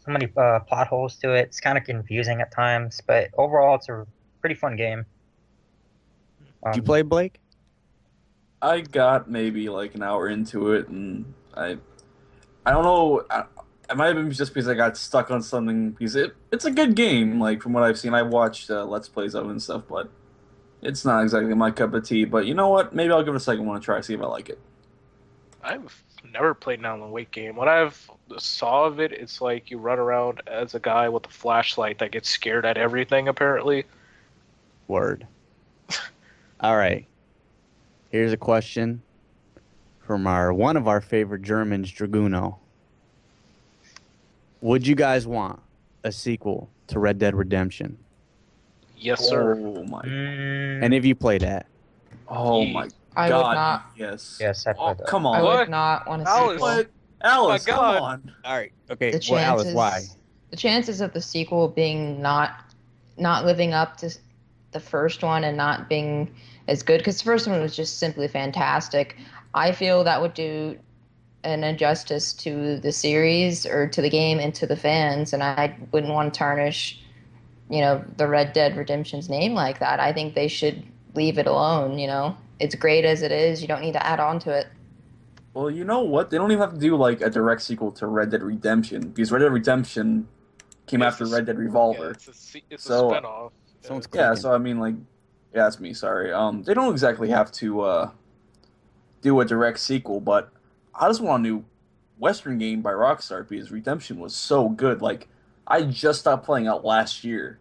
L: So many plot holes to it. It's kind of confusing at times, but overall, it's a pretty fun game.
C: Did you play, Blake?
G: I got maybe like an hour into it, and I don't know. It might have been just because I got stuck on something. Because it's a good game, like from what I've seen. I watched Let's Plays of it and stuff, but it's not exactly my cup of tea. But you know what? Maybe I'll give it a second one to try, see if I like it.
K: I've never played an Alan Wake game. What I've saw of it, it's like you run around as a guy with a flashlight that gets scared at everything, apparently.
C: Word. All right. Here's a question from one of our favorite Germans, Draguno. Would you guys want a sequel to Red Dead Redemption?
K: Yes, sir.
G: Oh my!
C: And if you play that,
G: Oh my
E: I
G: God!
E: would not.
G: Yes.
L: Yes, I played that.
G: Come
E: I
G: on!
E: would not want to see
K: Alice.
G: What? Alice,
K: Oh my
G: come
K: God.
G: on!
C: all right, okay.
E: the
C: Well, Alice,
E: chances.
C: why?
E: The chances of the sequel being not living up to the first one and not being as good, because the first one was just simply fantastic. I feel that would do an injustice to the series or to the game and to the fans, and I wouldn't want to tarnish, the Red Dead Redemption's name like that. I think they should leave it alone. It's great as it is. You don't need to add on to it.
G: Well, you know what? They don't even have to do like a direct sequel to Red Dead Redemption because Red Dead Redemption came after Red Dead Revolver.
K: Yeah, it's
G: So,
K: a spinoff.
C: Someone's
G: Yeah,
C: clicking.
G: so I mean, like, yeah, that's me. Sorry. They don't exactly have to do a direct sequel, but I just want a new Western game by Rockstar because Redemption was so good. Like, I just stopped playing out last year.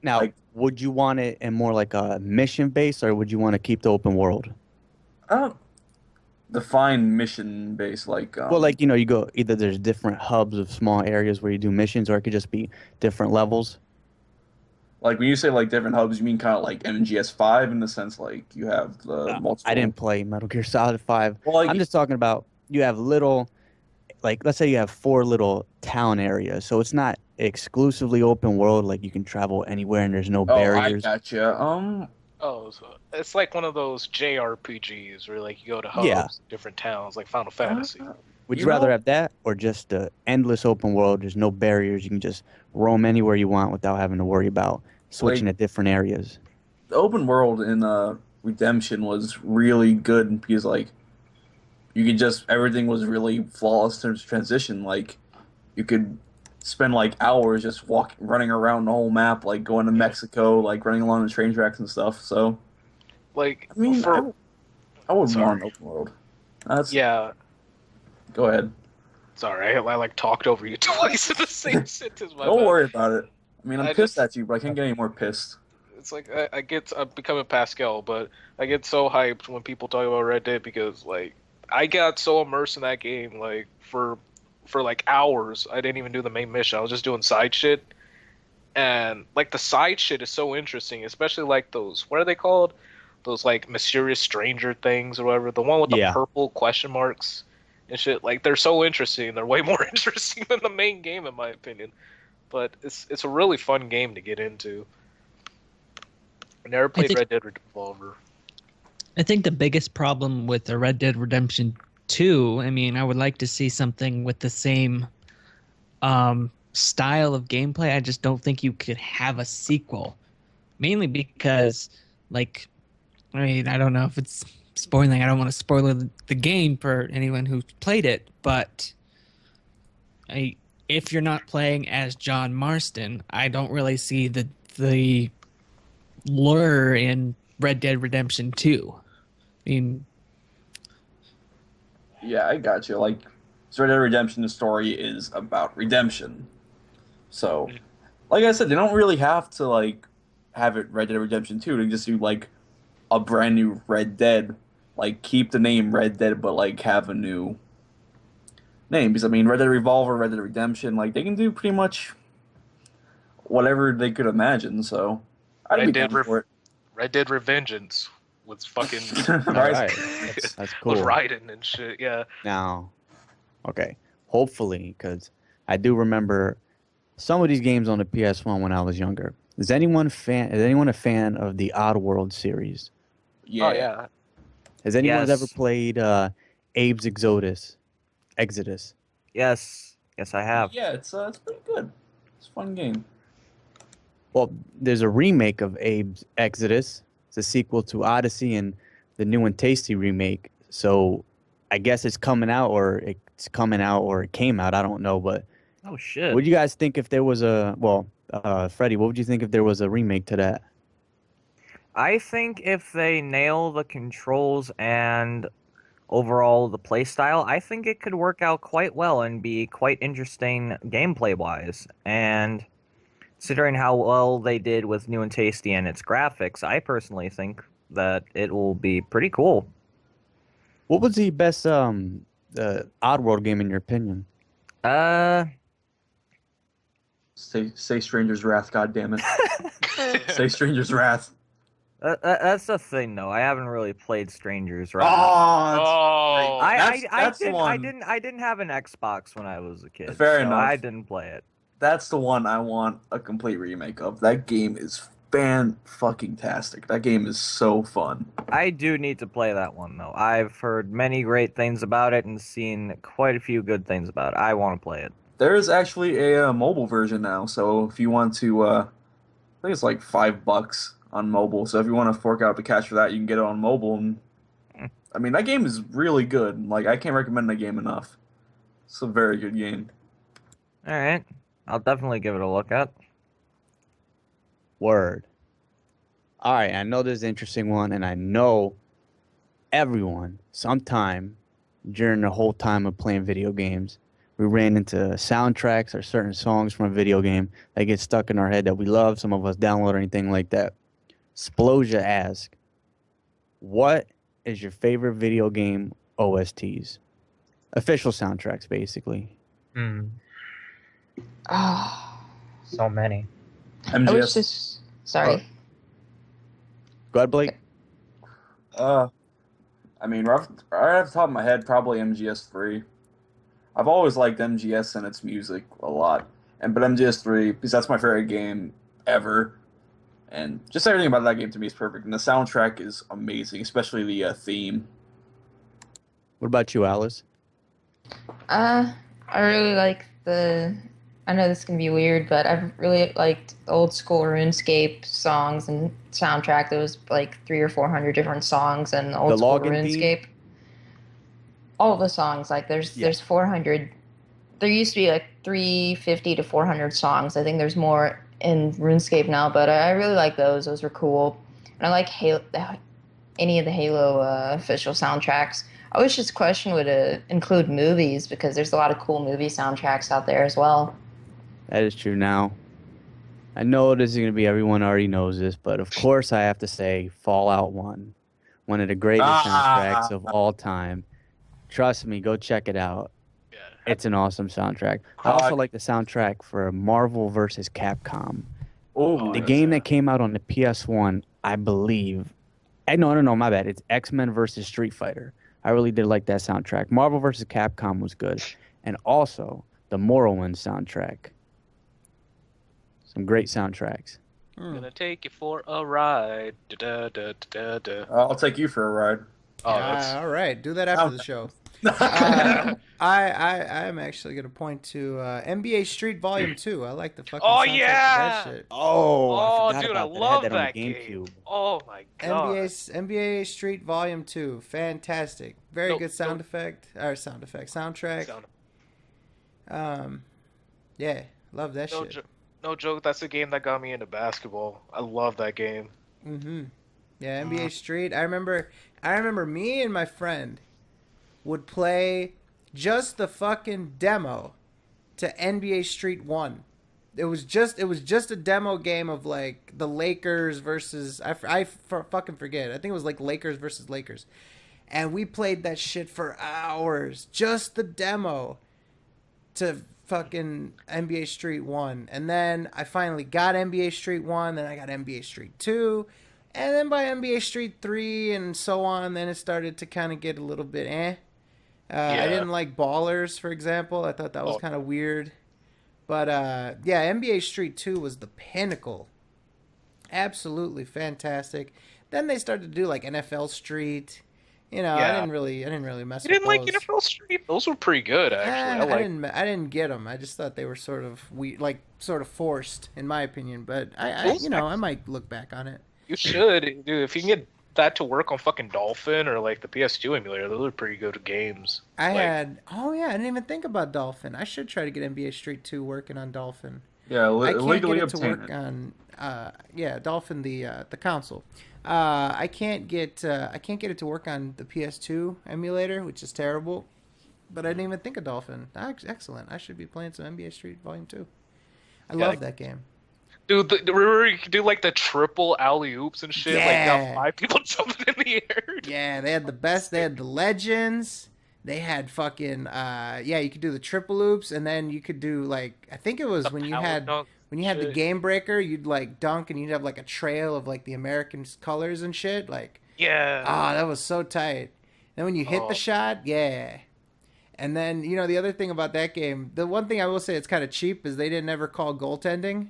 C: Now,
G: like-
C: would you want it in more like a mission base, or would you want to keep the open world?
G: I don't define mission based like.
C: Well, like you go either there's different hubs of small areas where you do missions, or it could just be different levels.
G: Like when you say like different hubs, you mean kind of like MGS5 in the sense like you have the multiple.
C: I didn't play Metal Gear Solid 5.
G: Well, like,
C: I'm just talking about you have little, like let's say you have 4 little town areas, so it's not exclusively open world. Like you can travel anywhere and there's no barriers.
G: I gotcha.
K: Oh, so it's like one of those JRPGs where like you go to hubs,
C: Yeah.
K: different towns, like Final Fantasy.
C: Would you
G: you
C: rather
G: know-
C: have that or just the endless open world? There's no barriers. You can just roam anywhere you want without having to worry about switching to different areas.
G: The open world in Redemption was really good because like you could just everything was really flawless in terms of transition. Like you could spend like hours just running around the whole map, like going to Mexico, like running along the train tracks and stuff. So
K: Like,
G: I mean,
K: for
G: I would
K: Sorry.
G: want an open world. That's
K: yeah,
G: Go ahead.
K: sorry, I like talked over you twice in the same sentence. My
G: Don't
K: bad.
G: worry about it. I mean, I'm
K: I
G: pissed
K: just-
G: at you, but I can't get any more pissed.
K: It's like I'm becoming Pascal, but I get so hyped when people talk about Red Dead because like I got so immersed in that game like for like hours. I didn't even do the main mission. I was just doing side shit. And like the side shit is so interesting, especially like those, what are they called? Those like mysterious stranger things or whatever. The one with the
C: Yeah.
K: purple question marks and shit. Like they're so interesting. They're way more interesting than the main game in my opinion. But it's a really fun game to get into. I never played
D: think-
K: Red Dead Revolver.
D: I think the biggest problem with the Red Dead Redemption 2, I mean, I would like to see something with the same style of gameplay. I just don't think you could have a sequel. Mainly because, like, I mean, I don't know if it's spoiling. I don't want to spoil the game for anyone who's played it, but if you're not playing as John Marston, I don't really see the lure in Red Dead Redemption 2. I mean,
G: Yeah, I got you. Like, Red Dead Redemption, the story is about redemption. So, like I said, they don't really have to, like, have it Red Dead Redemption 2. They can just do, like, a brand new Red Dead. Like, keep the name Red Dead, but, like, have a new name. Because, I mean, Red Dead Revolver, Red Dead Redemption, like, they can do pretty much whatever they could imagine, so I'd
K: Red
G: be
K: Dead
G: down for it.
K: Red Dead Revengeance with fucking
C: All right. That's cool.
K: with Raiden and shit. Yeah.
C: Now, okay. Hopefully, because I do remember some of these games on the PS1 when I was younger. Is anyone a fan of the Oddworld series?
G: Yeah.
K: Oh yeah.
C: Has anyone
B: Yes.
C: ever played Abe's Exodus?
B: Yes, I have.
G: Yeah, it's pretty good. It's a fun game.
C: Well, there's a remake of Abe's Exodus. It's a sequel to Odyssey and the new and tasty remake. So I guess it's coming out, or it came out. I don't know, but
B: Oh shit.
C: what do you guys think if there was Freddie, what would you think if there was a remake to that?
B: I think if they nail the controls and overall the playstyle, I think it could work out quite well and be quite interesting gameplay wise. And considering how well they did with New and Tasty and its graphics, I personally think that it will be pretty cool.
C: What was the best Oddworld game in your opinion?
G: Say Stranger's Wrath, God damn it. Say Stranger's Wrath.
B: That's the thing, though. I haven't really played Strangers, right?
K: Oh,
G: That's the one.
B: I didn't have an Xbox when I was a kid.
G: Fair
B: so
G: enough.
B: I didn't play it.
G: That's the one I want a complete remake of. That game is fan-fucking-tastic. That game is so fun.
B: I do need to play that one, though. I've heard many great things about it and seen quite a few good things about it. I want to play it.
G: There is actually a mobile version now, so if you want to, I think it's like $5 on mobile. So if you want to fork out the cash for that, you can get it on mobile. And I mean, that game is really good. Like, I can't recommend that game enough. It's a very good game.
B: All right, I'll definitely give it a look at.
C: Word. All right, I know this is an interesting one, and I know everyone, sometime during the whole time of playing video games, we ran into soundtracks or certain songs from a video game that get stuck in our head that we love. Some of us download or anything like that. Splosia asks, what is your favorite video game OSTs? Official soundtracks, basically.
L: So many.
E: I wish this. Sorry.
C: Go ahead, Blake.
G: I mean, right off the top of my head, probably MGS3. I've always liked MGS and its music a lot, but MGS3, because that's my favorite game ever, and just everything about that game to me is perfect, and the soundtrack is amazing, especially the theme.
C: What about you, Alice?
E: I really like I know this can be weird, but I've really liked the old school RuneScape songs and soundtrack. There was like 300 or 400 different songs and old school RuneScape. All the songs, like there's 400. There used to be like 350 to 400 songs. I think there's more in RuneScape now, but I really like those. Those were cool, and I like any of the Halo official soundtracks. I wish this question would include movies, because there's a lot of cool movie soundtracks out there as well.
C: That is true. Now, I know this is going to be, everyone already knows this, but of course I have to say Fallout 1, one of the greatest soundtracks of all time. Trust me, go check it out.
K: yeah.
C: It's an awesome soundtrack. I also like the soundtrack for Marvel vs. Capcom.
G: Oh,
C: The game that came out on the PS1, I believe. No, my bad. It's X-Men vs. Street Fighter. I really did like that soundtrack. Marvel vs. Capcom was good. And also the Morrowind soundtrack. Some great soundtracks.
K: Gonna take you for a ride. Da, da, da, da, da.
G: I'll take you for a ride.
K: Oh, that's...
A: All right, do that after the show. I am actually gonna point to NBA Street Volume 2. I like the fucking
K: Oh,
A: soundtrack to
K: yeah!
A: that shit.
C: Oh,
K: dude, I love that game. Oh my god.
A: NBA Street Volume 2, fantastic. Very good soundtrack. Yeah, love that shit.
K: No joke, that's the game that got me into basketball. I love that game.
A: Yeah, NBA Street. I remember me and my friend would play just the fucking demo to NBA Street 1. It was just a demo game of like the Lakers versus I fucking forget. I think it was like Lakers versus Lakers. And we played that shit for hours. Just the demo to fucking NBA Street 1. And then I finally got NBA Street 1, then I got NBA Street 2. And then by NBA Street 3 and so on, then it started to kind of get a little bit I didn't like Ballers, for example. I thought that was kind of weird. But yeah, NBA Street 2 was the pinnacle. Absolutely fantastic. Then they started to do like NFL Street You know,
K: Yeah.
A: I didn't really mess
K: You
A: with
K: didn't like
A: those.
K: NFL Street? Those were pretty good, actually.
A: I didn't get them. I just thought they were sort of sort of forced, in my opinion. But
K: Those
A: I might look back on it.
K: You should, dude. If you can get that to work on fucking Dolphin or like the PS2 emulator, those are pretty good games.
A: I didn't even think about Dolphin. I should try to get NBA Street 2 working on Dolphin.
G: Yeah,
A: I can't
G: legally
A: get it to
G: obtain
A: work
G: it.
A: on Dolphin the console. I can't get it to work on the PS2 emulator, which is terrible. But I didn't even think of Dolphin. Excellent. I should be playing some NBA Street Volume 2. I love that game.
K: Dude, remember you could do like the triple alley oops and shit? Like got 5 people jumping in the air.
A: Yeah, they had the best. They had the legends. They had fucking you could do the triple loops, and then you could do like I think it was when you had the game breaker, you'd like dunk and you'd have like a trail of like the American colors and shit. Like that was so tight. Then when you hit the shot, yeah. And then you know the other thing about that game, the one thing I will say it's kind of cheap is they didn't ever call goaltending.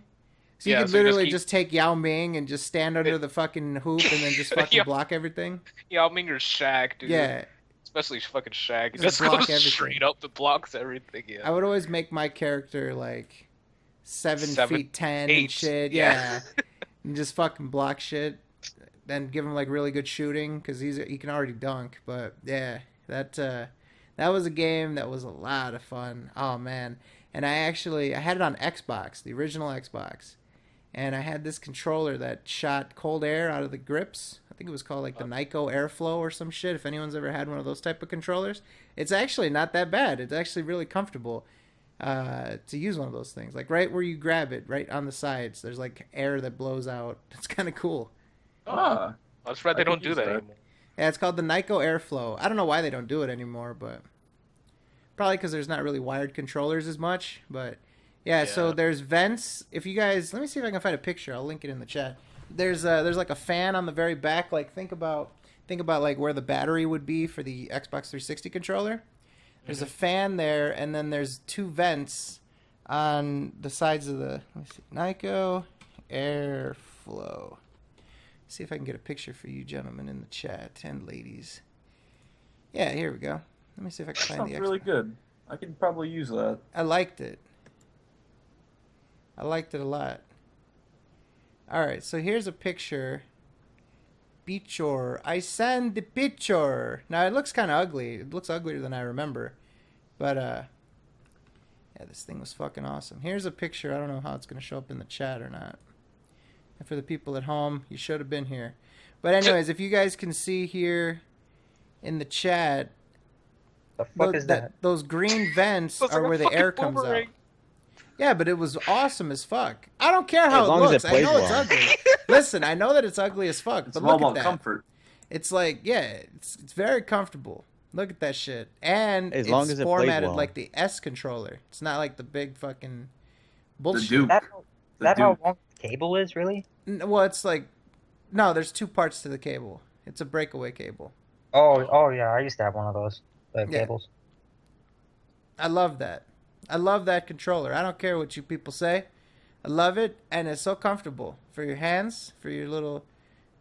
A: So you could literally just take Yao Ming and just stand under the fucking hoop and then just fucking block everything.
K: Yao Ming or Shaq, dude.
A: Yeah.
K: Especially fucking Shaq.
A: Just
K: Just
A: block
K: goes
A: everything.
K: straight up and blocks everything. Yeah.
A: I would always make my character like 7 feet 10
K: 8.
A: and shit. Yeah. And just fucking block shit. Then give him like really good shooting because he can already dunk. But yeah, that was a game that was a lot of fun. Oh man. And I had it on Xbox, the original Xbox. And I had this controller that shot cold air out of the grips. I think it was called like the Nyko Airflow or some shit. If anyone's ever had one of those type of controllers, it's actually not that bad. It's actually really comfortable to use one of those things. Like right where you grab it, right on the sides, there's like air that blows out. It's kind of cool.
K: That's right. They don't do that anymore.
A: Yeah, it's called the Nyko Airflow. I don't know why they don't do it anymore, but probably because there's not really wired controllers as much. But yeah, so there's vents. If you guys, let me see if I can find a picture. I'll link it in the chat. There's like a fan on the very back. Like think about like where the battery would be for the Xbox 360 controller. There's a fan there, and then there's 2 vents on the sides of the Nyko Airflow. See if I can get a picture for you gentlemen in the chat and ladies. Yeah, here we go. Let me see if I can find the Xbox.
G: Really good. I could probably use that.
A: I liked it. I liked it a lot. Alright, so here's a picture. Picture. I send the picture. Now, it looks kind of ugly. It looks uglier than I remember. But, yeah, this thing was fucking awesome. Here's a picture. I don't know how it's going to show up in the chat or not. And for the people at home, you should have been here. But anyways, if you guys can see here in the chat,
L: the fuck is that?
A: Those green vents are where the air comes out. Yeah, but it was awesome as fuck. I don't care how it looks. I know it's ugly. Listen, I know that it's ugly as fuck.
G: It's
A: but
G: all
A: look at
G: about
A: that.
G: comfort.
A: It's like, it's very comfortable. Look at that shit. And
C: As long as it plays
A: formatted
C: well.
A: like the S controller. It's not like the big fucking bullshit.
G: Duke.
L: That how long the cable is, really?
A: Well, it's like, no, there's 2 parts to the cable. It's a breakaway cable.
L: Oh yeah, I used to have one of those cables.
A: I love that. I love that controller. I don't care what you people say. I love it, and it's so comfortable for your hands, for your little,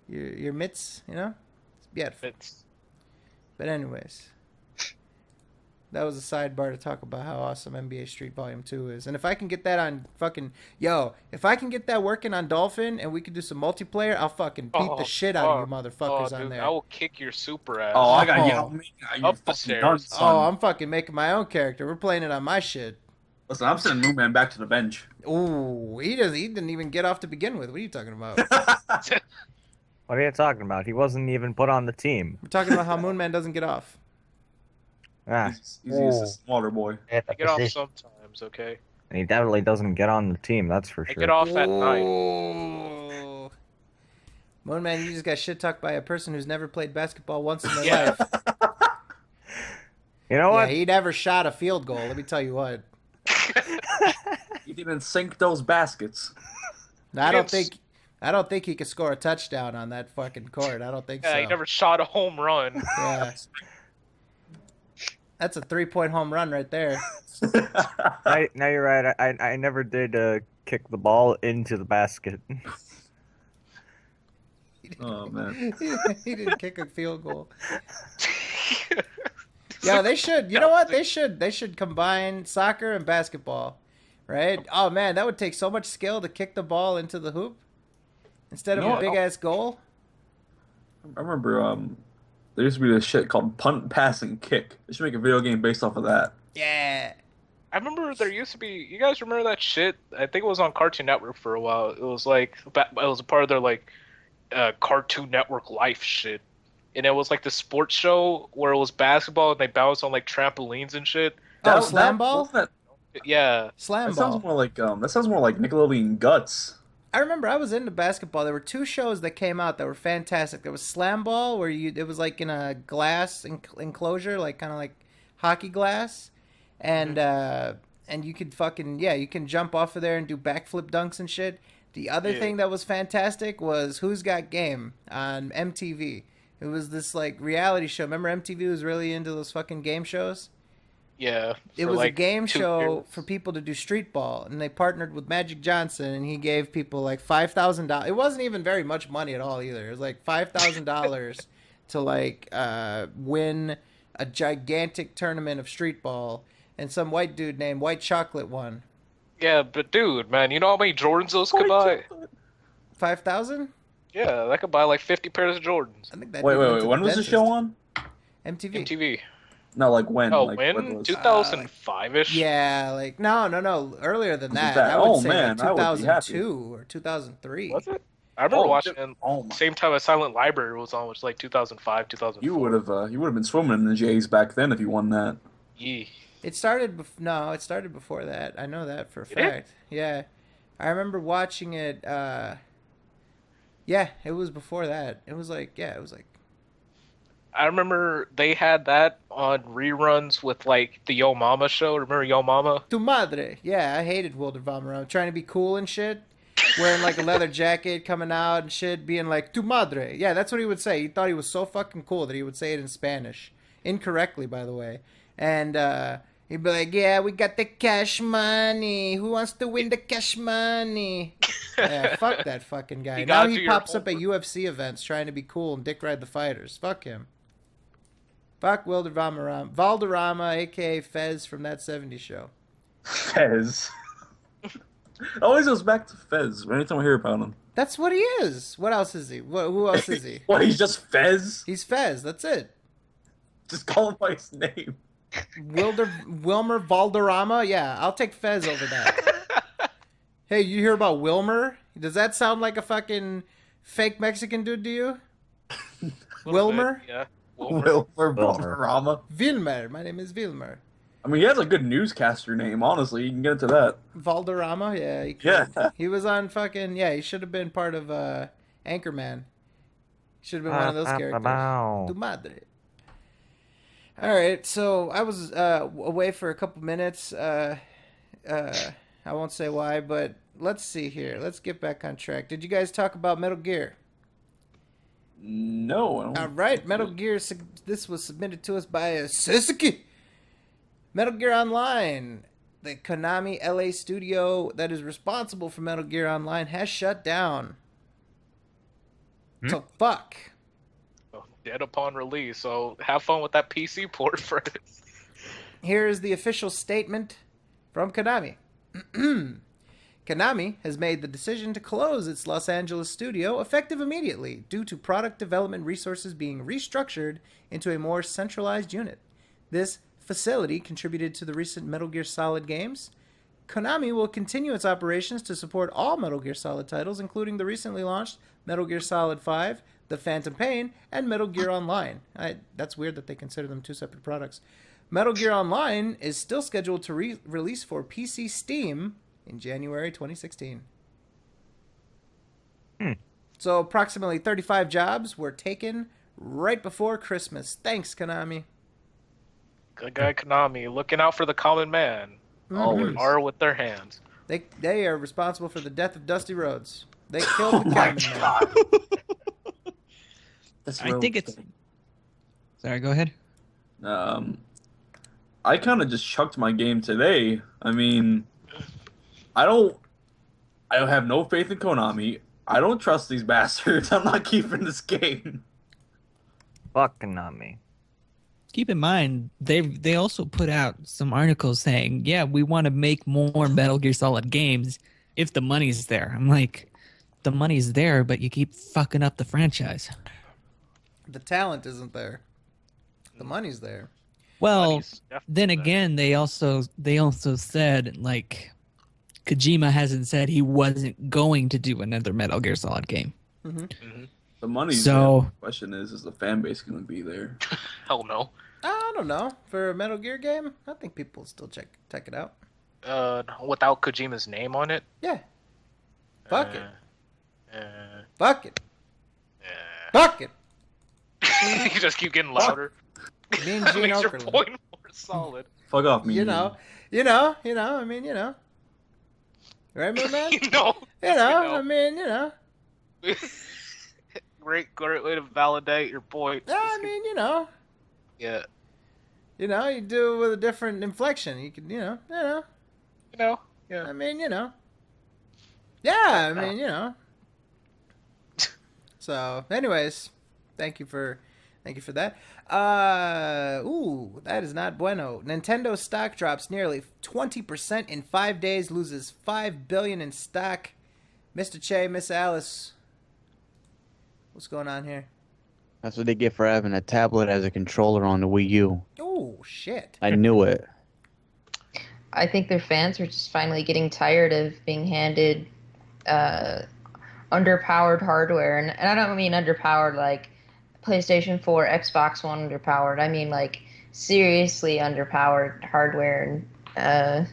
A: your mitts, you know? It's beautiful. But anyways, that was a sidebar to talk about how awesome NBA Street Volume 2 is. And if I can get that on if I can get that working on Dolphin and we can do some multiplayer, I'll fucking beat the shit out of you motherfuckers on
K: dude,
A: there.
K: I will kick your super ass.
G: I got Yao Ming.
K: Up the stairs.
A: I'm fucking making my own character. We're playing it on my shit.
G: Listen, I'm sending Moon Man back to the bench.
A: Ooh, he didn't even get off to begin with. What are you talking about?
B: What are you talking about? He wasn't even put on the team.
A: We're talking about how Moon Man doesn't get off.
G: He's just a smaller boy.
K: I get off sometimes, okay?
B: And he definitely doesn't get on the team, that's for sure.
K: I get off at night.
A: Moon Man, you just got shit talked by a person who's never played basketball once in their life.
B: You know what?
A: Yeah, he never shot a field goal, let me tell you what.
G: He didn't sink those baskets.
A: I don't think he could score a touchdown on that fucking court. I don't think so.
K: Yeah, he never shot a home run.
A: Yeah. That's a 3-point home run right there.
B: Now you're right. I never did kick the ball into the basket.
G: Oh man.
A: He didn't kick a field goal. Yeah, they should. You know what? They should. They should combine soccer and basketball, right? Oh man, that would take so much skill to kick the ball into the hoop instead of a big ass goal.
G: I remember there used to be this shit called punt, pass, and kick. They should make a video game based off of that.
A: Yeah.
K: I remember there used to be. You guys remember that shit? I think it was on Cartoon Network for a while. It was like it was a part of their like Cartoon Network life shit, and it was like the sports show where it was basketball and they bounced on like trampolines and shit.
A: Slam ball.
K: Yeah,
A: Slam
G: That
A: ball.
G: sounds more like Nickelodeon Guts.
A: I remember I was into basketball. There were 2 shows that came out that were fantastic. There was Slam Ball, where it was like in a glass enclosure, like kind of like hockey glass, and you could you can jump off of there and do backflip dunks and shit. The other thing that was fantastic was Who's Got Game on MTV. It was this like reality show. Remember MTV was really into those fucking game shows?
K: Yeah.
A: It was a game show for people to do street ball, and they partnered with Magic Johnson, and he gave people like $5,000. It wasn't even very much money at all either. It was like $5,000 to like win a gigantic tournament of street ball, and some white dude named White Chocolate won.
K: Yeah, but dude, man, you know how many Jordans those could buy?
A: 5,000?
K: Yeah, that could buy like 50 pairs of Jordans.
A: I think that.
G: Wait. When was the show on?
A: MTV.
K: MTV.
G: No, like when?
K: Oh,
G: like,
K: when?
G: what was-
K: 2005-ish?
A: Yeah, like no, earlier than that.
G: that?
A: I would
G: Oh,
A: say
G: man,
A: like
G: I would be happy.
A: 2002 or 2003.
K: Was it? I remember watching it
G: Oh my!
K: same time as Silent Library was on, which was like 2005, 2004.
G: You would have been swimming in the J's back then if you won that.
K: Yeah.
A: It started it started before that. I know that for a
K: Did it?
A: fact. Yeah. I remember watching it yeah, it was before that. It was like
K: I remember they had that on reruns with like the Yo Mama show. Remember Yo Mama?
A: Tu Madre. Yeah, I hated Wilder Valderrama trying to be cool and shit. Wearing like a leather jacket, coming out and shit, being like Tu Madre. Yeah, that's what he would say. He thought he was so fucking cool that he would say it in Spanish. Incorrectly, by the way. And he'd be like, yeah, we got the cash money. Who wants to win the cash money? Yeah, fuck that fucking guy. Now he pops up at UFC events trying to be cool and dick ride the fighters. Fuck him. Fuck Wilder Valderrama, a.k.a. Fez from That 70s Show.
G: Fez. It always goes back to Fez anytime I hear about him.
A: That's what he is. What else is he? Who else is he?
G: What, he's just Fez?
A: He's Fez. That's it.
G: Just call him by his name.
A: Wilmer Valderrama? Yeah, I'll take Fez over that. Hey, you hear about Wilmer? Does that sound like a fucking fake Mexican dude to you? Wilmer?
K: Yeah.
G: Wilmer Valderrama.
A: Wilmer. My name is Wilmer.
G: I mean, he has a good newscaster name, honestly. You can get into that.
A: Valderrama? Yeah. He was on fucking... Yeah, he should have been part of Anchorman. Should have been one of those characters. Tu madre. All right, so I was away for a couple minutes. I won't say why, but let's see here. Let's get back on track. Did you guys talk about Metal Gear?
G: No.
A: All right, Metal Gear. This was submitted to us by Sasuke. Metal Gear Online, the Konami LA studio that is responsible for Metal Gear Online, has shut down. So fuck.
K: Dead upon release, so have fun with that PC port for it.
A: Here is the official statement from Konami. Konami has made the decision to close its Los Angeles studio effective immediately due to product development resources being restructured into a more centralized unit. This facility contributed to the recent Metal Gear Solid games. Konami will continue its operations to support all Metal Gear Solid titles, including the recently launched Metal Gear Solid 5, The Phantom Pain, and Metal Gear Online. That's weird that they consider them 2 separate products. Metal Gear Online is still scheduled to release for PC Steam in January 2016. So approximately 35 jobs were taken right before Christmas. Thanks, Konami.
K: Good guy Konami, looking out for the common man. Always. Are with their hands.
A: They are responsible for the death of Dusty Rhodes. They killed the common man.
D: I think it's... Sorry, go ahead.
G: I kind of just chucked my game today. I mean, I don't have no faith in Konami. I don't trust these bastards. I'm not keeping this game.
B: Fuck Konami.
D: Keep in mind, they also put out some articles saying, yeah, we want to make more Metal Gear Solid games if the money's there. I'm like, the money's there, but you keep fucking up the franchise.
A: The talent isn't there. The money's there.
D: Well, then again, they also said, like, Kojima hasn't said he wasn't going to do another Metal Gear Solid game.
A: Mm-hmm.
G: The money's
D: So-
G: there. The question is the fan base going to be there?
K: Hell no.
A: I don't know. For a Metal Gear game, I think people still check it out.
K: Without Kojima's name on it.
A: Yeah. Fuck it.
K: Uh,
A: Fuck it. Fuck it.
K: you just keep getting louder.
A: Me and
K: That
A: Gene
K: makes your
A: Okerlund.
K: point more solid.
G: Fuck off, me.
A: You know. I mean, right, my man?
K: No.
A: I mean,
K: Great way to validate your point.
A: Yeah, I mean,
K: Yeah.
A: You do it with a different inflection. You can,
K: Yeah.
A: I mean, Yeah, I mean, So, anyways, thank you for that. That is not bueno. Nintendo stock drops nearly 20% in 5 days, loses $5 billion in stock. Mr. Che, Miss Alice, what's going on here?
C: That's what they get for having a tablet as a controller on the Wii U.
A: Oh, shit.
C: I knew it.
E: I think their fans are just finally getting tired of being handed underpowered hardware. And I don't mean underpowered like PlayStation 4, Xbox One underpowered. I mean like seriously underpowered hardware and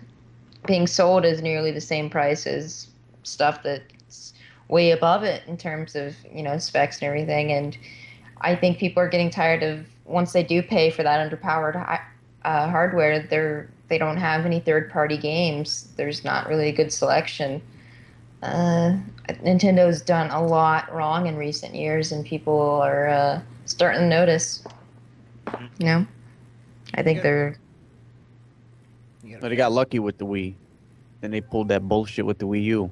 E: being sold as nearly the same price as stuff that's way above it in terms of, specs and everything. And I think people are getting tired of, once they do pay for that underpowered hardware, they don't have any third-party games. There's not really a good selection. Nintendo's done a lot wrong in recent years, and people are starting to notice. I think they're...
C: But they got lucky with the Wii. Then they pulled that bullshit with the Wii U.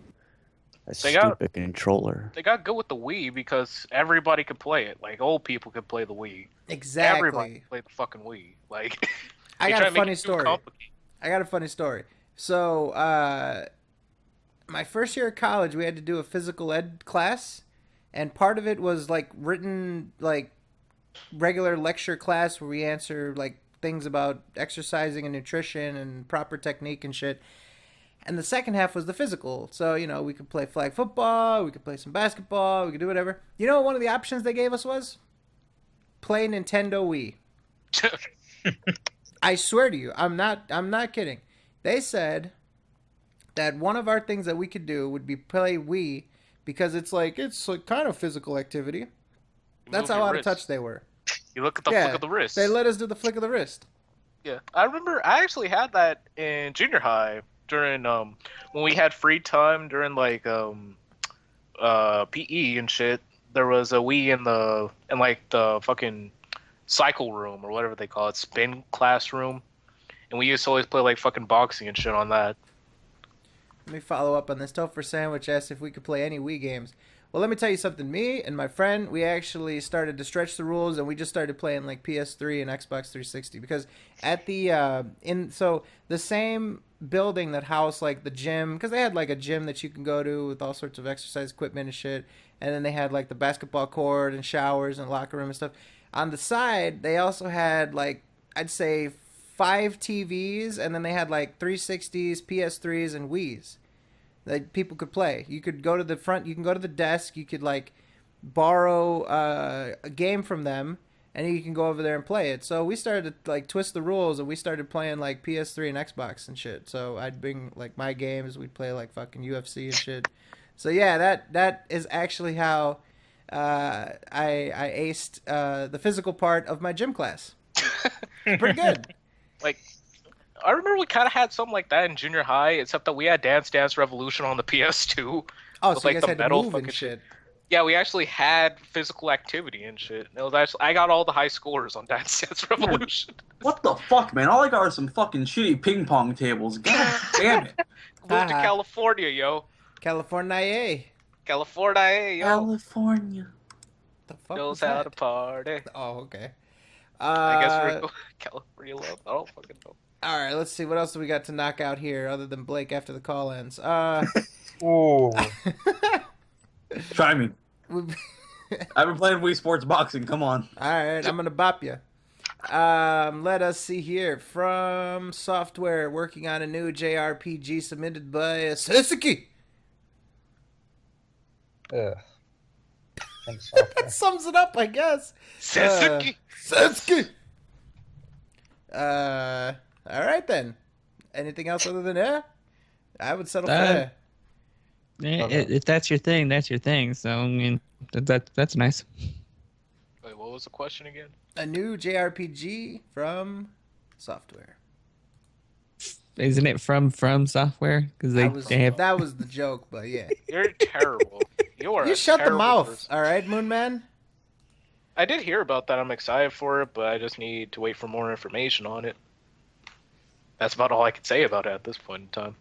C: A stupid controller.
K: They got good with the Wii because everybody could play it. Like, old people could play the Wii.
A: Exactly.
K: Everybody could play the fucking Wii. Like,
A: I got a funny story. So, my first year of college, we had to do a physical ed class, and part of it was like written, like regular lecture class where we answer like things about exercising and nutrition and proper technique and shit. And the second half was the physical. So, we could play flag football, we could play some basketball, we could do whatever. You know what one of the options they gave us was? Play Nintendo Wii. I swear to you, I'm not kidding. They said that one of our things that we could do would be play Wii because it's like kind of physical activity. That's how out of touch they were.
K: You look at the flick of the wrist.
A: They let us do the flick of the wrist.
K: Yeah. I remember I actually had that in junior high during when we had free time during like PE and shit. There was a Wii in the fucking cycle room or whatever they call it, spin classroom, and we used to always play like fucking boxing and shit on that.
A: Let me follow up on this. Topher Sandwich asked if we could play any Wii games. Well, let me tell you something. Me and my friend, we actually started to stretch the rules, and we just started playing like PS3 and Xbox 360 because at the the same building that housed like the gym, because they had like a gym that you can go to with all sorts of exercise equipment and shit, and then they had like the basketball court and showers and locker room and stuff. On the side, they also had like, I'd say 5 TVs, and then they had like 360s, PS3s, and Wiis that people could play. You could go to the front, you can go to the desk, you could like borrow a game from them, and you can go over there and play it. So we started to like twist the rules, and we started playing like PS3 and Xbox and shit. So I'd bring like my games, we'd play like fucking UFC and shit. So yeah, that is actually how I aced the physical part of my gym class. Pretty good.
K: Like, I remember we kind of had something like that in junior high, except that we had Dance Dance Revolution on the PS2.
A: Oh,
K: with,
A: so
K: like,
A: you guys
K: the
A: had to
K: metal
A: move
K: fucking
A: and shit.
K: Yeah, we actually had physical activity and shit. It was actually, I got all the high scores on Dance Dance Revolution.
G: What the fuck, man? All I got are some fucking shitty ping pong tables. God damn it.
K: Moved to California, yo.
A: California.
K: California, yo.
G: California.
A: The fuck
K: Knows
A: was
K: how
A: that?
K: to party.
A: Oh, okay.
K: I guess we're going California love. I don't fucking know.
A: All right, let's see. What else do we got to knock out here other than Blake after the call ends?
L: Ooh.
G: Try me. I've been playing Wii Sports Boxing. Come on.
A: All right, I'm gonna bop you. Let us see here. From Software, working on a new JRPG submitted by Sasuke.
L: Ugh. Thanks,
A: That
L: Software.
A: sums it up, I guess.
K: Sasuke.
A: Sasuke. All right then. Anything else other than that? I would settle for that.
D: If that's your thing, that's your thing. So I mean, that's nice.
K: Wait, what was the question again?
A: A new JRPG from Software.
D: Isn't it from Software? Because they have.
A: That was the joke, but yeah.
K: You're terrible. You
A: shut the
K: terrible
A: mouth.
K: person.
A: All right, Moonman.
K: I did hear about that. I'm excited for it, but I just need to wait for more information on it. That's about all I can say about it at this point in time.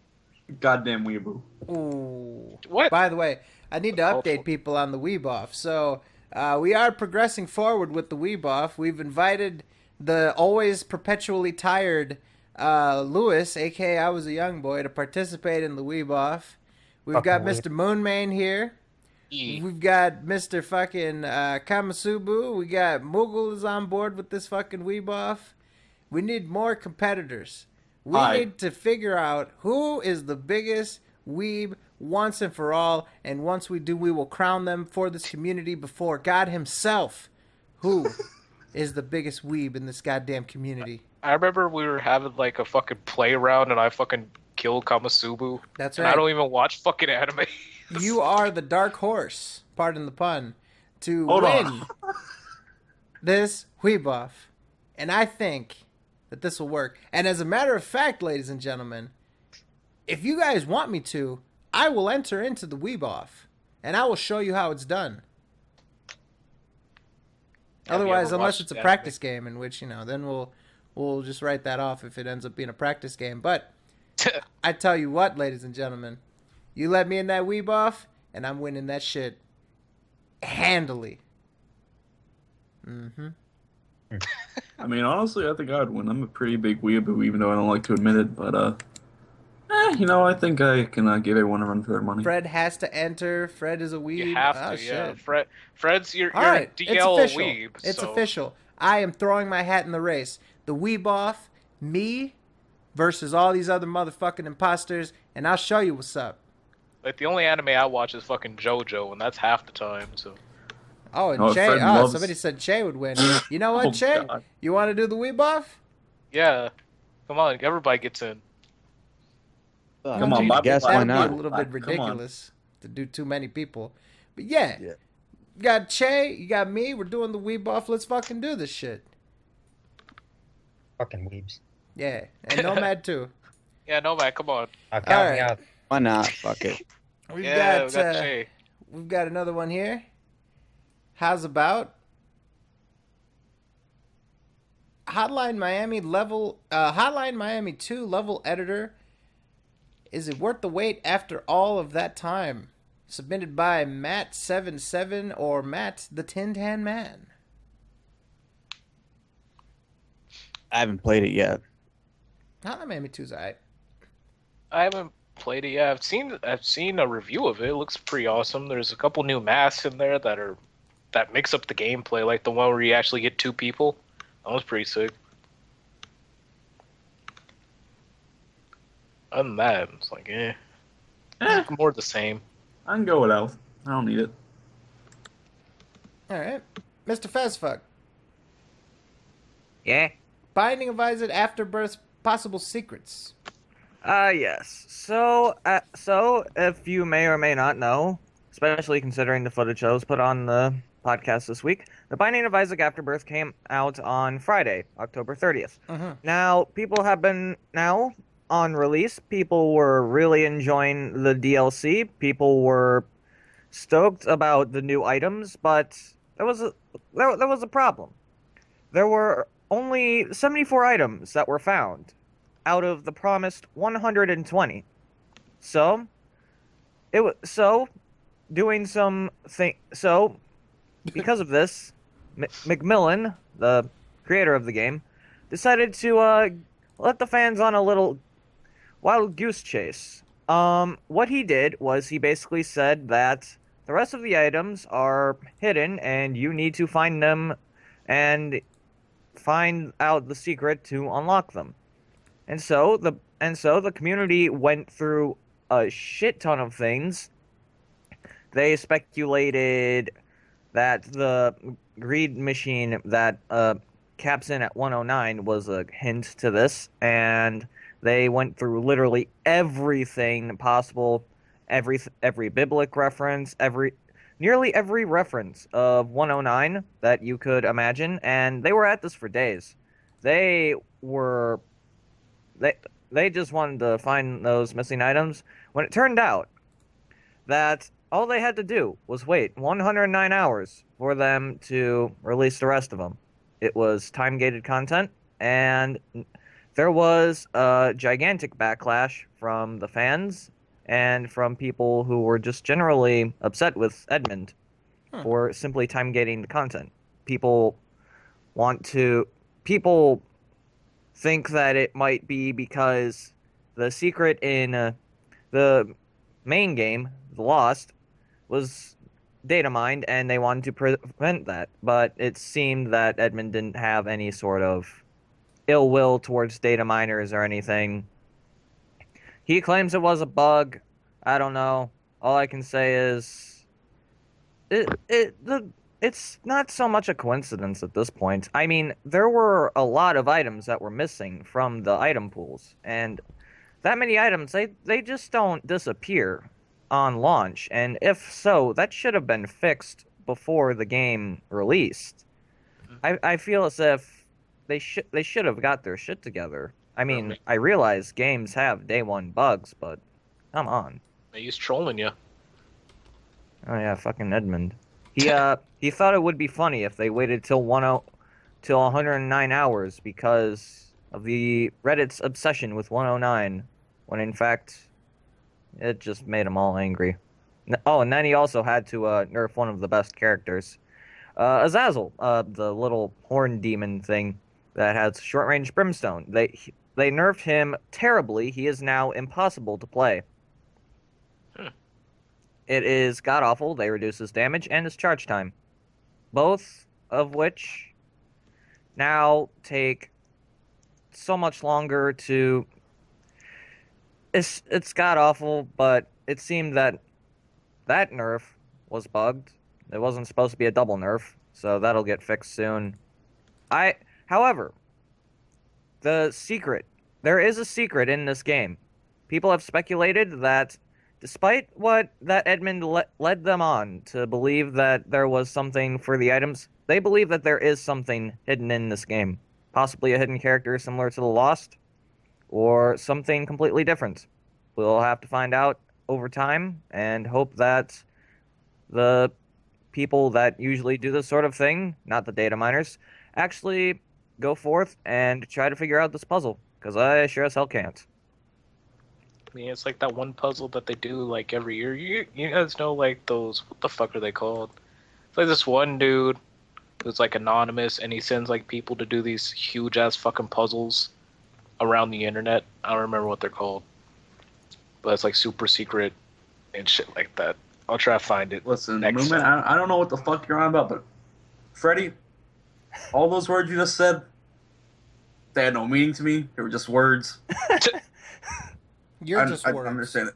G: Goddamn weeaboo.
A: Ooh.
K: What?
A: By the way, I need to update people on the Weeboff. So we are progressing forward with the Weeboff. We've invited the always perpetually tired Lewis, aka I Was a Young Boy, to participate in the Weeboff. We've got Mr. Moonman here. We've got Mr. fucking Kamasubu. We got Moogle is on board with this fucking Weeboff. We need more competitors. We need to figure out who is the biggest weeb once and for all. And once we do, we will crown them for this community before God himself. Who is the biggest weeb in this goddamn community?
K: I remember we were having like a fucking play around and I fucking killed Kamasubu.
A: That's
K: and
A: right.
K: I don't even watch fucking anime.
A: You are the dark horse, pardon the pun, to win this Weeboff. And I think that this will work. And as a matter of fact, ladies and gentlemen, if you guys want me to, I will enter into the Weeboff. And I will show you how it's done. Otherwise, unless it's a practice game, in which, then we'll just write that off if it ends up being a practice game. But I tell you what, ladies and gentlemen, you let me in that Weeboff, and I'm winning that shit handily. Mm-hmm.
G: I mean, honestly, I think I'd win. I'm a pretty big weeaboo, even though I don't like to admit it. But, I think I can give everyone a run for their money.
A: Fred has to enter. Fred is a weeb.
K: You have to, yeah. Fred's your
A: right,
K: DL
A: it's official.
K: weeb.
A: It's
K: so.
A: official. I am throwing my hat in the race. The Weeboff, me, versus all these other motherfucking imposters, and I'll show you what's up.
K: Like, the only anime I watch is fucking JoJo, and that's half the time, so...
A: Oh, and Che. Oh, somebody said Che would win. You know what, Che?
G: God.
A: You want to do the Weeboff?
K: Yeah. Come on, everybody gets in.
G: Come on,
C: I guess why
A: That'd
C: not?
A: be a little bit ridiculous to do too many people. But yeah. You got Che, you got me, we're doing the Weeboff. Let's fucking do this shit.
L: Fucking weebs.
A: Yeah, and Nomad too.
K: Yeah, Nomad, come on.
L: Count
A: All
L: me
A: right.
L: out.
C: Why not? Fuck it.
A: We've
K: We
A: got
K: Che.
A: we've got another one here. How's about Hotline Miami 2 level editor? Is it worth the wait after all of that time? Submitted by Matt77 or Matt the Tin Tan Man.
C: I haven't played it yet.
A: Hotline Miami 2's alright.
K: I haven't played it yet. I've seen a review of it. It looks pretty awesome. There's a couple new masks in there that mix up the gameplay, like the one where you actually get two people. That was pretty sick. Other than that, it's like, it's more the same.
G: I can go with Elf. I don't need it.
A: Alright. Mr. Fazfuck.
B: Yeah.
A: Binding of Isaac Afterbirth Possible Secrets.
B: Yes. So if you may or may not know, especially considering the footage that was put on the podcast this week, The Binding of Isaac Afterbirth came out on Friday, October 30th. Now, people have been on release. People were really enjoying the DLC. People were stoked about the new items, but there was a problem. There were only 74 items that were found out of the promised 120. So because of this, Macmillan, the creator of the game, decided to let the fans on a little wild goose chase. What he did was he basically said that the rest of the items are hidden and you need to find them and find out the secret to unlock them. And so the community went through a shit ton of things. They speculated that the greed machine that caps in at 109 was a hint to this, and they went through literally everything possible, every biblical reference, nearly every reference of 109 that you could imagine, and they were at this for days. They just wanted to find those missing items when it turned out that all they had to do was wait 109 hours for them to release the rest of them. It was time-gated content, and there was a gigantic backlash from the fans and from people who were just generally upset with Edmund for simply time-gating the content. People think that it might be because the secret in the main game, The Lost, was data mined, and they wanted to prevent that. But it seemed that Edmund didn't have any sort of ill will towards data miners or anything. He claims it was a bug. I don't know. All I can say is it's not so much a coincidence at this point. I mean, there were a lot of items that were missing from the item pools, and that many items, they just don't disappear on launch, and if so, that should have been fixed before the game released. I feel as if they should have got their shit together. I mean, I realize games have day one bugs, but come on.
K: He's trolling you.
B: Oh yeah, fucking Edmund. He thought it would be funny if they waited till 109 hours because of the Reddit's obsession with 109, when in fact it just made them all angry. Oh, and then he also had to nerf one of the best characters, Azazel, the little horn demon thing that has short-range brimstone. They nerfed him terribly. He is now impossible to play. It is god-awful. They reduce his damage and his charge time, both of which now take so much longer to... It's god-awful, but it seemed that nerf was bugged. It wasn't supposed to be a double nerf, so that'll get fixed soon. However, there is a secret in this game. People have speculated that despite that Edmund led them on to believe that there was something for the items, they believe that there is something hidden in this game. Possibly a hidden character similar to The Lost, or something completely different. We'll have to find out over time and hope that the people that usually do this sort of thing, not the data miners, actually go forth and try to figure out this puzzle, because I sure as hell can't.
K: I mean, it's like that one puzzle that they do like every year. You guys know like those, what the fuck are they called? It's like this one dude who's like anonymous, and he sends like people to do these huge ass fucking puzzles around the internet. I don't remember what they're called, but it's like super secret and shit like that. I'll try to find it.
G: Listen,
K: next
G: Movement,
K: time.
G: I don't know what the fuck you're on about, but Freddy, all those words you just said, they had no meaning to me. They were just words.
A: You're just words.
G: I don't understand it.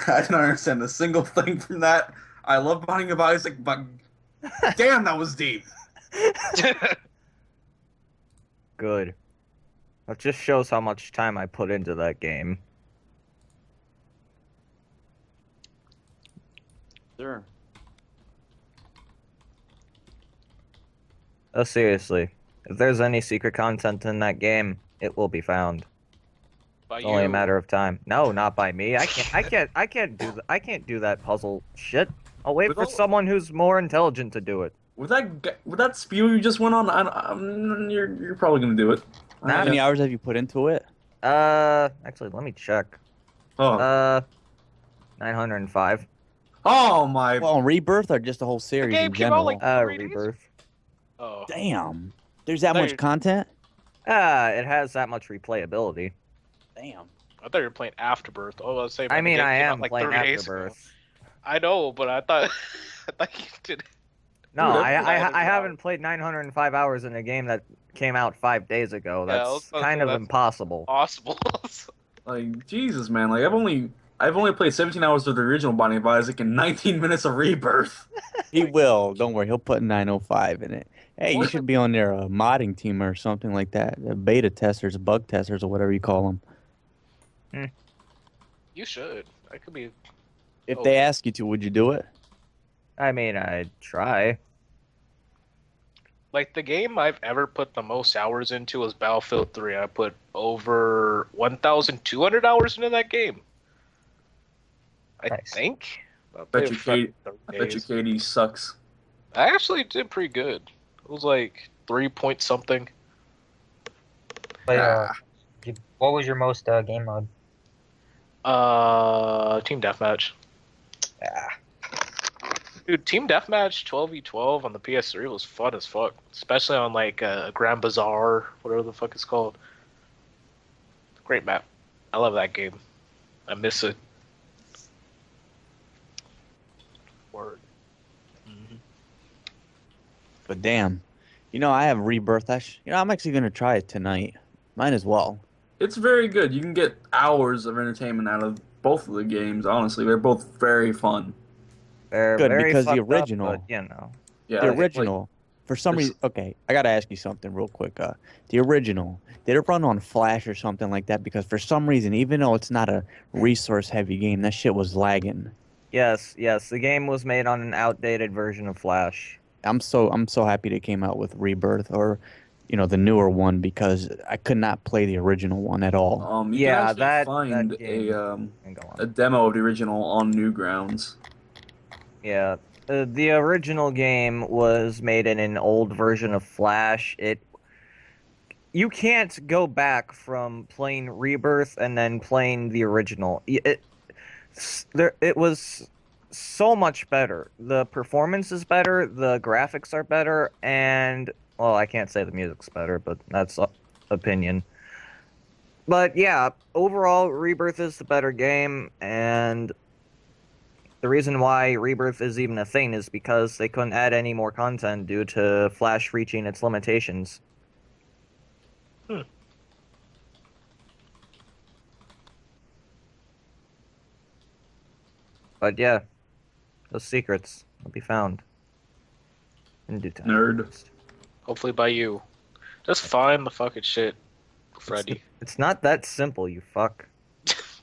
G: I don't understand a single thing from that. I love Binding of Isaac, but damn, that was deep.
B: Good. That just shows how much time I put into that game.
C: Sure.
B: Oh, seriously. If there's any secret content in that game, it will be found. It's only a matter of time. No, not by me. I can't do that puzzle shit. I'll wait for someone who's more intelligent to do it.
G: With that spew you just went on, you're probably gonna do it.
C: How many hours have you put into it?
B: Actually, let me check. 905.
G: Oh my!
C: Well, Rebirth or just the whole series in general?
B: Rebirth.
K: Oh.
C: Damn. There's that
K: No,
C: much
K: you're-
C: content?
B: It has that much replayability.
C: Damn.
K: I thought you were playing Afterbirth. Oh, I was saying.
B: I
K: man, the
B: mean,
K: game
B: I
K: came out
B: am
K: like
B: playing
K: 30 days ago.
B: Afterbirth.
K: I know, but I thought I thought you did.
B: No,
G: Dude,
B: I haven't played 905 hours in a game that came out 5 days ago.
K: Yeah, I
B: That's
K: was about to
B: kind
K: say
B: of
K: that's
B: impossible.
K: Possible.
G: Like Jesus, man. Like I've only played 17 hours of the original Binding of Isaac and 19 minutes of Rebirth.
C: He will. Don't worry. He'll put 905 in it. Hey, you
G: What?
C: should be on their modding team or something like that. The beta testers, bug testers, or whatever you call them.
K: You should. I could be.
C: If
K: Oh.
C: they ask you to, would you do it?
B: I mean, I'd try.
K: Like the game I've ever put the most hours into was Battlefield 3. I put over 1,200 hours into that game. I
L: Nice.
K: think. I
G: Bet
K: played
G: you
K: it for
G: Katie-
K: 30
G: I bet you
K: days.
G: Katie sucks.
K: I actually did pretty good. It was like 3 point something.
L: But
G: Ah.
L: what was your most game mode?
K: Team Deathmatch.
L: Yeah.
K: Dude, Team Deathmatch 12v12 on the PS3 was fun as fuck. Especially on like Grand Bazaar, whatever the fuck it's called. Great map. I love that game. I miss it. Word. Mhm.
C: But damn, I have Rebirth. I'm actually gonna try it tonight. Might as well.
G: It's very good. You can get hours of entertainment out of both of the games. Honestly, they're both very fun.
B: They're
C: Good,
B: very
C: because the
B: fucked up,
C: original-
B: but,
G: Yeah,
C: The
G: like-
C: original, for some
G: this-
C: reason. Okay, I gotta ask you something real quick. The original, did it run on Flash or something like that? Because for some reason, even though it's not a resource-heavy game, that shit was lagging.
B: Yes. The game was made on an outdated version of Flash.
C: I'm so happy they came out with Rebirth or, the newer one because I could not play the original one at all.
G: You
B: Yeah,
G: can actually
B: that
G: find
B: game- And go
G: a
B: on.
G: demo of the original on Newgrounds.
B: Yeah. The original game was made in an old version of Flash. You can't go back from playing Rebirth and then playing the original. It was so much better. The performance is better, the graphics are better, and well, I can't say the music's better, but that's opinion. But yeah, overall, Rebirth is the better game, and the reason why Rebirth is even a thing is because they couldn't add any more content due to Flash reaching its limitations. But yeah, those secrets will be found in due time.
G: Nerd.
K: Hopefully by you. Just find the fucking shit, Freddy.
B: It's not that simple, you fuck.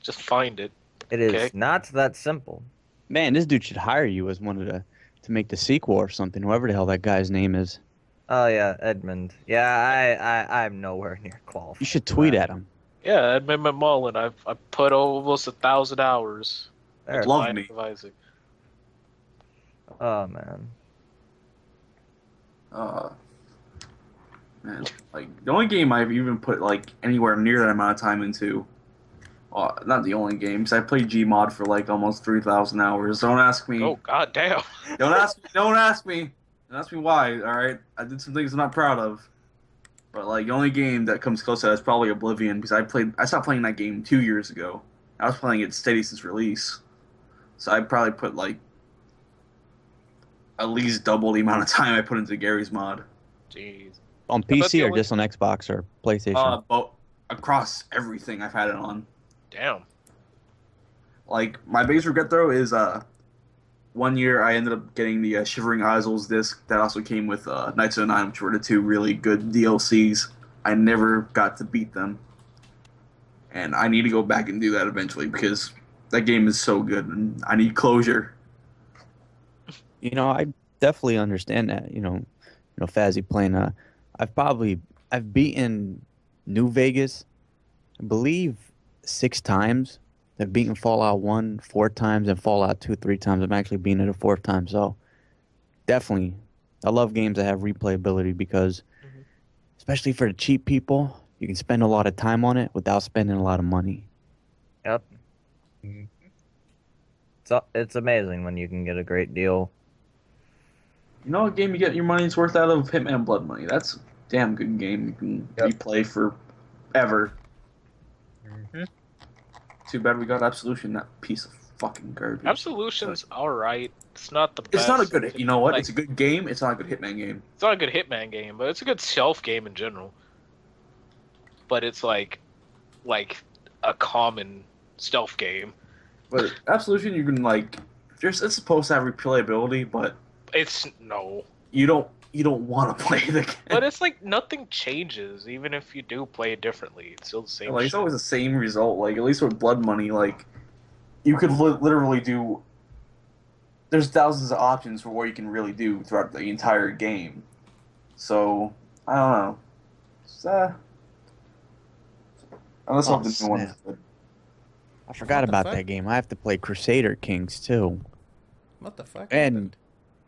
K: Just find it.
B: It is
K: Okay.
B: not that simple.
C: Man, this dude should hire you as one of to make the sequel or something. Whoever the hell that guy's name is.
B: Oh yeah, Edmund. Yeah, I'm nowhere near qualified.
C: You should
B: for
C: tweet
B: that.
C: at him.
K: Yeah, Edmund McMullen. I put almost 1,000 hours.
B: There.
K: into
G: Love
K: Binding
G: me.
K: of Isaac.
B: Oh man.
G: Man, like the only game I've even put like anywhere near that amount of time into. Not the only game, 'cause I played Gmod for like almost 3,000 hours. Don't ask me.
K: Oh god damn.
G: Don't ask me. Don't ask me. Don't ask me why. All right, I did some things I'm not proud of. But like the only game that comes close to that is probably Oblivion, because I stopped playing that game 2 years ago. I was playing it steady since release, so I probably put like at least double the amount of time I put into Gary's mod.
K: Jeez.
C: On
K: that's
C: PC
K: the
C: or
K: only-
C: just on Xbox or PlayStation?
G: But across everything I've had it on.
K: Damn.
G: Like my biggest regret though is 1 year I ended up getting the Shivering Isles disc that also came with Knights of the Nine, which were the two really good DLCs. I never got to beat them, and I need to go back and do that eventually because that game is so good and I need closure.
C: I definitely understand that. Fazzy playing. I've beaten New Vegas, I believe 6 times. I've beaten Fallout 1 4 times and Fallout 2 3 times. I'm actually beating it a 4th time. So definitely, I love games that have replayability because, especially for the cheap people, you can spend a lot of time on it without spending a lot of money.
B: Yep. It's amazing when you can get a great deal.
G: You know what game you get your money's worth out of? Hitman Blood Money. That's damn good game you can replay forever.
L: Mm-hmm.
G: Too bad we got Absolution, that piece of fucking garbage.
K: Absolution's alright. It's not the best.
G: It's not a good. You know what?
K: Like,
G: it's a good game. It's not a good Hitman game.
K: It's not a good Hitman game, but it's a good stealth game in general. But it's like a common stealth game.
G: But Absolution, you can like, it's supposed to have replayability, but
K: It's no.
G: you don't want to play the game.
K: But it's like nothing changes, even if you do play it differently. It's still the same.
G: Like, it's
K: shit.
G: always the same result. Like, at least with Blood Money, like, you could literally do. There's thousands of options for what you can really do throughout the entire game. So I don't know. It's, unless
C: Oh,
G: something new one is
C: snap.
G: good.
C: I forgot
A: What the
C: about
A: fuck?
C: that game. I have to play Crusader Kings too,
A: What the fuck?
C: and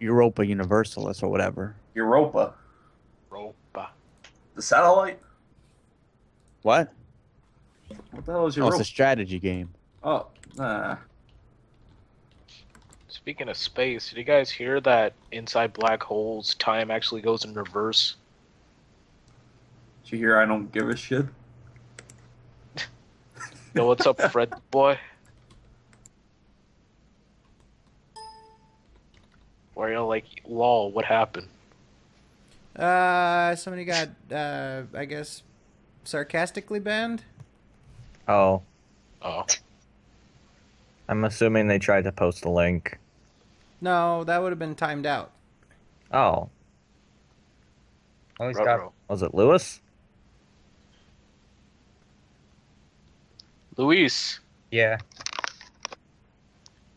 C: Europa Universalis or whatever.
G: Europa,
K: Ropa.
G: the satellite.
C: What?
G: What the hell is
C: Oh,
G: Europa?
C: it's a strategy game.
G: Oh,
K: Speaking of space, did you guys hear that inside black holes, time actually goes in reverse?
G: did you hear? I don't give a shit.
K: Yo, what's up, Fred boy? Where you're like, lol, what happened?
A: Somebody got, I guess, sarcastically banned.
B: Oh,
K: Oh,
B: I'm assuming they tried to post a link.
A: No, that would have been timed out.
B: Oh,
L: Oh, he's got.
K: Ruh-roh.
B: was it Lewis?
K: Luis,
L: Yeah.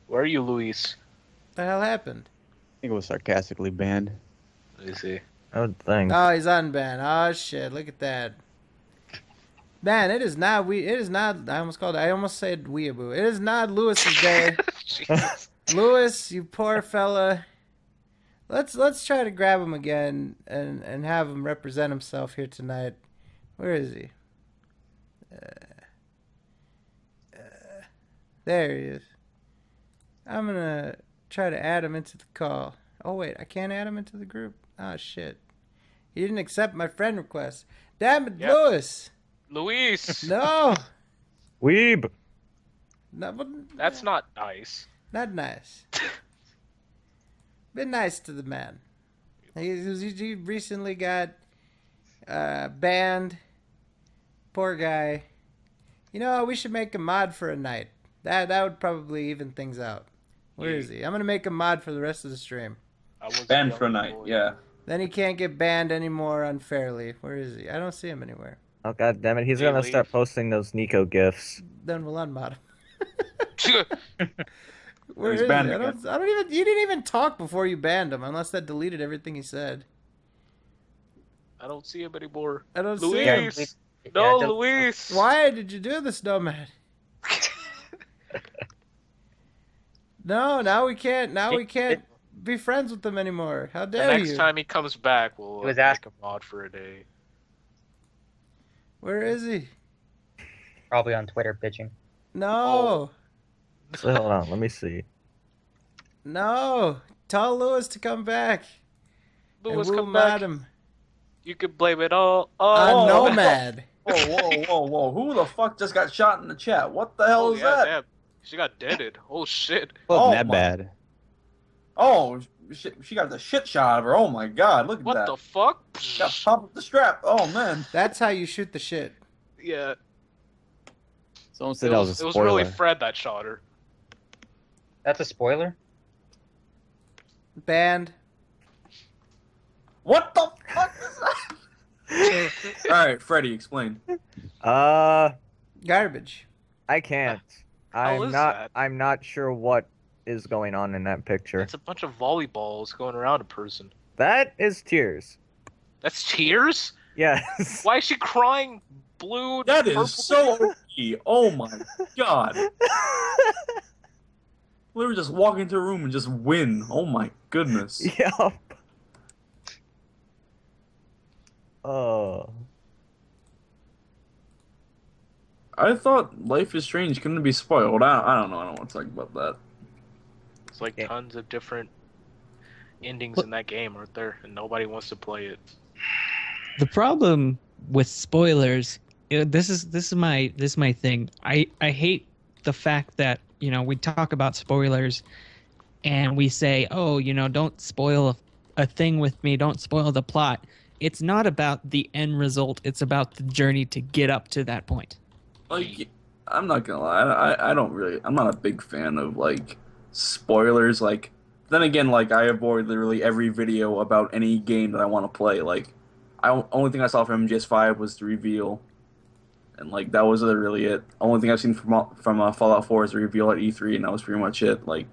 K: where are you, Luis?
A: What the hell happened?
C: I think it was sarcastically banned.
K: Let me see.
B: I would think.
A: Oh, he's unbanned. Oh shit! Look at that. Man, it is not. It is not. I almost said weeaboo. It is not Lewis's day.
K: Jesus.
A: Lewis, you poor fella. Let's try to grab him again and have him represent himself here tonight. Where is he? There he is. I'm gonna try to add him into the call. Oh wait, I can't add him into the group. Oh shit. He didn't accept my friend request. Damn it,
K: Yep.
A: Lewis.
K: Luis,
A: No.
B: Weeb.
K: that's not nice.
A: Not nice. Been nice to the man. He recently got banned. Poor guy. You know, we should make a mod for a night. That would probably even things out. Where is he? I'm gonna make a mod for the rest of the stream.
K: I was
G: banned for a night. Yeah.
A: Then he can't get banned anymore unfairly. Where is he? I don't see him anywhere.
B: Oh god damn it! He's
K: Did he
B: gonna start
K: leave?
B: posting those Nico gifs.
A: Then we'll unmod him. Where
G: He's
A: is he?
G: banned
A: I
G: again.
A: don't even. You didn't even talk before you banned him, unless that deleted everything he said.
K: I don't see him anymore.
A: I don't see him.
K: Luis, no,
L: Yeah,
K: Luis.
A: Why did you do this, Nomad? No, now we can't. Now we can't be friends with them anymore. How
K: The
A: dare
K: next
A: you?
K: time he comes back, we'll
L: He was
K: make
L: asked-
K: a mod for a day.
A: Where is he?
L: Probably on Twitter bitching.
A: No,
B: So hold on, let me see.
A: no. Tell Lewis to come back.
K: Luis,
A: and we'll
K: come
A: mod
K: back.
A: him.
K: You can blame it all
A: I'm
K: on
A: Nomad.
G: Whoa! Who the fuck just got shot in the chat? What the hell
K: Oh
G: is
K: yeah,
G: that?
K: damn. She got deaded. Oh shit.
C: Wasn't
G: Oh
C: that
G: my-
C: bad.
G: Oh, she got the shit shot out of her. Oh my god! Look at
K: What
G: that.
K: the fuck?
G: Got popped with the strap. Oh man.
A: That's how you shoot the shit.
K: Yeah.
C: Someone
K: It
C: said that was
K: was,
C: a
K: it was
C: spoiler.
K: really Fred that shot her.
L: That's a spoiler.
A: Banned.
G: What the fuck is that? All right, Freddie, explain.
A: Garbage.
B: I can't.
K: How is that?
B: I'm not sure what is going on in that picture.
K: It's a bunch of volleyballs going around a person.
B: That is tears.
K: That's tears?
B: Yes.
K: Why is she crying blue?
G: That
K: purple?
G: is so OP. Oh my god. Literally just walk into a room and just win. Oh my goodness.
B: Yup. Oh.
G: I thought Life is Strange couldn't be spoiled. I don't know. I don't want to talk about that.
K: It's like
L: Yeah.
K: tons of different endings in that game, aren't there? And nobody wants to play it.
D: The problem with spoilers, this is my thing. I hate the fact that we talk about spoilers and we say, oh, don't spoil a thing with me, don't spoil the plot. It's not about the end result, it's about the journey to get up to that point.
G: Like, I'm not gonna lie, I'm not a big fan of like spoilers. Like, then again, like I avoid literally every video about any game that I want to play. Like, only thing I saw from MGS5 was the reveal, and like that was really it. Only thing I've seen from Fallout 4 is the reveal at E3, and that was pretty much it. Like,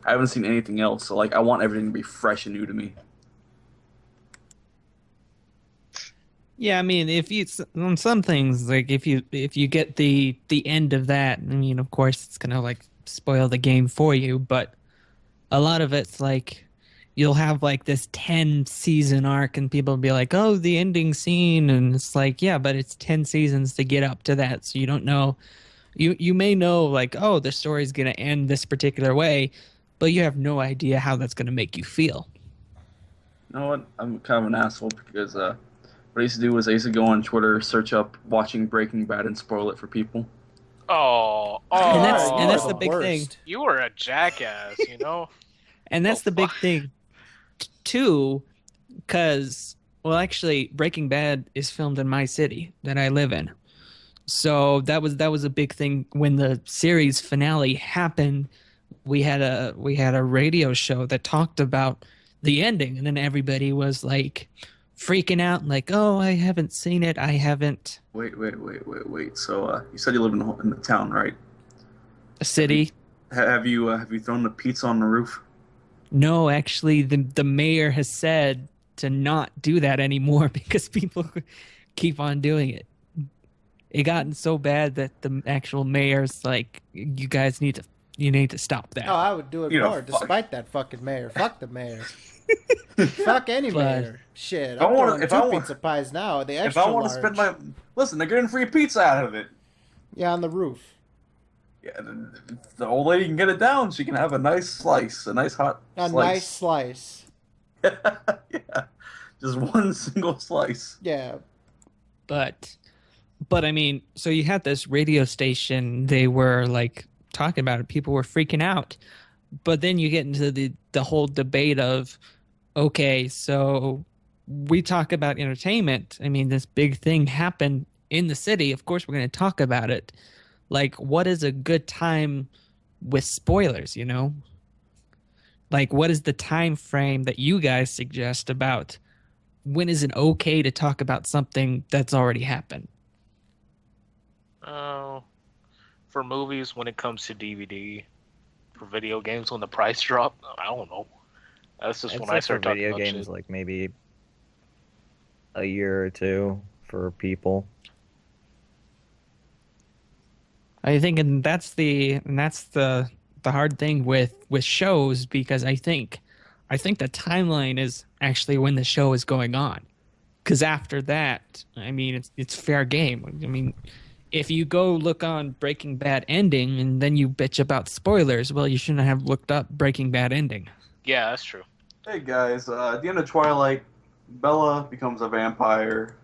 G: I haven't seen anything else, so like I want everything to be fresh and new to me.
D: Yeah, I mean, if you on some things, like if you get the end of that, I mean, of course, it's gonna like spoil the game for you. But a lot of it's like you'll have like this 10-season arc, and people will be like, "Oh, the ending scene," and it's like, yeah, but it's 10 seasons to get up to that, so you don't know. You may know like, oh, the story's gonna end this particular way, but you have no idea how that's gonna make you feel.
G: You know what? I'm kind of an asshole because what I used to do was I used to go on Twitter, search up watching Breaking Bad, and spoil it for people.
D: And that's the big thing.
K: You were a jackass,
D: And that's the big thing, too, because, well, actually, Breaking Bad is filmed in my city that I live in. So that was a big thing when the series finale happened. We had a radio show that talked about the ending, and then everybody was like freaking out, like, "Oh, I haven't seen it. I haven't."
G: Wait. So you said you live in the town, right?
D: A city.
G: Have you thrown the pizza on the roof?
D: No, actually, the mayor has said to not do that anymore because people keep on doing it. It gotten so bad that the actual mayor's like, "You guys need to stop that."
A: Oh, I would do it more, despite that fucking mayor. Fuck the mayor. Fuck any mayor. Shit, I'm doing two pizza pies now. The extra
G: If I want to
A: large.
G: spend listen, they're getting free pizza out of it.
A: Yeah, on the roof.
G: Yeah, the old lady can get it down. She can have a nice slice, a nice hot
A: A
G: slice.
A: nice slice.
G: Yeah, just one single slice.
A: Yeah.
D: But I mean, so you had this radio station. They were like talking about it. People were freaking out. But then you get into the whole debate of, okay, so we talk about entertainment. I mean, this big thing happened in the city. Of course, we're going to talk about it. Like, what is a good time with spoilers, Like, what is the time frame that you guys suggest about when is it okay to talk about something that's already happened?
K: For movies, when it comes to DVD. For video games, when the price drop, I don't know. That's just when I start talking
B: video
K: about
B: games,
K: shit.
B: like maybe a year or two for people.
D: I think, and that's the hard thing with shows, because I think the timeline is actually when the show is going on, because after that, I mean, it's fair game. I mean, if you go look on Breaking Bad ending and then you bitch about spoilers, well, you shouldn't have looked up Breaking Bad ending.
K: Yeah, that's true.
G: Hey guys, at the end of Twilight, Bella becomes a vampire.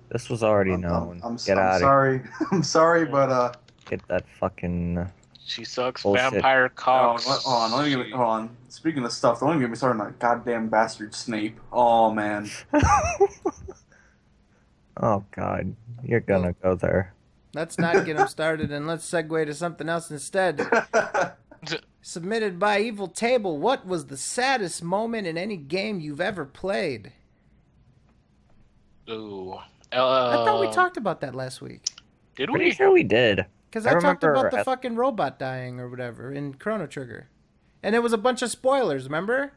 B: This was already known.
G: I'm
B: Get out
G: sorry. I'm sorry, but
B: get that fucking.
K: She sucks.
B: Bullshit.
K: Vampire cocks.
G: Hold on. Speaking of stuff, don't even get me started on that goddamn bastard Snape. Oh man.
B: Oh God, you're gonna go there.
A: Let's not get him started, and let's segue to something else instead. Submitted by Evil Table. What was the saddest moment in any game you've ever played?
K: Ooh.
A: I thought we talked about that last week.
K: Did
B: Pretty
K: we?
B: sure we did.
A: Because I talked
B: remember
A: about the fucking robot dying or whatever in Chrono Trigger. And it was a bunch of spoilers, remember?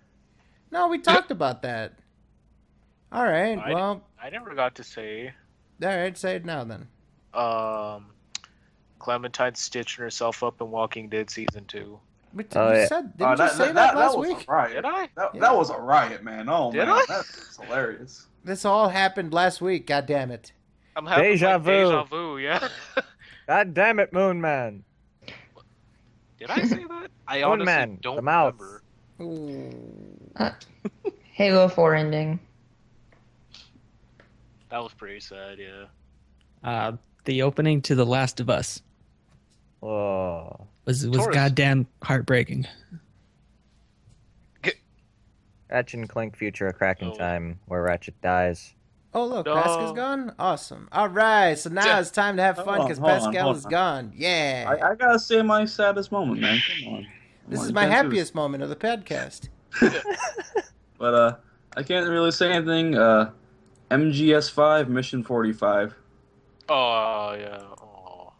A: No, we talked about that. All right, well...
K: I never got to say...
A: All right, say it now then.
K: Clementine stitching herself up in Walking Dead Season 2.
A: But didn't you say that last week?
G: Riot.
K: Did I?
G: That was a riot, man. Oh,
K: Did
G: man.
K: I?
G: That's hilarious.
A: This all happened last week, God damn it.
K: I'm having
B: Deja
K: like,
B: vu.
K: deja vu, yeah.
B: God damn it, Moon Man.
K: Did I say that? I
B: Moon
K: honestly
B: Man,
K: don't
B: the mouth.
K: remember.
E: Halo 4 ending.
K: That was pretty sad, yeah.
D: The opening to The Last of Us
B: Oh.
D: was
K: Taurus.
D: goddamn heartbreaking.
B: Ratchet and Clank Future of Cracking
K: Oh.
B: Time, where Ratchet dies.
A: Oh, look,
K: No.
A: Pascal's gone? Awesome. All right, so now it's time to have fun because
G: Hold on,
A: Pascal
G: hold
A: is
G: on.
A: gone. Yeah.
G: I gotta say my saddest moment, man. Come on.
A: This
G: Come
A: is
G: on,
A: my
G: you can't do
A: happiest moment of the podcast.
G: But I can't really say anything. MGS5 Mission 45.
K: Oh, yeah. Oh.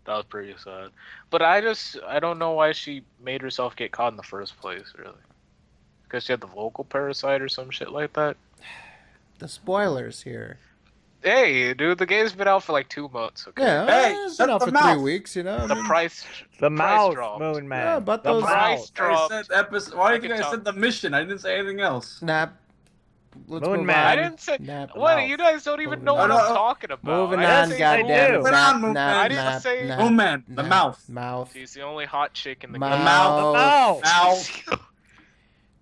K: That was pretty sad. But I don't know why she made herself get caught in the first place, really. Because she had the vocal parasite or some shit like that.
A: The spoilers here.
K: Hey, dude, the game's been out for like 2 months, okay?
A: Yeah,
G: Hey,
A: it's
G: shut
A: been out
G: the
A: for
G: mouth.
A: 3 weeks, you know.
K: The price
B: Mouse,
K: dropped.
B: Moon Man.
A: Yeah, but
B: The
A: those-
K: Price
B: mouse.
K: dropped.
G: I said episode. Why do
K: I
G: you think
K: can
G: I said the mission? I didn't say anything else.
A: Snap. Let's
B: Moon
A: move
B: Man.
A: on.
K: I didn't say.
A: Nap.
K: What?
B: Mouth.
K: You guys don't even
A: Moving
K: know what
G: on.
K: I'm talking about.
A: Moving
K: I
A: on,
K: didn't say
A: goddamn.
K: anything.
B: do.
G: Moving on, Moon
K: I didn't say-
G: Oh man, the mouth.
A: Mouth.
K: She's the only hot chick in the
A: Mouth.
K: game.
B: Mouse.
G: Mouth.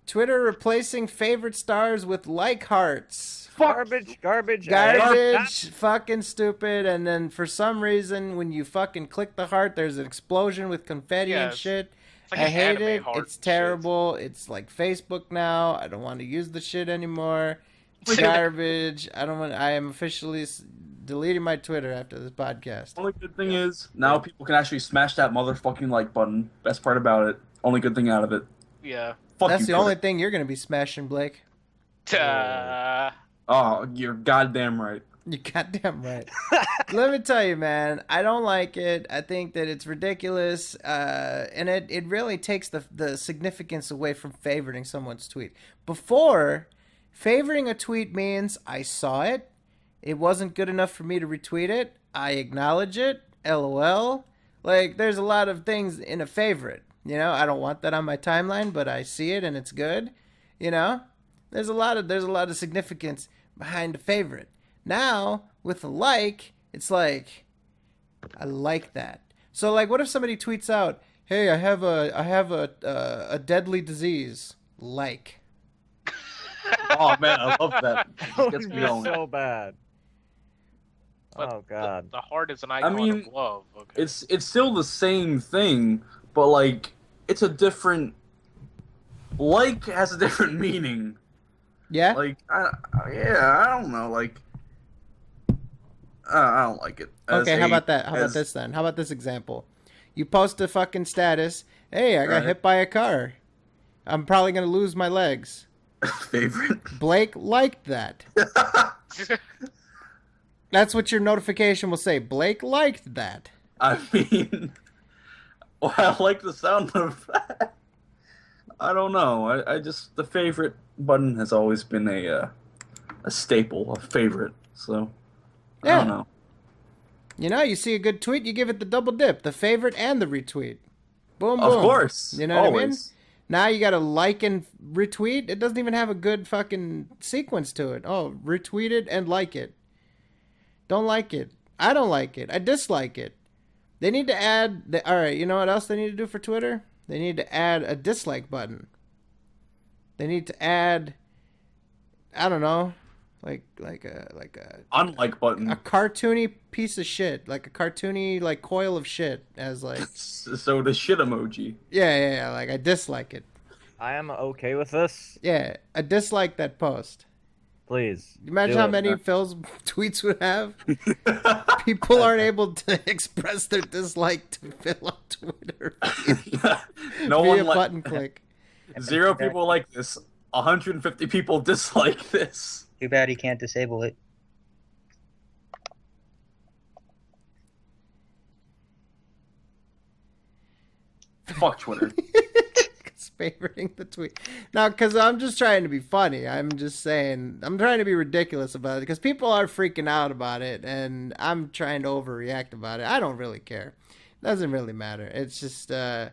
A: Twitter replacing favorite stars with like hearts.
B: Garbage.
A: Garbage, fucking stupid, and then for some reason, when you fucking click the heart, there's an explosion with confetti and
K: Yes.
A: shit.
K: It's like
A: I
K: an
A: hate
K: anime
A: it.
K: heart
A: It's
K: and shit.
A: terrible. It's like Facebook now. I don't want to use the shit anymore. It's
K: Dude.
A: garbage. I don't want. I am officially deleting my Twitter after this podcast.
G: Only good thing is now people can actually smash that motherfucking like button. Best part about it. Only good thing out of it.
K: Yeah.
G: Fuck
A: That's
G: you,
A: the
G: Twitter.
A: only thing you're gonna be smashing, Blake.
G: Oh, you're goddamn right.
A: You're goddamn right. Let me tell you, man, I don't like it. I think that it's ridiculous, and it really takes the significance away from favoriting someone's tweet. Before, favoriting a tweet means I saw it, it wasn't good enough for me to retweet it, I acknowledge it, LOL. Like, there's a lot of things in a favorite. You know, I don't want that on my timeline, but I see it and it's good. You know, there's a lot of significance behind a favorite. Now with a like, it's like I like that. So like, what if somebody tweets out, "Hey, I have a deadly disease." Like.
G: Oh man, I love that. It gets me
B: It's
G: going.
B: so bad.
K: But
B: Oh god.
K: The heart is an icon
G: mean,
K: of love. Okay.
G: It's still the same thing, but like it's a different. Like has a different meaning.
A: Yeah.
G: Like I don't know. Like I don't like it.
A: Okay, how about that? How about this then? How about this example? You post a fucking status. Hey, I got
G: Right.
A: hit by a car. I'm probably gonna lose my legs.
G: favorite?
A: Blake liked that. That's what your notification will say. Blake liked that.
G: I mean, well, I like the sound of that. I don't know. I just the favorite button has always been a staple, a favorite. So I
A: Yeah.
G: don't know.
A: You know, you see a good tweet, you give it the double dip, the favorite and the retweet. Boom, boom.
G: Of course,
A: You know what I mean?
G: always.
A: Now you got to like and retweet. It doesn't even have a good fucking sequence to it. Oh, retweet it and like it. Don't like it. I don't like it. I dislike it. They need to add... all right, you know what else they need to do for Twitter? They need to add a dislike button. They need to add... I don't know. Like a
G: Unlike button.
A: a cartoony piece of shit. Like a cartoony like coil of shit as like...
G: So the shit emoji.
A: Yeah, like I dislike it.
B: I am okay with this.
A: Yeah, I dislike that post.
B: Please.
A: Imagine
B: do
A: how
B: it.
A: many Phil's tweets would have. People aren't able to express their dislike to Phil on Twitter
G: No
A: via
G: one like
A: button click.
G: 0 people like this. 150 people dislike this.
L: Too bad he can't disable it.
G: Fuck Twitter.
A: It's favoriting the tweet. Now, because I'm just trying to be funny. I'm just saying, I'm trying to be ridiculous about it because people are freaking out about it and I'm trying to overreact about it. I don't really care. It doesn't really matter. It's just a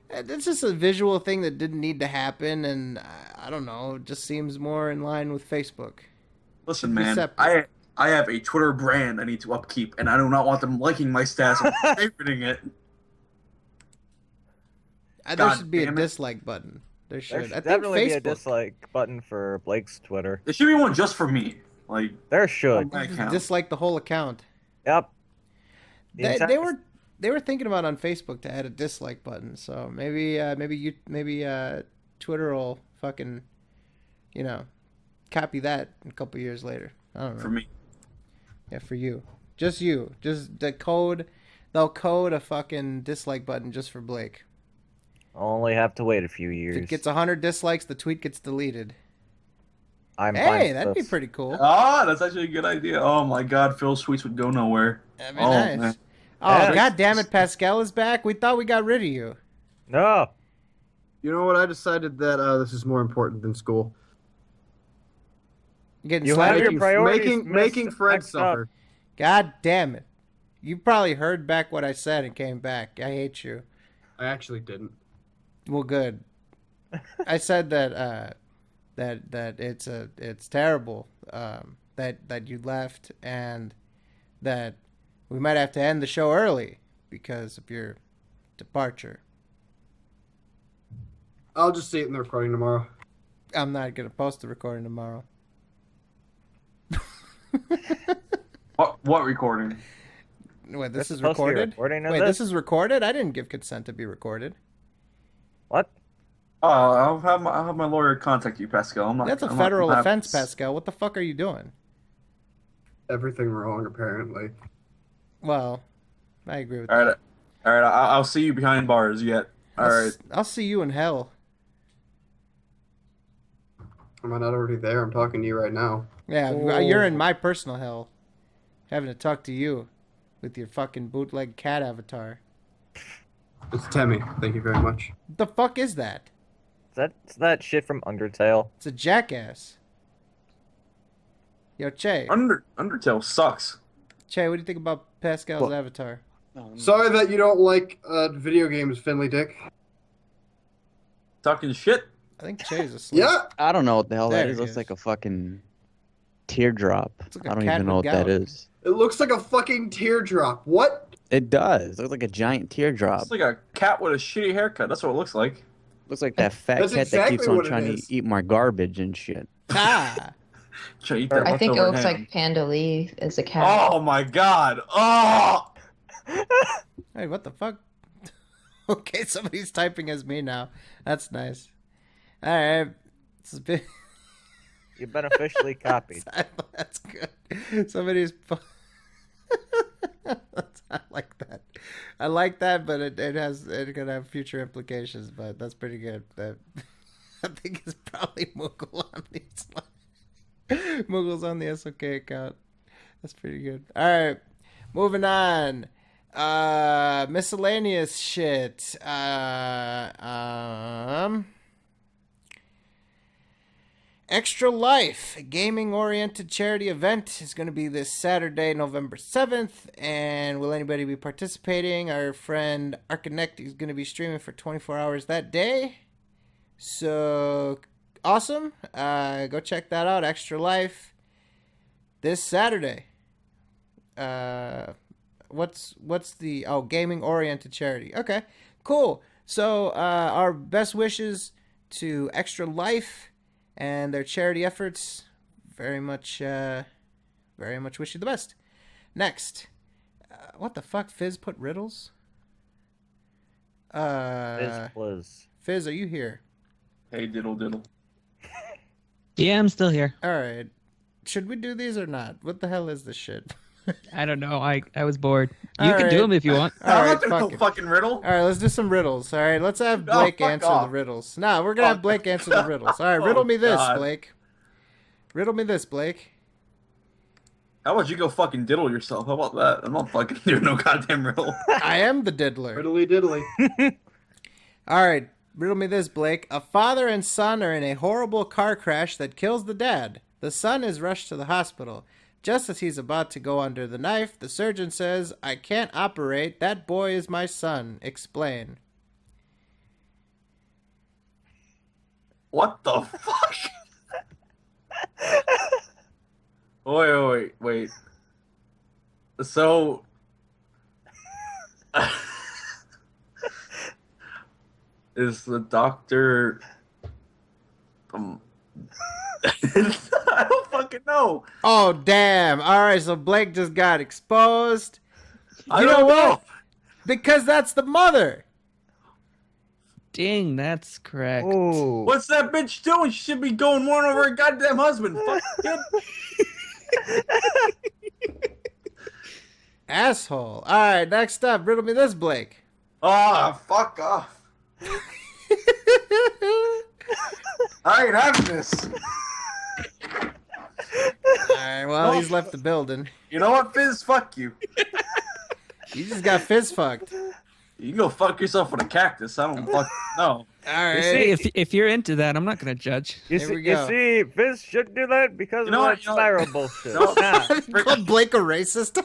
A: visual thing that didn't need to happen, and I don't know, it just seems more in line with Facebook.
G: Listen,
A: Should be
G: man,
A: separate.
G: I have a Twitter brand I need to upkeep, and I do not want them liking my stats or favoriting it.
A: There
G: God
A: should be a
G: damn it.
A: dislike button. There
B: There
A: should.
B: should
A: I think
B: definitely be a
A: Facebook.
B: dislike button for Blake's Twitter.
G: There should be one just for me. Like
B: There should.
G: my account.
A: Dislike the whole account.
B: Yep. The
A: They
B: entire-
A: were thinking about on Facebook to add a dislike button. So maybe Twitter will fucking, copy that a couple years later. I don't know.
G: For me.
A: Yeah, for you. Just you. Just the code. They'll code a fucking dislike button just for Blake.
B: I'll only have to wait a few
A: If
B: years.
A: it gets 100 dislikes, the tweet gets deleted.
B: I'm fine
A: Hey,
B: with
A: that'd be
B: this.
A: pretty cool.
G: Ah, that's actually a good idea. Oh my god, Phil's tweets would go nowhere.
A: That'd be
G: Oh,
A: nice.
G: man.
A: Oh,
B: Yeah.
A: god damn it, Pascal is back. We thought we got rid of you.
B: No.
H: You know what? I decided that this is more important than school.
A: You getting
B: You have
A: slapped?
B: your priorities
H: Making
B: mixed
H: Fred
B: up.
H: suffer.
A: God damn it. You probably heard back what I said and came back. I hate you.
H: I actually didn't.
A: Well, good. I said that that it's terrible that you left and that we might have to end the show early because of your departure.
H: I'll just see it in the recording tomorrow.
A: I'm not gonna post the recording tomorrow.
G: What recording?
A: Wait, this is
B: supposed to be
A: recorded?
B: recording of
A: Wait,
B: this?
A: this is recorded? I didn't give consent to be recorded.
B: What?
G: Oh, I'll have my lawyer contact you, Pascal. I'm not.
A: That's a
G: I'm
A: federal
G: not-
A: offense, Pascal. What the fuck are you doing?
H: Everything wrong, apparently.
A: Well, I agree with
G: All
A: that.
G: right, all right. I'll see you behind bars yet. All right.
A: I'll see you in hell.
H: Am I not already there? I'm talking to you right now.
A: Yeah, you're in my personal hell. Having to talk to you with your fucking bootleg cat avatar.
H: It's Temmie. Thank you very much.
A: What the fuck is that?
B: Is that shit from Undertale?
A: It's a jackass. Yo, Che.
G: Undertale sucks.
A: Che, what do you think about Pascal's avatar?
H: Sorry that you don't like video games, Finley Dick.
G: Talking shit.
A: I think Che's asleep.
H: Yeah.
C: I don't know what the hell
A: There
C: that
A: he
C: is. Looks
A: is.
C: like a fucking teardrop.
A: like a
C: I don't
A: cat
C: even know
A: with
C: what that
A: gout.
C: is.
H: It looks like a fucking teardrop. What?
C: It does. It looks like a giant teardrop.
G: It's like a cat with a shitty haircut. That's what it looks like.
C: Looks like that fat
H: That's
C: cat that keeps
H: exactly
C: on
H: what it
C: trying
H: is.
C: to eat my garbage and shit.
A: Ah!
G: Should I eat that
E: I think it
G: leftover
E: looks
G: ham?
E: like Panda Lee is a cat.
G: Oh my god! Oh!
A: Hey, what the fuck? Okay, somebody's typing as me now. That's nice. Alright. This has been...
B: You've been officially copied.
A: That's good. Somebody's... I like that. I like that, but it could have future implications, but that's pretty good. That I think it's probably Moogle on these lines. Moogle's on the SOK account. That's pretty good. Alright. Moving on. Miscellaneous shit. Extra Life, a gaming-oriented charity event, is going to be this Saturday, November 7th. And will anybody be participating? Our friend Arkanect is going to be streaming for 24 hours that day. So, awesome. Go check that out, Extra Life, this Saturday. What's the... Oh, gaming-oriented charity. Okay, cool. So, our best wishes to Extra Life and their charity efforts. Very much wish you the best. Next. What the fuck? Fizz put riddles? Fizz, are you here?
G: Hey, diddle diddle.
D: Yeah, I'm still here.
A: Alright. Should we do these or not? What the hell is this shit?
D: I don't know. I was bored. You
A: All
D: can do
A: right.
D: them if you want.
G: I'm
A: Alright,
G: not doing
A: fuck
G: no
A: it.
G: fucking riddle.
A: Alright, let's do some riddles. Alright, let's have
G: No,
A: Blake
G: fuck
A: answer
G: off.
A: the riddles. No, we're gonna have Blake answer the riddles. Alright, riddle
G: Oh,
A: me this,
G: God.
A: Blake. Riddle me this, Blake.
G: How about you go fucking diddle yourself? How about that? I'm not fucking doing no goddamn riddle.
A: I am the diddler.
H: Riddly diddly.
A: Alright, riddle me this, Blake. A father and son are in a horrible car crash that kills the dad. The son is rushed to the hospital. Just as he's about to go under the knife, the surgeon says, "I can't operate. That boy is my son. Explain."
G: What the fuck? Wait. So, is the doctor I don't fucking know.
A: Oh, damn. All right, so Blake just got exposed.
G: I don't know.
A: Because that's the mother.
D: Dang, that's correct.
B: Ooh.
G: What's that bitch doing? She should be going one over her goddamn husband. Fuck him.
A: Asshole. All right, next up, riddle me this, Blake.
G: Ah, fuck off. I ain't having this.
A: All right, well, he's left the building.
G: You know what, Fizz? Fuck you.
A: You just got fist fucked.
G: You can go fuck yourself with a cactus. I don't fucking know.
A: All right.
D: Hey, if you're into that, I'm not gonna judge.
A: Here we go.
B: You see, Fizz should do that because
G: You know
B: of
G: what,
B: that Spyro bullshit.
G: No.
A: They called Blake a racist.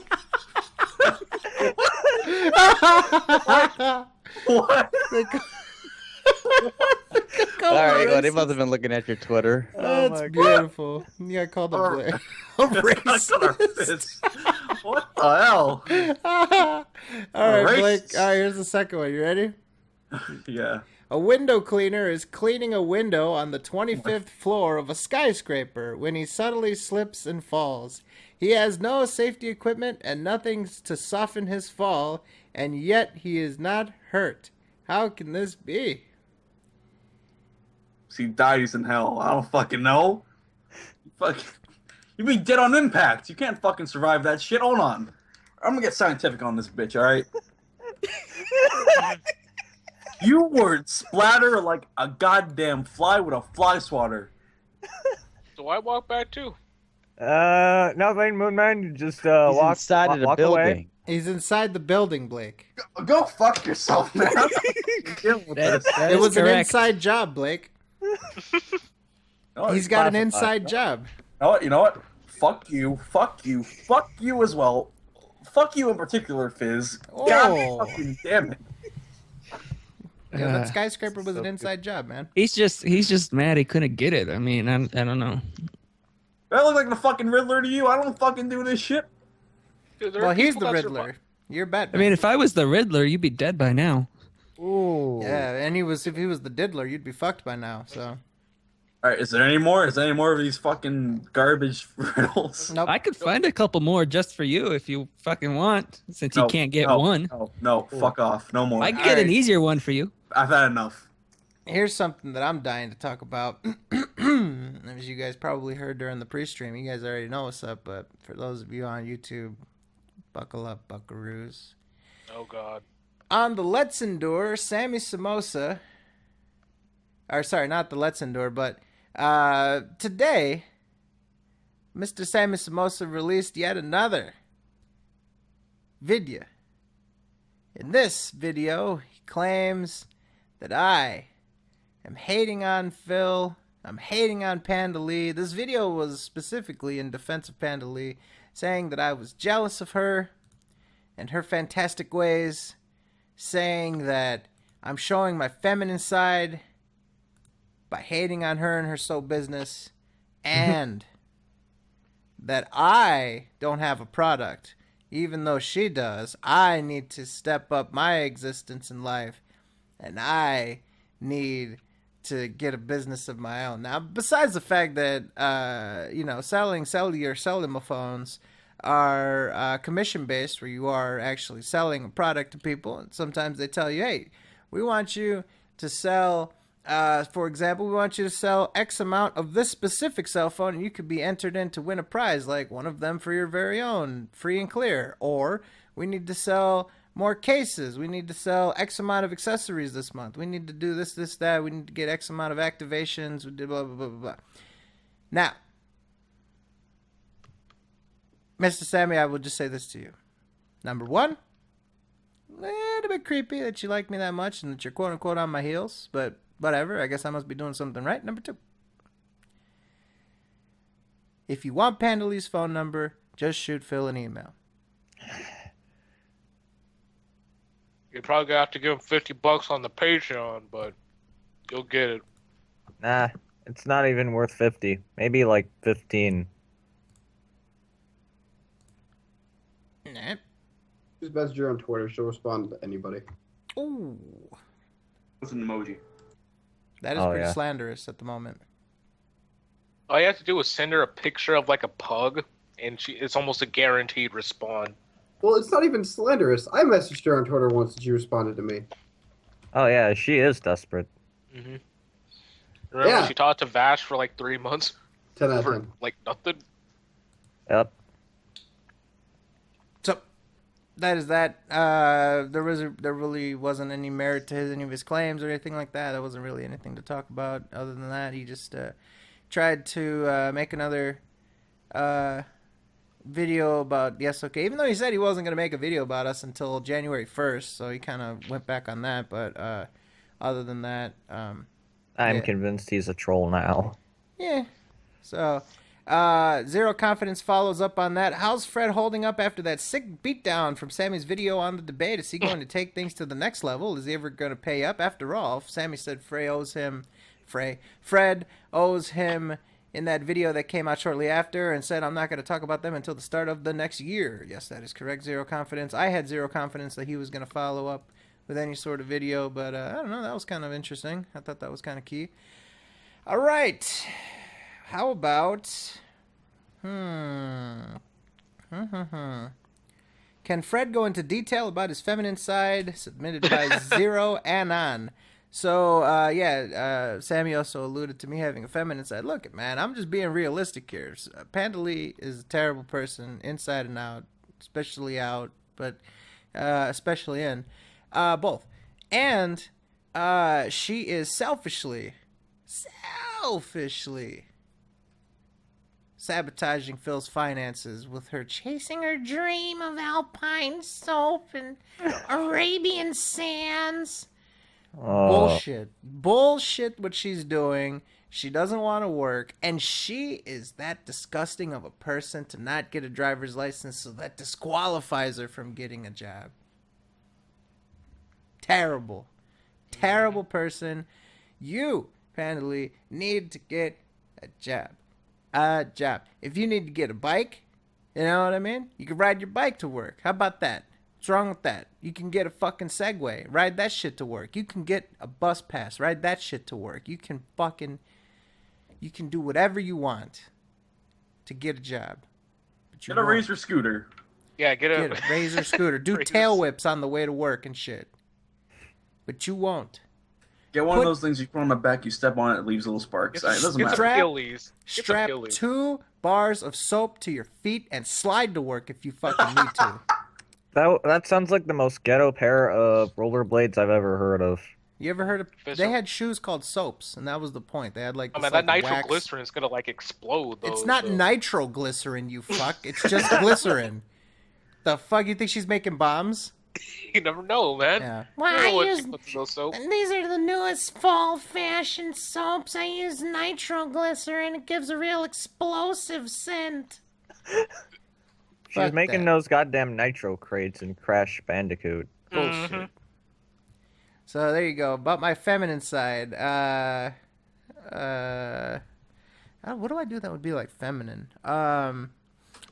G: What?
A: They call-
C: All right, well, they
A: racist.
C: must have been looking at your Twitter.
A: That's beautiful. You got called a Blake. A racist.
G: What the hell?
A: All right,
G: Racist.
A: Blake. All right, here's the second one. You ready?
G: Yeah.
A: A window cleaner is cleaning a window on the 25th floor of a skyscraper when he suddenly slips and falls. He has no safety equipment and nothing to soften his fall, and yet he is not hurt. How can this be?
G: He dies in hell. I don't fucking know. You be dead on impact. You can't fucking survive that shit. Hold on. I'm gonna get scientific on this bitch, alright? You would splatter like a goddamn fly with a fly swatter.
K: So I walk back too.
B: Nothing, Moonman. You just
C: He's
B: walk
C: inside of the
B: walk
C: building.
B: away.
A: He's inside the building, Blake.
G: Go fuck yourself, man. I'm not dealing with this.
D: That
A: It
D: is
A: was an
D: correct.
A: inside job, Blake.
G: No,
A: He's
G: it's
A: got an
G: classified.
A: inside job.
G: You know what? Fuck you. Fuck you. Fuck you as well. Fuck you in particular, Fizz.
A: Oh.
G: God fucking damn it.
A: Yeah, that skyscraper was an inside job, man.
D: He's just mad he couldn't get it. I mean, I don't know.
G: Do I look like the fucking Riddler to you? I don't fucking do this shit.
K: Dude, there are
A: Well, he's
K: people
A: the
K: that
A: Riddler.
K: survive.
A: You're Batman.
D: I mean, if I was the Riddler, you'd be dead by now.
B: Ooh.
A: yeah, and if he was the Diddler, you'd be fucked by now. So
G: Alright, is there any more? Is there any more of these fucking garbage riddles?
A: nope.
D: I could find a couple more just for you if you fucking want, since you can't get one.
G: No, fuck off. No more.
D: I can get an
A: Alright.
D: easier one for you.
G: I've had enough.
A: Here's something that I'm dying to talk about. As you guys probably heard during the pre-stream, you guys already know what's up. But for those of you on YouTube, buckle up, buckaroos.
K: Oh God.
A: On the Let's Endure, Sammy Samosa, or sorry, not the Let's Endure, but today, Mr. Sammy Samosa released yet another video. In this video, he claims that I am hating on Phil, I'm hating on Panda Lee. This video was specifically in defense of Panda Lee, saying that I was jealous of her and her fantastic ways, saying that I'm showing my feminine side by hating on her and her soap business, and that I don't have a product, even though she does. I need to step up my existence in life, and I need to get a business of my own. Now, besides the fact that, selling cellular phones are commission-based, where you are actually selling a product to people, and sometimes they tell you, hey, we want you to sell, for example, we want you to sell X amount of this specific cell phone, and you could be entered in to win a prize, like one of them for your very own, free and clear. Or we need to sell more cases. We need to sell X amount of accessories this month. We need to do this, that. We need to get X amount of activations. We did blah, blah, blah, blah, blah. Now, Mr. Sammy, I will just say this to you. Number one, a little bit creepy that you like me that much and that you're quote-unquote on my heels, but whatever. I guess I must be doing something right. Number two, if you want Panda Lee's phone number, just shoot Phil an email.
K: You're probably gonna have to give him $50 on the Patreon, but you'll get it.
B: Nah, it's not even worth 50. Maybe like 15.
A: Nah.
H: Use Messenger on Twitter. She'll respond to anybody.
A: Ooh,
G: What's an emoji?
A: that is
B: Oh,
A: pretty
B: yeah.
A: slanderous at the moment.
K: All you have to do is send her a picture of like a pug, and it's almost a guaranteed respawn.
H: Well, it's not even slanderous. I messaged her on Twitter once and she responded to me.
B: Oh yeah, she is desperate.
K: Mm-hmm. Remember when she talked to Vash for like 3 months?
H: 10 out of
K: for
H: 10.
K: like nothing.
B: Yep.
A: So that is that. There really wasn't any merit to any of his claims or anything like that. There wasn't really anything to talk about other than that. He just tried to make another video about the SoK, even though he said he wasn't going to make a video about us until January 1st, so he kind of went back on that. But other than that,
B: I'm convinced he's a troll now.
A: yeah. So Zero Confidence follows up on that. How's Fred holding up after that sick beatdown from Sammy's video on the debate? Is he going to take things to the next level? Is he ever going to pay up? After all, Sammy said Fred owes him in that video that came out shortly after, and said, I'm not going to talk about them until the start of the next year. Yes, that is correct, Zero Confidence. I had zero confidence that he was going to follow up with any sort of video, but I don't know, that was kind of interesting. I thought that was kind of key. All right. How about... Can Fred go into detail about his feminine side? Submitted by Zero Anon. So, Sammy also alluded to me having a feminine side. Look, man, I'm just being realistic here. Panda Lee is a terrible person, inside and out, especially out, but especially in. Both. And she is selfishly sabotaging Phil's finances with her chasing her dream of alpine soap and Arabian sands. Bullshit what she's doing. She doesn't want to work, and she is that disgusting of a person to not get a driver's license, so that disqualifies her from getting a job. Terrible person. You, Panda, need to get a job. If you need to get a bike, you know what I mean? You can ride your bike to work. How about that? What's wrong with that? You can get a fucking Segway. Ride that shit to work. You can get a bus pass. Ride that shit to work. You can do whatever you want to get a job. But
G: Get a Razor scooter.
K: Yeah, get a
A: Razor scooter. Do tail whips on the way to work and shit. But you won't.
G: Get one of those things you put on the back, you step on it, it leaves little sparks. It doesn't matter.
A: Strap 2 bars of soap to your feet and slide to work if you fucking need to.
B: That sounds like the most ghetto pair of rollerblades I've ever heard of.
A: You ever heard of... They had shoes called soaps, and that was the point. They had like...
K: Oh man, that nitroglycerin is gonna like explode though.
A: It's not nitroglycerin, you fuck. It's just glycerin. The fuck, you think she's making bombs?
K: You never know, man.
A: Yeah.
K: Well, these
M: are the newest fall fashion soaps. I use nitroglycerin. It gives a real explosive scent.
B: She's making those goddamn nitro crates in Crash Bandicoot.
A: Bullshit. Mm-hmm. So there you go. About my feminine side. What do I do that would be like feminine? I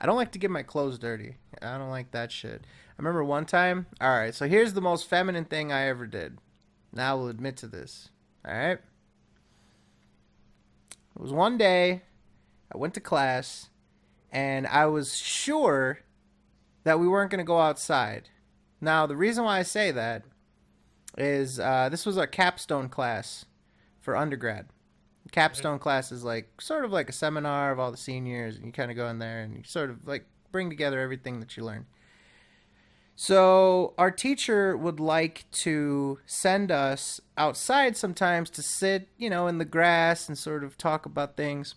A: don't like to get my clothes dirty. I don't like that shit. I remember one time. All right, so here's the most feminine thing I ever did. Now I will admit to this. All right. It was one day. I went to class, and I was sure that we weren't going to go outside. Now, the reason why I say that is this was our capstone class for undergrad. Capstone class is like sort of like a seminar of all the seniors, and you kind of go in there and you sort of like bring together everything that you learn. So our teacher would like to send us outside sometimes to sit, in the grass and sort of talk about things.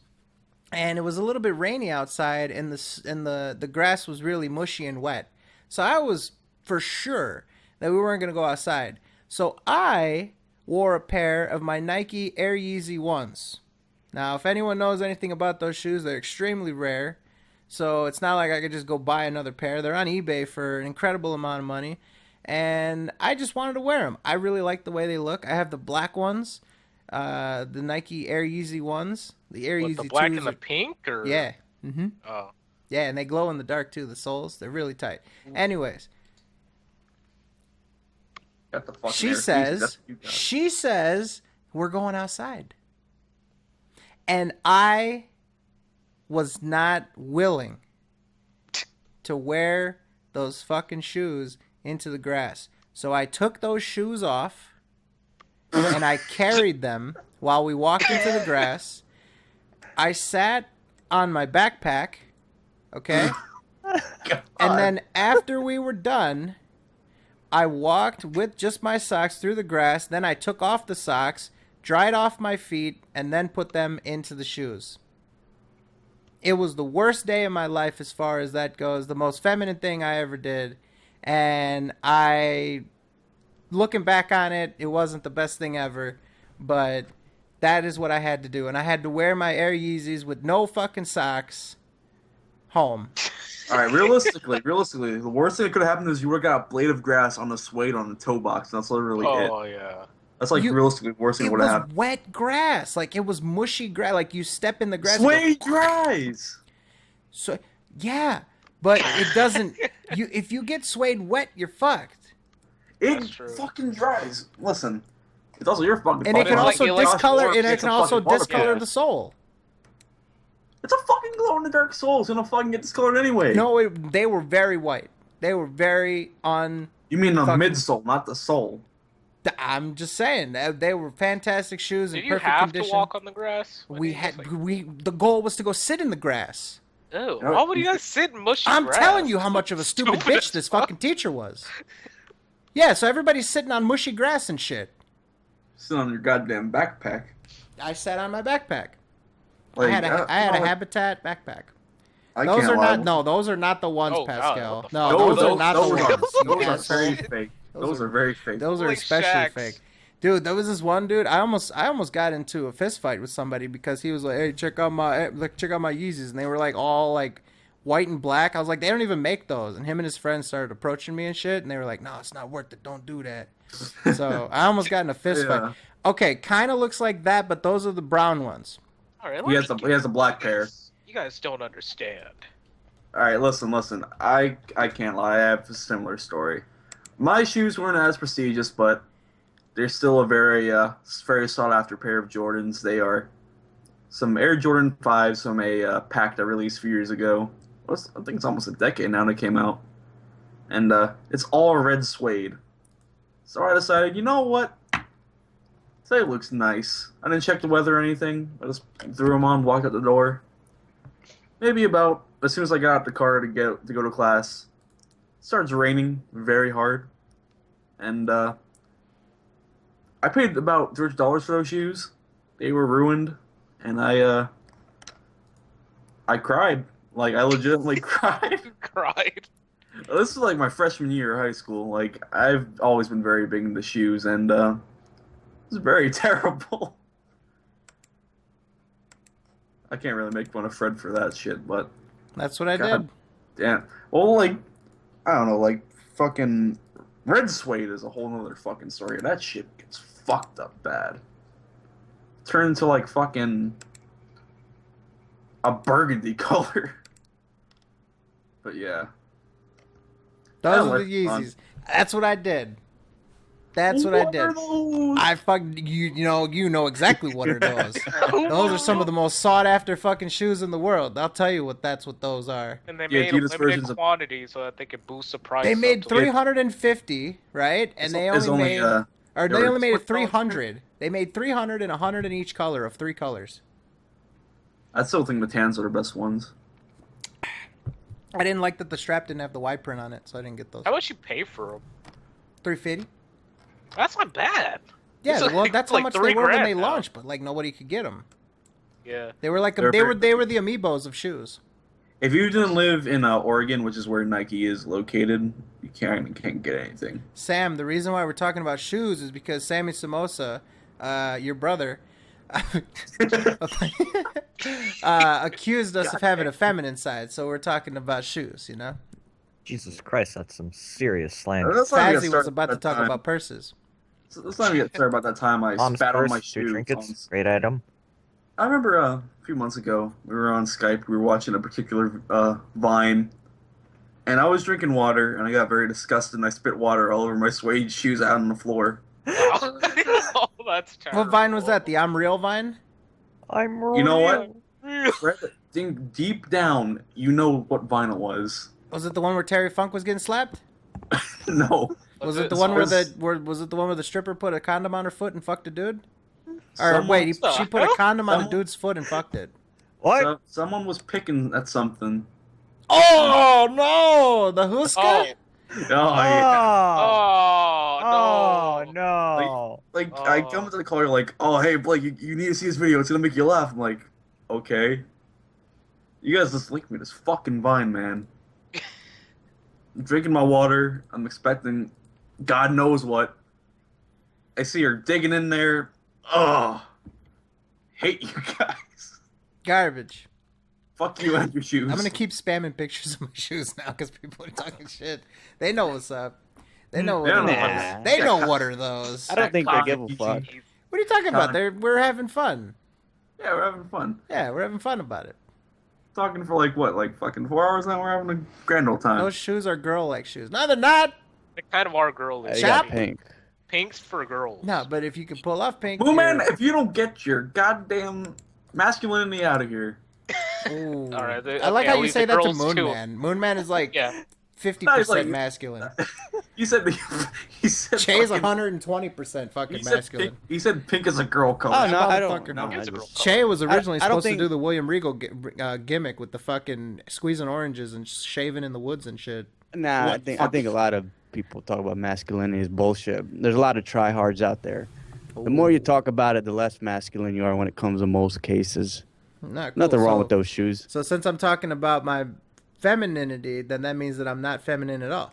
A: And it was a little bit rainy outside, and the grass was really mushy and wet. So I was for sure that we weren't going to go outside. So I wore a pair of my Nike Air Yeezy 1s. Now, if anyone knows anything about those shoes, they're extremely rare. So it's not like I could just go buy another pair. They're on eBay for an incredible amount of money. And I just wanted to wear them. I really like the way they look. I have the black ones, the Nike Air Yeezy 1s. The Air Yeezy 2s.
K: The black and the pink? Or...
A: Yeah. Mm-hmm.
K: Oh.
A: Yeah, and they glow in the dark too, the soles. They're really tight. Anyways. She says, we're going outside. And I was not willing to wear those fucking shoes into the grass. So I took those shoes off and I carried them while we walked into the grass. I sat on my backpack, okay? And then after we were done, I walked with just my socks through the grass. Then I took off the socks, dried off my feet, and then put them into the shoes. It was the worst day of my life as far as that goes. The most feminine thing I ever did. And looking back on it, it wasn't the best thing ever. But that is what I had to do. And I had to wear my Air Yeezys with no fucking socks home.
G: All right, realistically, the worst thing that could have happened is you would have got a blade of grass on the suede on the toe box. That's literally it.
K: Oh, yeah.
G: That's like realistically the worst thing that would have happened.
A: It was wet grass. Like, it was mushy grass. Like, you step in the grass.
G: Suede dries.
A: So, yeah. But it doesn't... if you get suede wet, you're fucked.
G: It fucking dries. Listen, it's also your fucking
A: And it can also discolor, the sole.
G: It's a fucking glow-in-the-dark sole. It's gonna fucking get discolored anyway.
A: No, they were very white. They were very
G: You mean the midsole, not the sole.
A: I'm just saying they were fantastic shoes in
K: Did you
A: perfect
K: have
A: condition.
K: to walk on the grass?
A: The goal was to go sit in the grass.
K: Oh, why would you guys sit in mushy
A: I'm
K: grass?
A: telling you how much of a stupid bitch this fucking teacher was. Yeah, so everybody's sitting on mushy grass and shit.
G: Sit on your goddamn backpack.
A: I sat on my backpack.
G: Like,
A: I had a Habitat backpack.
G: Those
A: are not the ones,
K: Oh,
A: Pascal.
K: God,
A: no, those are not the ones.
G: Those are very fake. Those are very fake.
A: Those are
K: Like
A: especially
K: Shaq's.
A: fake. Dude, there was this one dude. I almost got into a fist fight with somebody because he was like, "Hey, check out my Yeezys," and they were like all like white and black. I was like, "They don't even make those." And him and his friends started approaching me and shit, and they were like, "No, it's not worth it. Don't do that." So I almost got in a fist fight. Okay, kind of looks like that, but those are the brown ones.
K: All right,
G: He has a black pair.
K: You guys don't understand.
G: All right, listen. I can't lie. I have a similar story. My shoes weren't as prestigious, but they're still a very sought after pair of Jordans. They are some Air Jordan 5s from a pack that released a few years ago. I think it's almost a decade now that came out, and it's all red suede. So I decided, you know what? Say it looks nice. I didn't check the weather or anything. I just threw them on, walked out the door. Maybe about as soon as I got out the car to go to class, it starts raining very hard, and I paid about $300 for those shoes. They were ruined, and I cried. Like, I legitimately cried.
K: Cried.
G: This was like my freshman year of high school. Like, I've always been very big into shoes, and it was very terrible. I can't really make fun of Fred for that shit, but
A: that's what I did.
G: Yeah. Well, like, I don't know, like, fucking red suede is a whole nother fucking story. That shit gets fucked up bad. Turned into, like, fucking a burgundy color. But yeah.
A: Those are the Yeezys. That's what I did. That's what I did. I fucking you know exactly what are those. Those are some of the most sought after fucking shoes in the world. I'll tell you what those are.
K: And they made limited quantity so that they could boost the price.
A: They made 350, right? And they only made 300. They made 300 and 100 in each color of 3 colors.
G: I still think the tans are the best ones.
A: I didn't like that the strap didn't have the Y print on it, so I didn't get those.
K: How much you pay for them?
A: $350.
K: That's not bad.
A: Yeah, well, that's how
K: like
A: much they were when they
K: now.
A: launched, but like nobody could get them.
K: Yeah,
A: they were like they were the Amiibos of shoes.
G: If you didn't live in Oregon, which is where Nike is located, you can't get anything.
A: Sam, the reason why we're talking about shoes is because Sammy Samosa, your brother, accused us of having a feminine side, so we're talking about shoes, you know?
B: Jesus Christ, that's some serious slander.
A: Fazzy was about to talk about purses.
G: So let's not even get started about that time I spat on my shoes.
B: Trinkets, great item.
G: I remember a few months ago, we were on Skype, we were watching a particular Vine, and I was drinking water, and I got very disgusted, and I spit water all over my suede shoes out on the floor.
K: Oh, that's terrible.
A: What Vine was that? The I'm Real Vine?
B: I'm real.
G: You know what? think deep down, you know what vinyl was.
A: Was it the one where Terry Funk was getting slapped?
G: No.
A: Was it the one where the stripper put a condom on her foot and fucked a dude? Or wait, she put a condom on a dude's foot and fucked it.
G: What? Someone was picking at something.
A: Oh no, the Huska.
G: Oh yeah.
B: Oh no.
G: Like I come to the caller like, oh hey Blake, you need to see this video. It's gonna make you laugh. I'm like, okay. You guys just link me this fucking Vine, man. I'm drinking my water. I'm expecting God knows what. I see her digging in there. Oh, hate you guys.
A: Garbage.
G: Fuck you and your shoes.
A: I'm gonna keep spamming pictures of my shoes now because people are talking shit. They know what's up. They know what. They know what are those.
C: I don't think they give a fuck.
A: What are you talking about? We're having fun.
G: Yeah, we're having fun.
A: Yeah, we're having fun about it.
G: Talking for like what, like fucking 4 hours now? We're having a grand old time.
A: Those shoes are girl-like shoes. No, they're not.
K: They kind of are girly.
C: They got pink.
K: Pink's for girls.
A: No, but if you can pull off pink.
G: Moon Man, if you don't get your goddamn masculinity out of here.
A: Ooh.
K: All right,
A: I like how you say that to Moon Man. Moon Man is like 50%
G: like,
A: masculine.
G: He said
A: Chay's 120% fucking masculine.
G: He said pink is a girl color.
C: Oh no, I don't. No,
A: Chay was originally supposed
C: think...
A: to do the William Regal gimmick with the fucking squeezing oranges and shaving in the woods and shit.
C: Nah, I think a lot of people talk about masculinity is bullshit. There's a lot of tryhards out there.
A: Ooh.
C: The more you talk about it, the less masculine you are when it comes to most cases.
A: Cool.
C: Nothing wrong with those shoes.
A: So since I'm talking about my femininity, then that means that I'm not feminine at all.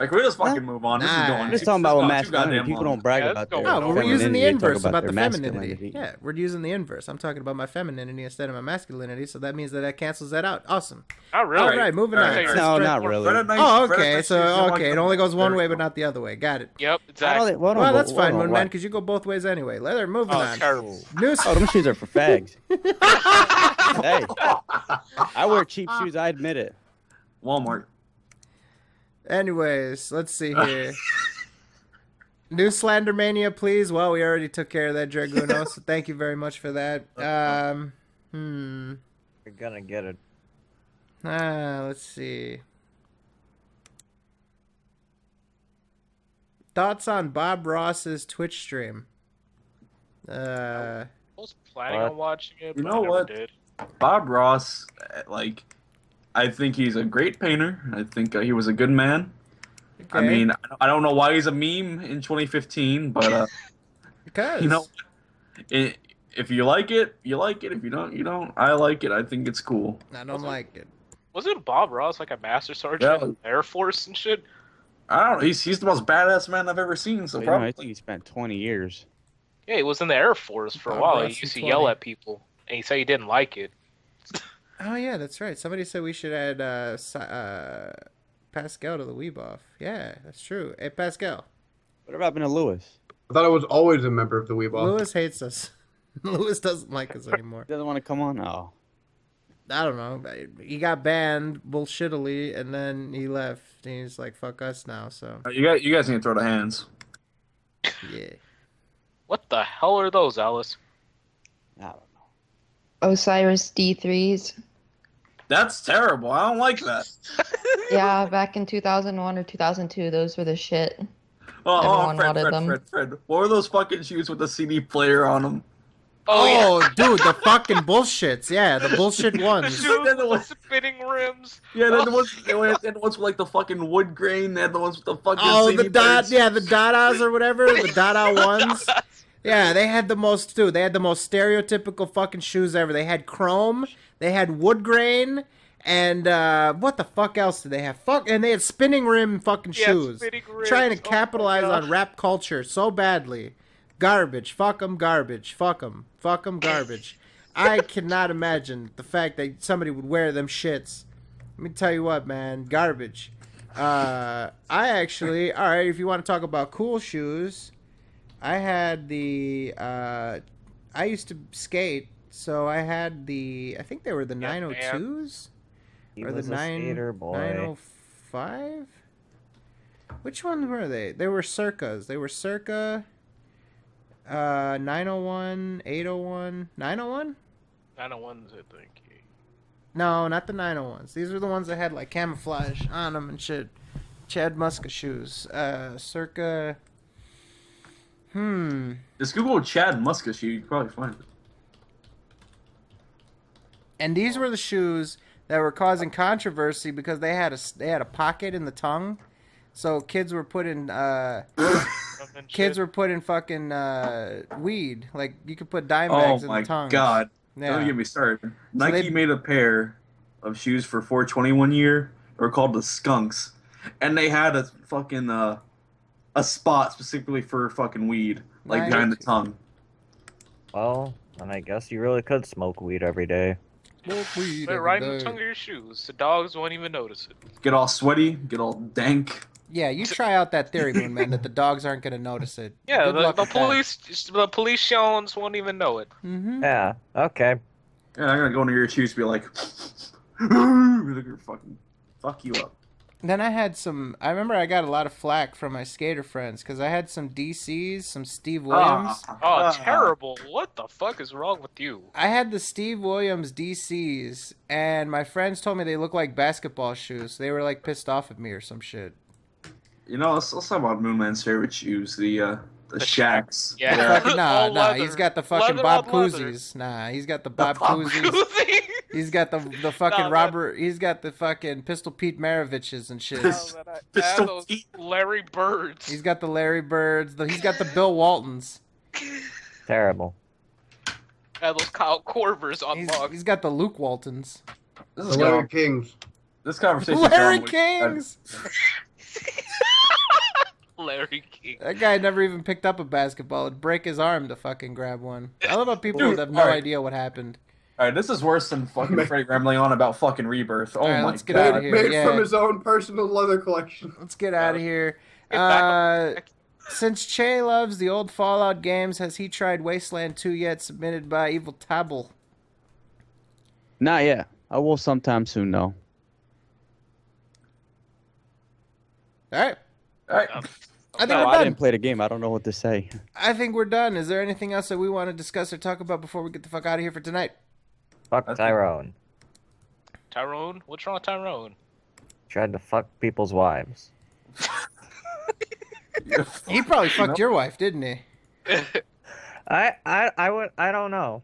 G: Like, we just fucking move on. This is going.
C: I'm just talking about what masculinity. People don't brag about their
A: No, we're using the inverse about the femininity.
C: masculinity.
A: Yeah, we're using the inverse. I'm talking about my femininity instead of my masculinity, so that means that cancels that out. Awesome.
K: Not really.
A: All right, moving on.
C: No, not really.
A: Oh, okay. So, okay, it only goes one way, but not the other way. Got it.
K: Yep, exactly.
A: Well, that's fine, Moon Man, because you go both ways anyway. Leather, moving on.
K: Terrible.
C: Oh, them shoes are for fags. Hey, I wear cheap shoes. I admit it.
G: Walmart.
A: Anyways, let's see here. New Slendermania, please. Well, we already took care of that, Draguno, so thank you very much for that.
B: You're gonna get it.
A: Let's see. Thoughts on Bob Ross's Twitch stream?
K: I was planning on watching it, but
G: You know
K: I never
G: what?
K: did.
G: Bob Ross, like, I think he's a great painter. I think he was a good man. I mean, I don't know why he's a meme in 2015, but
A: because
G: you know, if you like it, you like it. If you don't, you don't. I like it. I think it's cool.
A: I don't like it.
K: Wasn't Bob Ross like a master sergeant in the Air Force and shit?
G: I don't know. He's the most badass man I've ever seen. So probably.
C: I think he spent 20 years.
K: Yeah, he was in the Air Force for a
A: Bob
K: while.
A: Ross
K: He used to
A: in
K: yell
A: 20.
K: at people, and he said he didn't like it.
A: Oh yeah, that's right. Somebody said we should add Pascal to the Weeboff. Yeah, that's true. Hey, Pascal.
C: What happened to Lewis?
H: I thought I was always a member of the Weeball.
A: Lewis hates us. Lewis doesn't like us anymore.
C: Doesn't want to come on? Oh.
A: I don't know. He got banned bullshittily, and then he left. And he's like, "Fuck us now." So
G: You guys need to throw the hands.
A: yeah.
K: What the hell are those, Alice?
C: I don't know.
E: Osiris D3s.
G: That's terrible. I don't like that.
E: Yeah, back in 2001 or 2002, those were the shit.
G: Oh,
E: Everyone wanted them.
G: Fred. What were those fucking shoes with the CD player on them?
A: Oh, dude, the fucking bullshits. Yeah, the bullshit ones.
K: Shoes with the spinning rims.
G: Yeah, then the ones with like the fucking wood grain. They had the ones with the fucking.
A: Oh,
G: CD
A: the dot,
G: players.
A: yeah, the Dadas or whatever, the Dada ones. Yeah, they had the most, dude. They had the most stereotypical fucking shoes ever. They had chrome, they had wood grain, and what the fuck else did they have? And they had spinning rim fucking shoes.
K: Spinning rims.
A: Trying to capitalize on rap culture so badly. Garbage. Fuck them, garbage. Fuck them. Fuck them, garbage. I cannot imagine the fact that somebody would wear them shits. Let me tell you what, man. Garbage. I actually, all right, if you want to talk about cool shoes, I had the, I used to skate, so I had I think they were the 902s? Or the 905? Which ones were they? They were Circas. They were Circa 901, 801, 901?
K: 901s, I think. Yeah.
A: No, not the 901s. These were the ones that had like camouflage on them and shit. Chad Muska shoes. Circa.
G: Just Google Chad Muska shoe. You can probably find it.
A: And these were the shoes that were causing controversy because they had a pocket in the tongue, so kids were putting fucking weed. Like you could put dime bags in the tongue.
G: Oh my god!
A: Yeah.
G: Don't get me started.
A: So
G: Nike made a pair of shoes for 421 year. They were called the Skunks, and they had a fucking a spot specifically for fucking weed, like
A: Nice.
G: behind the tongue.
B: Well, and I guess you really could smoke weed every day.
A: Smoke weed
K: Put it
A: every
K: right in
A: day.
K: the tongue of your shoes. The dogs won't even notice it.
G: Get all sweaty, get all dank.
A: Yeah, you try out that theory, Moon Man, that the dogs aren't gonna notice it.
K: Yeah,
A: Good luck
K: the
A: with that.
K: police Jones won't even know it.
A: Mm-hmm.
B: Yeah. Okay.
G: Yeah, I'm gonna go into your shoes and be like, fucking fuck you up.
A: Then I remember I got a lot of flack from my skater friends because I had some DCs, some Steve Williams.
K: Oh, terrible. What the fuck is wrong with you?
A: I had the Steve Williams DCs, and my friends told me they look like basketball shoes. They were like pissed off at me or some shit.
G: You know, let's talk about Moonman's favorite shoes, the Shacks.
K: Yeah.
A: Fucking,
K: All
A: nah,
K: leather.
A: he's got the fucking
K: Leather
A: Bob
K: on leather.
A: Cousies. Nah, he's got the Bob Cousies. He's got the fucking
K: Nah,
A: Robert. He's got the fucking Pistol Pete Maraviches and shit.
K: Those Larry Birds.
A: He's got the Larry Birds. He's got the Bill Waltons.
B: Terrible.
K: Those Kyle Korvers on lock.
A: He's got the Luke Waltons.
G: This
H: The Larry Kings.
G: This conversation.
A: Larry Kings.
K: Larry King.
A: That guy never even picked up a basketball. It'd break his arm to fucking grab one. I love how people
G: Dude,
A: would have no
G: alright.
A: idea what happened.
G: All right, this is worse than fucking Freddie rambling on about fucking Rebirth. Oh
A: Alright,
G: my
A: let's get
G: god.
A: outta here.
H: Made
A: Yeah.
H: from his own personal leather collection.
A: Let's get out of here.
K: back
A: Since Che loves the old Fallout games, has he tried Wasteland 2 yet? Submitted by Evil Tabble.
C: Not yet. I will sometime soon, though.
A: All right.
G: All right.
A: I think
C: No,
A: we're
C: I
A: done.
C: didn't play the game. I don't know what to say.
A: I think we're done. Is there anything else that we want to discuss or talk about before we get the fuck out of here for tonight?
B: Fuck Tyrone.
K: Tyrone? What's wrong with Tyrone?
B: Tried to fuck people's wives.
A: He probably fucked your wife, didn't he?
B: I don't know.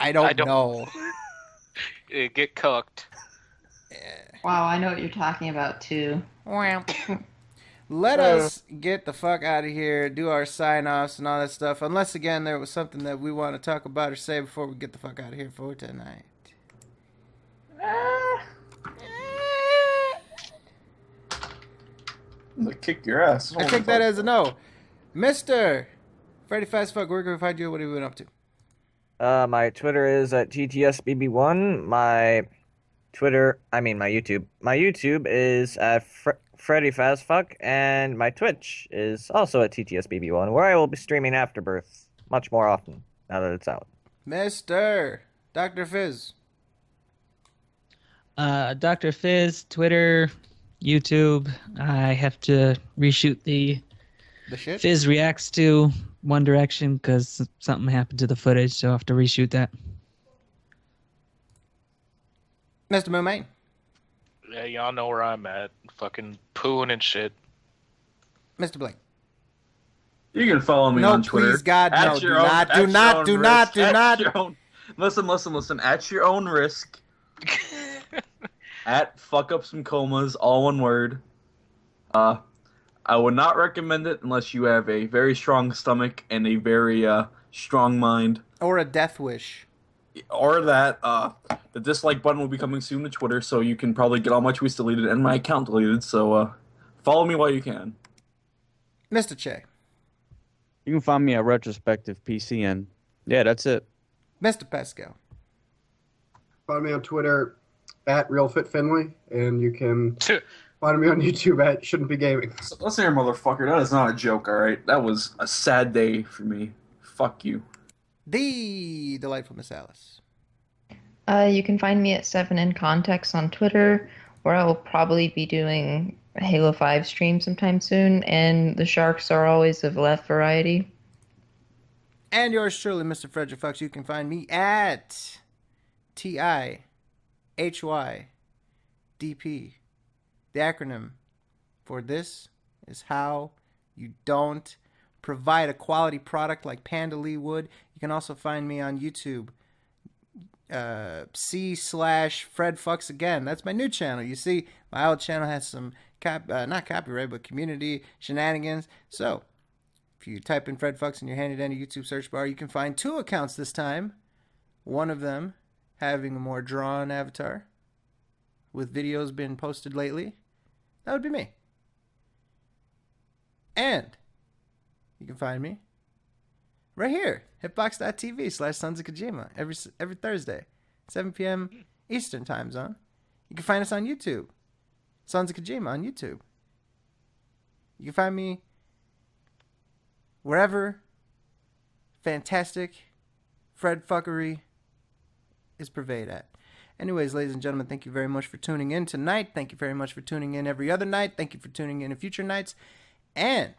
A: I don't know.
K: Get cooked.
E: Wow, I know what you're talking about too.
A: Let us get the fuck out of here, do our sign-offs and all that stuff. Unless, again, there was something that we want to talk about or say before we get the fuck out of here for tonight.
G: I'm gonna kick your ass.
A: I take that as a no. Mr. Freddy Fast Fuck, where can we find you? What have you been up to?
B: My Twitter is at GTSBB1. My YouTube. My YouTube is at Freddy Fast Fuck, and my Twitch is also at TTSBB1, where I will be streaming Afterbirth much more often now that it's out.
A: Mr. Dr. Fizz.
D: Dr. Fizz, Twitter, YouTube. I have to reshoot the
A: shit?
D: Fizz Reacts to One Direction because something happened to the footage, so I have to reshoot that.
A: Mr. Moomain.
K: Yeah, y'all know where I'm at. Fucking pooing and shit.
A: Mr. Blake.
G: You can follow me
A: No,
G: on Twitter.
A: please, God,
G: at
A: no.
G: your
A: Do
G: own-
A: not,
G: at
A: do
G: your
A: not,
G: own
A: do
G: risk.
A: not, do
G: At
A: not.
G: your own- Listen. At your own risk. At fuck up some comas, all one word. I would not recommend it unless you have a very strong stomach and a very strong mind.
A: Or a death wish.
G: Or that the dislike button will be coming soon to Twitter, so you can probably get all my tweets deleted and my account deleted. So follow me while you can.
A: Mr. Che.
C: You can find me at Retrospective PCN. Yeah, that's it.
A: Mr. Pascal.
H: Find me on Twitter at RealFitFinley, and you can find me on YouTube at Shouldn't Be Gaming.
G: Listen here, motherfucker. That is not a joke, alright? That was a sad day for me. Fuck you.
A: The delightful Miss Alice.
E: You can find me at 7 in Context on Twitter, where I will probably be doing a Halo 5 stream sometime soon, and the Sharks are always of left variety.
A: And yours truly, Mr. Frederick Fox. You can find me at TI HYDP. The acronym for this is how you don't provide a quality product like Panda Lee would. You can also find me on YouTube. C/Fred Fucks Again. That's my new channel. You see, my old channel has some not copyright, but community shenanigans. So if you type in Fred Fucks in your handy dandy YouTube search bar, you can find 2 accounts this time. One of them having a more drawn avatar with videos being posted lately. That would be me. And you can find me right here, hitbox.tv/Sons of Kojima, every Thursday, 7 p.m. Eastern time zone. You can find us on YouTube, Sons of Kojima on YouTube. You can find me wherever fantastic Fred fuckery is purveyed at. Anyways, ladies and gentlemen, thank you very much for tuning in tonight. Thank you very much for tuning in every other night. Thank you for tuning in future nights. And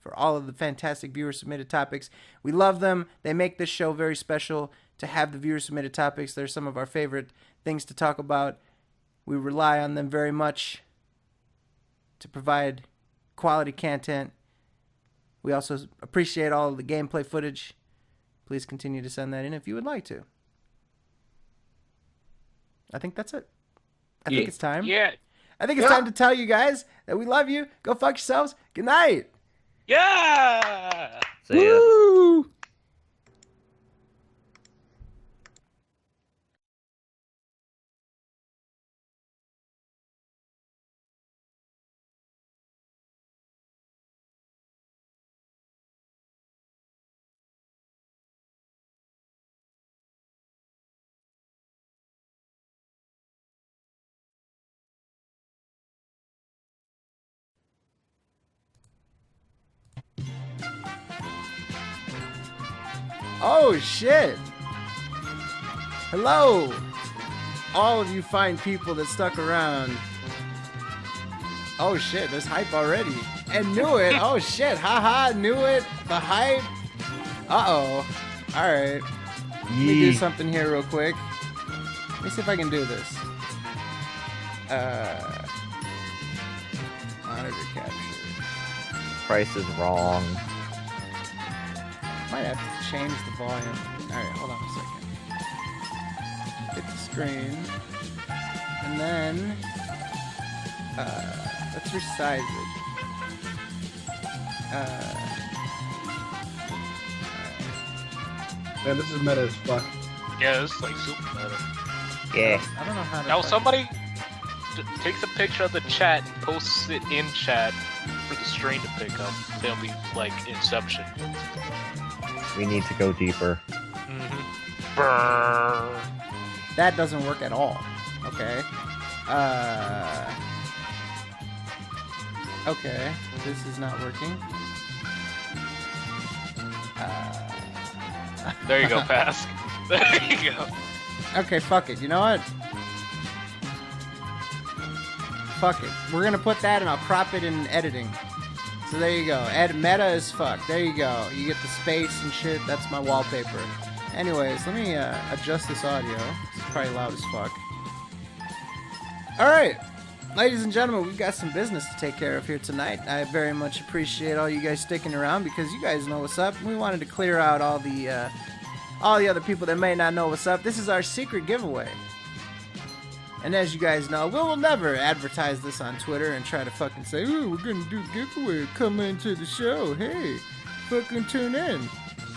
A: for all of the fantastic viewer-submitted topics. We love them. They make this show very special to have the viewer-submitted topics. They're some of our favorite things to talk about. We rely on them very much to provide quality content. We also appreciate all of the gameplay footage. Please continue to send that in if you would like to. I think that's it. I think it's time.
K: Yeah.
A: I think it's time to tell you guys that we love you. Go fuck yourselves. Good night.
K: Yeah.
B: See ya.
A: Woo! Oh shit! Hello, all of you fine people that stuck around. Oh shit, there's hype already. And knew it. Oh shit, haha, knew it. The hype. Uh-oh. Alright. Let me do something here real quick. Let me see if I can do this. Monitor capture.
B: Price is wrong.
A: Might have to change the volume. Alright, hold on a second. Hit the screen. And then let's resize it.
H: Man, this is meta as fuck.
K: Yeah, this is like super meta.
B: Yeah.
A: I don't know how to
K: Now somebody takes a picture of the chat and posts it in chat for the stream to pick up. It'll be like Inception.
B: We need to go deeper.
K: Brrr.
A: That doesn't work at all. Okay. Okay. This is not working.
K: There you go, Pask. There you go.
A: Okay, fuck it. You know what? Fuck it. We're gonna put that and I'll crop it in editing. So there you go. Add meta as fuck. There you go. You get the space and shit. That's my wallpaper. Anyways, let me adjust this audio. It's probably loud as fuck. Alright. Ladies and gentlemen, we've got some business to take care of here tonight. I very much appreciate all you guys sticking around because you guys know what's up. We wanted to clear out all the other people that may not know what's up. This is our secret giveaway. And as you guys know, we will never advertise this on Twitter and try to fucking say, ooh, we're gonna do a giveaway, come into the show, hey, fucking tune in.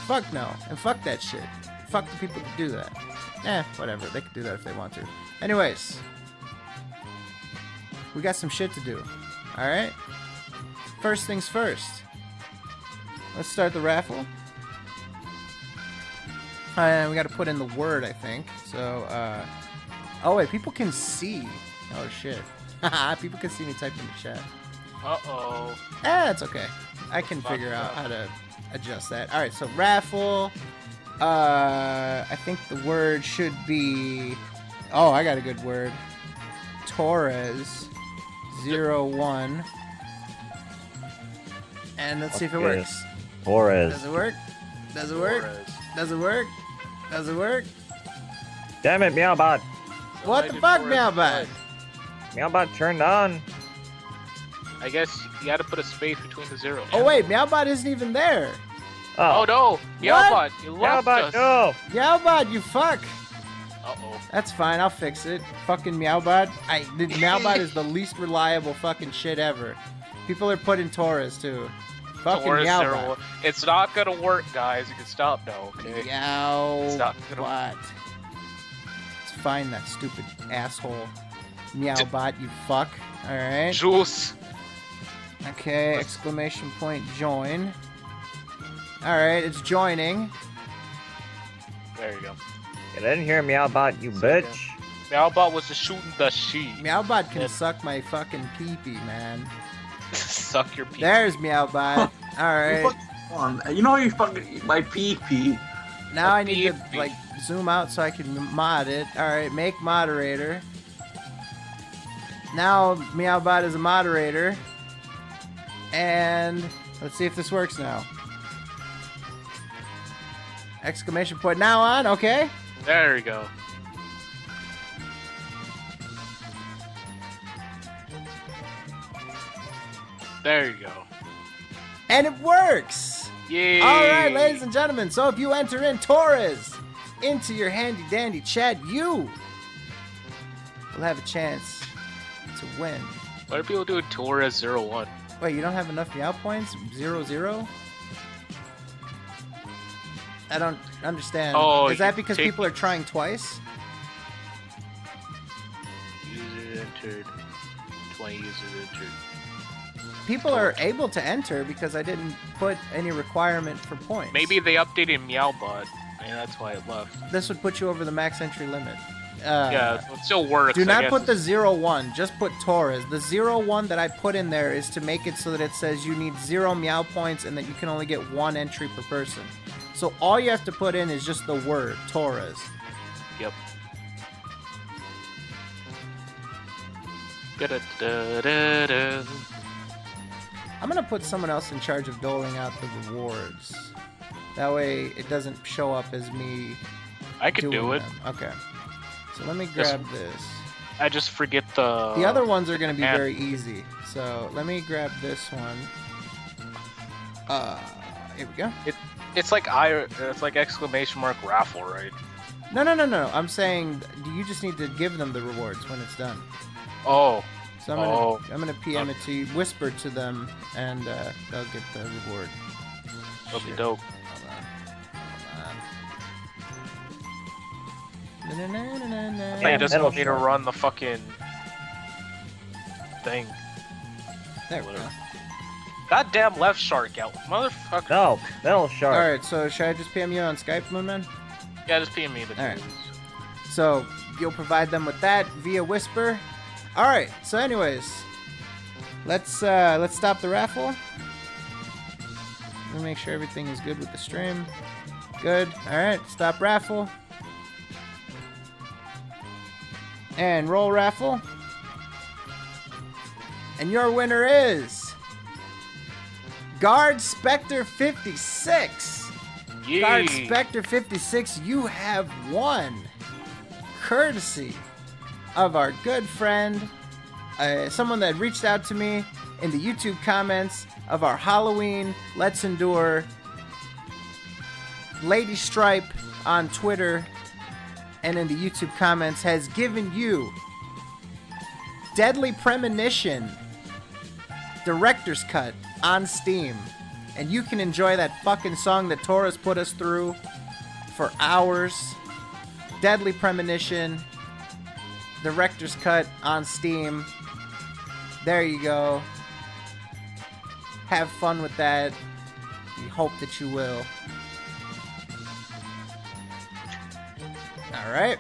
A: Fuck no, and fuck that shit. Fuck the people that do that. Whatever, they can do that if they want to. Anyways, we got some shit to do, alright? First things first. Let's start the raffle. We gotta put in the word, I think. So, oh wait, people can see. Oh shit. People can see me type in the chat.
K: Uh-oh.
A: It's okay. I can figure out how to adjust that. Alright, so raffle. I think the word should be... Oh, I got a good word. Torres 01. And let's see if it works.
B: Torres.
A: Does it work? Does it work? Does it work? Does it work?
B: Damn it, Meowbot.
A: What the fuck, Meowbot?
B: Meowbot turned on.
K: I guess you had to put a space between the zero.
A: Oh wait, Meowbot isn't even there.
K: Oh no, Meowbot, you left
B: Meowbot,
K: us.
B: no.
A: Meowbot, you fuck.
K: Uh-oh.
A: That's fine, I'll fix it. Fucking Meowbot. Meowbot is the least reliable fucking shit ever. People are putting Torres too. Fucking
K: Taurus
A: Meowbot.
K: 01. It's not gonna work, guys. You can stop now, okay? It's not gonna
A: Meowbot. Let's find that stupid asshole. Meowbot, you fuck. Alright.
K: Juice.
A: Okay, exclamation point join. Alright, it's joining.
K: There you go.
B: Get in here, Meowbot, you bitch.
K: Meowbot was just shooting the sheep.
A: Meowbot can suck my fucking pee-pee, man.
K: Suck your pee.
A: There's Meowbot. Alright.
G: You know how you fucking eat my pee-pee.
A: Now I need to, like, zoom out so I can mod it. Alright, make moderator. Now Meowbot is a moderator. And let's see if this works now. Exclamation point now on, okay?
K: There you go. There you go.
A: And it works!
K: Yay!
A: Alright, ladies and gentlemen, so if you enter in Torres into your handy dandy chat, you will have a chance to win.
K: Why are people doing Torres 01?
A: Wait, you don't have enough Meow points? 0-0? I don't understand.
K: Oh,
A: is that
K: you
A: because
K: take-
A: people are trying twice?
K: User entered. 20 users entered.
A: People are able to enter because I didn't put any requirement for points.
K: Maybe they updated Meowbot, and that's why it left.
A: This would put you over the max entry limit.
K: Yeah, so it still works.
A: Do
K: I
A: not
K: guess
A: put the
K: it's-
A: 0-1, just put Torres. The 0-1 that I put in there is to make it so that it says you need 0 Meow points and that you can only get 1 entry per person. So all you have to put in is just the word, Torres.
K: Yep. Da-da-da-da-da.
A: I'm going to put someone else in charge of doling out the rewards. That way it doesn't show up as me
K: I could do
A: doing
K: it.
A: them. Okay. So let me grab this.
K: I just forget the...
A: The other ones are going to be
K: and-
A: very easy. So let me grab this one. Here we go.
K: It's like exclamation mark raffle, right?
A: No. I'm saying you just need to give them the rewards when it's done.
K: Oh.
A: So I'm gonna PM it to you, whisper to them, and they'll get the reward.
K: That'll be dope.
A: Hold
K: They just want me to run the fucking thing.
A: There we go.
K: Goddamn left shark out, motherfucker.
B: No, middle shark.
A: Alright, so should I just PM you on Skype, Moonman?
K: Yeah, just PM me the
A: Alright.
K: news.
A: So you'll provide them with that via whisper. Alright, so anyways, let's stop the raffle. Let me make sure everything is good with the stream. Good. Alright, stop raffle. And roll raffle. And your winner is Guard Spectre 56.
K: Yay.
A: Guard Spectre 56, you have won. Courtesy of our good friend, someone that reached out to me in the YouTube comments of our Halloween Let's Endure, Lady Stripe on Twitter and in the YouTube comments, has given you Deadly Premonition Director's Cut on Steam. And you can enjoy that fucking song that Torres put us through for hours. Deadly Premonition Director's Cut on Steam. There you go. Have fun with that. We hope that you will. Alright.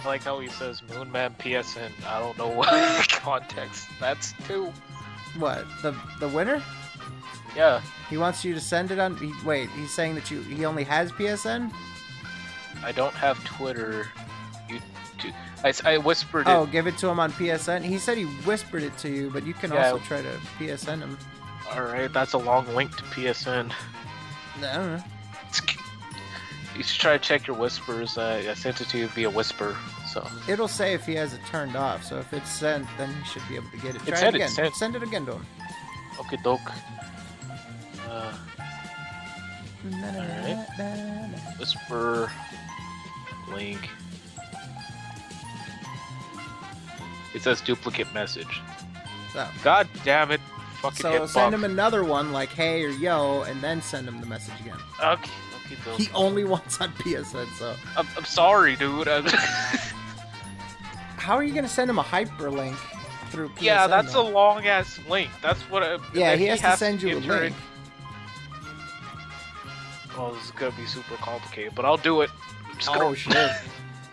K: I like how he says Moonman PSN. I don't know what context that's to.
A: What? The winner?
K: Yeah.
A: He wants you to send it on... Wait, he's saying that he only has PSN?
K: I don't have Twitter. I whispered it.
A: Oh, give it to him on PSN? He said he whispered it to you, but you can
K: Yeah.
A: also try to PSN him.
K: Alright, that's a long link to PSN.
A: I don't know.
K: You should try to check your whispers. I sent it to you via whisper, So
A: It'll say if he has it turned off. So if it's sent, then he should be able to get it.
K: It
A: Try
K: said
A: it
K: it's
A: again.
K: sent.
A: Send it again to him.
K: okay, doke. Alright. Whisper link. It says duplicate message.
A: So,
K: God damn it! Fucking
A: so
K: hit
A: send
K: bump.
A: him another one like hey or yo, and then send him the message again.
K: Okay, doke.
A: He only wants on PSN, so
K: I'm sorry, dude.
A: how are you gonna send him a hyperlink through PSN?
K: Yeah, that's a
A: though?
K: long ass link. That's what.
A: Yeah,
K: that
A: he has to send you a
K: enter
A: link.
K: it. Oh, this is gonna be super complicated, but I'll do it. I'm just gonna-
A: Oh shit!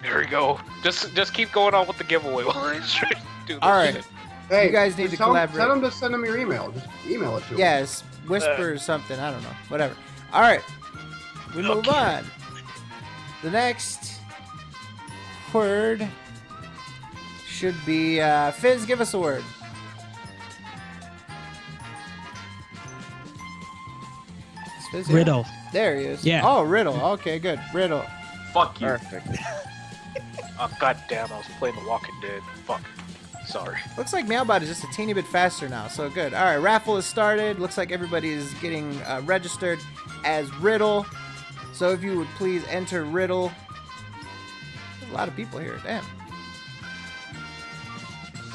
K: There we go. Just keep going on with the giveaway while I try to do this
A: All right.
K: shit.
H: Hey,
A: You guys need
H: just
A: to
H: tell him-
A: collaborate.
H: Tell him to send him your email. Just email it to him.
A: Yes, whisper or something. I don't know. Whatever. All right, we move
K: Okay.
A: on. The next word should be Fizz. Give us a word. Is Fizz here?
D: Riddle.
A: There he is.
D: Yeah.
A: Oh, riddle. Okay, good. Riddle.
G: Fuck you.
B: Perfect.
K: Oh, god damn, I was playing The Walking Dead. Fuck. Sorry.
A: Looks like Mailbot is just a teeny bit faster now, so good. All right, raffle has started. Looks like everybody is getting registered as Riddle. So if you would please enter Riddle. There's a lot of people here. Damn.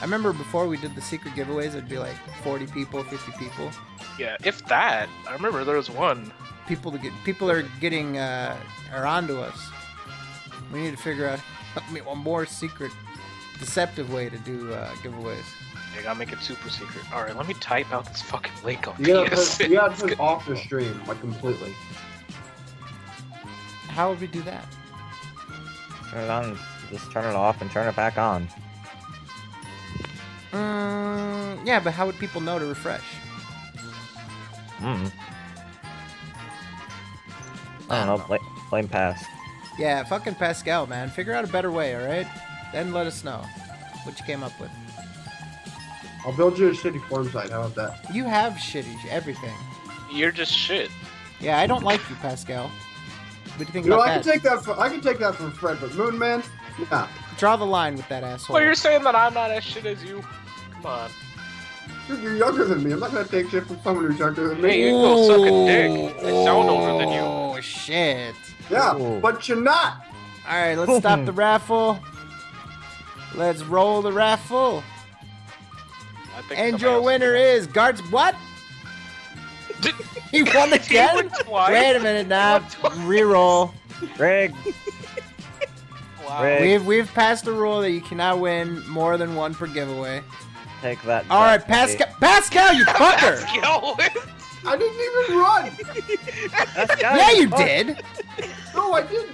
A: I remember before we did the secret giveaways, it'd be like 40 people, 50 people.
K: Yeah, if that. I remember there was one.
A: People are getting are onto us. We need to figure out a more secret, deceptive way to do giveaways.
K: I gotta make it super secret. Alright, let me type out this fucking link on
H: You gotta
K: PS.
H: put, you gotta put it off the stream, like completely.
A: How would we do that?
B: Turn it on. Just turn it off and turn it back on.
A: Yeah, but how would people know to refresh?
B: I don't know. Blame pass.
A: Yeah, fucking Pascal, man. Figure out a better way, alright? Then let us know what you came up with.
H: I'll build you a shitty forum site. How about that?
A: You have shitty everything.
K: You're just shit.
A: Yeah, I don't like you, Pascal. What do you think
H: You know,
A: about
H: I
A: that?
H: can take that from Fred, but Moon Man, nah.
A: Draw the line with that asshole.
K: Well, you're saying that I'm not as shit as you? Come on.
H: You're younger than me. I'm not gonna take shit from someone who's younger than me.
K: Hey, you can go suck a dick. I sound older than you.
A: Oh, shit.
H: Yeah,
B: Ooh.
H: but you're not.
A: Alright, let's stop the raffle. Let's roll the raffle.
K: I think
A: And
K: somebody
A: your
K: else-
A: winner is Guards. What? He won again?
K: won twice.
A: Wait a minute now. Reroll.
B: Greg.
K: Wow.
B: Greg.
A: We've passed a rule that you cannot win more than one per giveaway.
B: Take that.
A: All right,
B: Dusty.
A: Pascal, you fucker.
K: Yo,
H: I didn't even run.
B: Pascal,
A: Yeah, you
B: fuck.
A: did.
H: No, I didn't.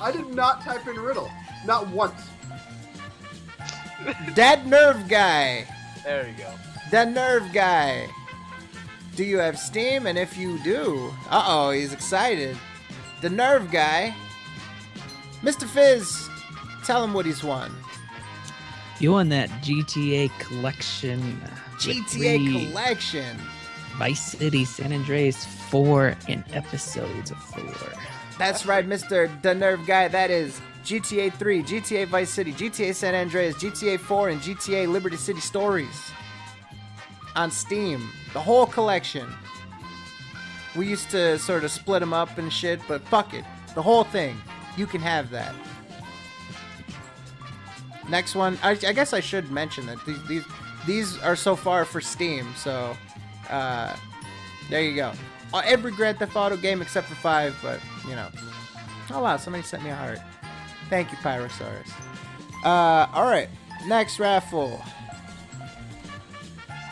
H: I did not type in riddle. Not once.
A: That nerve guy.
K: there you go.
A: That nerve guy. Do you have Steam? And if you do, uh-oh, he's excited. The nerve guy. Mr. Fizz, tell him what he's won.
D: You won that GTA collection. with
A: GTA
D: 3
A: Collection.
D: Vice City, San Andreas 4, and episodes of 4.
A: That's right, Mr. The Nerve Guy. That is GTA 3, GTA Vice City, GTA San Andreas, GTA 4, and GTA Liberty City Stories on Steam. The whole collection. We used to sort of split them up and shit, but fuck it. The whole thing. You can have that. Next one. I guess I should mention that these are so far for Steam, so there you go. Every Grand Theft Auto game except for 5, but, you know. Oh, wow, somebody sent me a heart. Thank you, Pyrosaurus. Alright, next raffle.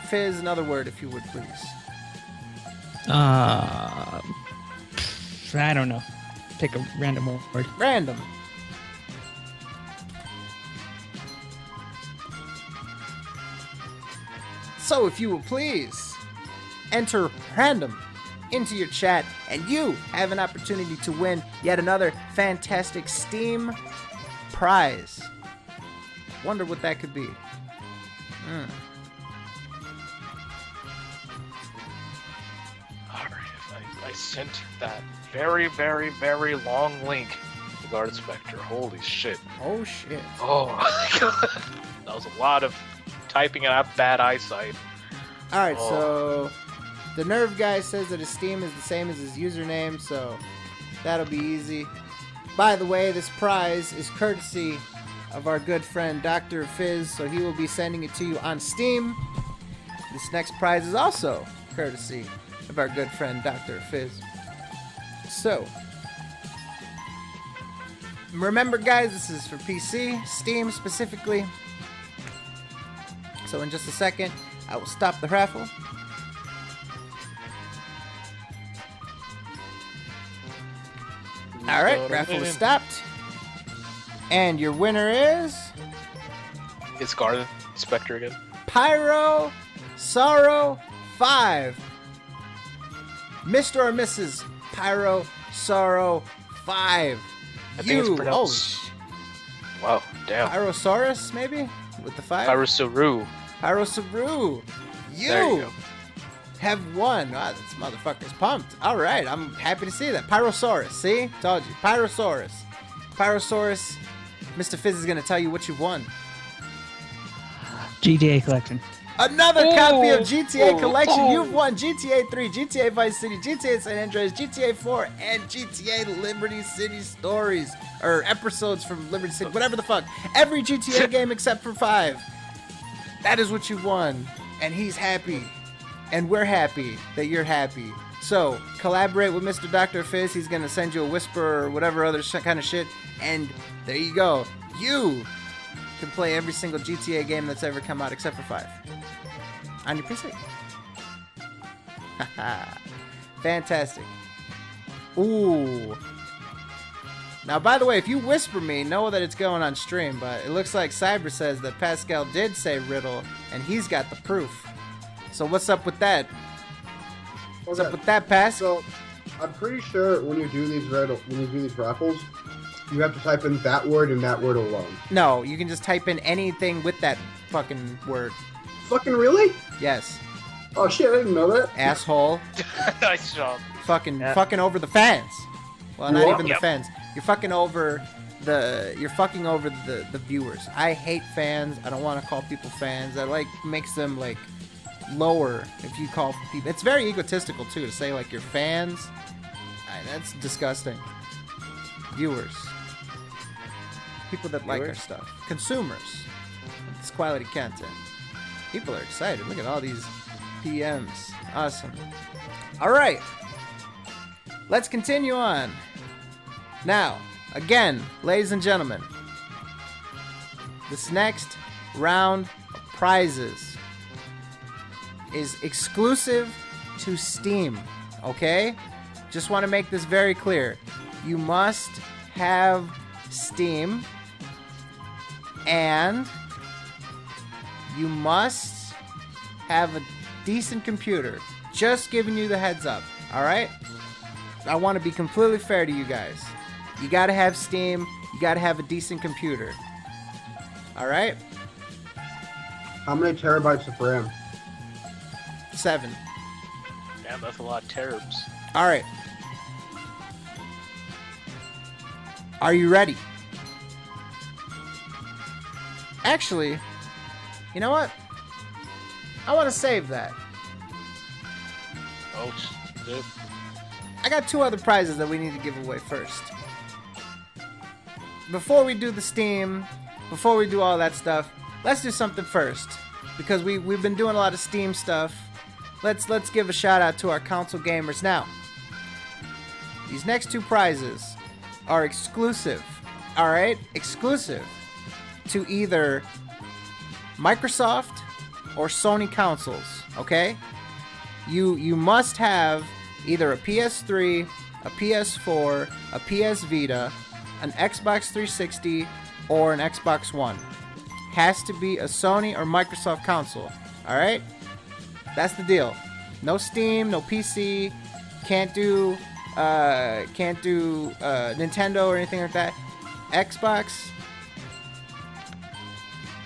A: Fizz, another word, if you would, please.
D: I don't know. Pick a random word.
A: Random. So, if you will please, enter random into your chat, and you have an opportunity to win yet another fantastic Steam prize. Wonder what that could be.
K: Alright, I sent that very, very, very long link Guard Spectre. Holy shit.
A: Oh shit.
K: Oh my god. That was a lot of typing and I have bad eyesight.
A: Alright, so the Nerve guy says that his Steam is the same as his username, so that'll be easy. By the way, this prize is courtesy of our good friend Dr. Fizz, so he will be sending it to you on Steam. This next prize is also courtesy of our good friend Dr. Fizz. So, remember guys, this is for PC, Steam specifically. So in just a second, I will stop the raffle. Alright, raffle is stopped. And your winner is...
K: It's Guard Spectre again.
A: Pyro Sorrow 5. Mr. or Mrs. Pyro Sorrow 5.
K: I think it's pronounced... Wow, damn.
A: Pyrosaurus, maybe? With the 5?
K: Pyrosaru.
A: Pyrosaru.
K: There you go.
A: Have won. Wow, this motherfucker's pumped. Alright, I'm happy to see that. Pyrosaurus, see? Told you. Pyrosaurus. Pyrosaurus. Mr. Fizz is going to tell you what you've won.
D: GTA Collection.
A: Another copy of GTA Collection. You've won GTA 3, GTA Vice City, GTA San Andreas, GTA 4, and GTA Liberty City Stories. Or episodes from Liberty City, whatever the fuck. Every GTA game except for 5. That is what you won. And he's happy. And we're happy that you're happy. So, collaborate with Mr. Dr. Fizz. He's going to send you a whisper or whatever other kind of shit. And there you go. You can play every single GTA game that's ever come out except for 5. On your PC. Haha. Fantastic. Ooh. Now, by the way, if you whisper me, know that it's going on stream, but it looks like Cyber says that Pascal did say riddle, and he's got the proof. So what's up with that? What's up with that, Pas?
H: So, I'm pretty sure when you do these raffles, you have to type in that word and that word alone.
A: No, you can just type in anything with that fucking word.
H: Fucking really?
A: Yes.
H: Oh shit, I didn't know that.
A: Asshole.
K: Nice job.
A: Fucking over the fans. Well, not
H: What?
A: even the fans. You're fucking over the viewers. I hate fans. I don't want to call people fans. That makes them lower if you call people. It's very egotistical too to say you're fans. That's disgusting. Viewers. People that like our stuff. Consumers. It's quality content. People are excited. Look at all these PMs. Awesome. Alright. Let's continue on. Now, again, ladies and gentlemen, this next round of prizes is exclusive to Steam, okay? Just want to make this very clear. You must have Steam, and you must have a decent computer. Just giving you the heads up, alright? I want to be completely fair to you guys. You gotta have Steam, you gotta have a decent computer. Alright?
H: How many terabytes of RAM?
A: 7.
K: Damn, that's a lot of terabs.
A: Alright. Are you ready? Actually, you know what? I want to save that.
K: Oh, shit.
A: I got 2 other prizes that we need to give away first. Before we do the Steam, before we do all that stuff, let's do something first. Because we've been doing a lot of Steam stuff. Let's give a shout out to our console gamers now. These next 2 prizes are exclusive. Alright? Exclusive to either Microsoft or Sony consoles. Okay? You must have either a PS3, a PS4, a PS Vita, an Xbox 360, or an Xbox One. Has to be a Sony or Microsoft console. Alright? That's the deal. No Steam, no PC, can't do Nintendo or anything like that. Xbox,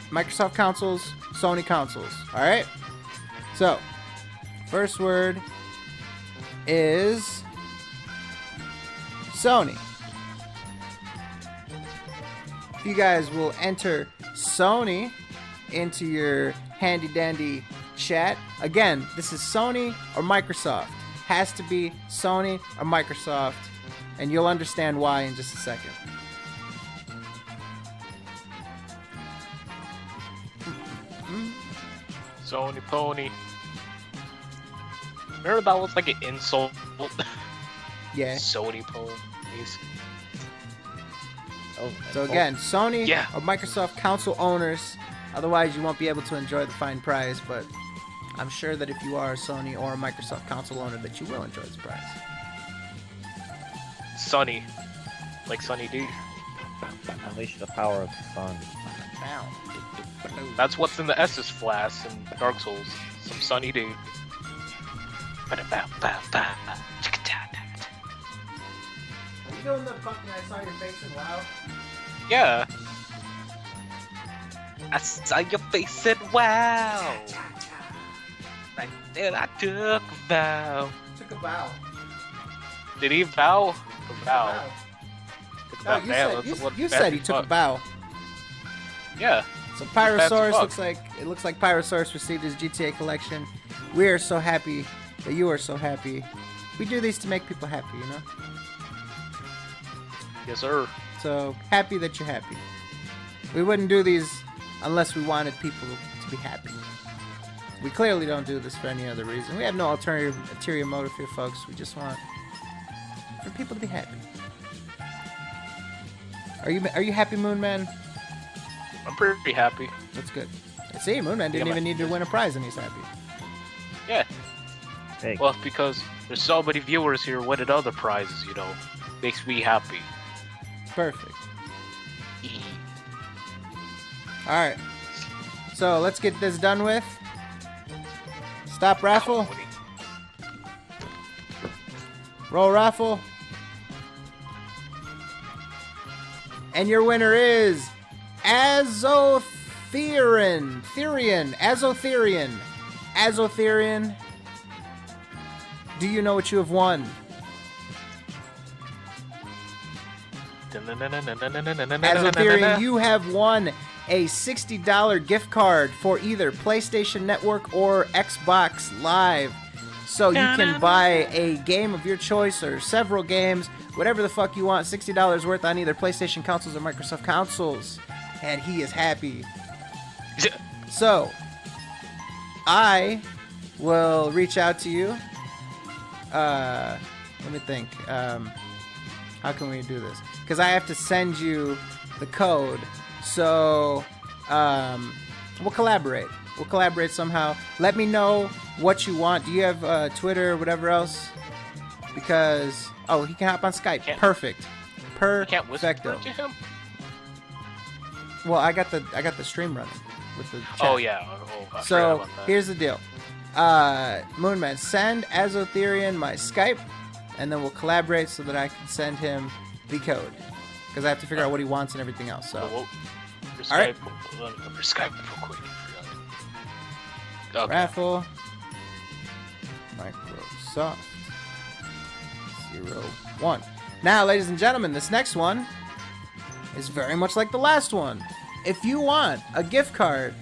A: Microsoft consoles, Sony consoles. Alright? So, first word is Sony. if you guys will enter Sony into your handy dandy chat. Again, this is Sony or Microsoft. Has to be Sony or Microsoft, and you'll understand why in just a second.
K: Sony Pony. Remember that was like an insult?
A: Yeah.
K: Sony Ponies.
B: Oh,
A: So again, Sony
K: Yeah.
A: or Microsoft console owners. Otherwise, you won't be able to enjoy the fine prize. But I'm sure that if you are a Sony or a Microsoft console owner, that you will enjoy this prize.
K: Sunny. Like Sunny D.
B: Unleash the power of the sun.
A: Wow.
K: That's what's in the Estus flask in Dark Souls. Some Sunny D.
A: Are you doing the fucking I saw your face in WoW?
K: Yeah. I saw your face and wow. Right then I took a vow.
A: Took a bow.
K: Did he vow? Or vow? Took a
A: No,
K: vow.
A: you
K: Damn,
A: said,
K: that's
A: you,
K: what
A: you
K: bad
A: said he
K: as
A: took a
K: fuck.
A: bow.
K: Yeah.
A: So
K: Bad as
A: Pyrosaurus
K: fuck.
A: looks like Pyrosaurus received his GTA collection. We are so happy that you are so happy. We do these to make people happy, you know?
K: Yes, sir.
A: So happy that you're happy. We wouldn't do these unless we wanted people to be happy. We clearly don't do this for any other reason. We have no ulterior motive here, folks. We just want for people to be happy. Are you happy, Moon Man?
K: I'm pretty happy.
A: That's good. See, Moon Man didn't
K: Yeah,
A: even need to win a prize, and he's happy.
K: Yeah.
B: Hey.
K: Well, because there's so many viewers here winning other prizes, you know. Makes me happy.
A: Perfect. All right. So let's get this done with. Stop raffle. Roll raffle. And your winner is Azotherian. Azotherian. Do you know what you have won? Azotherian, you have won a $60 gift card for either PlayStation Network or Xbox Live. So you can buy a game of your choice or several games, whatever the fuck you want, $60 worth on either PlayStation consoles or Microsoft consoles. And he is happy. So, I will reach out to you. Let me think. How can we do this? Because I have to send you the code. So, we'll collaborate. We'll collaborate somehow. Let me know what you want. Do you have Twitter or whatever else? Because he can hop on Skype. Perfect.
K: Can't whisper
A: Perfecto.
K: to him?
A: Well, I got the stream running with the chat.
K: Oh yeah. I
A: So
K: forgot about that.
A: here's the deal. Moonman, send Azotherian my Skype, and then we'll collaborate so that I can send him the code. Because I have to figure out what he wants and everything else. So.
K: All
A: right.
K: Number Skype real quick. Okay.
A: Raffle. Microsoft 01. Now, ladies and gentlemen, this next one is very much like the last one. If you want a gift card,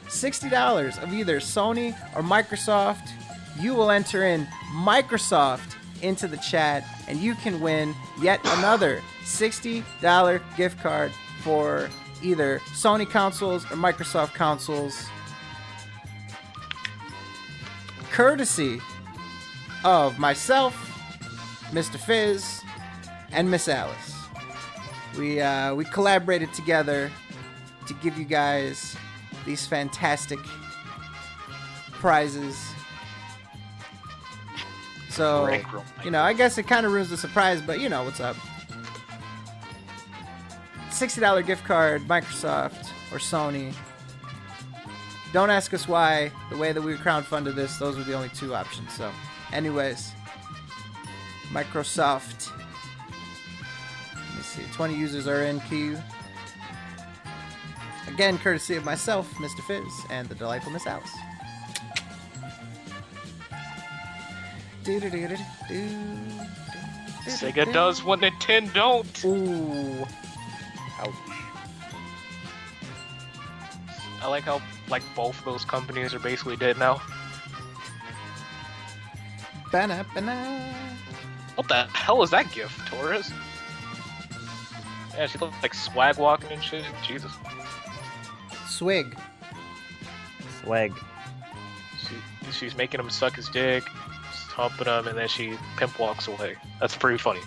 A: $60 of either Sony or Microsoft, you will enter in Microsoft into the chat, and you can win yet another $60 gift card for either Sony consoles or Microsoft consoles, courtesy of myself, Mr. Fizz, and Miss Alice. We collaborated together to give you guys these fantastic prizes. So, I guess it kind of ruins the surprise, but you know what's up. $60 gift card, Microsoft or Sony. Don't ask us why. The way that we crowdfunded this, those were the only two options. So, anyways, Microsoft. Let me see. 20 users are in queue. Again, courtesy of myself, Mr. Fizz, and the delightful Miss Alice.
K: Sega does what Nintendo don't.
A: Ooh.
B: Ouch.
K: I like how like both of those companies are basically dead now.
A: Ba-na-ba-na.
K: What the hell is that gift, Torres? Yeah, she looks like swag walking and shit. Jesus.
A: Swig.
B: Swag.
K: She's making him suck his dick, humping him, and then she pimp walks away. That's pretty funny.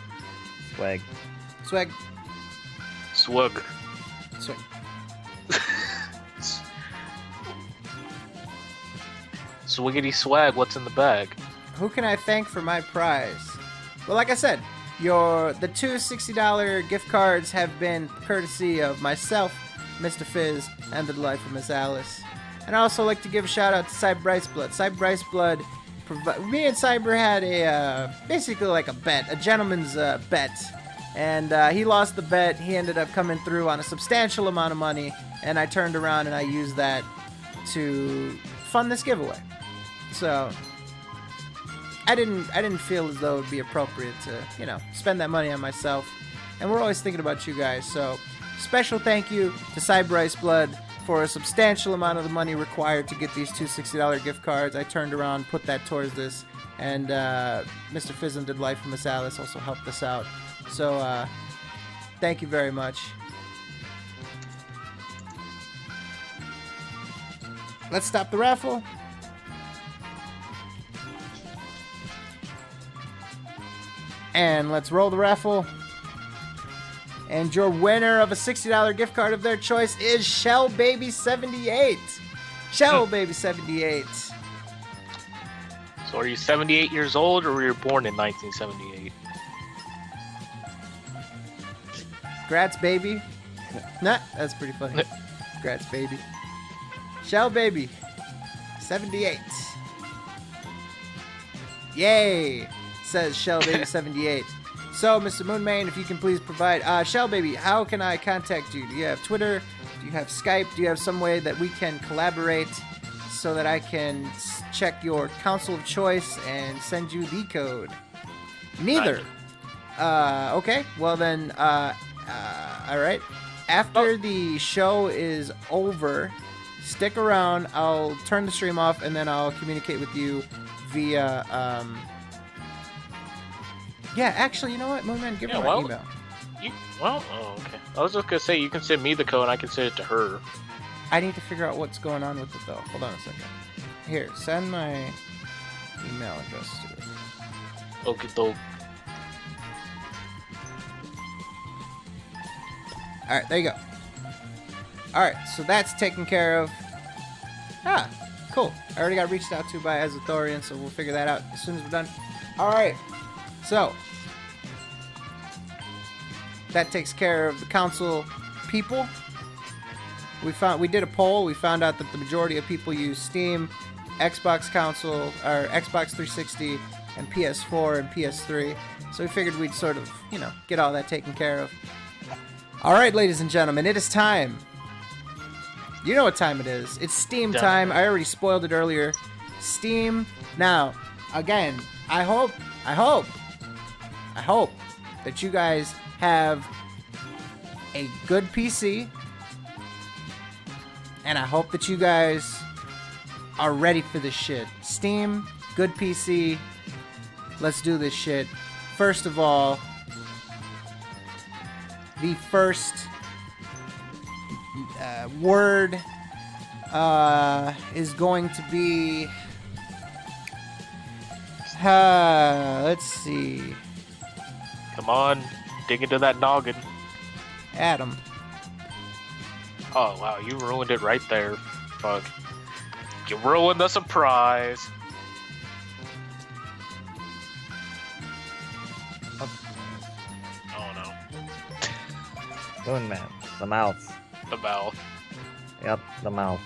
B: Swag.
A: Swag.
K: Swug.
A: Swig.
K: Swiggity swag, what's in the bag?
A: Who can I thank for my prize? Well, like I said, the two $60 gift cards have been courtesy of myself, Mr. Fizz, and the delightful Miss Alice. And I also like to give a shout out to Cy Briceblood. Cy Briceblood, me and Cyber had a basically like a bet, a gentleman's bet. And he lost the bet. He ended up coming through on a substantial amount of money, and I turned around and I used that to fund this giveaway. So I didn't feel as though it would be appropriate to, spend that money on myself. And we're always thinking about you guys. So special thank you to Cy Briceblood for a substantial amount of the money required to get these two $60 gift cards. I turned around, put that towards this, and Mr. Fizz and Life from Miss Alice also helped us out. So thank you very much. Let's stop the raffle. And let's roll the raffle. And your winner of a $60 gift card of their choice is ShellBaby78. ShellBaby78.
K: So are you 78 years old, or were you born in 1978?
A: Grats, baby. Nah, that's pretty funny. Grats, baby. ShellBaby78. Yay, says ShellBaby78. So, Mr. Moonmain, if you can please provide... ShellBaby, how can I contact you? Do you have Twitter? Do you have Skype? Do you have some way that we can collaborate so that I can check your console of choice and send you the code? Neither. Okay, well then, alright. After the show is over, stick around. I'll turn the stream off, and then I'll communicate with you via... Yeah, actually, you know what, Moonman, give her my email.
K: Okay. I was just gonna say, you can send me the code, and I can send it to her.
A: I need to figure out what's going on with it, though. Hold on a second. Here, send my email address to it.
K: Okay, doke.
A: Alright, there you go. Alright, so that's taken care of. Ah, cool. I already got reached out to by Azathorian, so we'll figure that out as soon as we're done. Alright, so that takes care of the console people. We did a poll. We found out that the majority of people use Steam, Xbox console, or Xbox 360, and PS4 and PS3. So we figured we'd sort of, get all that taken care of. All right, ladies and gentlemen, it is time. You know what time it is. It's Steam time. I already spoiled it earlier. Steam. Now, again, I hope that you guys have a good PC, and I hope that you guys are ready for this shit. Steam, good PC, let's do this shit. First of all, the first word is going to be... let's see.
K: Come on, dig into that noggin.
A: Adam.
K: Oh wow, you ruined it right there. Fuck. You ruined the surprise. Oh no.
B: Moonman, the mouth.
K: The mouth.
B: Yep, the mouth.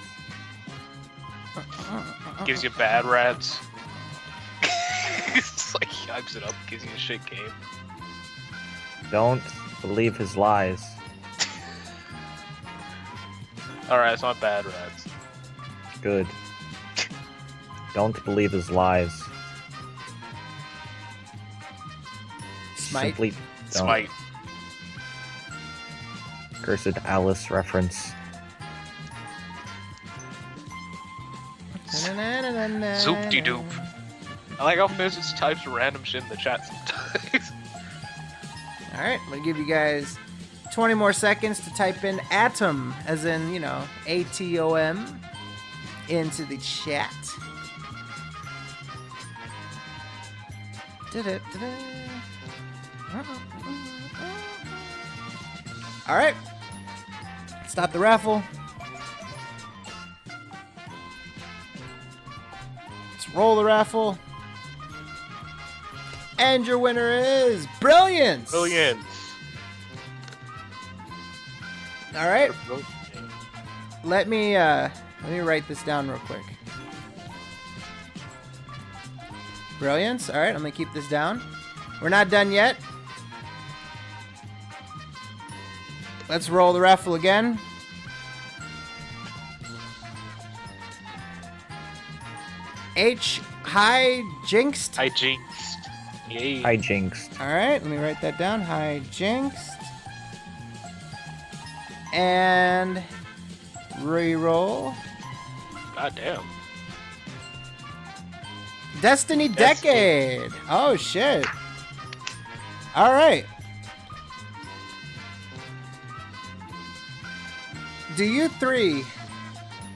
K: Gives you bad rats. It's like he hypes it up, gives you a shit game.
B: Don't believe his lies.
K: Alright, it's not bad rats.
B: Good. Don't believe his lies.
A: Smite.
B: Simply don't.
K: Smite.
B: Cursed Alice reference.
K: Zoop-de-doop. I like how Fizz just types random shit in the chat sometimes.
A: Alright, I'm going to give you guys 20 more seconds to type in Atom, as in, you know, ATOM, into the chat. Alright. Stop the raffle. Let's roll the raffle. And your winner is Brilliance!
K: Brilliance.
A: Alright. Let me write this down real quick. Brilliance. Alright, I'm gonna keep this down. We're not done yet. Let's roll the raffle again. High Jinxed.
K: High Jinxed. Yay.
B: High Jinxed.
A: Alright, let me write that down. High Jinxed. And reroll.
K: Goddamn.
A: Destiny Decade. Oh shit. All right. Do you three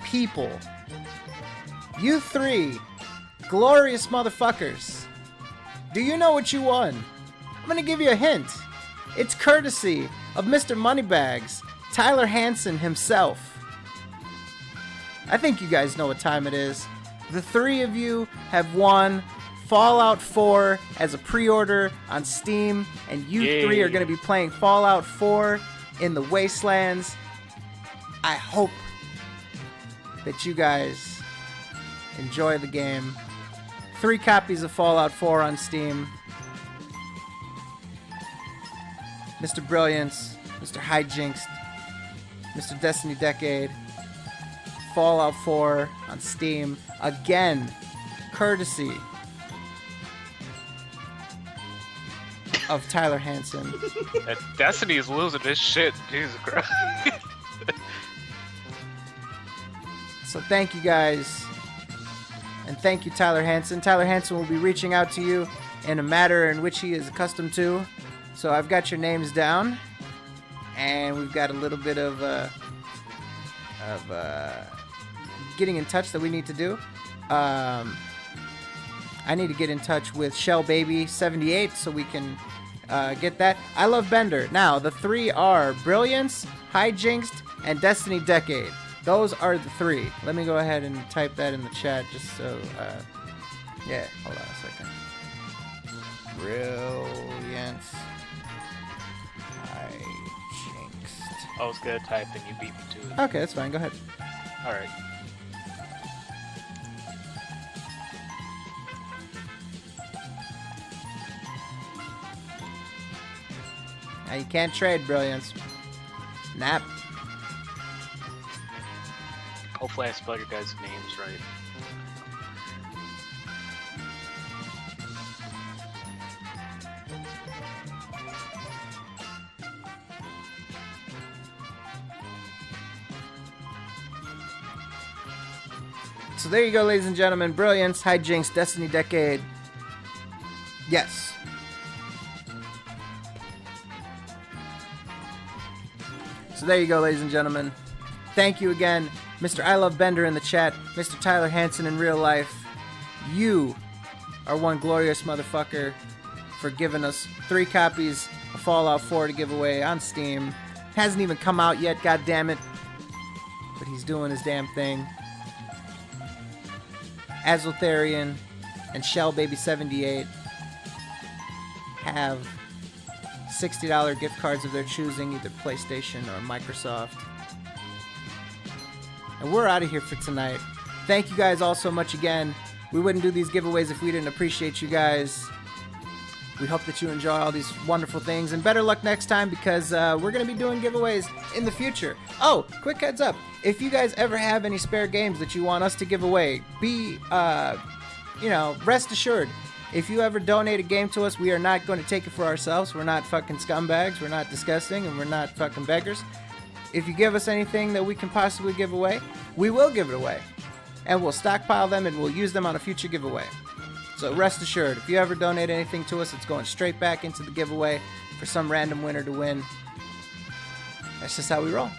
A: people, you three glorious motherfuckers, do you know what you won? I'm gonna give you a hint. It's courtesy of Mr. Moneybags, Tyler Hansen himself. I think you guys know what time it is. The three of you have won Fallout 4 as a pre-order on Steam, and you three are going to be playing Fallout 4 in the Wastelands. I hope that you guys enjoy the game. 3 copies of Fallout 4 on Steam. Mr. Brilliance, Mr. Hijinks, Mr. Destiny Decade, Fallout 4 on Steam. Again, courtesy of Tyler Hansen.
K: Destiny is losing this shit. Jesus Christ.
A: So thank you guys. And thank you, Tyler Hansen. Tyler Hansen will be reaching out to you in a manner in which he is accustomed to. So I've got your names down. And we've got a little bit of getting in touch that we need to do. I need to get in touch with ShellBaby78 so we can get that. I love Bender. Now, the 3 are Brilliance, Hijinxed, and Destiny Decade. Those are the 3. Let me go ahead and type that in the chat just so, yeah, hold on a second. Brilliance, Hijinxed.
K: I was gonna type and you beat me to it.
A: Okay, that's fine. Go ahead.
K: Alright.
A: Now you can't trade Brilliance. Nap.
K: Hopefully I spelled your guys' names right.
A: So there you go, ladies and gentlemen. Brilliance, Hijinks, Destiny Decade. Yes. So there you go, ladies and gentlemen. Thank you again, Mr. I Love Bender in the chat, Mr. Tyler Hansen in real life. You are one glorious motherfucker for giving us 3 copies of Fallout 4 to give away on Steam. Hasn't even come out yet, goddammit. But he's doing his damn thing. Azultharian and ShellBaby78 have $60 gift cards of their choosing, either PlayStation or Microsoft. And we're out of here for tonight. Thank you guys all so much again. We wouldn't do these giveaways if we didn't appreciate you guys. We hope that you enjoy all these wonderful things, and better luck next time, because we're going to be doing giveaways in the future. Oh, quick heads up. If you guys ever have any spare games that you want us to give away, rest assured, if you ever donate a game to us, we are not going to take it for ourselves. We're not fucking scumbags. We're not disgusting, and we're not fucking beggars. If you give us anything that we can possibly give away, we will give it away. and we'll stockpile them and we'll use them on a future giveaway. So rest assured, if you ever donate anything to us, it's going straight back into the giveaway for some random winner to win. That's just how we roll.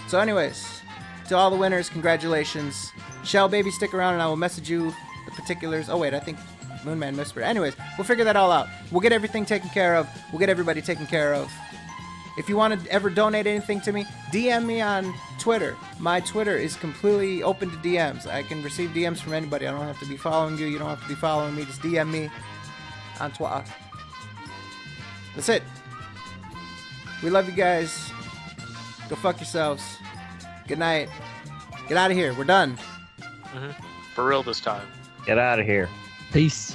A: So anyways, to all the winners, congratulations. Shell Baby, stick around and I will message you the particulars. Oh wait, I think Moonman Whisper. Anyways, we'll figure that all out. We'll get everything taken care of. We'll get everybody taken care of. If you want to ever donate anything to me, DM me on Twitter. My Twitter is completely open to DMs. I can receive DMs from anybody. I don't have to be following you. You don't have to be following me. Just DM me on Twitter. That's it. We love you guys. Go fuck yourselves. Good night. Get out of here. We're done.
K: For real this time.
B: Get out of here.
D: Peace.